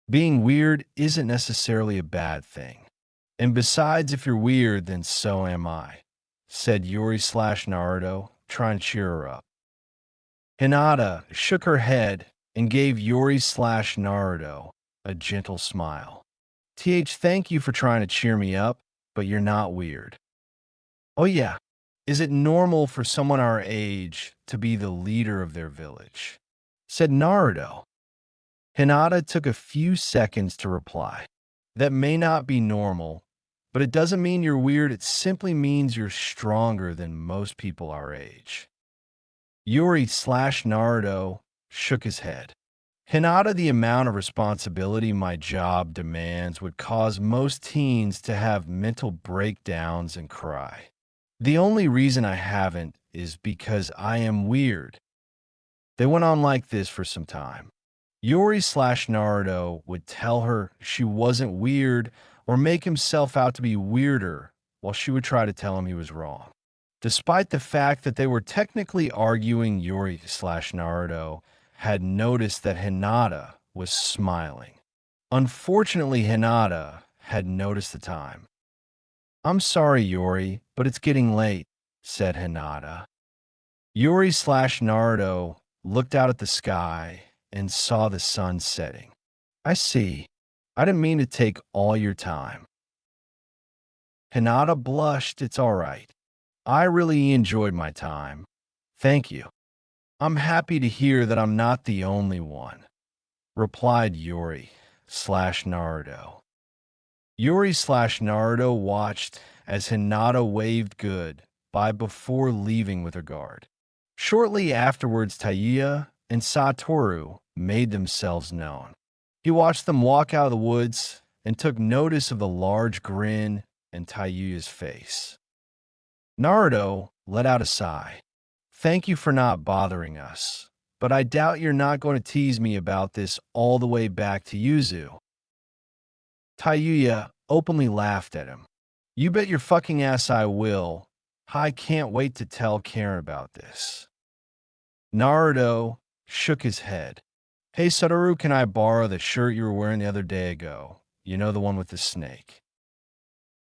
Being weird isn't necessarily a bad thing. And besides, if you're weird, then so am I, said Yuri/Naruto, trying to cheer her up. Hinata shook her head and gave Yuri/Naruto a gentle smile. Thank you for trying to cheer me up, but you're not weird. Oh yeah, is it normal for someone our age to be the leader of their village? Said Naruto. Hinata took a few seconds to reply. That may not be normal, but it doesn't mean you're weird. It simply means you're stronger than most people our age. Yuri/Naruto shook his head. Hinata, the amount of responsibility my job demands would cause most teens to have mental breakdowns and cry. The only reason I haven't is because I am weird. They went on like this for some time. Yuri/Naruto would tell her she wasn't weird or make himself out to be weirder, while she would try to tell him he was wrong. Despite the fact that they were technically arguing, Yuri/Naruto had noticed that Hinata was smiling. Unfortunately, Hinata had noticed the time. I'm sorry, Yuri, but it's getting late, said Hinata. Yuri/Naruto looked out at the sky and saw the sun setting. I see. I didn't mean to take all your time. Hinata blushed. It's all right. I really enjoyed my time. Thank you. I'm happy to hear that I'm not the only one, replied Yuri/Naruto. Yuri/Naruto watched as Hinata waved goodbye before leaving with her guard. Shortly afterwards, Taiya and Satoru made themselves known. He watched them walk out of the woods and took notice of the large grin in Taiya's face. Naruto let out a sigh. Thank you for not bothering us, but I doubt you're not going to tease me about this all the way back to Yuzu. Taiya openly laughed at him. You bet your fucking ass I will. I can't wait to tell Karen about this. Naruto shook his head. Hey, Satoru, can I borrow the shirt you were wearing the other day ago? You know, the one with the snake.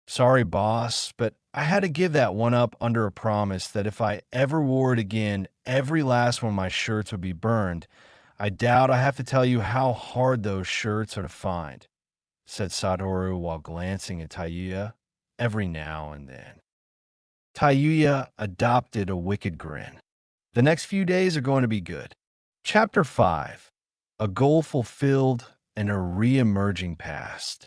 Sorry, boss, but I had to give that one up under a promise that if I ever wore it again, every last one of my shirts would be burned. I doubt I have to tell you how hard those shirts are to find, said Satoru while glancing at Tayuya every now and then. Tayuya adopted a wicked grin. The next few days are going to be good. Chapter 5: A Goal Fulfilled and a Re-Emerging Past.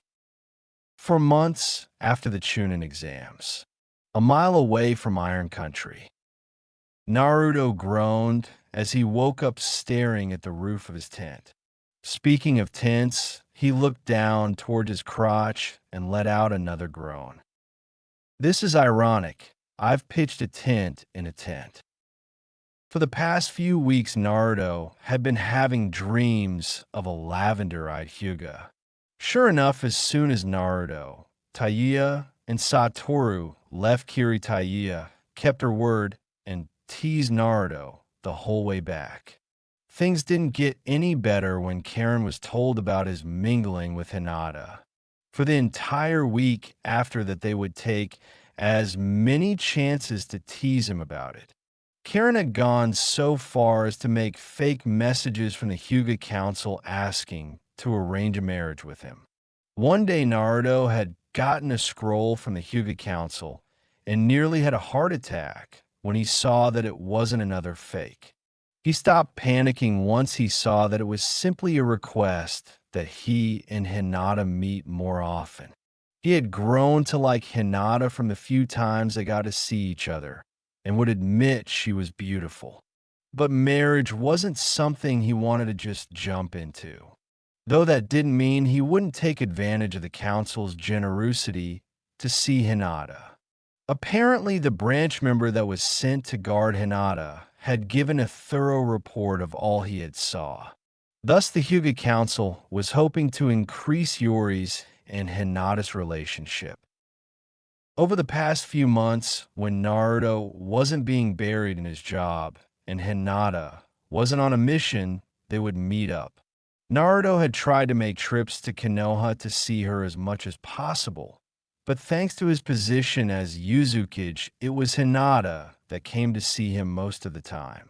For months after the Chunin exams, a mile away from Iron Country, Naruto groaned as he woke up staring at the roof of his tent. Speaking of tents, he looked down toward his crotch and let out another groan. This is ironic. I've pitched a tent in a tent. For the past few weeks, Naruto had been having dreams of a lavender-eyed Hyuga. Sure enough, as soon as Naruto, Tayuya, and Satoru left Tayuya kept her word and teased Naruto the whole way back. Things didn't get any better when Karen was told about his mingling with Hinata. For the entire week after that, they would take as many chances to tease him about it. Karen had gone so far as to make fake messages from the Hyuga Council asking to arrange a marriage with him. One day, Naruto had gotten a scroll from the Hyuga Council and nearly had a heart attack when he saw that it wasn't another fake. He stopped panicking once he saw that it was simply a request that he and Hinata meet more often. He had grown to like Hinata from the few times they got to see each other and would admit she was beautiful. But marriage wasn't something he wanted to just jump into. Though that didn't mean he wouldn't take advantage of the council's generosity to see Hinata. Apparently, the branch member that was sent to guard Hinata had given a thorough report of all he had saw. Thus, the Hyuga Council was hoping to increase Yori's and Hinata's relationship. Over the past few months, when Naruto wasn't being buried in his job and Hinata wasn't on a mission, they would meet up. Naruto had tried to make trips to Konoha to see her as much as possible, but thanks to his position as Uzukage, it was Hinata that came to see him most of the time.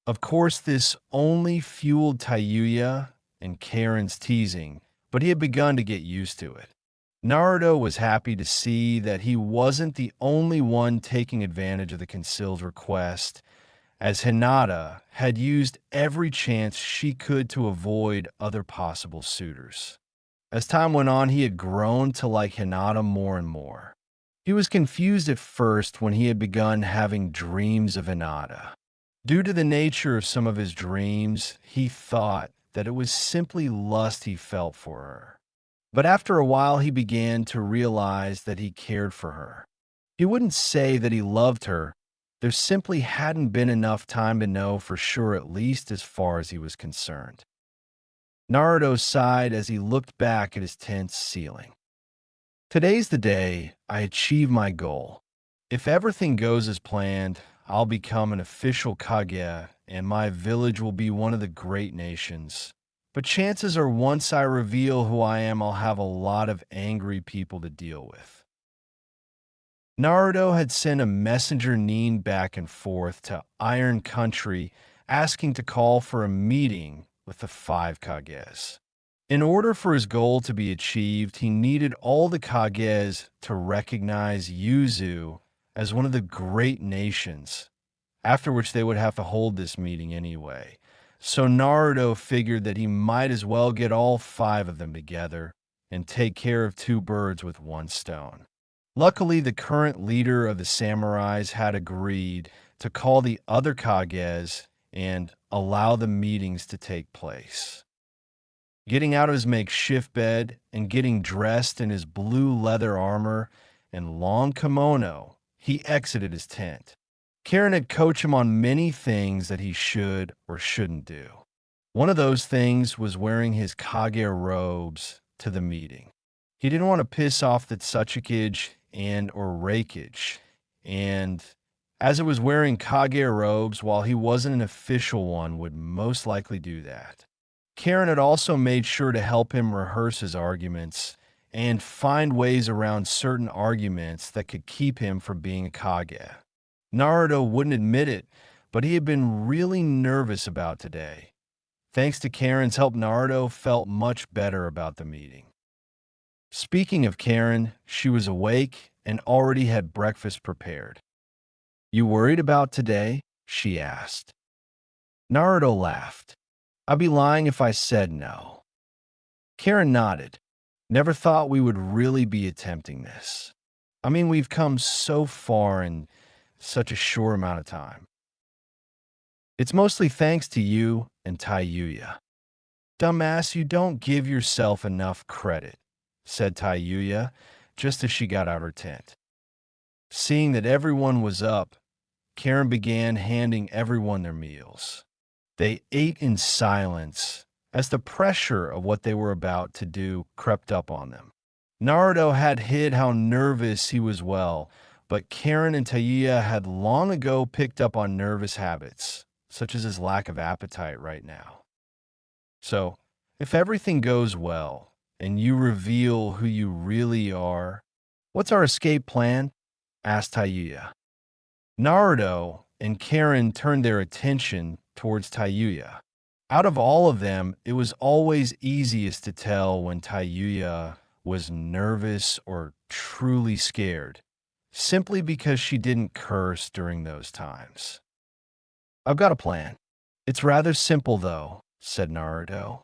Of course, this only fueled Tayuya and Karen's teasing, but he had begun to get used to it. Naruto was happy to see that he wasn't the only one taking advantage of the concealed request, as Hinata had used every chance she could to avoid other possible suitors. As time went on, he had grown to like Hinata more and more. He was confused at first when he had begun having dreams of Hinata. Due to the nature of some of his dreams, he thought that it was simply lust he felt for her. But after a while, he began to realize that he cared for her. He wouldn't say that he loved her. There simply hadn't been enough time to know for sure, at least as far as he was concerned. Naruto sighed as he looked back at his tent's ceiling. Today's the day I achieve my goal. If everything goes as planned, I'll become an official Kage, and my village will be one of the great nations. But chances are once I reveal who I am, I'll have a lot of angry people to deal with. Naruto had sent a messenger Nin back and forth to Iron Country asking to call for a meeting with the 5 Kages. In order for his goal to be achieved, he needed all the Kages to recognize Yuzu as one of the great nations, after which they would have to hold this meeting anyway. So Naruto figured that he might as well get all 5 of them together and take care of 2 birds with 1 stone. Luckily, the current leader of the samurais had agreed to call the other Kages and allow the meetings to take place. Getting out of his makeshift bed and getting dressed in his blue leather armor and long kimono, he exited his tent. Karen had coached him on many things that he should or shouldn't do. One of those things was wearing his Kage robes to the meeting. He didn't want to piss off the Tsuchikage and or Reikage, and as it was wearing Kage robes while he wasn't an official one would most likely do that. Karen had also made sure to help him rehearse his arguments and find ways around certain arguments that could keep him from being a Kage. Naruto wouldn't admit it, but he had been really nervous about today. Thanks to Karen's help, Naruto felt much better about the meeting. Speaking of Karen, she was awake and already had breakfast prepared. "You worried about today?" she asked. Naruto laughed. "I'd be lying if I said no." Karen nodded. "Never thought we would really be attempting this. I mean, we've come so far in such a short amount of time. It's mostly thanks to you and Taiyuya." "Dumbass, you don't give yourself enough credit," said Taiyuya, just as she got out her tent. Seeing that everyone was up, Karen began handing everyone their meals. They ate in silence as the pressure of what they were about to do crept up on them. Naruto had hid how nervous he was but Karen and Taiyuya had long ago picked up on nervous habits, such as his lack of appetite right now. "So, if everything goes well, and you reveal who you really are, what's our escape plan?" asked Taiyuya. Naruto and Karen turned their attention towards Taiyuya. Out of all of them, it was always easiest to tell when Taiyuya was nervous or truly scared, simply because she didn't curse during those times. "I've got a plan. It's rather simple, though," said Naruto.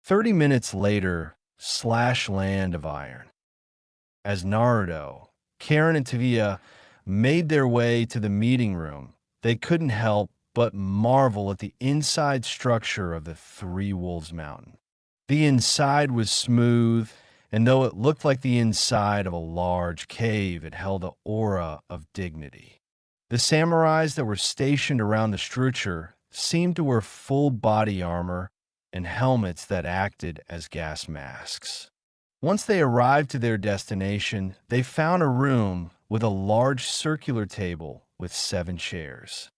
30 minutes later, Land of Iron. As Naruto, Karen, and Taiyuya made their way to the meeting room, they couldn't help but marvel at the inside structure of the Three Wolves Mountain. The inside was smooth, and though it looked like the inside of a large cave, it held an aura of dignity. The samurais that were stationed around the structure seemed to wear full body armor and helmets that acted as gas masks. Once they arrived to their destination, they found a room with a large circular table with 7 chairs.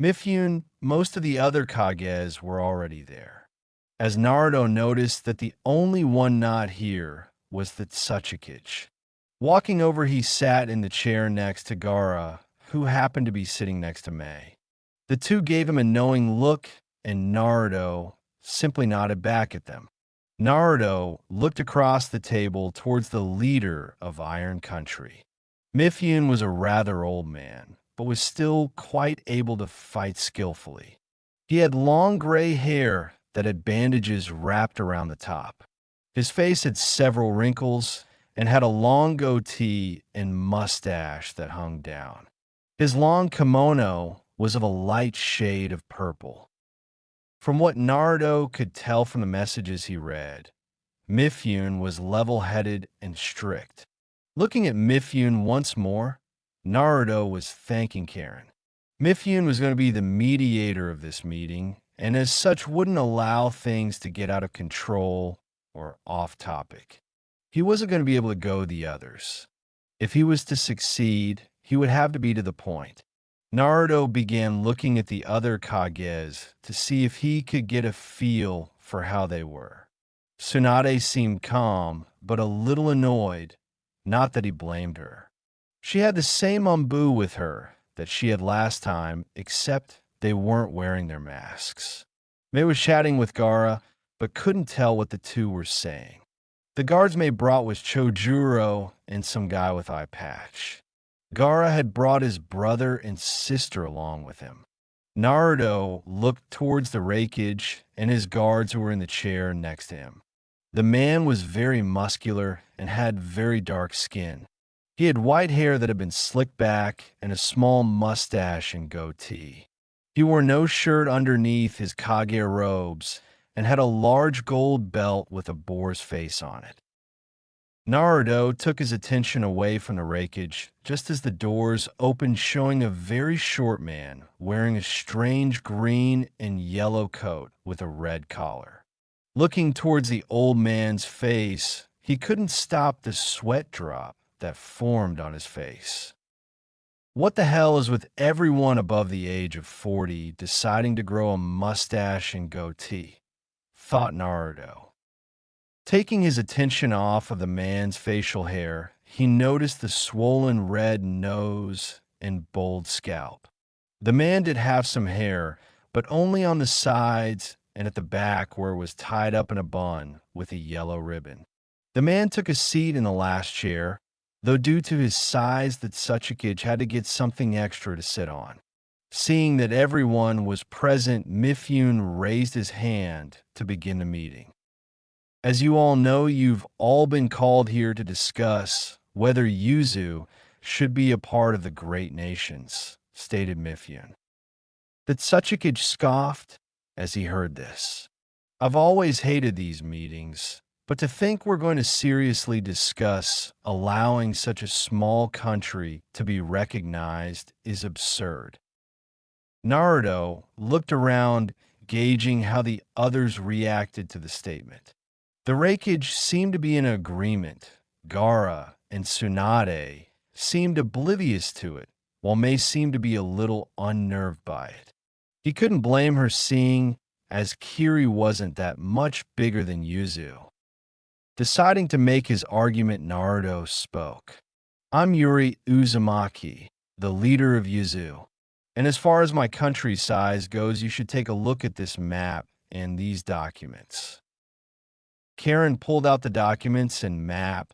Mifune, most of the other Kages were already there. As Naruto noticed that the only one not here was the Tsuchikage. Walking over, he sat in the chair next to Gaara, who happened to be sitting next to Mei. The two gave him a knowing look, and Naruto simply nodded back at them. Naruto looked across the table towards the leader of Iron Country. Mifune was a rather old man, but was still quite able to fight skillfully. He had long gray hair that had bandages wrapped around the top. His face had several wrinkles and had a long goatee and mustache that hung down. His long kimono was of a light shade of purple. From what Naruto could tell from the messages he read, Mifune was level-headed and strict. Looking at Mifune once more, Naruto was thanking Karen. Mifune was going to be the mediator of this meeting, and as such wouldn't allow things to get out of control or off topic. He wasn't going to be able to go the others. If he was to succeed, he would have to be to the point. Naruto began looking at the other Kages to see if he could get a feel for how they were. Tsunade seemed calm, but a little annoyed, not that he blamed her. She had the same umbu with her that she had last time, except they weren't wearing their masks. Mei was chatting with Gaara, but couldn't tell what the two were saying. The guards Mei brought was Chojuro and some guy with eye patch. Gaara had brought his brother and sister along with him. Naruto looked towards the rakeage and his guards who were in the chair next to him. The man was very muscular and had very dark skin. He had white hair that had been slicked back and a small mustache and goatee. He wore no shirt underneath his Kage robes and had a large gold belt with a boar's face on it. Naruto took his attention away from the rakeage just as the doors opened, showing a very short man wearing a strange green and yellow coat with a red collar. Looking towards the old man's face, he couldn't stop the sweat drop that formed on his face. What the hell is with everyone above the age of 40 deciding to grow a mustache and goatee? thought Naruto. Taking his attention off of the man's facial hair, he noticed the swollen red nose and bold scalp. The man did have some hair, but only on the sides and at the back where it was tied up in a bun with a yellow ribbon. The man took a seat in the last chair, though due to his size that Suchikage had to get something extra to sit on. Seeing that everyone was present, Mifune raised his hand to begin the meeting. As you all know, you've all been called here to discuss whether Yuzu should be a part of the great nations, stated Mifune. That Suchikage scoffed as he heard this. I've always hated these meetings, but to think we're going to seriously discuss allowing such a small country to be recognized is absurd. Naruto looked around, gauging how the others reacted to the statement. The Raikage seemed to be in agreement. Gaara and Tsunade seemed oblivious to it, while Mei seemed to be a little unnerved by it. He couldn't blame her, seeing as Kiri wasn't that much bigger than Yuzu. Deciding to make his argument, Naruto spoke. I'm Yuri Uzumaki, the leader of Yuzu. And as far as my country's size goes, you should take a look at this map and these documents. Karen pulled out the documents and map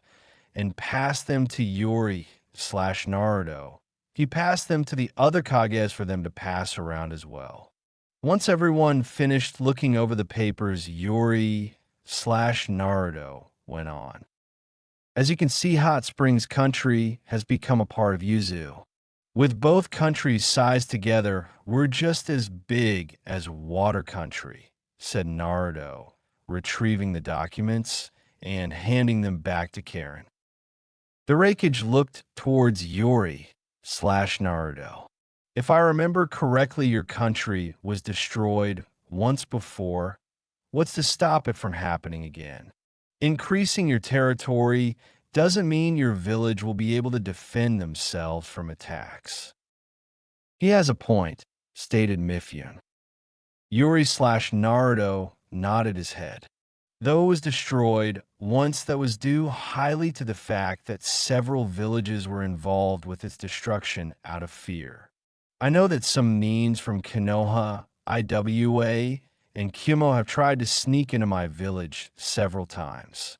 and passed them to Yuri/Naruto. He passed them to the other Kages for them to pass around as well. Once everyone finished looking over the papers, Yuri/Naruto went on. As you can see, Hot Springs Country has become a part of Yuzu. With both countries sized together, we're just as big as Water Country, said Naruto, retrieving the documents and handing them back to Karen. The Raikage looked towards Yuri/Naruto. If I remember correctly, your country was destroyed once before. What's to stop it from happening again? Increasing your territory doesn't mean your village will be able to defend themselves from attacks. He has a point, stated Mifune. Yuri/Naruto nodded his head. Though it was destroyed once, that was due highly to the fact that several villages were involved with its destruction out of fear. I know that some Nins from Konoha, Iwa, and Kumo have tried to sneak into my village several times.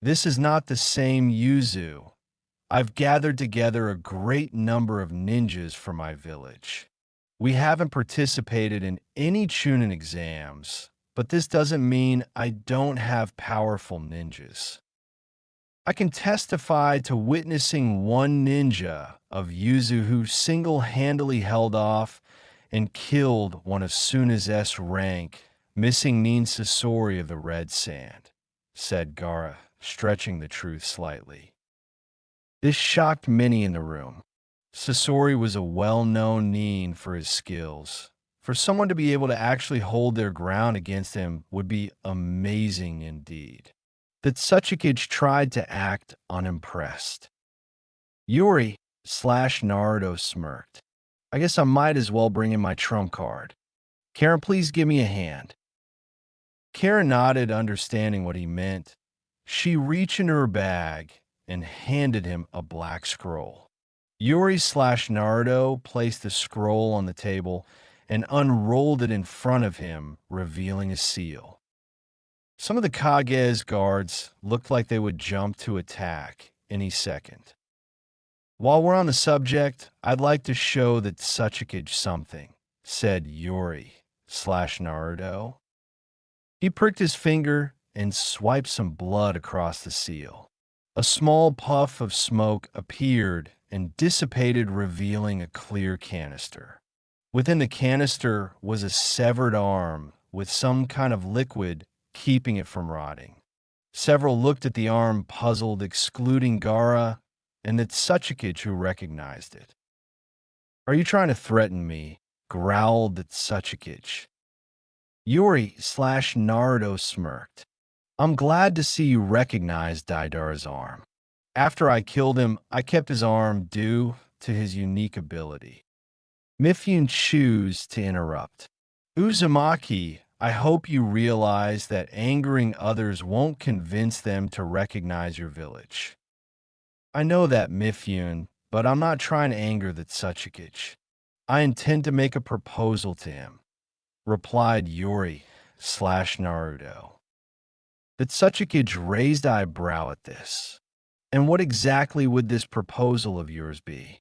This is not the same Yuzu. I've gathered together a great number of ninjas for my village. We haven't participated in any Chunin exams, but this doesn't mean I don't have powerful ninjas. I can testify to witnessing one ninja of Yuzu who single-handedly held off and killed one of Suna's S rank, missing Nin Sasori of the Red Sand, said Gaara, stretching the truth slightly. This shocked many in the room. Sasori was a well-known Nin for his skills. For someone to be able to actually hold their ground against him would be amazing indeed. That Suchikage tried to act unimpressed. Yuri/Naruto smirked. I guess I might as well bring in my trump card. Karen, please give me a hand. Karen nodded, understanding what he meant. She reached into her bag and handed him a black scroll. Yuri/Naruto placed the scroll on the table and unrolled it in front of him, revealing a seal. Some of the Kage's guards looked like they would jump to attack any second. While we're on the subject, I'd like to show that Suchikage something, said Yuri/Naruto. He pricked his finger and swiped some blood across the seal. A small puff of smoke appeared and dissipated, revealing a clear canister. Within the canister was a severed arm with some kind of liquid keeping it from rotting. Several looked at the arm, puzzled, excluding Gaara and that Suchikage, who recognized it. Are you trying to threaten me? Growled that Suchikage. Yuri/Naruto smirked. I'm glad to see you recognize Daidara's arm. After I killed him, I kept his arm due to his unique ability. Mifune chose to interrupt. Uzumaki, I hope you realize that angering others won't convince them to recognize your village. I know that, Mifune, but I'm not trying to anger the Tsuchikage. I intend to make a proposal to him, replied Yuri/Naruto. The Tsuchikage raised eyebrow at this. And what exactly would this proposal of yours be?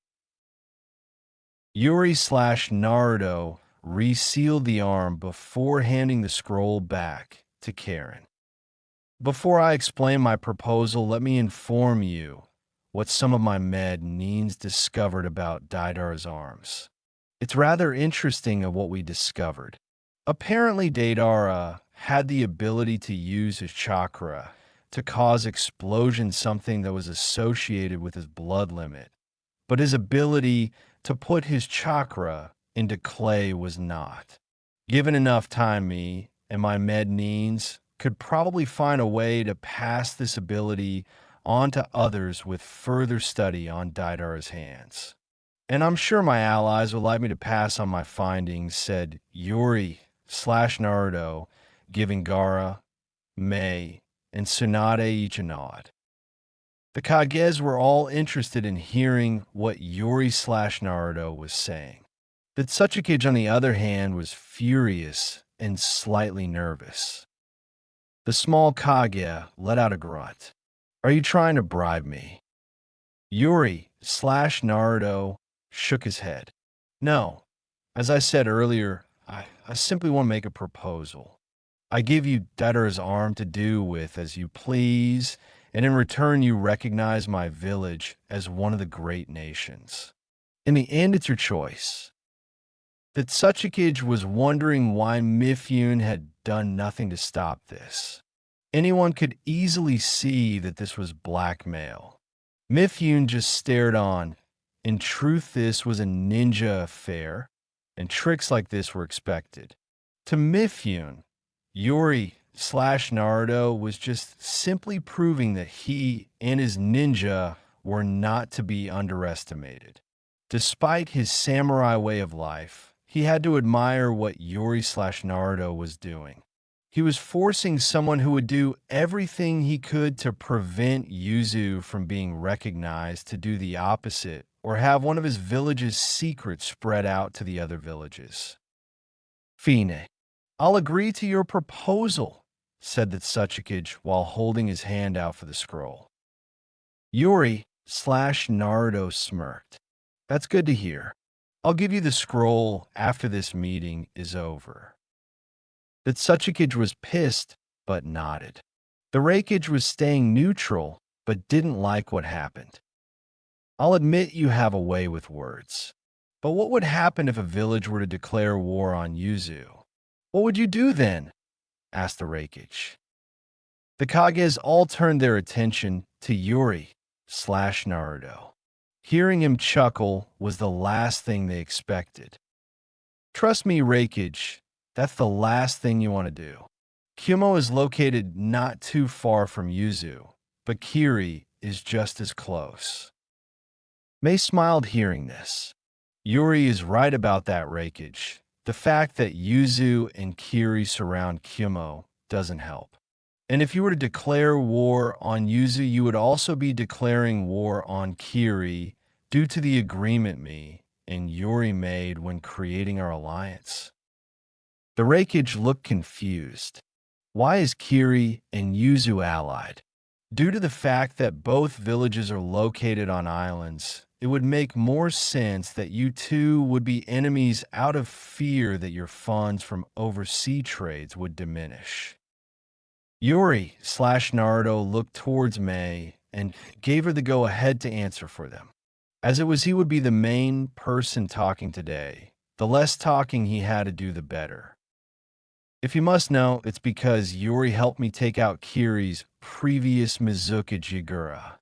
Yuri/Naruto resealed the arm before handing the scroll back to Karen. Before I explain my proposal, let me inform you what some of my med-neens discovered about Daidar's arms. It's rather interesting of what we discovered. Apparently, Daidara had the ability to use his chakra to cause explosion, something that was associated with his blood limit. But his ability to put his chakra into clay was not. Given enough time, me and my med-neens could probably find a way to pass this ability on to others with further study on Daidara's hands. And I'm sure my allies would like me to pass on my findings, said Yuri/Naruto, giving Gaara, Mei, and Tsunade each a nod. The Kages were all interested in hearing what Yuri/Naruto was saying. The Tsuchikage, on the other hand, was furious and slightly nervous. The small Kage let out a grunt. Are you trying to bribe me? Yuri/Naruto shook his head. No. As I said earlier, I simply want to make a proposal. I give you Daidara's arm to do with as you please, and in return you recognize my village as one of the great nations. In the end, it's your choice. The Tsuchikage was wondering why Mifune had done nothing to stop this. Anyone could easily see that this was blackmail. Mifune just stared on. In truth, this was a ninja affair, and tricks like this were expected. To Mifune, Yuri/Naruto was just simply proving that he and his ninja were not to be underestimated. Despite his samurai way of life, he had to admire what Yuri/Naruto was doing. He was forcing someone who would do everything he could to prevent Yuzu from being recognized to do the opposite or have one of his village's secrets spread out to the other villages. Fine, I'll agree to your proposal, said the Tsuchikage while holding his hand out for the scroll. Yuri/Naruto smirked. That's good to hear. I'll give you the scroll after this meeting is over. The Tsuchikage was pissed, but nodded. The Reikage was staying neutral, but didn't like what happened. I'll admit you have a way with words. But what would happen if a village were to declare war on Yuzu? What would you do then? Asked the Reikage. The Kages all turned their attention to Yuri/Naruto. Hearing him chuckle was the last thing they expected. Trust me, Reikage, that's the last thing you want to do. Kyumo is located not too far from Yuzu, but Kiri is just as close. Mei smiled hearing this. Yuri is right about that, Reikage. The fact that Yuzu and Kiri surround Kyumo doesn't help. And if you were to declare war on Yuzu, you would also be declaring war on Kiri due to the agreement me and Yuri made when creating our alliance. The Reikage looked confused. Why is Kiri and Yuzu allied? Due to the fact that both villages are located on islands, it would make more sense that you two would be enemies out of fear that your funds from overseas trades would diminish. Yuri/Naruto looked towards Mei and gave her the go-ahead to answer for them. As it was he would be the main person talking today, the less talking he had to do, the better. If you must know, it's because Yuri helped me take out Kiri's previous Mizuka Jigura.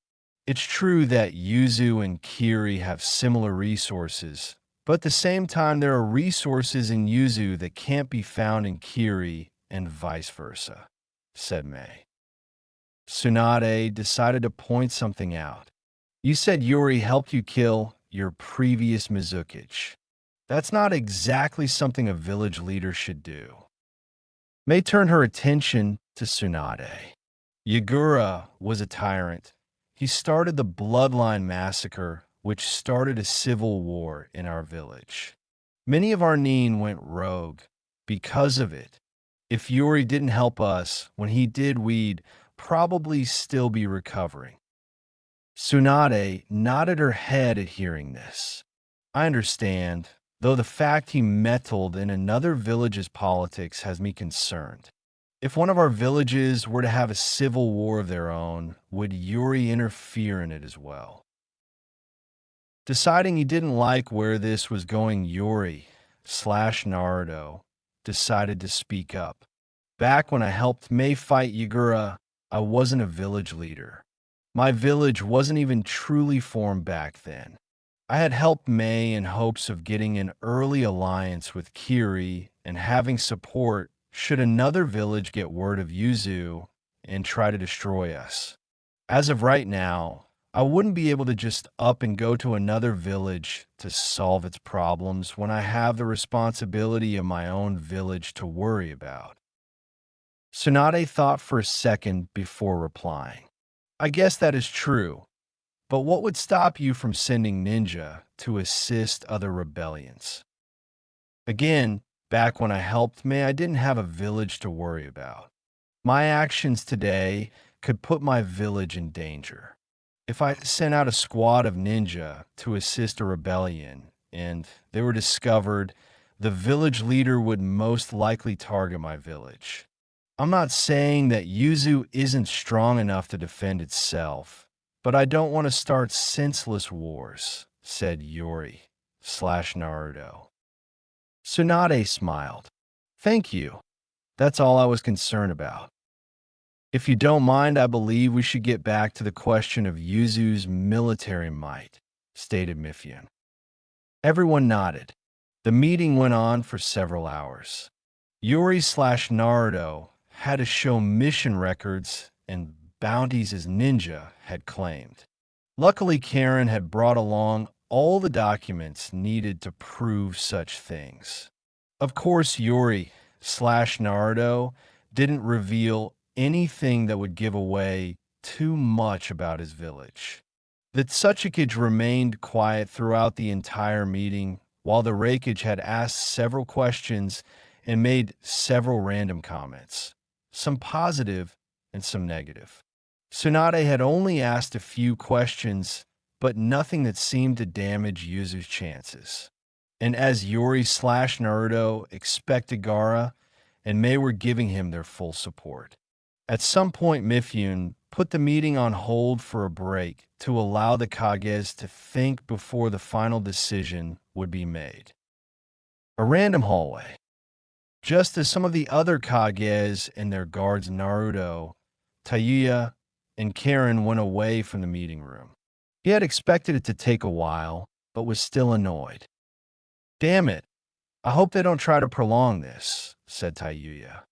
It's true that Yuzu and Kiri have similar resources, but at the same time there are resources in Yuzu that can't be found in Kiri and vice versa, said Mei. Tsunade decided to point something out. You said Yuri helped you kill your previous Mizukage. That's not exactly something a village leader should do. Mei turned her attention to Tsunade. Yagura was a tyrant. He started the Bloodline Massacre, which started a civil war in our village. Many of our Nin went rogue because of it. If Yuri didn't help us, when he did, we'd probably still be recovering. Tsunade nodded her head at hearing this. I understand, though the fact he meddled in another village's politics has me concerned. If one of our villages were to have a civil war of their own, would Yuri interfere in it as well? Deciding he didn't like where this was going, Yuri/Naruto decided to speak up. Back when I helped Mei fight Yagura, I wasn't a village leader. My village wasn't even truly formed back then. I had helped Mei in hopes of getting an early alliance with Kiri and having support should another village get word of Yuzu and try to destroy us. As of right now, I wouldn't be able to just up and go to another village to solve its problems when I have the responsibility of my own village to worry about. Tsunade thought for a second before replying. I guess that is true, but what would stop you from sending ninja to assist other rebellions? Again, back when I helped Mei, I didn't have a village to worry about. My actions today could put my village in danger. If I sent out a squad of ninja to assist a rebellion and they were discovered, the village leader would most likely target my village. I'm not saying that Yuzu isn't strong enough to defend itself, but I don't want to start senseless wars, said Yuri/Naruto. Tsunade smiled. Thank you. That's all I was concerned about. If you don't mind, I believe we should get back to the question of Yuzu's military might, stated Mifune. Everyone nodded. The meeting went on for several hours. Yuri/Naruto had to show mission records and bounties as ninja had claimed. Luckily, Karen had brought along all the documents needed to prove such things. Of course, Yuri/Naruto didn't reveal anything that would give away too much about his village. The Tsuchikage remained quiet throughout the entire meeting, while the Reikage had asked several questions and made several random comments, some positive and some negative. Tsunade had only asked a few questions, but nothing that seemed to damage Yuzu's chances. And as Yuri/Naruto expected, Gaara and Mei were giving him their full support. At some point, Mifune put the meeting on hold for a break to allow the Kages to think before the final decision would be made. A random hallway. Just as some of the other Kages and their guards Naruto, Tayuya, and Karen went away from the meeting room. He had expected it to take a while, but was still annoyed. Damn it, I hope they don't try to prolong this, said Tayuya.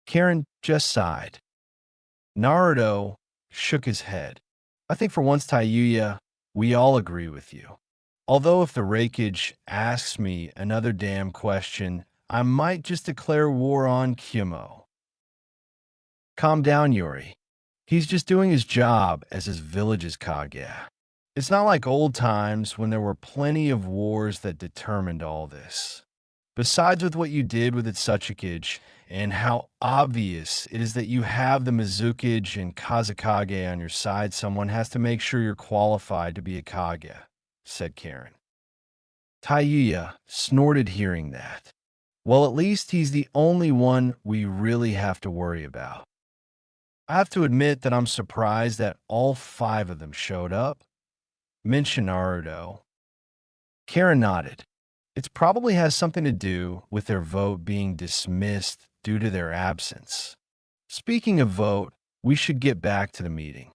Karen just sighed. Naruto shook his head. I think for once, Tayuya, we all agree with you. Although if the Reikage asks me another damn question, I might just declare war on Kyumo. Calm down, Yuri. He's just doing his job as his village's Kage. It's not like old times when there were plenty of wars that determined all this. Besides with what you did with its Tsuchikage, and how obvious it is that you have the Mizukage and Kazekage on your side, someone has to make sure you're qualified to be a Kage, said Karen. Tayuya snorted hearing that. Well, at least he's the only one we really have to worry about. I have to admit that I'm surprised that all 5 of them showed up, mentioned Naruto. Karen nodded. It probably has something to do with their vote being dismissed due to their absence. Speaking of vote, we should get back to the meeting.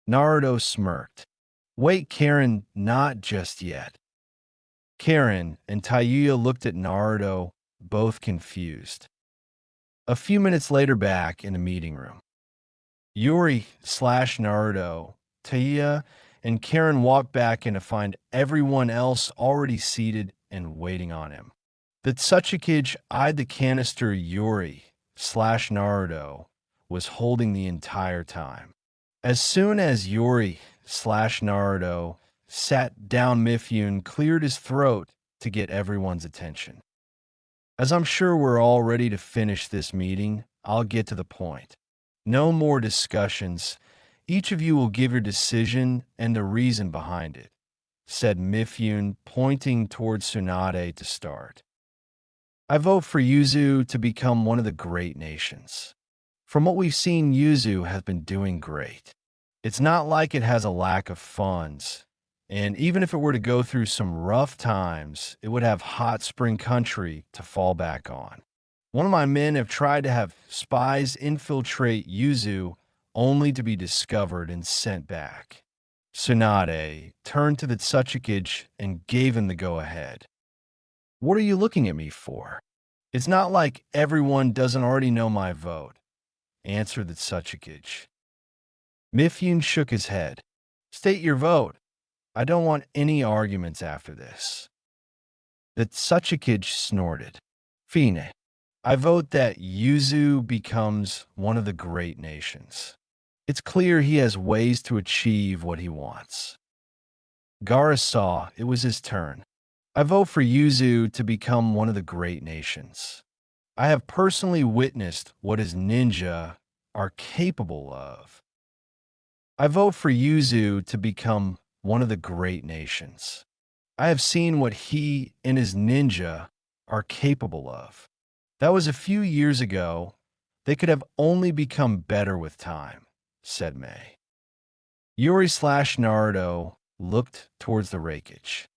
Naruto smirked. Wait, Karen, not just yet. Karen and Tayuya looked at Naruto, both confused. A few minutes later, back in the meeting room, Yuri/Naruto, Tayuya, and Karen walked back in to find everyone else already seated and waiting on him. The Tsuchikage eyed the canister Yuri/Naruto was holding the entire time. As soon as Yuri/Naruto sat down, Mifune cleared his throat to get everyone's attention. As I'm sure we're all ready to finish this meeting, I'll get to the point. No more discussions. Each of you will give your decision and the reason behind it, said Mifune, pointing towards Tsunade to start. I vote for Yuzu to become one of the great nations. From what we've seen, Yuzu has been doing great. It's not like it has a lack of funds, and even if it were to go through some rough times, it would have hot spring country to fall back on. One of my men have tried to have spies infiltrate Yuzu only to be discovered and sent back. Tsunade turned to the Tsuchikage and gave him the go-ahead. What are you looking at me for? It's not like everyone doesn't already know my vote, answered the Tsuchikage. Mifune shook his head. State your vote. I don't want any arguments after this. The Tsuchikage snorted. Fine. I vote that Yuzu becomes one of the great nations. It's clear he has ways to achieve what he wants. Gaara saw it was his turn. I vote for Yuzu to become one of the great nations. I have personally witnessed what his ninja are capable of. I vote for Yuzu to become one of the great nations. I have seen what he and his ninja are capable of. That was a few years ago. They could have only become better with time, said Mei. Yuri/Naruto looked towards the Reikage.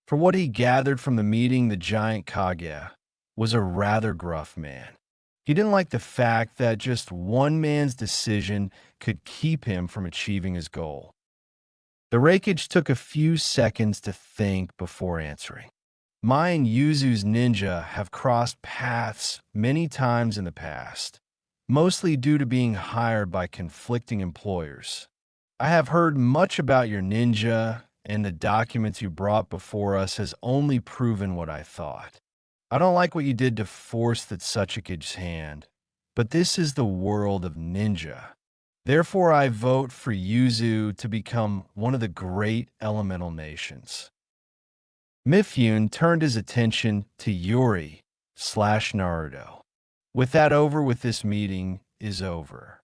For what he gathered from the meeting, the giant Kage was a rather gruff man. He didn't like the fact that just one man's decision could keep him from achieving his goal. The Reikage took a few seconds to think before answering. Mai and Yuzu's ninja have crossed paths many times in the past, mostly due to being hired by conflicting employers. I have heard much about your ninja, and the documents you brought before us has only proven what I thought. I don't like what you did to force the Tsuchikage's hand, but this is the world of ninja. Therefore, I vote for Yuzu to become one of the great elemental nations. Mifune turned his attention to Yuri/Naruto. With that over with, this meeting is over.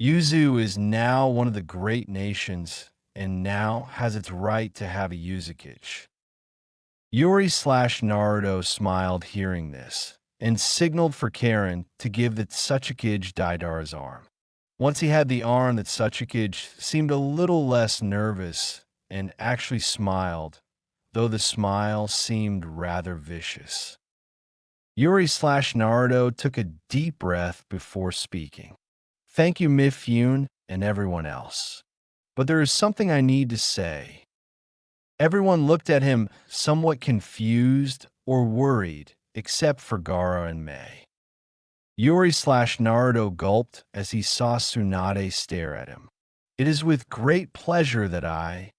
Yuzu is now one of the great nations and now has its right to have a Uzukage. Yuri/Naruto smiled hearing this and signaled for Karen to give the Tsuchikage Daidara's arm. Once he had the arm, the Tsuchikage seemed a little less nervous and actually smiled, though the smile seemed rather vicious. Yuri/Naruto took a deep breath before speaking. Thank you, Mifune and everyone else. But there is something I need to say. Everyone looked at him somewhat confused or worried, except for Gaara and Mei. Yuri/Naruto gulped as he saw Tsunade stare at him. It is with great pleasure that I,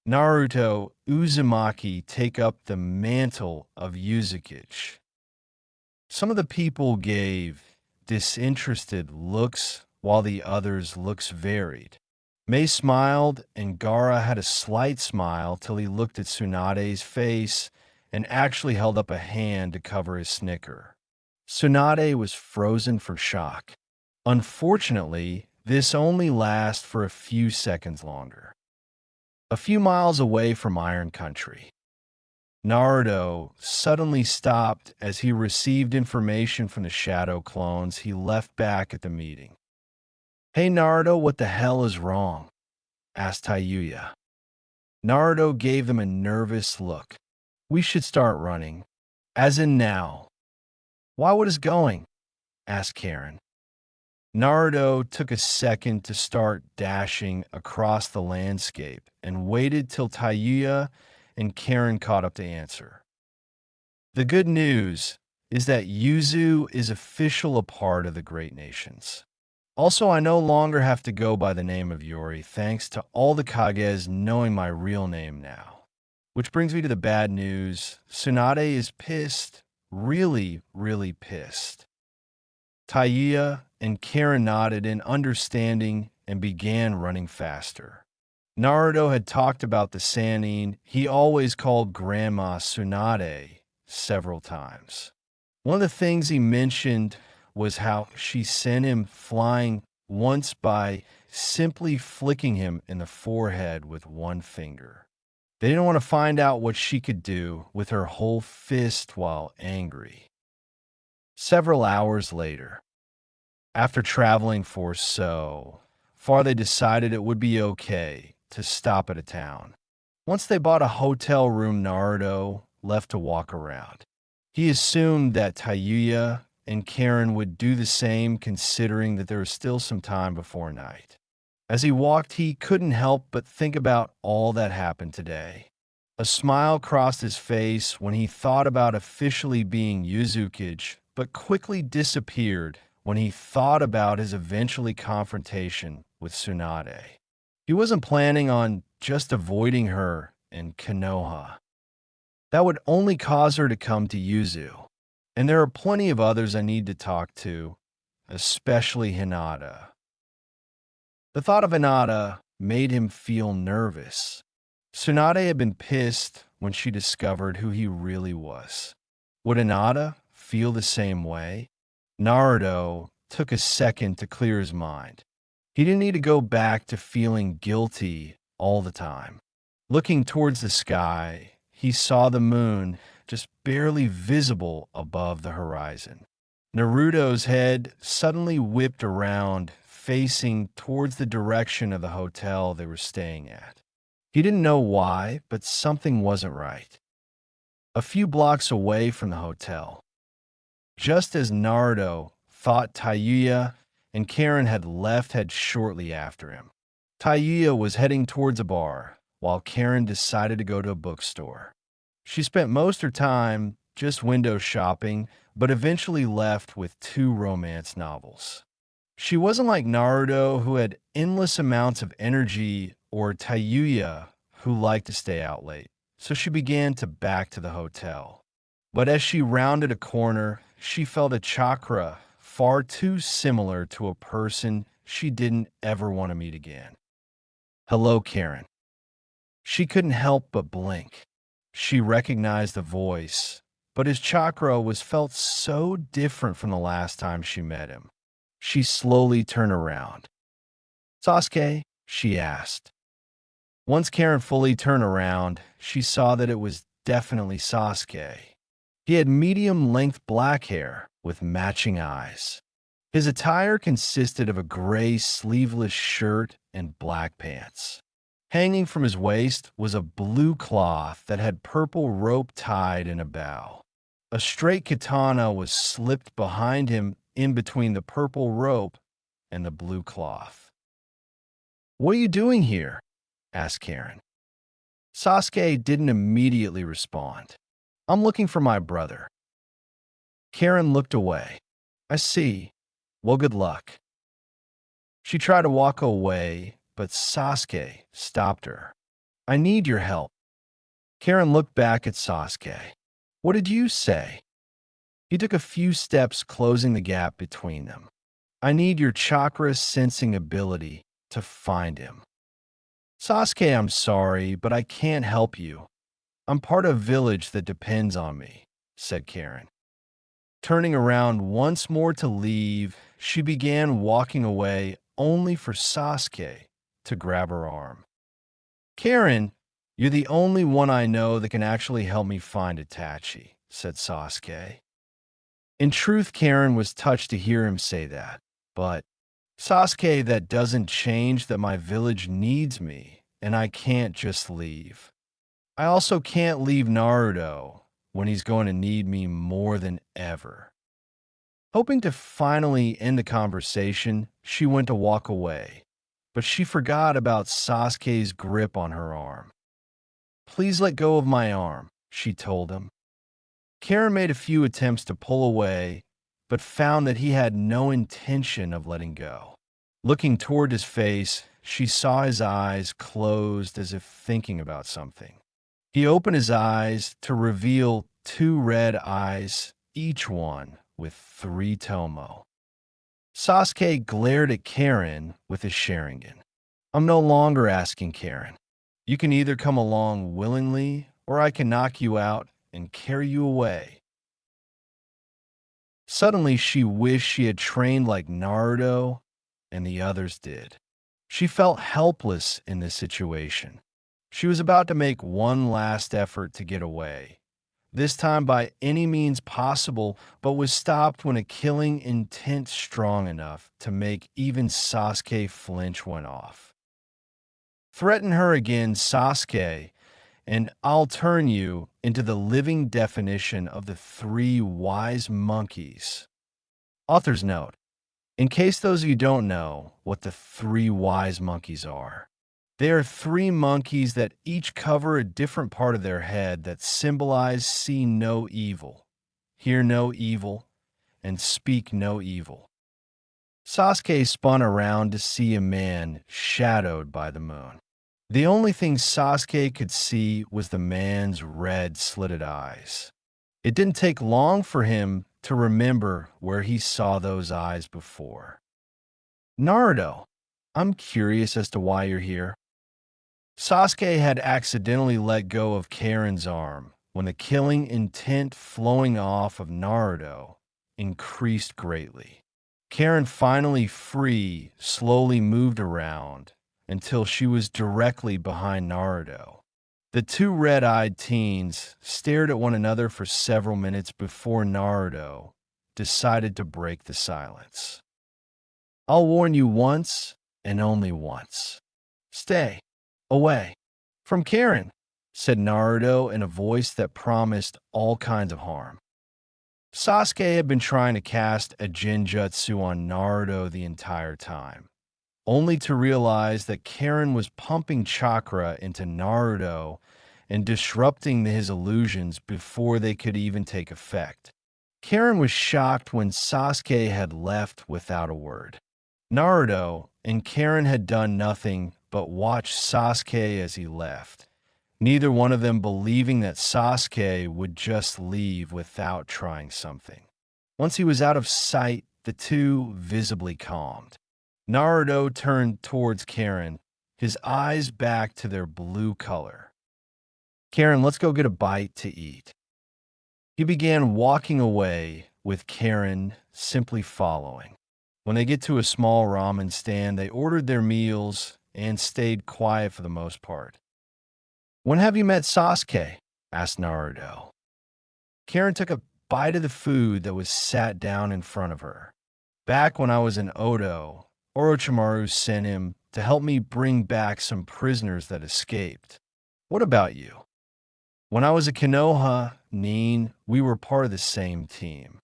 Naruto Uzumaki, take up the mantle of Uzukage. Some of the people gave disinterested looks, while the others' looks varied. Mei smiled, and Gaara had a slight smile till he looked at Tsunade's face and actually held up a hand to cover his snicker. Tsunade was frozen for shock. Unfortunately, this only lasted for a few seconds longer. A few miles away from Iron Country, Naruto suddenly stopped as he received information from the shadow clones he left back at the meeting. Hey Naruto, what the hell is wrong? Asked Tayuya. Naruto gave them a nervous look. We should start running. As in now. Why, what is going? Asked Karen. Naruto took a second to start dashing across the landscape and waited till Tayuya and Karen caught up to answer. The good news is that Yuzu is officially a part of the Great Nations. Also, I no longer have to go by the name of Yuri, thanks to all the Kages knowing my real name now. Which brings me to the bad news. Tsunade is pissed really, really pissed. Taiya and Karen nodded in understanding and began running faster. Naruto had talked about the Sannin he always called Grandma Tsunade several times. One of the things he mentioned was how she sent him flying once by simply flicking him in the forehead with one finger. They didn't want to find out what she could do with her whole fist while angry. Several hours later, after traveling for so far, they decided it would be okay to stop at a town. Once they bought a hotel room, Naruto left to walk around. He assumed that Tayuya and Karen would do the same, considering that there was still some time before night. As he walked, he couldn't help but think about all that happened today. A smile crossed his face when he thought about officially being Uzukage, but quickly disappeared when he thought about his eventually confrontation with Tsunade. He wasn't planning on just avoiding her in Konoha. That would only cause her to come to Yuzu. And there are plenty of others I need to talk to, especially Hinata. The thought of Hinata made him feel nervous. Tsunade had been pissed when she discovered who he really was. Would Hinata feel the same way? Naruto took a second to clear his mind. He didn't need to go back to feeling guilty all the time. Looking towards the sky, he saw the moon just barely visible above the horizon. Naruto's head suddenly whipped around, facing towards the direction of the hotel they were staying at. He didn't know why, but something wasn't right. A few blocks away from the hotel, just as Naruto thought Tayuya and Karen had left shortly after him. Tayuya was heading towards a bar, while Karen decided to go to a bookstore. She spent most of her time just window shopping, but eventually left with 2 romance novels. She wasn't like Naruto, who had endless amounts of energy, or Tayuya, who liked to stay out late, so she began to back to the hotel. But as she rounded a corner, she felt a chakra far too similar to a person she didn't ever want to meet again. Hello, Karen. She couldn't help but blink. She recognized the voice, but his chakra was felt so different from the last time she met him. She slowly turned around. Sasuke? She asked. Once Karen fully turned around, she saw that it was definitely Sasuke. He had medium-length black hair with matching eyes. His attire consisted of a gray sleeveless shirt and black pants. Hanging from his waist was a blue cloth that had purple rope tied in a bow. A straight katana was slipped behind him in between the purple rope and the blue cloth. "What are you doing here?" asked Karen. Sasuke didn't immediately respond. "I'm looking for my brother." Karen looked away. "I see. Well, good luck." She tried to walk away, but Sasuke stopped her. "I need your help." Karen looked back at Sasuke. "What did you say?" He took a few steps, closing the gap between them. "I need your chakra sensing ability to find him." "Sasuke, I'm sorry, but I can't help you. I'm part of a village that depends on me," said Karen. Turning around once more to leave, she began walking away, only for Sasuke to grab her arm. "Karen, you're the only one I know that can actually help me find Itachi," said Sasuke. In truth, Karen was touched to hear him say that, but Sasuke, that doesn't change that my village needs me, and I can't just leave. I also can't leave Naruto when he's going to need me more than ever. Hoping to finally end the conversation, she went to walk away, but she forgot about Sasuke's grip on her arm. "Please let go of my arm," she told him. Karen made a few attempts to pull away, but found that he had no intention of letting go. Looking toward his face, she saw his eyes closed as if thinking about something. He opened his eyes to reveal 2 red eyes each one with 3 tomo. Sasuke glared at Karen with his Sharingan. I'm no longer asking Karen. You can either come along willingly, or I can knock you out and carry you away. Suddenly, she wished she had trained like Naruto and the others did. She felt helpless in this situation. She was about to make one last effort to get away, this time by any means possible, but was stopped when a killing intent strong enough to make even Sasuke flinch went off. Threaten her again, Sasuke, and I'll turn you into the living definition of the 3 wise monkeys. Author's note: in case those of you don't know what the 3 wise monkeys are, they are 3 monkeys that each cover a different part of their head that symbolize see no evil, hear no evil, and speak no evil. Sasuke spun around to see a man shadowed by the moon. The only thing Sasuke could see was the man's red, slitted eyes. It didn't take long for him to remember where he saw those eyes before. Naruto, I'm curious as to why you're here. Sasuke had accidentally let go of Karen's arm when the killing intent flowing off of Naruto increased greatly. Karen, finally free, slowly moved around until she was directly behind Naruto. The 2 red-eyed teens stared at one another for several minutes before Naruto decided to break the silence. I'll warn you once and only once. Stay away from Karen, said Naruto in a voice that promised all kinds of harm. Sasuke had been trying to cast a Genjutsu on Naruto the entire time, only to realize that Karen was pumping chakra into Naruto and disrupting his illusions before they could even take effect. Karen was shocked when Sasuke had left without a word. Naruto and Karen had done nothing but watch Sasuke as he left, neither one of them believing that Sasuke would just leave without trying something. Once he was out of sight, the 2 visibly calmed. Naruto turned towards Karen, his eyes back to their blue color. Karen, let's go get a bite to eat. He began walking away, with Karen simply following. When they get to a small ramen stand, they ordered their meals and stayed quiet for the most part. When have you met Sasuke? Asked Naruto. Karen took a bite of the food that was sat down in front of her. Back when I was in Odo, Orochimaru sent him to help me bring back some prisoners that escaped. What about you? When I was at Konoha, Nin, we were part of the same team.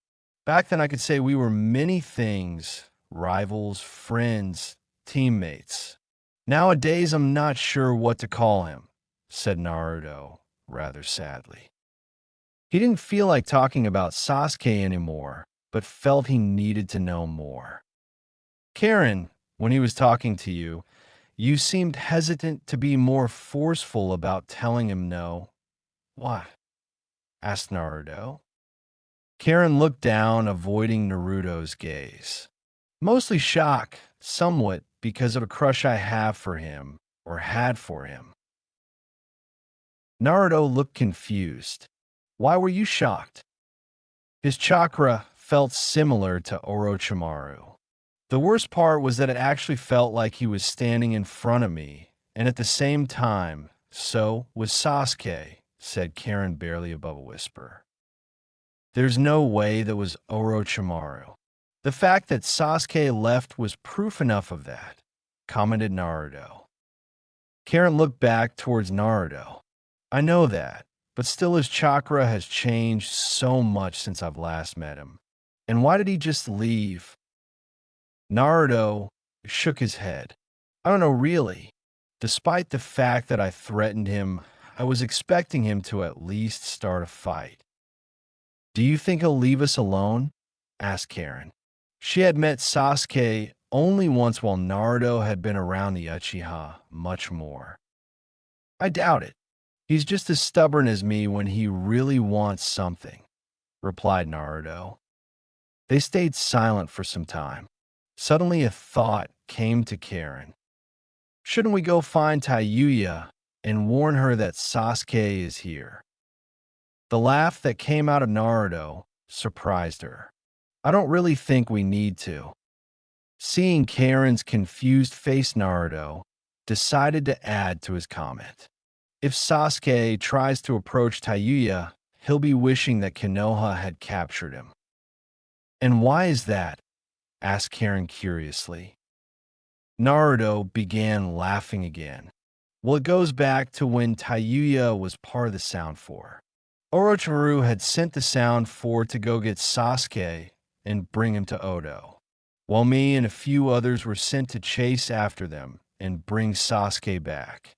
Back then I could say we were many things: rivals, friends, teammates. Nowadays I'm not sure what to call him, said Naruto rather sadly. He didn't feel like talking about Sasuke anymore, but felt he needed to know more. Karen, when he was talking to you, you seemed hesitant to be more forceful about telling him no. What? Asked Naruto. Karen looked down, avoiding Naruto's gaze. Mostly shock, somewhat because of a crush I have for him, or had for him. Naruto looked confused. Why were you shocked? His chakra felt similar to Orochimaru. The worst part was that it actually felt like he was standing in front of me, and at the same time, so was Sasuke, said Karen barely above a whisper. There's no way that was Orochimaru. The fact that Sasuke left was proof enough of that, commented Naruto. Karen looked back towards Naruto. I know that, but still his chakra has changed so much since I've last met him. And why did he just leave? Naruto shook his head. I don't know really. Despite the fact that I threatened him, I was expecting him to at least start a fight. Do you think he'll leave us alone? Asked Karen. She had met Sasuke only once while Naruto had been around the Uchiha much more. I doubt it. He's just as stubborn as me when he really wants something. replied Naruto. They stayed silent for some time. Suddenly a thought came to Karen. Shouldn't we go find Tayuya and warn her that Sasuke is here? The laugh that came out of Naruto surprised her. I don't really think we need to. Seeing Karen's confused face, Naruto decided to add to his comment. If Sasuke tries to approach Tayuya, he'll be wishing that Konoha had captured him. And why is that? Asked Karen curiously. Naruto began laughing again. Well, it goes back to when Tayuya was part of the Sound Four. Orochimaru had sent the Sound Four to go get Sasuke and bring him to Odo, while me and a few others were sent to chase after them and bring Sasuke back.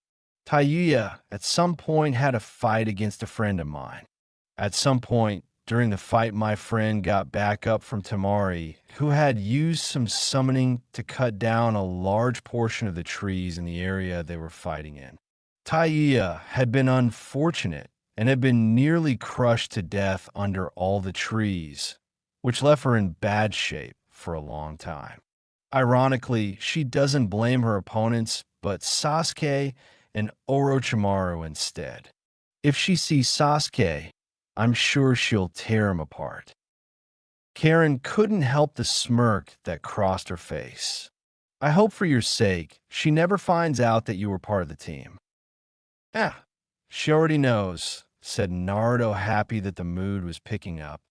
Tayuya at some point had a fight against a friend of mine. At some point during the fight, my friend got back up from Tamari, who had used some summoning to cut down a large portion of the trees in the area they were fighting in. Tayuya had been unfortunate and had been nearly crushed to death under all the trees, which left her in bad shape for a long time. Ironically, she doesn't blame her opponents, but Sasuke and Orochimaru instead. If she sees Sasuke, I'm sure she'll tear him apart. Karen couldn't help the smirk that crossed her face. I hope for your sake, she never finds out that you were part of the team. She already knows, said Naruto, happy that the mood was picking up.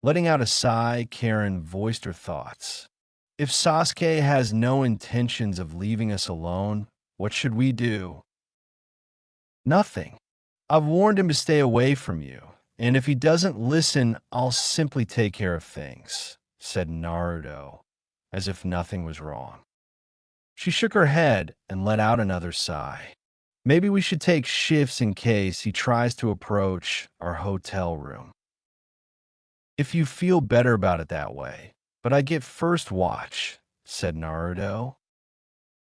Letting out a sigh, Karen voiced her thoughts. If Sasuke has no intentions of leaving us alone, what should we do? Nothing. I've warned him to stay away from you, and if he doesn't listen, I'll simply take care of things, said Naruto, as if nothing was wrong. She shook her head and let out another sigh. Maybe we should take shifts in case he tries to approach our hotel room. If you feel better about it that way, but I get first watch, said Naruto.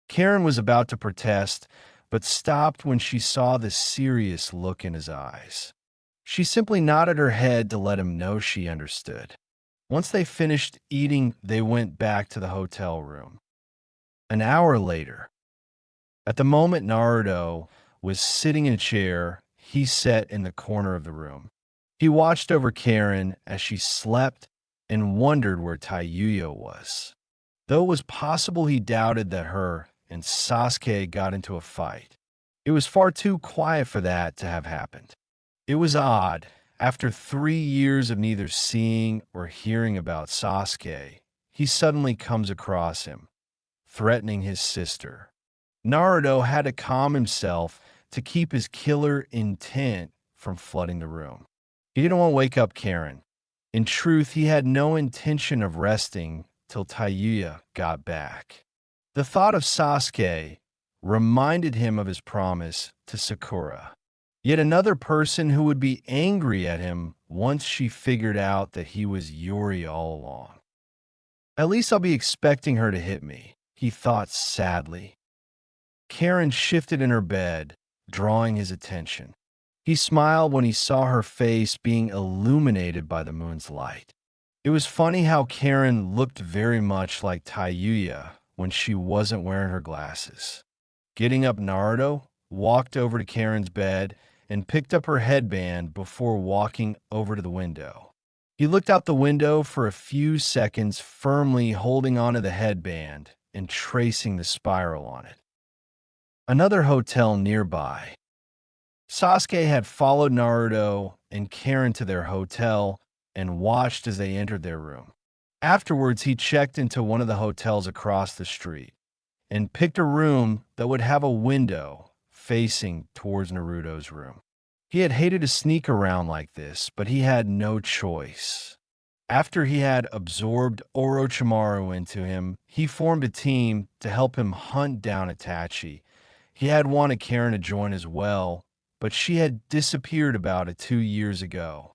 Karen was about to protest, but stopped when she saw the serious look in his eyes. She simply nodded her head to let him know she understood. Once they finished eating, they went back to the hotel room. An hour later, at the moment Naruto was sitting in a chair, he sat in the corner of the room. He watched over Karen as she slept and wondered where Tayuya was. Though it was possible he doubted that her and Sasuke got into a fight, it was far too quiet for that to have happened. It was odd. After 3 years of neither seeing or hearing about Sasuke, he suddenly comes across him, threatening his sister. Naruto had to calm himself to keep his killer intent from flooding the room. He didn't want to wake up Karen. In truth, he had no intention of resting till Tayuya got back. The thought of Sasuke reminded him of his promise to Sakura. Yet another person who would be angry at him once she figured out that he was Yuri all along. At least I'll be expecting her to hit me, he thought sadly. Karen shifted in her bed, drawing his attention. He smiled when he saw her face being illuminated by the moon's light. It was funny how Karen looked very much like Tayuya when she wasn't wearing her glasses. Getting up, Naruto walked over to Karen's bed and picked up her headband before walking over to the window. He looked out the window for a few seconds, firmly holding onto the headband and tracing the spiral on it. Another hotel nearby. Sasuke had followed Naruto and Karen to their hotel and watched as they entered their room. Afterwards, he checked into one of the hotels across the street and picked a room that would have a window facing towards Naruto's room. He had hated to sneak around like this, but he had no choice. After he had absorbed Orochimaru into him, he formed a team to help him hunt down Itachi. He had wanted Karen to join as well, but she had disappeared about 2 years ago.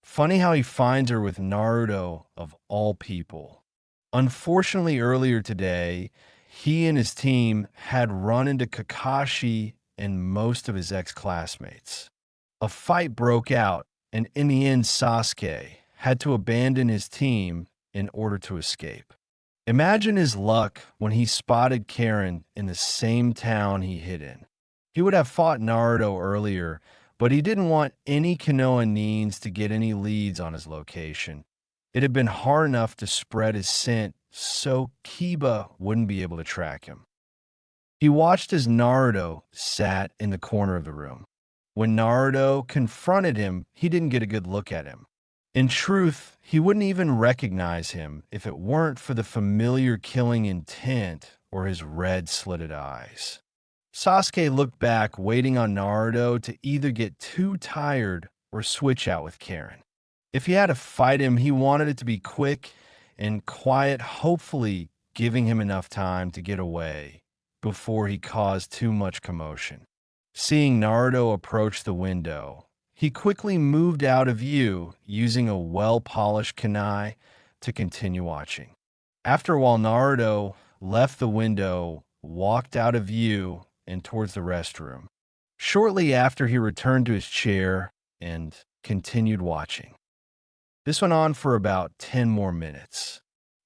Funny how he finds her with Naruto of all people. Unfortunately, earlier today, he and his team had run into Kakashi and most of his ex-classmates. A fight broke out, and in the end, Sasuke had to abandon his team in order to escape. Imagine his luck when he spotted Karen in the same town he hid in. He would have fought Naruto earlier, but he didn't want any Konoha Neens to get any leads on his location. It had been hard enough to spread his scent so Kiba wouldn't be able to track him. He watched as Naruto sat in the corner of the room. When Naruto confronted him, he didn't get a good look at him. In truth, he wouldn't even recognize him if it weren't for the familiar killing intent or his red-slitted eyes. Sasuke looked back, waiting on Naruto to either get too tired or switch out with Karen. If he had to fight him, he wanted it to be quick and quiet, hopefully giving him enough time to get away before he caused too much commotion. Seeing Naruto approach the window, he quickly moved out of view, using a well-polished kunai to continue watching. After a while, Naruto left the window, walked out of view, and towards the restroom. Shortly after, he returned to his chair and continued watching. This went on for about 10 more minutes.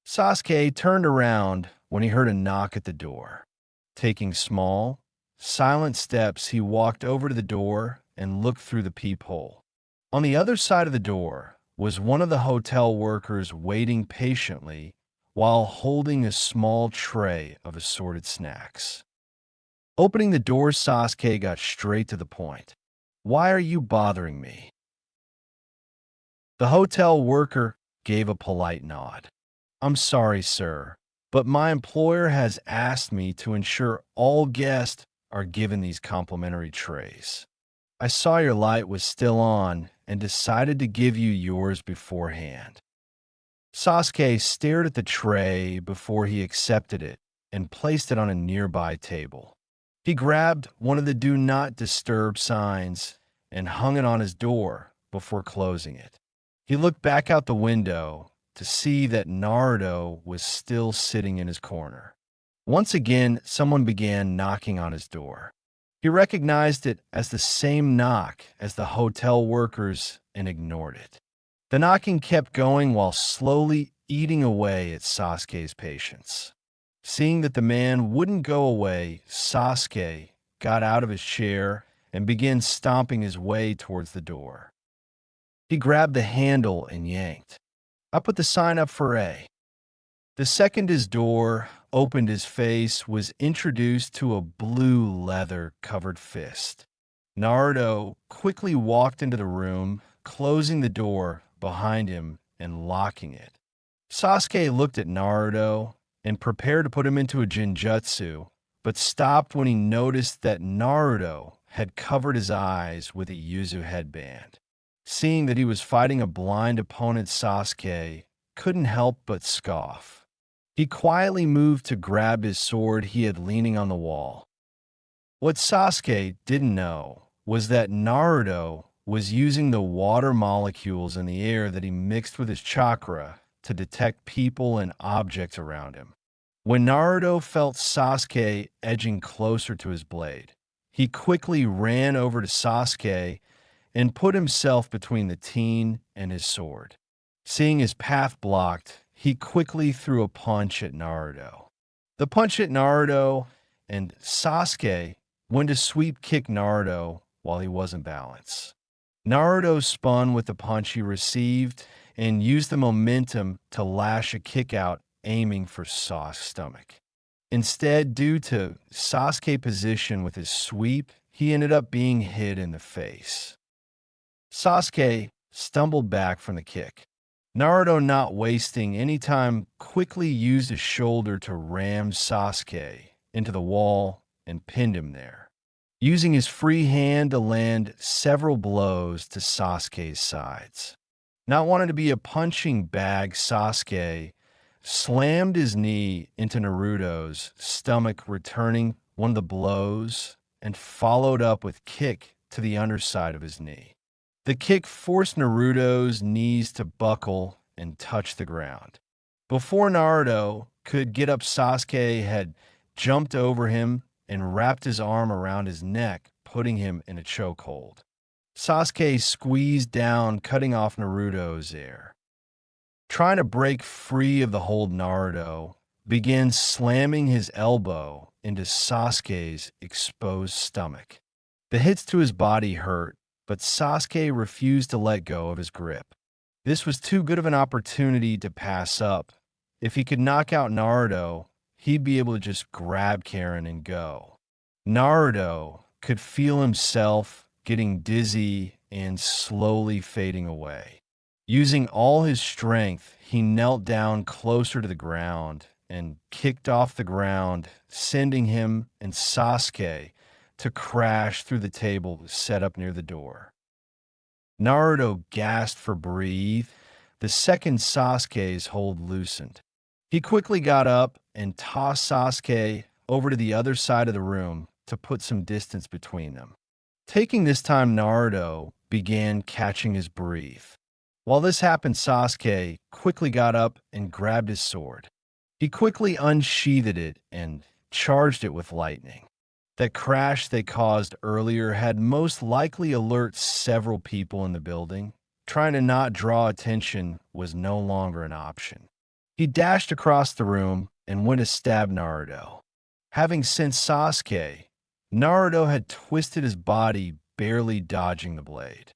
Sasuke turned around when he heard a knock at the door. Taking small, silent steps, he walked over to the door and looked through the peephole. On the other side of the door was one of the hotel workers waiting patiently while holding a small tray of assorted snacks. Opening the door, Sasuke got straight to the point. "Why are you bothering me?" The hotel worker gave a polite nod. "I'm sorry, sir, but my employer has asked me to ensure all guests are given these complimentary trays. I saw your light was still on and decided to give you yours beforehand." Sasuke stared at the tray before he accepted it and placed it on a nearby table. He grabbed one of the "Do Not Disturb" signs and hung it on his door before closing it. He looked back out the window to see that Naruto was still sitting in his corner. Once again, someone began knocking on his door. He recognized it as the same knock as the hotel workers and ignored it. The knocking kept going while slowly eating away at Sasuke's patience. Seeing that the man wouldn't go away, Sasuke got out of his chair and began stomping his way towards the door. He grabbed the handle and yanked. "I put the sign up for A." The second his door opened, his face was introduced to a blue leather-covered fist. Naruto quickly walked into the room, closing the door behind him and locking it. Sasuke looked at Naruto and prepared to put him into a Genjutsu, but stopped when he noticed that Naruto had covered his eyes with a Yuzu headband. Seeing that he was fighting a blind opponent, Sasuke couldn't help but scoff. He quietly moved to grab his sword he had leaning on the wall. What Sasuke didn't know was that Naruto was using the water molecules in the air that he mixed with his chakra to detect people and objects around him. When Naruto felt Sasuke edging closer to his blade, he quickly ran over to Sasuke and put himself between the teen and his sword. Seeing his path blocked, he quickly threw a punch at Naruto. The punch hit Naruto, and Sasuke went to sweep kick Naruto while he wasn't balanced. Naruto spun with the punch he received and used the momentum to lash a kick out, aiming for Sasuke's stomach. Instead, due to Sasuke's position with his sweep, he ended up being hit in the face. Sasuke stumbled back from the kick. Naruto, not wasting any time, quickly used his shoulder to ram Sasuke into the wall and pinned him there, using his free hand to land several blows to Sasuke's sides. Not wanting to be a punching bag, Sasuke slammed his knee into Naruto's stomach, returning one of the blows, and followed up with kick to the underside of his knee. The kick forced Naruto's knees to buckle and touch the ground. Before Naruto could get up, Sasuke had jumped over him and wrapped his arm around his neck, putting him in a chokehold. Sasuke squeezed down, cutting off Naruto's ear. Trying to break free of the hold, Naruto began slamming his elbow into Sasuke's exposed stomach. The hits to his body hurt, but Sasuke refused to let go of his grip. This was too good of an opportunity to pass up. If he could knock out Naruto, he'd be able to just grab Karen and go. Naruto could feel himself getting dizzy and slowly fading away. Using all his strength, he knelt down closer to the ground and kicked off the ground, sending him and Sasuke to crash through the table set up near the door. Naruto gasped for breath the second Sasuke's hold loosened. He quickly got up and tossed Sasuke over to the other side of the room to put some distance between them. Taking this time, Naruto began catching his breath. While this happened, Sasuke quickly got up and grabbed his sword. He quickly unsheathed it and charged it with lightning. That crash they caused earlier had most likely alerted several people in the building. Trying to not draw attention was no longer an option. He dashed across the room and went to stab Naruto. Having sent Sasuke, Naruto had twisted his body, barely dodging the blade.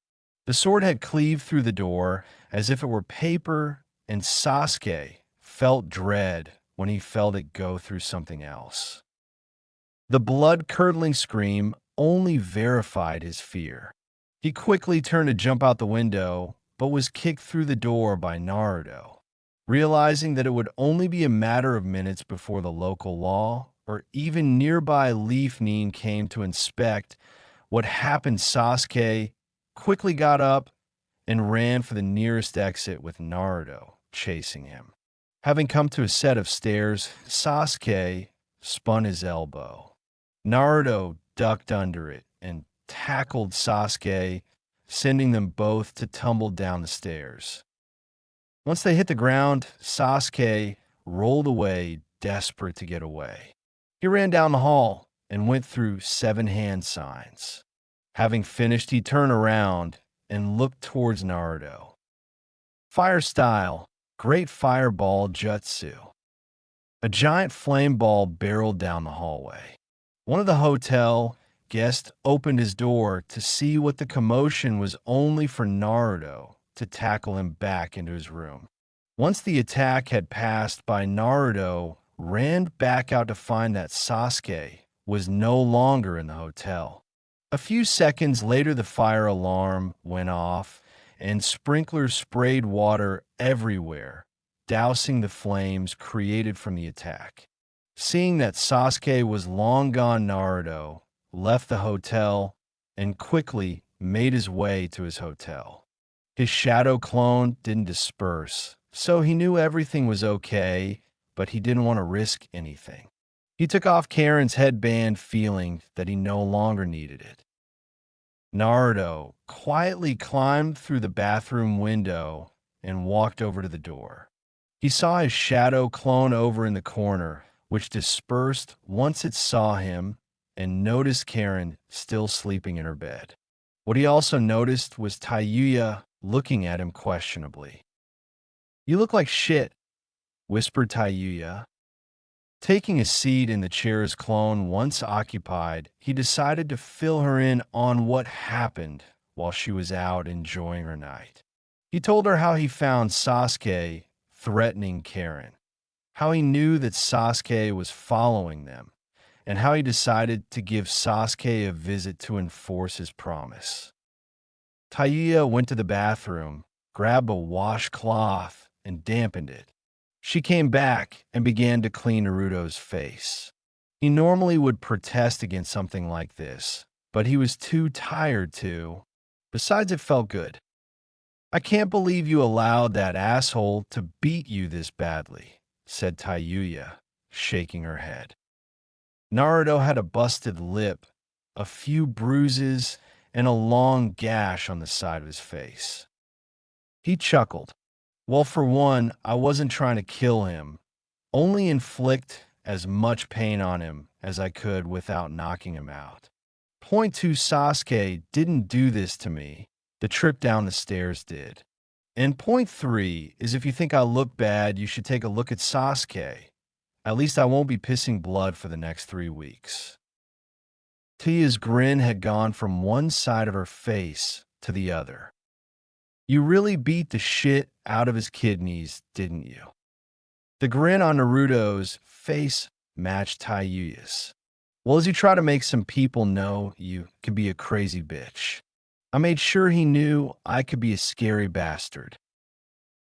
The sword had cleaved through the door as if it were paper, and Sasuke felt dread when he felt it go through something else. The blood-curdling scream only verified his fear. He quickly turned to jump out the window, but was kicked through the door by Naruto. Realizing that it would only be a matter of minutes before the local law or even nearby Leaf Nin came to inspect what happened, Sasuke quickly got up and ran for the nearest exit with Naruto chasing him. Having come to a set of stairs, Sasuke spun his elbow. Naruto ducked under it and tackled Sasuke, sending them both to tumble down the stairs. Once they hit the ground, Sasuke rolled away, desperate to get away. He ran down the hall and went through 7 hand signs. Having finished, he turned around and looked towards Naruto. Fire style, great fireball jutsu. A giant flame ball barreled down the hallway. One of the hotel guests opened his door to see what the commotion was, only for Naruto to tackle him back into his room. Once the attack had passed by, Naruto ran back out to find that Sasuke was no longer in the hotel. A few seconds later, the fire alarm went off and sprinklers sprayed water everywhere, dousing the flames created from the attack. Seeing that Sasuke was long gone, Naruto left the hotel and quickly made his way to his hotel. His shadow clone didn't disperse, so he knew everything was okay, but he didn't want to risk anything. He took off Karen's headband, feeling that he no longer needed it. Naruto quietly climbed through the bathroom window and walked over to the door. He saw his shadow clone over in the corner, which dispersed once it saw him, and noticed Karen still sleeping in her bed. What he also noticed was Tayuya looking at him questionably. "You look like shit," whispered Tayuya. Taking a seat in the chair his clone once occupied, he decided to fill her in on what happened while she was out enjoying her night. He told her how he found Sasuke threatening Karen, how he knew that Sasuke was following them, and how he decided to give Sasuke a visit to enforce his promise. Tayuya went to the bathroom, grabbed a washcloth, and dampened it. She came back and began to clean Naruto's face. He normally would protest against something like this, but he was too tired to. Besides, it felt good. "I can't believe you allowed that asshole to beat you this badly," said Tayuya, shaking her head. Naruto had a busted lip, a few bruises, and a long gash on the side of his face. He chuckled. "Well, for one, I wasn't trying to kill him, only inflict as much pain on him as I could without knocking him out. Point 2, Sasuke didn't do this to me. The trip down the stairs did. And point 3 is if you think I look bad, you should take a look at Sasuke. At least I won't be pissing blood for the next 3 weeks. Tia's grin had gone from one side of her face to the other. You really beat the shit out of his kidneys, didn't you? The grin on Naruto's face matched Taiyuya's. Well, as you try to make some people know you can be a crazy bitch. I made sure he knew I could be a scary bastard.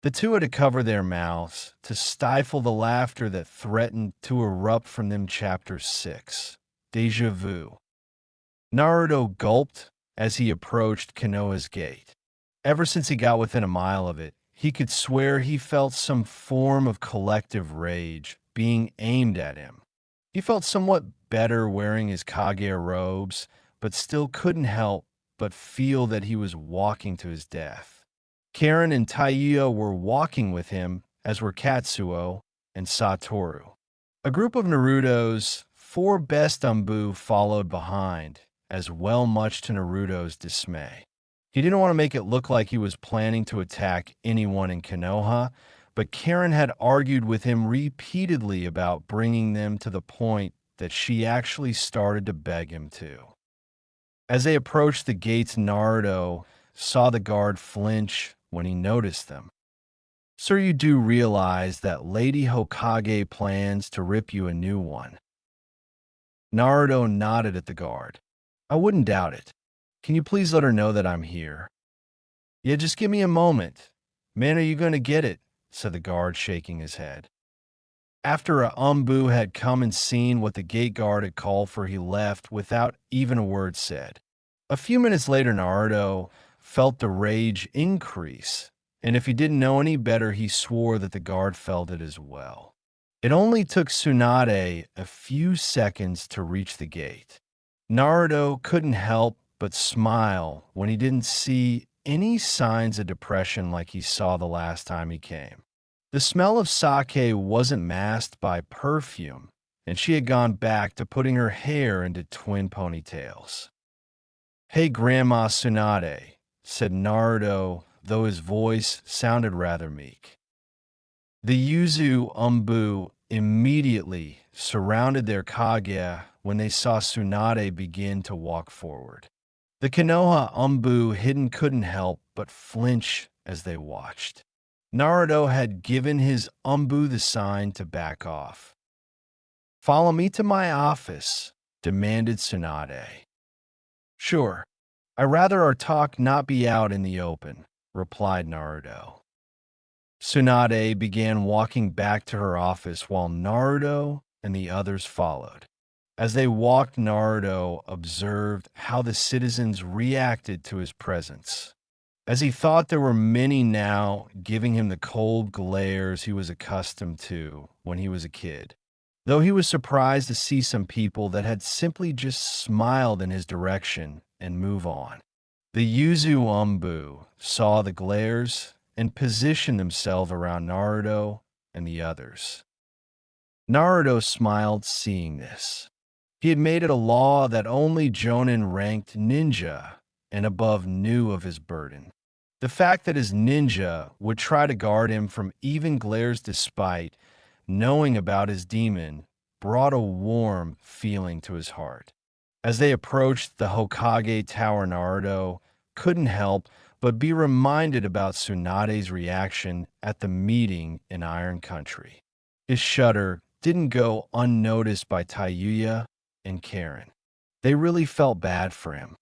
The two had to cover their mouths to stifle the laughter that threatened to erupt from them. Chapter 6. Deja Vu. Naruto gulped as he approached Konoha's gate. Ever since he got within a mile of it, he could swear he felt some form of collective rage being aimed at him. He felt somewhat better wearing his Kage robes, but still couldn't help but feel that he was walking to his death. Karen and Taiyuya were walking with him, as were Katsuo and Satoru. A group of Naruto's 4 best Umbu followed behind, as well, much to Naruto's dismay. He didn't want to make it look like he was planning to attack anyone in Konoha, but Karen had argued with him repeatedly about bringing them to the point that she actually started to beg him to. As they approached the gates, Naruto saw the guard flinch when he noticed them. "Sir, you do realize that Lady Hokage plans to rip you a new one?" Naruto nodded at the guard. "I wouldn't doubt it. Can you please let her know that I'm here?" "Yeah, just give me a moment. Man, are you going to get it?" said the guard, shaking his head. After Umbu had come and seen what the gate guard had called for, he left without even a word said. A few minutes later, Naruto felt the rage increase, and if he didn't know any better, he swore that the guard felt it as well. It only took Tsunade a few seconds to reach the gate. Naruto couldn't help but smile when he didn't see any signs of depression like he saw the last time he came. The smell of sake wasn't masked by perfume, and she had gone back to putting her hair into twin ponytails. "Hey, Grandma Tsunade," said Naruto, though his voice sounded rather meek. The Yuzu Umbu immediately surrounded their Kage when they saw Tsunade begin to walk forward. The Konoha Umbu hidden couldn't help but flinch as they watched. Naruto had given his Umbu the sign to back off. "Follow me to my office," demanded Tsunade. "Sure. I'd rather our talk not be out in the open," replied Naruto. Tsunade began walking back to her office while Naruto and the others followed. As they walked, Naruto observed how the citizens reacted to his presence. As he thought, there were many now giving him the cold glares he was accustomed to when he was a kid, though he was surprised to see some people that had simply just smiled in his direction and move on. The Yuzu Umbu saw the glares and positioned themselves around Naruto and the others. Naruto smiled seeing this. He had made it a law that only Jonin-ranked ninja and above knew of his burden. The fact that his ninja would try to guard him from even glares despite knowing about his demon brought a warm feeling to his heart. As they approached the Hokage Tower, Naruto couldn't help but be reminded about Tsunade's reaction at the meeting in Iron Country. His shudder didn't go unnoticed by Taiyuya and Karen. They really felt bad for him.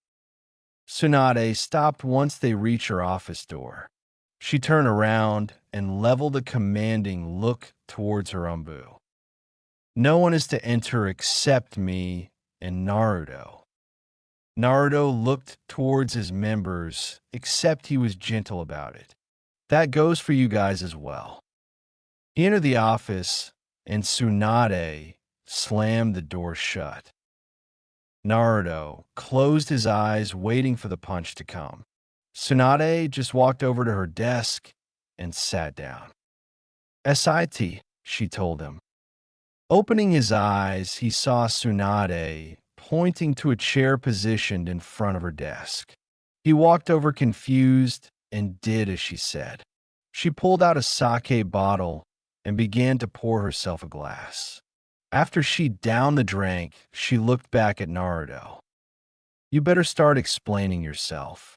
Tsunade stopped once they reached her office door. She turned around and leveled a commanding look towards her Umbu. "No one is to enter except me and Naruto." Naruto looked towards his members, except he was gentle about it. "That goes for you guys as well." He entered the office, and Tsunade slammed the door shut. Naruto closed his eyes, waiting for the punch to come. Tsunade just walked over to her desk and sat down. "SIT," she told him. Opening his eyes, he saw Tsunade pointing to a chair positioned in front of her desk. He walked over confused and did as she said. She pulled out a sake bottle and began to pour herself a glass. After she downed the drink, she looked back at Naruto. You better start explaining yourself.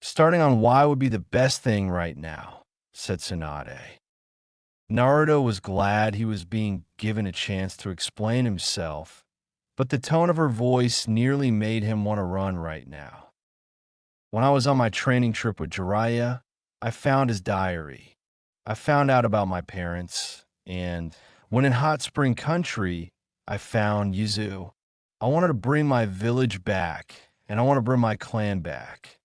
Starting on why would be the best thing right now, said Tsunade. Naruto was glad he was being given a chance to explain himself, but the tone of her voice nearly made him want to run right now. When I was on my training trip with Jiraiya, I found his diary. I found out about my parents, and when in Hot Spring Country, I found Yuzu. I wanted to bring my village back, and I want to bring my clan back.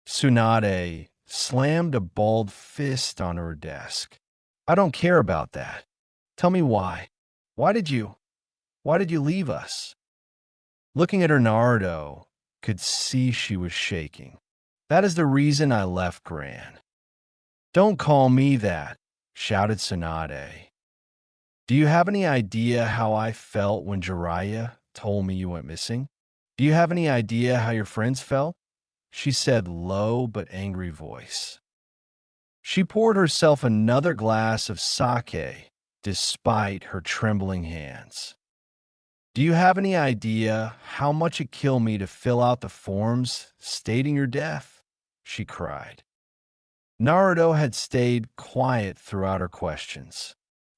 Tsunade slammed a balled fist on her desk. I don't care about that. Tell me why. Why did you leave us? Looking at her, Naruto could see she was shaking. That is the reason I left, Gran. Don't call me that, shouted Tsunade. Do you have any idea how I felt when Jiraiya told me you went missing? Do you have any idea how your friends felt? She said, low but angry voice. She poured herself another glass of sake, despite her trembling hands. Do you have any idea how much it killed me to fill out the forms stating your death? She cried. Naruto had stayed quiet throughout her questions.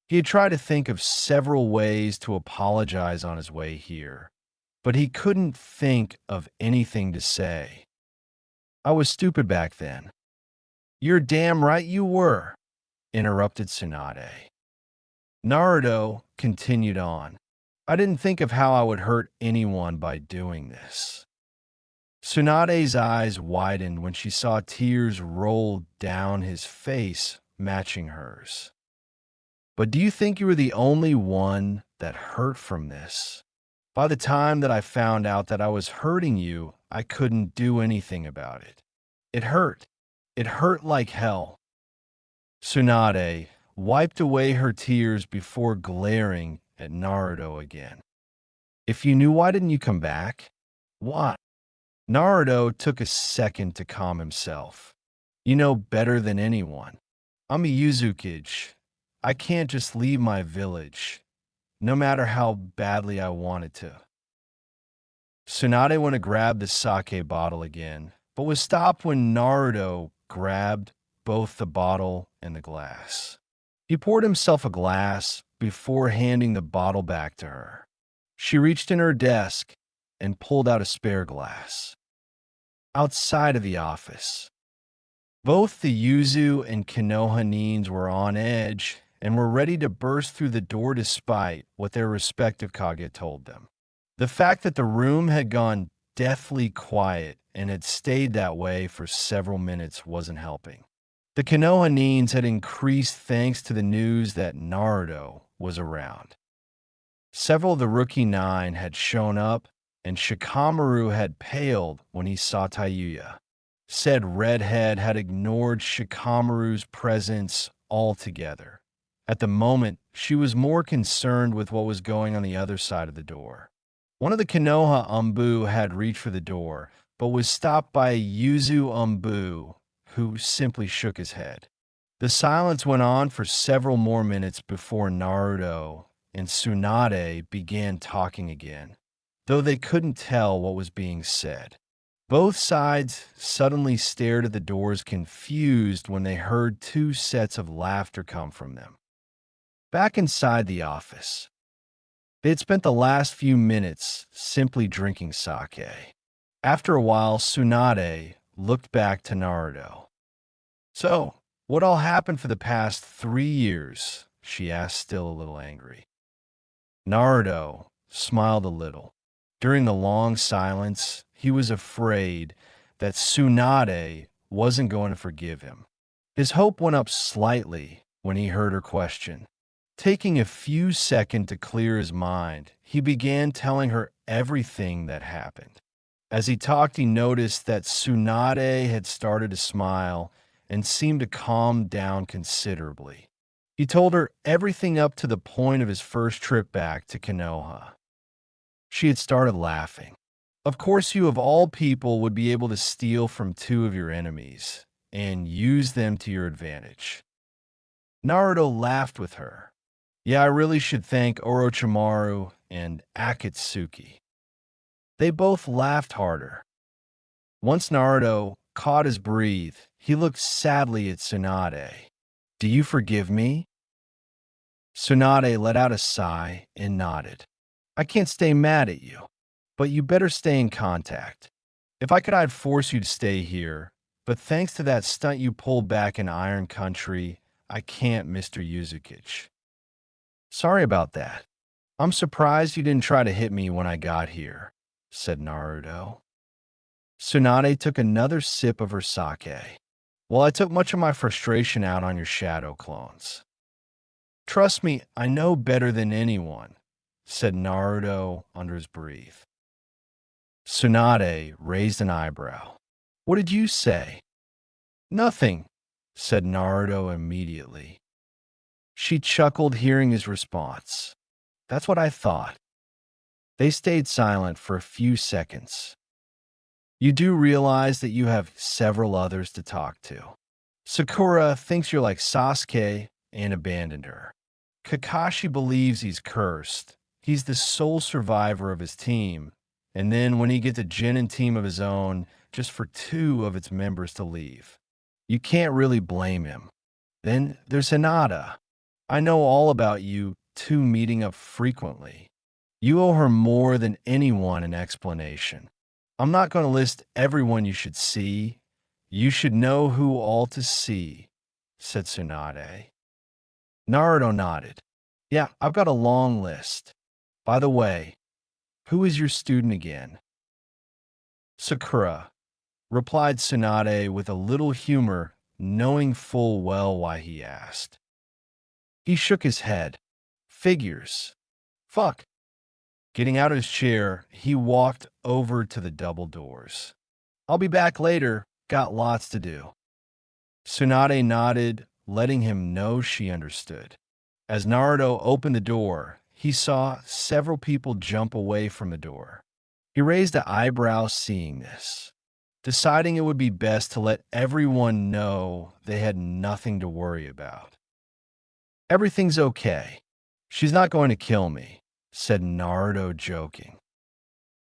He had tried to think of several ways to apologize on his way here, but he couldn't think of anything to say. I was stupid back then. You're damn right you were, interrupted Tsunade. Naruto continued on. I didn't think of how I would hurt anyone by doing this. Tsunade's eyes widened when she saw tears roll down his face, matching hers. But do you think you were the only one that hurt from this? By the time that I found out that I was hurting you, I couldn't do anything about it. It hurt. It hurt like hell. Tsunade wiped away her tears before glaring at Naruto again. If you knew, why didn't you come back? Why? Naruto took a second to calm himself. You know better than anyone. I'm a Uzukage. I can't just leave my village, no matter how badly I wanted to. Tsunade went to grab the sake bottle again, but was stopped when Naruto grabbed both the bottle and the glass. He poured himself a glass before handing the bottle back to her. She reached in her desk and pulled out a spare glass. Outside of the office, both the Yuzu and Konoha Nins were on edge and were ready to burst through the door despite what their respective Kage told them. The fact that the room had gone deathly quiet and had stayed that way for several minutes wasn't helping. The Konoha Nins had increased thanks to the news that Naruto was around. Several of the Rookie Nine had shown up, and Shikamaru had paled when he saw Tayuya. Said redhead had ignored Shikamaru's presence altogether. At the moment, she was more concerned with what was going on the other side of the door. One of the Konoha Umbu had reached for the door, but was stopped by a Yuzu Umbu, who simply shook his head. The silence went on for several more minutes before Naruto and Tsunade began talking again, though they couldn't tell what was being said. Both sides suddenly stared at the doors confused when they heard two sets of laughter come from them. Back inside the office, they had spent the last few minutes simply drinking sake. After a while, Tsunade looked back to Naruto. So, what all happened for the past 3 years? She asked, still a little angry. Naruto smiled a little. During the long silence, he was afraid that Tsunade wasn't going to forgive him. His hope went up slightly when he heard her question. Taking a few seconds to clear his mind, he began telling her everything that happened. As he talked, he noticed that Tsunade had started to smile and seemed to calm down considerably. He told her everything up to the point of his first trip back to Konoha. She had started laughing. Of course, you of all people would be able to steal from two of your enemies and use them to your advantage. Naruto laughed with her. Yeah, I really should thank Orochimaru and Akatsuki. They both laughed harder. Once Naruto caught his breath, he looked sadly at Tsunade. Do you forgive me? Tsunade let out a sigh and nodded. I can't stay mad at you, but you better stay in contact. If I could, I'd force you to stay here, but thanks to that stunt you pulled back in Iron Country, I can't, Mr. Uzukage. Sorry about that. I'm surprised you didn't try to hit me when I got here, said Naruto. Tsunade took another sip of her sake. Well, I took much of my frustration out on your shadow clones. Trust me, I know better than anyone, said Naruto under his breath. Tsunade raised an eyebrow. What did you say? Nothing, said Naruto immediately. She chuckled hearing his response. That's what I thought. They stayed silent for a few seconds. You do realize that you have several others to talk to. Sakura thinks you're like Sasuke and abandoned her. Kakashi believes he's cursed. He's the sole survivor of his team. And then when he gets a Genin team of his own, just for two of its members to leave. You can't really blame him. Then there's Hinata. I know all about you two meeting up frequently. You owe her more than anyone an explanation. I'm not going to list everyone you should see. You should know who all to see, said Tsunade. Naruto nodded. Yeah, I've got a long list. By the way, who is your student again? Sakura, replied Tsunade with a little humor, knowing full well why he asked. He shook his head. Figures. Fuck. Getting out of his chair, he walked over to the double doors. I'll be back later. Got lots to do. Tsunade nodded, letting him know she understood. As Naruto opened the door, he saw several people jump away from the door. He raised an eyebrow seeing this, deciding it would be best to let everyone know they had nothing to worry about. Everything's okay. She's not going to kill me, said Naruto, joking.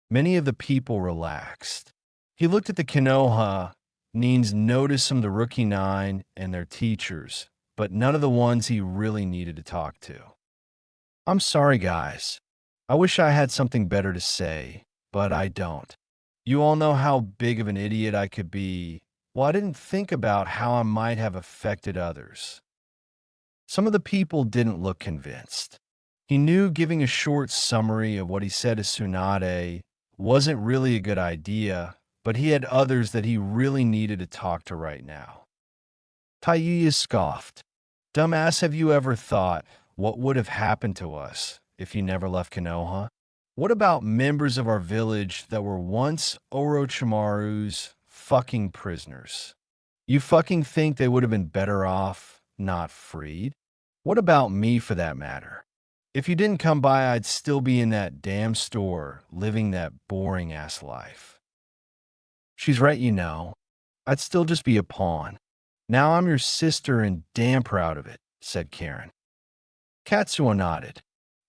Many of the people relaxed. He looked at the Konoha. Neens noticed some of the Rookie Nine and their teachers, but none of the ones he really needed to talk to. I'm sorry, guys. I wish I had something better to say, but I don't. You all know how big of an idiot I could be. Well, I didn't think about how I might have affected others. Some of the people didn't look convinced. He knew giving a short summary of what he said to Tsunade wasn't really a good idea, but he had others that he really needed to talk to right now. Taiyuya scoffed. Dumbass, have you ever thought what would have happened to us if you never left Konoha? What about members of our village that were once Orochimaru's fucking prisoners? You fucking think they would have been better off not freed? What about me for that matter? If you didn't come by, I'd still be in that damn store living that boring-ass life. She's right, you know. I'd still just be a pawn. Now I'm your sister and damn proud of it, said Karen. Katsuo nodded.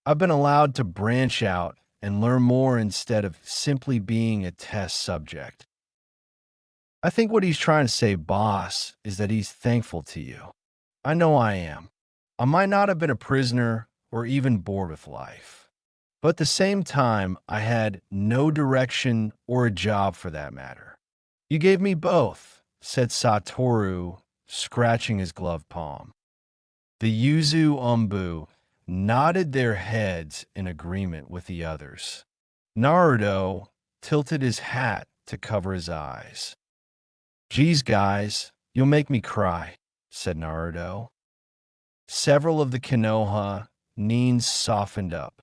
I've been allowed to branch out and learn more instead of simply being a test subject. I think what he's trying to say, boss, is that he's thankful to you. I know I am. I might not have been a prisoner or even bored with life. But at the same time, I had no direction or a job for that matter. You gave me both, said Satoru, scratching his glove palm. The Yuzu Umbu nodded their heads in agreement with the others. Naruto tilted his hat to cover his eyes. Geez, guys, you'll make me cry, said Naruto. Several of the Konoha Neens softened up.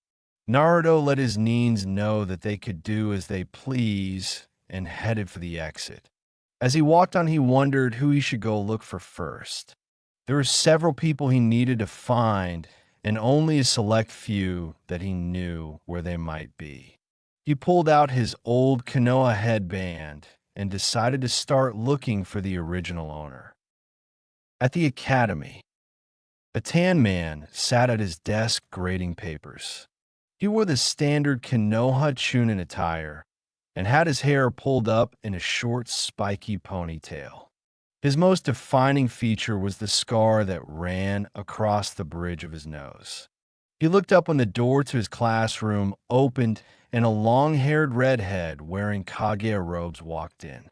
Naruto let his Neens know that they could do as they please and headed for the exit. As he walked on, he wondered who he should go look for first. There were several people he needed to find, and only a select few that he knew where they might be. He pulled out his old Konoha headband and decided to start looking for the original owner. At the academy, a tan man sat at his desk grading papers. He wore the standard Konoha Chunin attire and had his hair pulled up in a short, spiky ponytail. His most defining feature was the scar that ran across the bridge of his nose. He looked up when the door to his classroom opened and a long-haired redhead wearing Kaguya robes walked in.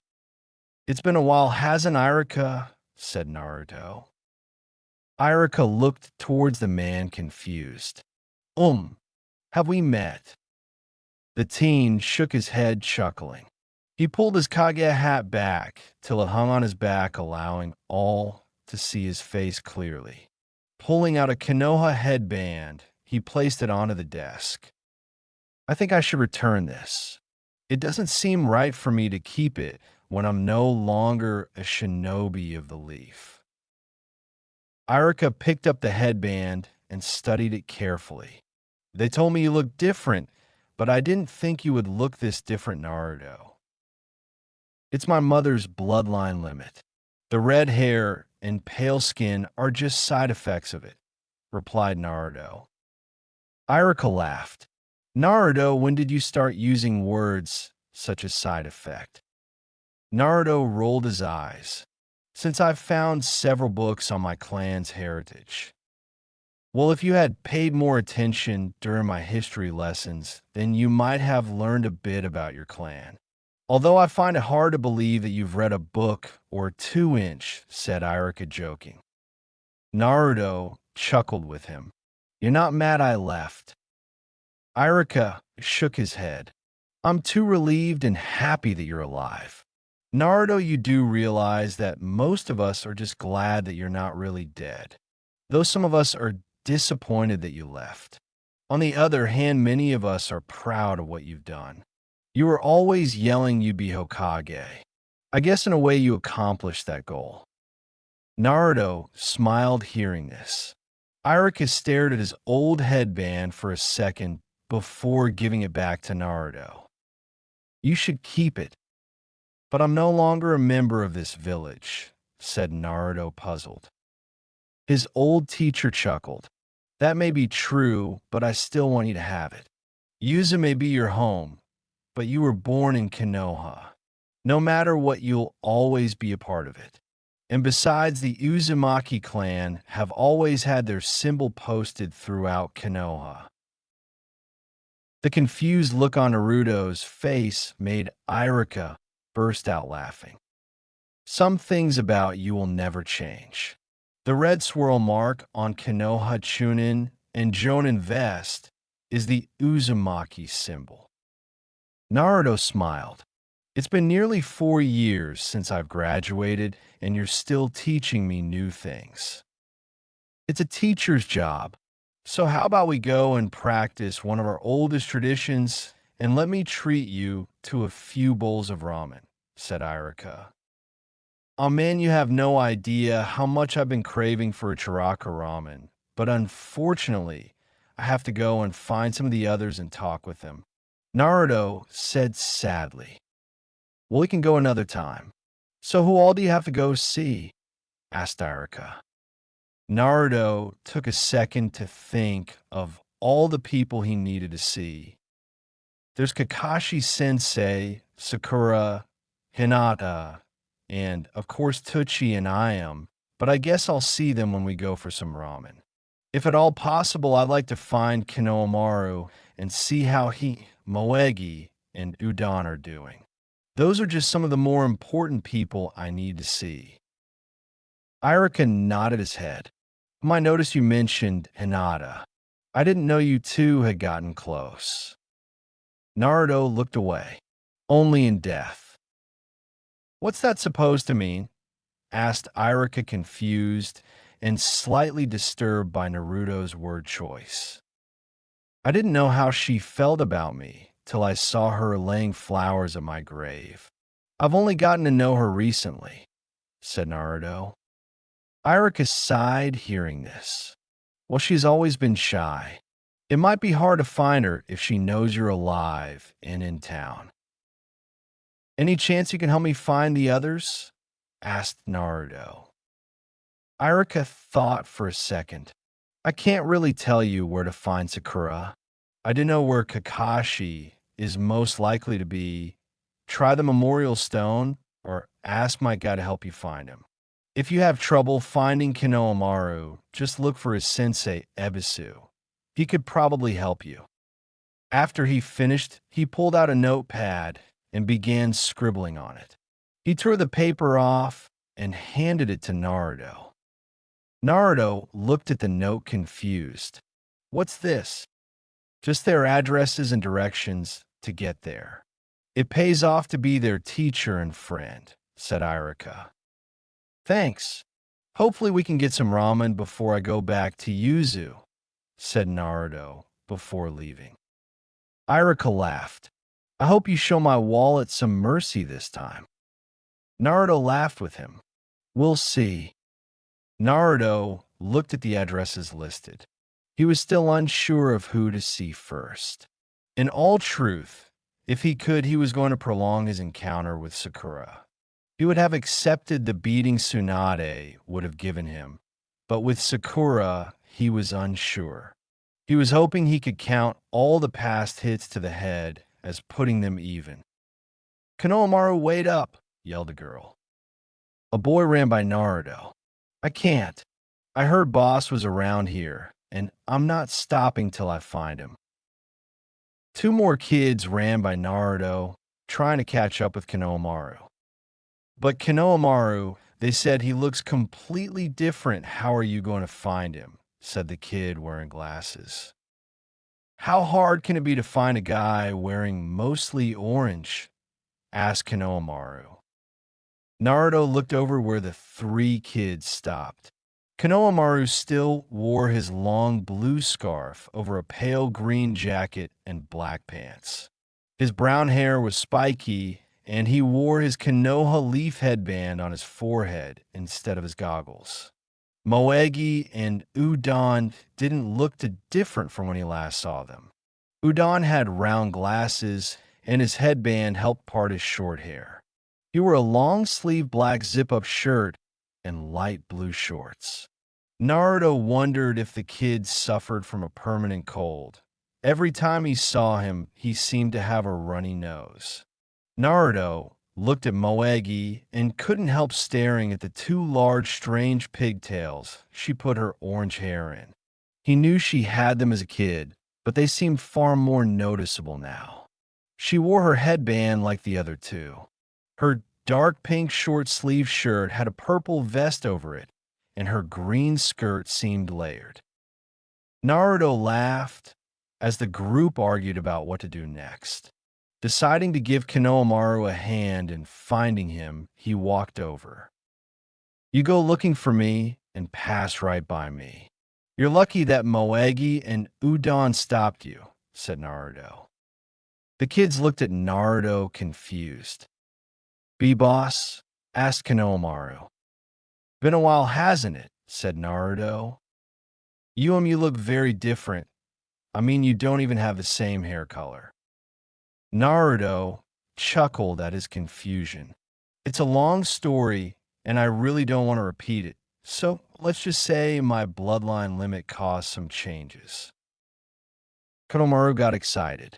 "It's been a while, hasn't Irika?" said Naruto. Irika looked towards the man confused. Have we met?" The teen shook his head, chuckling. He pulled his Kaguya hat back till it hung on his back, allowing all to see his face clearly. Pulling out a Konoha headband, he placed it onto the desk. "I think I should return this. It doesn't seem right for me to keep it when I'm no longer a shinobi of the leaf." Irika picked up the headband and studied it carefully. "They told me you looked different, but I didn't think you would look this different, Naruto." "It's my mother's bloodline limit. The red hair and pale skin are just side effects of it," replied Naruto. Irika laughed. "Naruto, when did you start using words such as side effect?" Naruto rolled his eyes. "Since I've found several books on my clan's heritage." "Well, if you had paid more attention during my history lessons, then you might have learned a bit about your clan. Although I find it hard to believe that you've read a book or 2-inch, said Irika, joking. Naruto chuckled with him. "You're not mad I left." Irika shook his head. "I'm too relieved and happy that you're alive. Naruto, you do realize that most of us are just glad that you're not really dead, though some of us are disappointed that you left. On the other hand, many of us are proud of what you've done. You were always yelling you'd be Hokage. I guess in a way you accomplished that goal." Naruto smiled hearing this. Irika stared at his old headband for a second before giving it back to Naruto. "You should keep it." "But I'm no longer a member of this village," said Naruto, puzzled. His old teacher chuckled. "That may be true, but I still want you to have it. Yuza may be your home, but you were born in Konoha. No matter what, you'll always be a part of it. And besides, the Uzumaki clan have always had their symbol posted throughout Konoha." The confused look on Naruto's face made Irika burst out laughing. "Some things about you will never change. The red swirl mark on Konoha Chunin and Jonin vest is the Uzumaki symbol." Naruto smiled. "It's been nearly 4 years since I've graduated, and you're still teaching me new things. It's a teacher's job. So how about we go and practice one of our oldest traditions, and let me treat you to a few bowls of ramen," said Irika. "Oh man, you have no idea how much I've been craving for a Chiraka ramen, but unfortunately, I have to go and find some of the others and talk with them," Naruto said sadly. "Well, we can go another time." "So who all do you have to go see?" asked Irika. Naruto took a second to think of all the people he needed to see. "There's Kakashi Sensei, Sakura, Hinata, and, of course, Tucci and Iam, but I guess I'll see them when we go for some ramen. If at all possible, I'd like to find Kinomaru and see how Moegi, and Udon are doing. Those are just some of the more important people I need to see." Irika nodded his head. "I noticed you mentioned Hinata. I didn't know you two had gotten close." Naruto looked away. "Only in death." "What's that supposed to mean?" asked Irika, confused and slightly disturbed by Naruto's word choice. "I didn't know how she felt about me till I saw her laying flowers at my grave. I've only gotten to know her recently," said Naruto. Irika sighed hearing this. "Well, she's always been shy. It might be hard to find her if she knows you're alive and in town. Any chance you can help me find the others? Asked Naruto. Irika thought for a second. I can't really tell you where to find Sakura. I do know where Kakashi is most likely to be. Try the Memorial Stone or ask my guy to help you find him. If you have trouble finding Kinoamaru, just look for his sensei, Ebisu. He could probably help you. After he finished, he pulled out a notepad and began scribbling on it. He tore the paper off and handed it to Naruto. Naruto looked at the note confused. What's this? Just their addresses and directions to get there. It pays off to be their teacher and friend, said Irika. Thanks. Hopefully we can get some ramen before I go back to Yuzu, said Naruto before leaving. Irika laughed. I hope you show my wallet some mercy this time. Naruto laughed with him. We'll see. Naruto looked at the addresses listed. He was still unsure of who to see first. In all truth, if he could, he was going to prolong his encounter with Sakura. He would have accepted the beating Tsunade would have given him, but with Sakura, he was unsure. He was hoping he could count all the past hits to the head as putting them even. Konohamaru, wait up, yelled a girl. A boy ran by Naruto. I can't. I heard Boss was around here, and I'm not stopping till I find him. Two more kids ran by Naruto, trying to catch up with Konohamaru. But Konohamaru, they said he looks completely different. How are you going to find him? Said the kid wearing glasses. How hard can it be to find a guy wearing mostly orange? Asked Konohamaru. Naruto looked over where the three kids stopped. Konohamaru still wore his long blue scarf over a pale green jacket and black pants. His brown hair was spiky, and he wore his Konoha leaf headband on his forehead instead of his goggles. Moegi and Udon didn't look too different from when he last saw them. Udon had round glasses, and his headband helped part his short hair. He wore a long-sleeved black zip-up shirt and light blue shorts. Naruto wondered if the kid suffered from a permanent cold. Every time he saw him, he seemed to have a runny nose. Naruto looked at Moegi and couldn't help staring at the two large, strange pigtails she put her orange hair in. He knew she had them as a kid, but they seemed far more noticeable now. She wore her headband like the other two. Her dark pink short-sleeved shirt had a purple vest over it, and her green skirt seemed layered. Naruto laughed as the group argued about what to do next. Deciding to give Konohamaru a hand in finding him, he walked over. You go looking for me and pass right by me. You're lucky that Moegi and Udon stopped you, said Naruto. The kids looked at Naruto confused. B-Boss? Asked Konohamaru. Been a while, hasn't it? Said Naruto. You look very different. I mean, you don't even have the same hair color. Naruto chuckled at his confusion. It's a long story, and I really don't want to repeat it, so let's just say my bloodline limit caused some changes. Konohamaru got excited.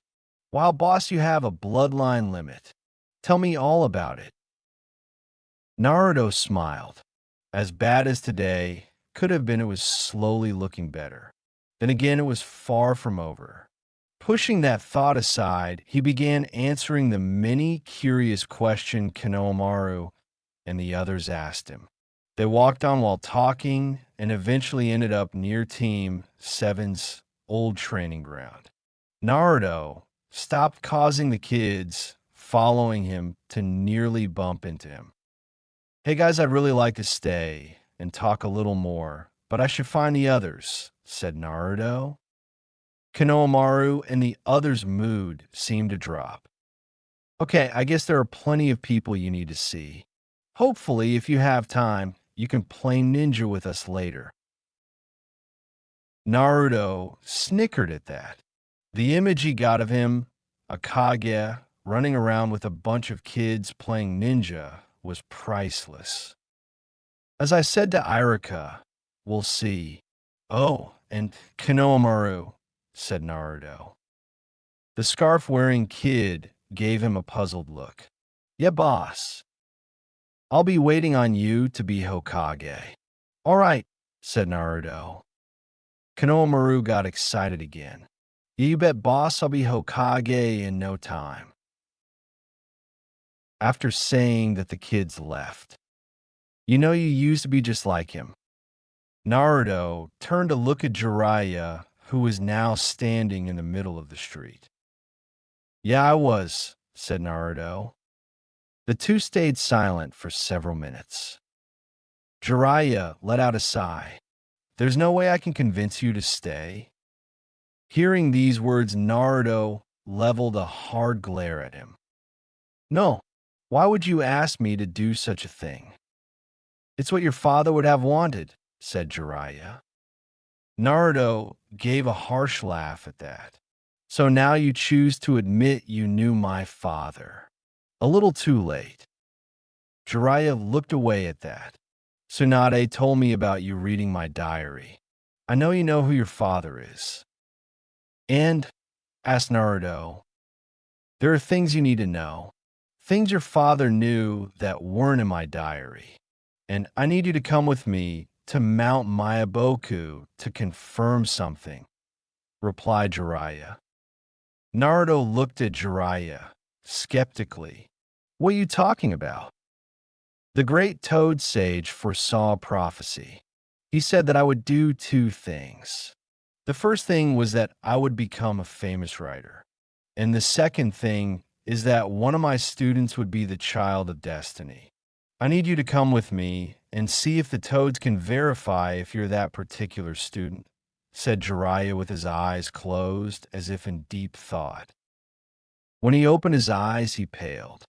Wow, boss, you have a bloodline limit. Tell me all about it. Naruto smiled. As bad as today could have been, it was slowly looking better. Then again, it was far from over. Pushing that thought aside, he began answering the many curious questions Konohamaru and the others asked him. They walked on while talking and eventually ended up near Team 7's old training ground. Naruto stopped causing the kids following him to nearly bump into him. Hey guys, I'd really like to stay and talk a little more, but I should find the others, said Naruto. Konohamaru and the others' mood seemed to drop. Okay, I guess there are plenty of people you need to see. Hopefully, if you have time, you can play ninja with us later. Naruto snickered at that. The image he got of him, a Kage, running around with a bunch of kids playing ninja, was priceless. As I said to Irika, we'll see. Oh, and Konohamaru, said Naruto. The scarf-wearing kid gave him a puzzled look. Yeah, boss. I'll be waiting on you to be Hokage. All right, said Naruto. Konohamaru got excited again. Yeah, you bet, boss, I'll be Hokage in no time. After saying that, the kids left. You know, you used to be just like him. Naruto turned to look at Jiraiya, who was now standing in the middle of the street. Yeah, I was, said Naruto. The two stayed silent for several minutes. Jiraiya let out a sigh. There's no way I can convince you to stay. Hearing these words, Naruto leveled a hard glare at him. No, why would you ask me to do such a thing? It's what your father would have wanted, said Jiraiya. Naruto gave a harsh laugh at that. So now you choose to admit you knew my father. A little too late. Jiraiya looked away at that. Tsunade told me about you reading my diary. I know you know who your father is. And, asked Naruto, there are things you need to know. Things your father knew that weren't in my diary. And I need you to come with me to Mount Mayaboku to confirm something, replied Jiraiya. Naruto looked at Jiraiya skeptically. What are you talking about? The great Toad Sage foresaw prophecy. He said that I would do two things. The first thing was that I would become a famous writer. And the second thing is that one of my students would be the child of destiny. I need you to come with me and see if the toads can verify if you're that particular student, said Jiraiya with his eyes closed as if in deep thought. When he opened his eyes, he paled.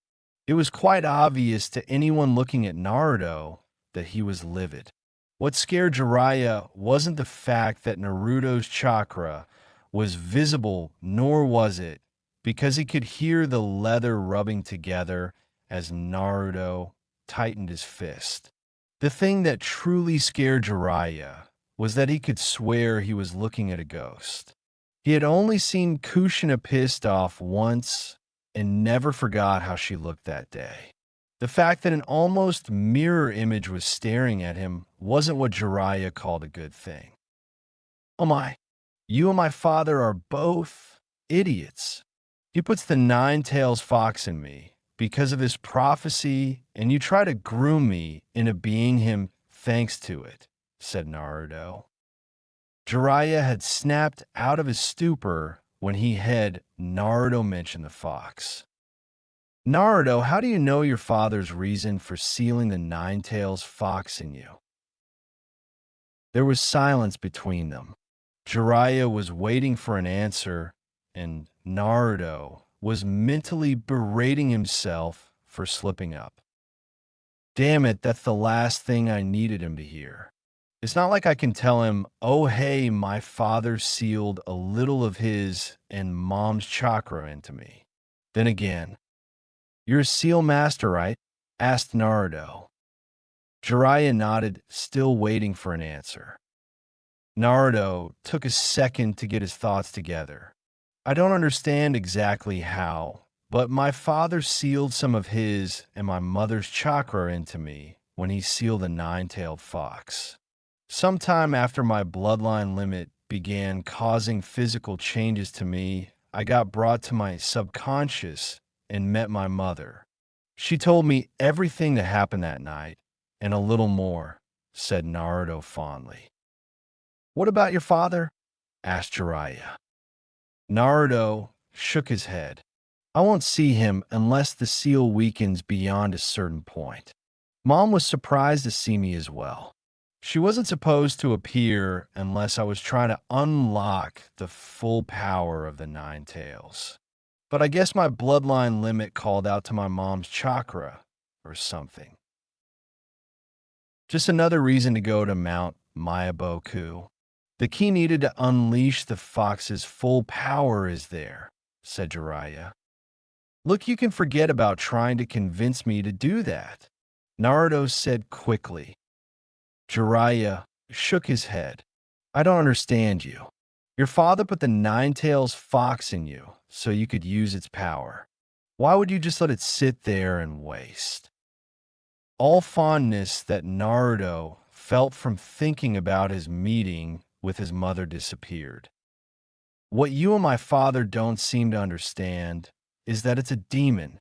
It was quite obvious to anyone looking at Naruto that he was livid. What scared Jiraiya wasn't the fact that Naruto's chakra was visible, nor was it because he could hear the leather rubbing together as Naruto tightened his fist. The thing that truly scared Jiraiya was that he could swear he was looking at a ghost. He had only seen Kushina pissed off once and never forgot how she looked that day. The fact that an almost mirror image was staring at him wasn't what Jiraiya called a good thing. Oh my, you and my father are both idiots. He puts the nine-tails fox in me because of his prophecy, and you try to groom me into being him thanks to it, said Naruto. Jiraiya had snapped out of his stupor when he had Naruto mention the fox. Naruto, how do you know your father's reason for sealing the nine-tails fox in you? There was silence between them. Jiraiya was waiting for an answer, and Naruto was mentally berating himself for slipping up. Damn it, that's the last thing I needed him to hear. It's not like I can tell him, oh hey, my father sealed a little of his and mom's chakra into me. Then again, you're a seal master, right? Asked Naruto. Jiraiya nodded, still waiting for an answer. Naruto took a second to get his thoughts together. I don't understand exactly how, but my father sealed some of his and my mother's chakra into me when he sealed the nine-tailed fox. Sometime after my bloodline limit began causing physical changes to me, I got brought to my subconscious and met my mother. She told me everything that happened that night, and a little more, said Naruto fondly. What about your father? Asked Jiraiya. Naruto shook his head. I won't see him unless the seal weakens beyond a certain point. Mom was surprised to see me as well. She wasn't supposed to appear unless I was trying to unlock the full power of the nine tails. But I guess my bloodline limit called out to my mom's chakra or something. Just another reason to go to Mount Mayaboku. The key needed to unleash the fox's full power is there, said Jiraiya. Look, you can forget about trying to convince me to do that, Naruto said quickly. Jiraiya shook his head. I don't understand you. Your father put the nine-tails fox in you so you could use its power. Why would you just let it sit there and waste? All fondness that Naruto felt from thinking about his meeting with his mother disappeared. What you and my father don't seem to understand is that it's a demon.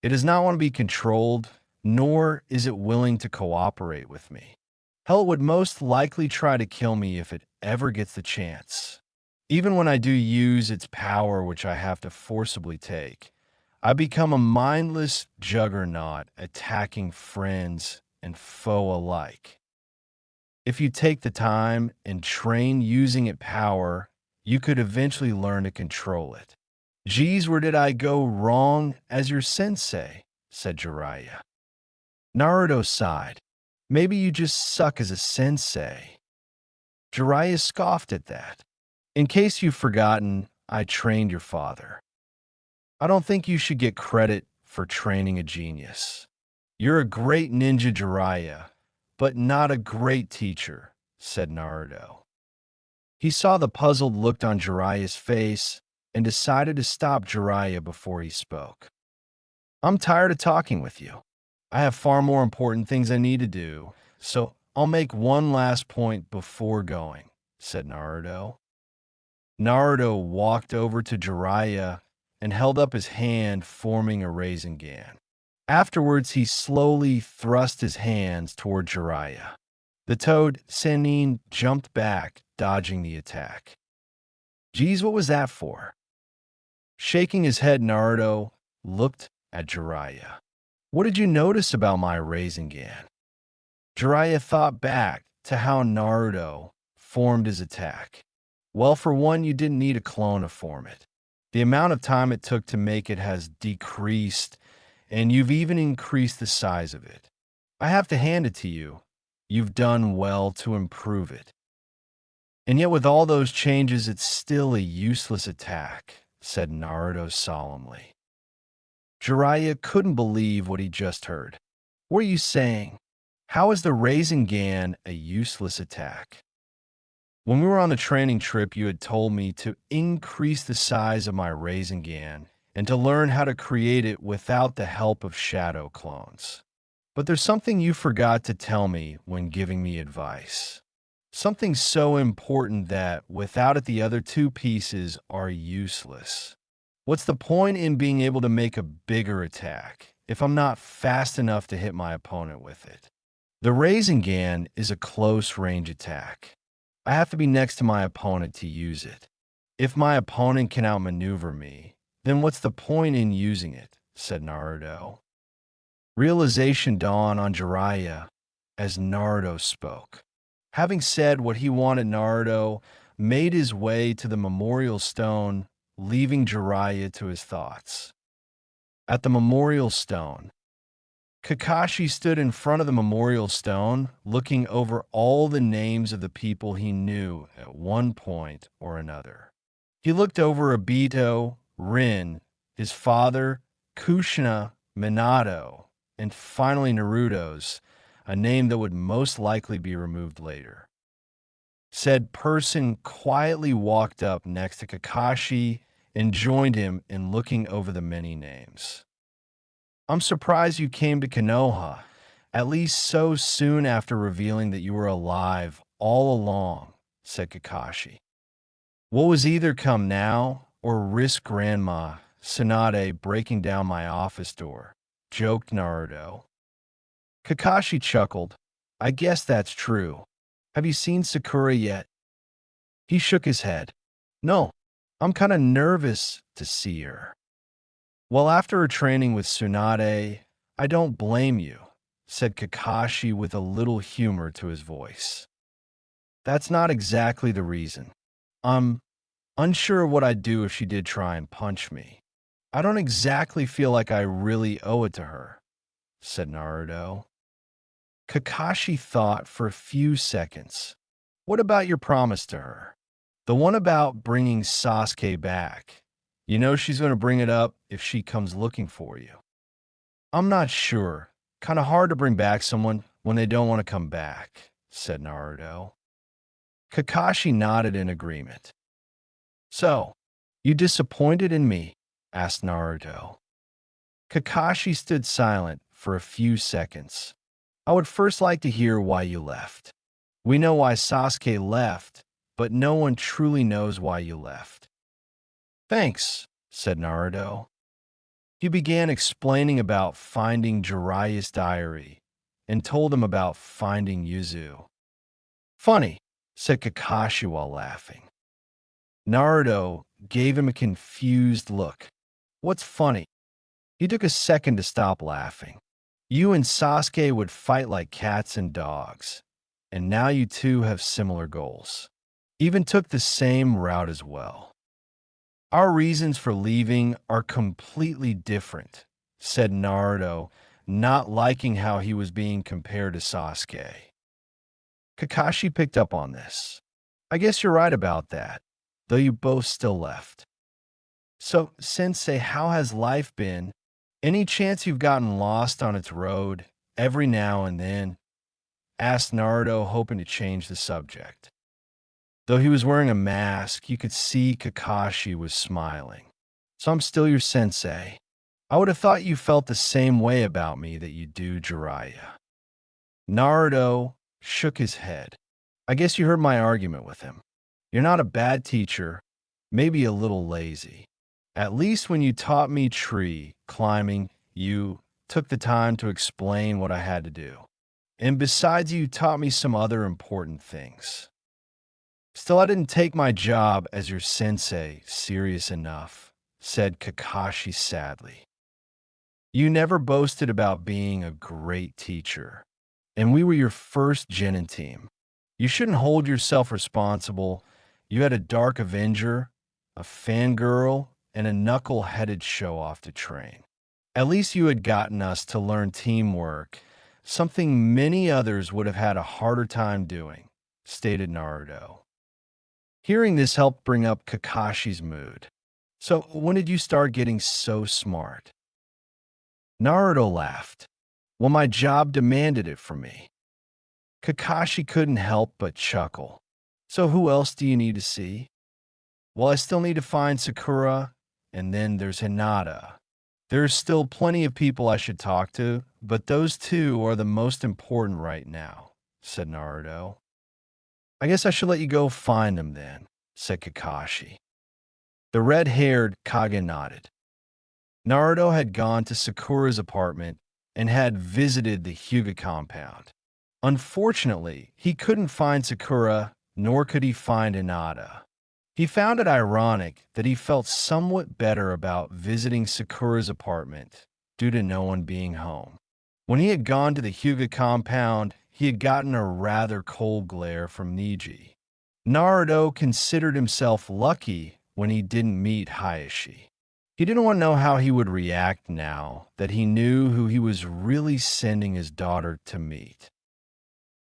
It does not want to be controlled, nor is it willing to cooperate with me. Hell, it would most likely try to kill me if it ever gets the chance. Even when I do use its power, which I have to forcibly take, I become a mindless juggernaut attacking friends and foe alike. If you take the time and train using its power, you could eventually learn to control it. Geez, where did I go wrong as your sensei? Said Jiraiya. Naruto sighed. Maybe you just suck as a sensei. Jiraiya scoffed at that. In case you've forgotten, I trained your father. I don't think you should get credit for training a genius. You're a great ninja, Jiraiya, but not a great teacher, said Naruto. He saw the puzzled look on Jiraiya's face and decided to stop Jiraiya before he spoke. I'm tired of talking with you. I have far more important things I need to do, so I'll make one last point before going, said Naruto. Naruto walked over to Jiraiya and held up his hand, forming a Rasengan. Afterwards, he slowly thrust his hands toward Jiraiya. The toad, Sennin, jumped back, dodging the attack. Geez, what was that for? Shaking his head, Naruto looked at Jiraiya. What did you notice about my Rasengan? Jiraiya thought back to how Naruto formed his attack. Well, for one, you didn't need a clone to form it. The amount of time it took to make it has decreased, and you've even increased the size of it. I have to hand it to you. You've done well to improve it. And yet with all those changes, it's still a useless attack, said Naruto solemnly. Jiraiya couldn't believe what he just heard. What are you saying? How is the Rasengan a useless attack? When we were on the training trip, you had told me to increase the size of my Rasengan and to learn how to create it without the help of shadow clones. But there's something you forgot to tell me when giving me advice. Something so important that without it, the other two pieces are useless. What's the point in being able to make a bigger attack if I'm not fast enough to hit my opponent with it? The Rasengan is a close-range attack. I have to be next to my opponent to use it. If my opponent can outmaneuver me, then what's the point in using it? Said Naruto. Realization dawned on Jiraiya as Naruto spoke. Having said what he wanted, Naruto made his way to the memorial stone, leaving Jiraiya to his thoughts. At the memorial stone, Kakashi stood in front of the memorial stone, looking over all the names of the people he knew at one point or another. He looked over Obito, Rin, his father, Kushina, Minato, and finally Naruto's, a name that would most likely be removed later. Said person quietly walked up next to Kakashi and joined him in looking over the many names. I'm surprised you came to Konoha, at least so soon after revealing that you were alive all along, said Kakashi. What was either come now or risk Grandma Tsunade breaking down my office door, joked Naruto. Kakashi chuckled. I guess that's true. Have you seen Sakura yet? He shook his head. No, I'm kind of nervous to see her. Well, after her training with Tsunade, I don't blame you, said Kakashi with a little humor to his voice. That's not exactly the reason. I'm unsure what I'd do if she did try and punch me. I don't exactly feel like I really owe it to her, said Naruto. Kakashi thought for a few seconds. What about your promise to her? The one about bringing Sasuke back. You know she's going to bring it up if she comes looking for you. I'm not sure. Kind of hard to bring back someone when they don't want to come back, said Naruto. Kakashi nodded in agreement. So, you disappointed in me? Asked Naruto. Kakashi stood silent for a few seconds. I would first like to hear why you left. We know why Sasuke left, but no one truly knows why you left. Thanks, said Naruto. He began explaining about finding Jiraiya's diary and told him about finding Yuzu. Funny, said Kakashi while laughing. Naruto gave him a confused look. What's funny? He took a second to stop laughing. You and Sasuke would fight like cats and dogs, and now you two have similar goals. Even took the same route as well. Our reasons for leaving are completely different, said Naruto, not liking how he was being compared to Sasuke. Kakashi picked up on this. I guess you're right about that, though you both still left. So, Sensei, how has life been? Any chance you've gotten lost on its road every now and then? Asked Naruto, hoping to change the subject. Though he was wearing a mask, you could see Kakashi was smiling. So I'm still your sensei. I would have thought you felt the same way about me that you do Jiraiya. Naruto shook his head. I guess you heard my argument with him. You're not a bad teacher, maybe a little lazy. At least when you taught me tree climbing, you took the time to explain what I had to do. And besides, you taught me some other important things. Still, I didn't take my job as your sensei serious enough, said Kakashi sadly. You never boasted about being a great teacher, and we were your first Genin team. You shouldn't hold yourself responsible. You had a Dark Avenger, a fangirl, and a knuckle-headed show-off to train. At least you had gotten us to learn teamwork, something many others would have had a harder time doing, stated Naruto. Hearing this helped bring up Kakashi's mood. So, when did you start getting so smart? Naruto laughed. Well, my job demanded it from me. Kakashi couldn't help but chuckle. So who else do you need to see? Well, I still need to find Sakura, and then there's Hinata. There's still plenty of people I should talk to, but those two are the most important right now, said Naruto. I guess I should let you go find them then, said Kakashi. The red-haired Kage nodded. Naruto had gone to Sakura's apartment and had visited the Hyuga compound. Unfortunately, he couldn't find Sakura, nor could he find Hinata. He found it ironic that he felt somewhat better about visiting Sakura's apartment due to no one being home. When he had gone to the Hyuga compound, he had gotten a rather cold glare from Neji. Naruto considered himself lucky when he didn't meet Hayashi. He didn't want to know how he would react now that he knew who he was really sending his daughter to meet.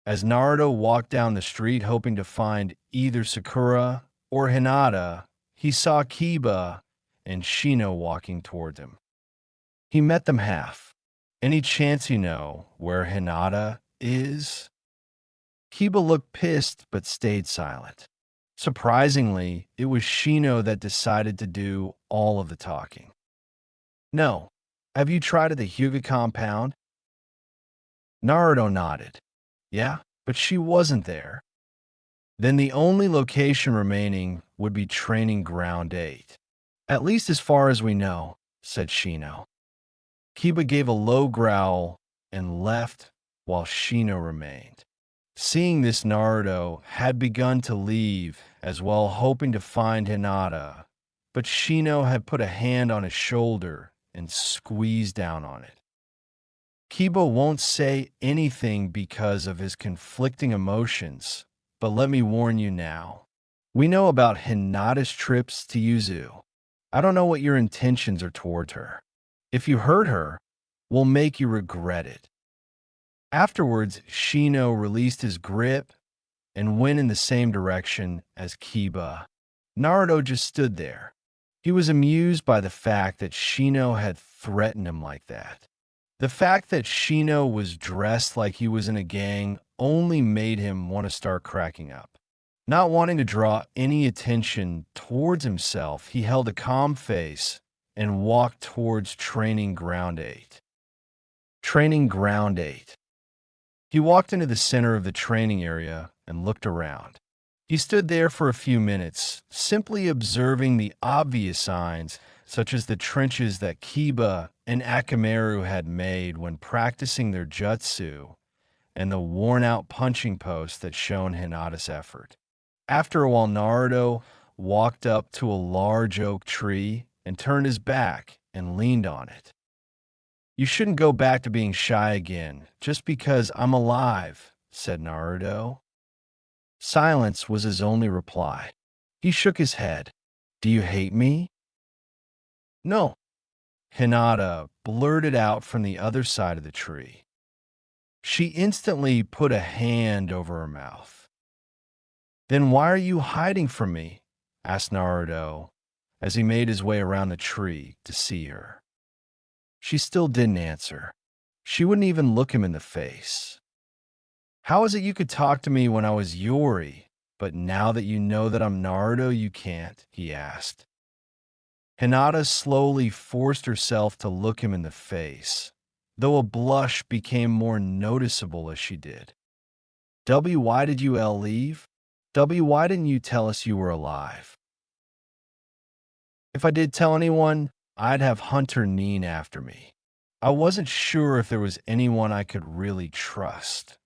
As Naruto walked down the street hoping to find either Sakura or Hinata, he saw Kiba and Shino walking towards him. He met them half. Any chance you know where Hinata is? Kiba looked pissed but stayed silent. Surprisingly, it was Shino that decided to do all of the talking. No. Have you tried at the Hyuga compound? Naruto nodded. Yeah, but she wasn't there. Then the only location remaining would be Training Ground 8. At least as far as we know, said Shino. Kiba gave a low growl and left while Shino remained. Seeing this, Naruto had begun to leave as well, hoping to find Hinata, but Shino had put a hand on his shoulder and squeezed down on it. Kiba won't say anything because of his conflicting emotions, but let me warn you now. We know about Hinata's trips to Yuzu. I don't know what your intentions are towards her. If you hurt her, we'll make you regret it. Afterwards, Shino released his grip and went in the same direction as Kiba. Naruto just stood there. He was amused by the fact that Shino had threatened him like that. The fact that Shino was dressed like he was in a gang only made him want to start cracking up. Not wanting to draw any attention towards himself, he held a calm face and walked towards Training Ground 8. Training Ground 8. He walked into the center of the training area and looked around. He stood there for a few minutes, simply observing the obvious signs, such as the trenches that Kiba and Akamaru had made when practicing their jutsu, and the worn-out punching post that showed Hinata's effort. After a while, Naruto walked up to a large oak tree and turned his back and leaned on it. "You shouldn't go back to being shy again, just because I'm alive," said Naruto. Silence was his only reply. He shook his head. "Do you hate me?" "No," Hinata blurted out from the other side of the tree. She instantly put a hand over her mouth. "Then why are you hiding from me?" asked Naruto as he made his way around the tree to see her. She still didn't answer. She wouldn't even look him in the face. "How is it you could talk to me when I was Yori, but now that you know that I'm Naruto, you can't?" he asked. Hinata slowly forced herself to look him in the face, though a blush became more noticeable as she did. Why did you leave? Why didn't you tell us you were alive?" "If I did tell anyone, I'd have Hunter Neen after me. I wasn't sure if there was anyone I could really trust,"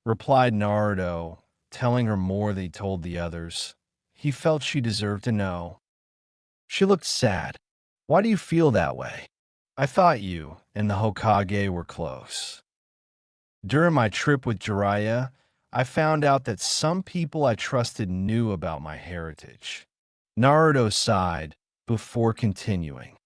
replied Naruto, telling her more than he told the others. He felt she deserved to know. She looked sad. "Why do you feel that way? I thought you and the Hokage were close. During my trip with Jiraiya, I found out that some people I trusted knew about my heritage." Naruto sighed before continuing.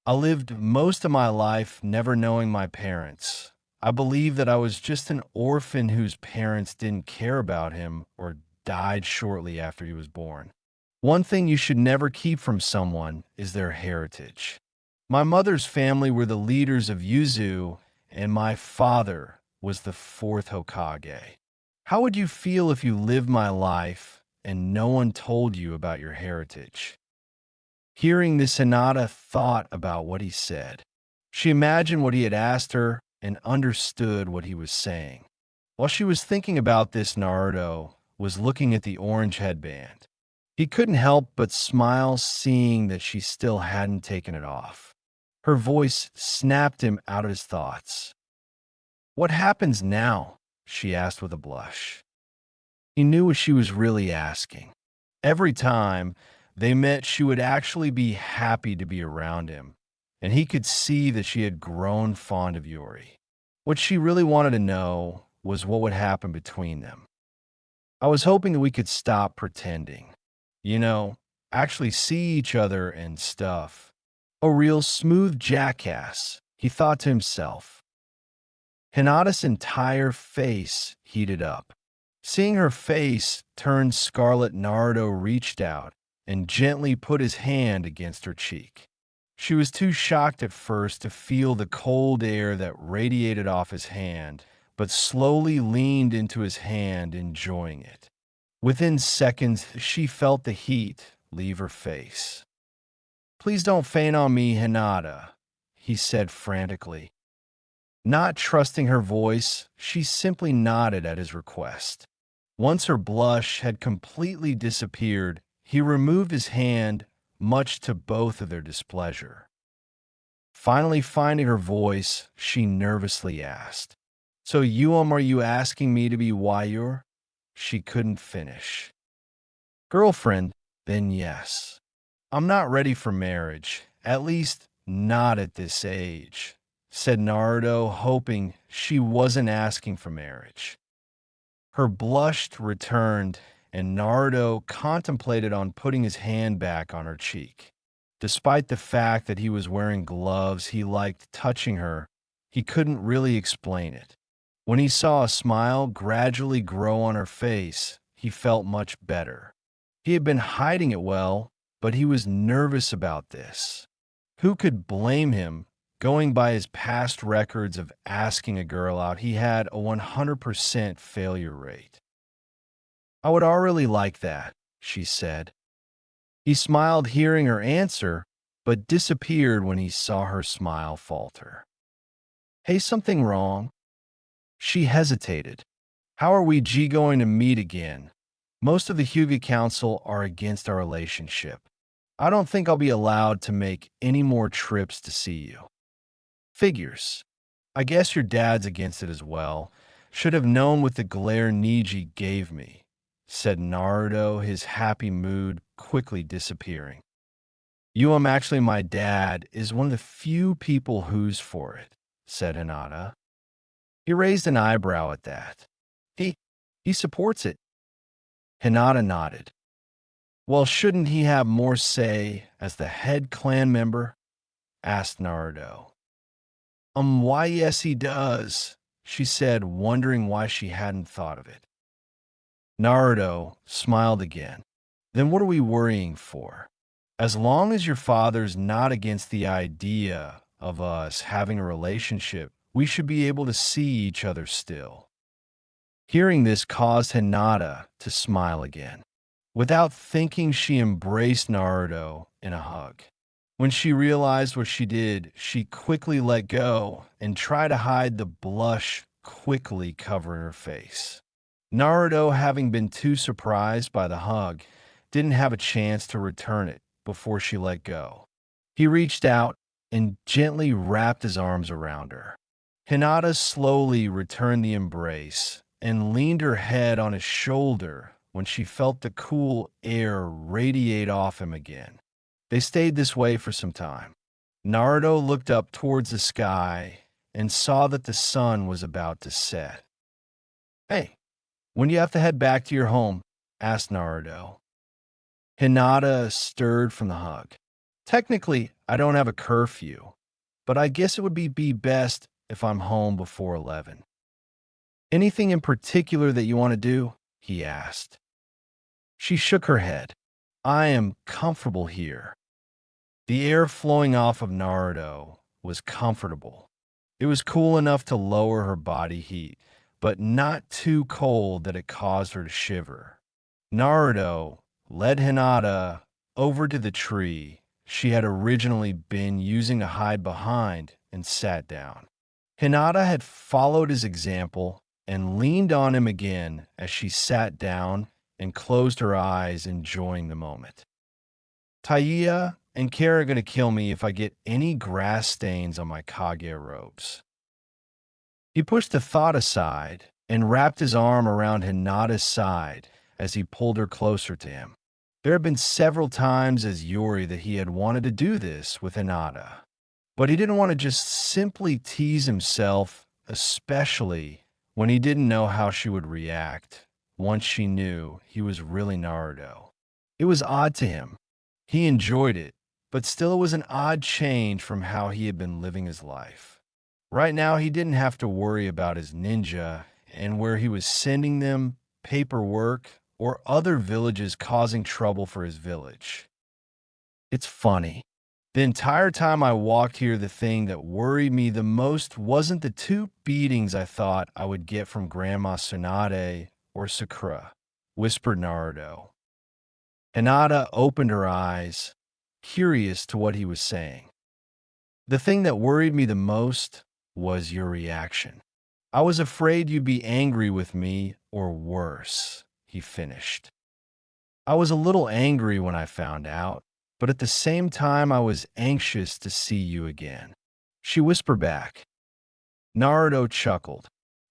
"I lived most of my life never knowing my parents. I believed that I was just an orphan whose parents didn't care about him or died shortly after he was born. One thing you should never keep from someone is their heritage. My mother's family were the leaders of Uzumaki, and my father was the fourth Hokage. How would you feel if you lived my life and no one told you about your heritage?" Hearing this, Hinata thought about what he said. She imagined what he had asked her and understood what he was saying. While she was thinking about this, Naruto was looking at the orange headband. He couldn't help but smile, seeing that she still hadn't taken it off. Her voice snapped him out of his thoughts. "What happens now?" she asked with a blush. He knew what she was really asking. Every time they met, she would actually be happy to be around him, and he could see that she had grown fond of Yori. What she really wanted to know was what would happen between them. "I was hoping that we could stop pretending. You know, actually see each other and stuff. A real smooth jackass," he thought to himself. Hinata's entire face heated up. Seeing her face turn scarlet, Naruto reached out and gently put his hand against her cheek. She was too shocked at first to feel the cold air that radiated off his hand, but slowly leaned into his hand, enjoying it. Within seconds, she felt the heat leave her face. "Please don't faint on me, Hinata," he said frantically. Not trusting her voice, she simply nodded at his request. Once her blush had completely disappeared, he removed his hand, much to both of their displeasure. Finally finding her voice, she nervously asked, "So are you asking me to be Wayur?" She couldn't finish. "Girlfriend, then yes. I'm not ready for marriage, at least not at this age," said Naruto, hoping she wasn't asking for marriage. Her blush returned, and Naruto contemplated on putting his hand back on her cheek. Despite the fact that he was wearing gloves, he liked touching her. He couldn't really explain it. When he saw a smile gradually grow on her face, he felt much better. He had been hiding it well, but he was nervous about this. Who could blame him? Going by his past records of asking a girl out, he had a 100% failure rate. "I would really like that," she said. He smiled hearing her answer, but disappeared when he saw her smile falter. "Hey, something wrong?" She hesitated. "How are we going to meet again? Most of the Hyuga Council are against our relationship. I don't think I'll be allowed to make any more trips to see you." "Figures. I guess your dad's against it as well. Should have known with the glare Niji gave me," said Naruto, his happy mood quickly disappearing. Actually my dad is one of the few people who's for it," said Hinata. He raised an eyebrow at that. He supports it." Hinata nodded. "Well, shouldn't he have more say as the head clan member?" asked Naruto. Why yes he does," she said, wondering why she hadn't thought of it. Naruto smiled again. "Then what are we worrying for? As long as your father's not against the idea of us having a relationship, we should be able to see each other still." Hearing this caused Hinata to smile again. Without thinking, she embraced Naruto in a hug. When she realized what she did, she quickly let go and tried to hide the blush quickly covering her face. Naruto, having been too surprised by the hug, didn't have a chance to return it before she let go. He reached out and gently wrapped his arms around her. Hinata slowly returned the embrace and leaned her head on his shoulder when she felt the cool air radiate off him again. They stayed this way for some time. Naruto looked up towards the sky and saw that the sun was about to set. "Hey, when do you have to head back to your home?" asked Naruto. Hinata stirred from the hug. "Technically, I don't have a curfew, but I guess it would be best if I'm home before 11. "Anything in particular that you want to do?" he asked. She shook her head. "I am comfortable here." The air flowing off of Naruto was comfortable. It was cool enough to lower her body heat, but not too cold that it caused her to shiver. Naruto led Hinata over to the tree she had originally been using to hide behind and sat down. Hinata had followed his example and leaned on him again as she sat down and closed her eyes, enjoying the moment. "Taiya and Kara are going to kill me if I get any grass stains on my Kage robes." He pushed the thought aside and wrapped his arm around Hinata's side as he pulled her closer to him. There had been several times as Yuri that he had wanted to do this with Hinata, but he didn't want to just simply tease himself, especially when he didn't know how she would react once she knew he was really Naruto. It was odd to him. He enjoyed it, but still it was an odd change from how he had been living his life. Right now, he didn't have to worry about his ninja and where he was sending them, paperwork, or other villages causing trouble for his village. It's funny. The entire time I walked here, the thing that worried me the most wasn't the 2 beatings I thought I would get from Grandma Tsunade or Sakura, whispered Naruto. Hinata opened her eyes, curious to what he was saying. "The thing that worried me the most was your reaction. I was afraid you'd be angry with me or worse," he finished. "I was a little angry when I found out, but at the same time I was anxious to see you again," she whispered back. Naruto chuckled.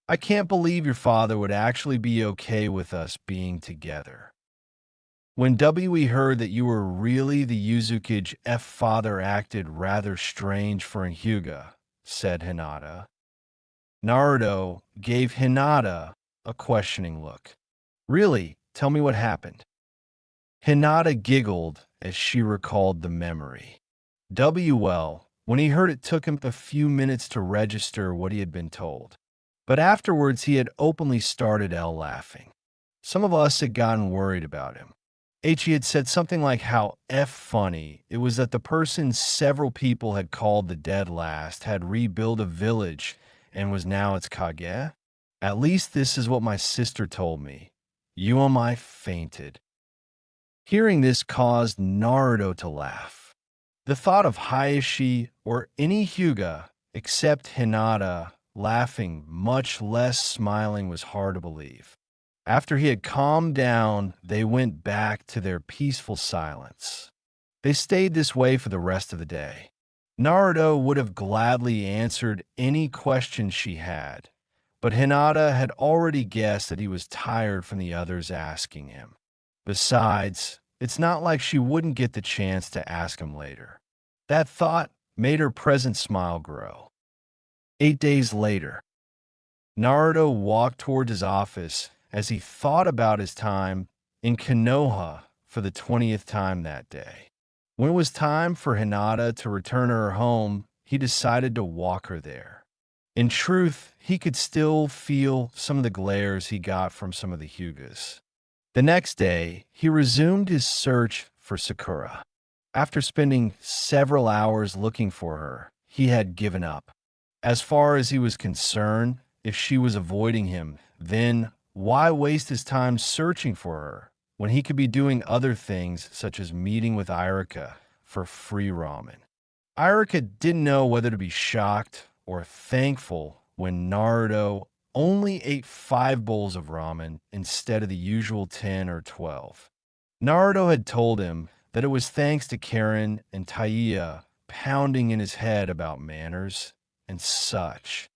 "I can't believe your father would actually be okay with us being together. When We heard that you were really the Uzukage father acted rather strange for a Hyuga," said Hinata. Naruto gave Hinata a questioning look. "Really? Tell me what happened." Hinata giggled as she recalled the memory. When he heard it took him a few minutes to register what he had been told. But afterwards he had openly started laughing. Some of us had gotten worried about him. He had said something like how funny it was that the person several people had called the dead last had rebuilt a village and was now its Kage. At least this is what my sister told me. Yuamai fainted. Hearing this caused Naruto to laugh. The thought of Hayashi or any Hyuga except Hinata laughing, much less smiling, was hard to believe. After he had calmed down, they went back to their peaceful silence. They stayed this way for the rest of the day. Naruto would have gladly answered any question she had, but Hinata had already guessed that he was tired from the others asking him. Besides, it's not like she wouldn't get the chance to ask him later. That thought made her present smile grow. 8 days later, Naruto walked toward his office as he thought about his time in Konoha for the 20th time that day. When it was time for Hinata to return her home, he decided to walk her there. In truth, he could still feel some of the glares he got from some of the Hyugas. The next day, he resumed his search for Sakura. After spending several hours looking for her, he had given up. As far as he was concerned, if she was avoiding him, then why waste his time searching for her when he could be doing other things such as meeting with Irika for free ramen? Irika didn't know whether to be shocked or thankful when Naruto only ate 5 bowls of ramen instead of the usual 10 or 12. Naruto had told him that it was thanks to Karen and Taiya pounding in his head about manners and such.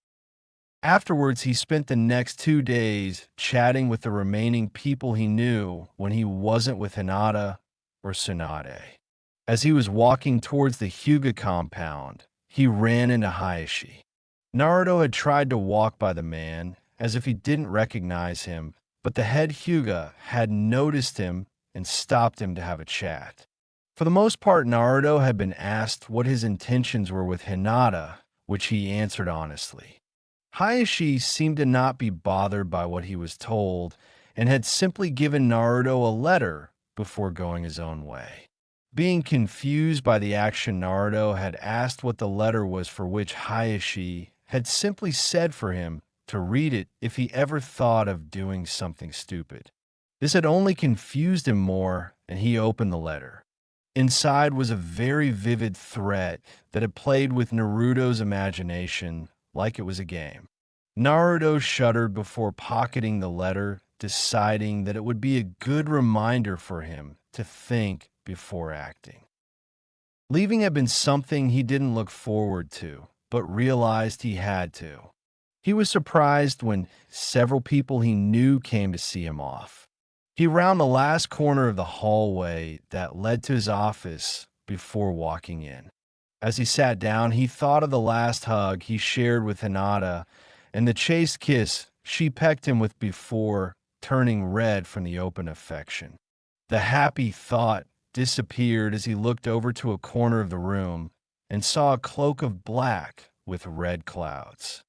Afterwards, he spent the next 2 days chatting with the remaining people he knew when he wasn't with Hinata or Tsunade. As he was walking towards the Hyuga compound, he ran into Hayashi. Naruto had tried to walk by the man as if he didn't recognize him, but the head Hyuga had noticed him and stopped him to have a chat. For the most part, Naruto had been asked what his intentions were with Hinata, which he answered honestly. Hayashi seemed to not be bothered by what he was told and had simply given Naruto a letter before going his own way. Being confused by the action, Naruto had asked what the letter was, for which Hayashi had simply said for him to read it if he ever thought of doing something stupid. This had only confused him more, and he opened the letter. Inside was a very vivid threat that had played with Naruto's imagination like it was a game. Naruto shuddered before pocketing the letter, deciding that it would be a good reminder for him to think before acting. Leaving had been something he didn't look forward to, but realized he had to. He was surprised when several people he knew came to see him off. He rounded the last corner of the hallway that led to his office before walking in. As he sat down, he thought of the last hug he shared with Hinata and the chaste kiss she pecked him with before turning red from the open affection. The happy thought disappeared as he looked over to a corner of the room and saw a cloak of black with red clouds.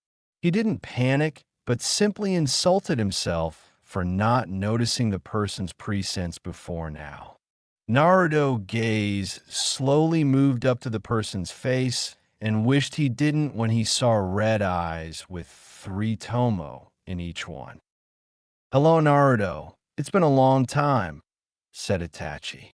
He didn't panic, but simply insulted himself for not noticing the person's presence before now. Naruto's gaze slowly moved up to the person's face and wished he didn't when he saw red eyes with 3 tomo in each one. "Hello, Naruto. It's been a long time," said Itachi.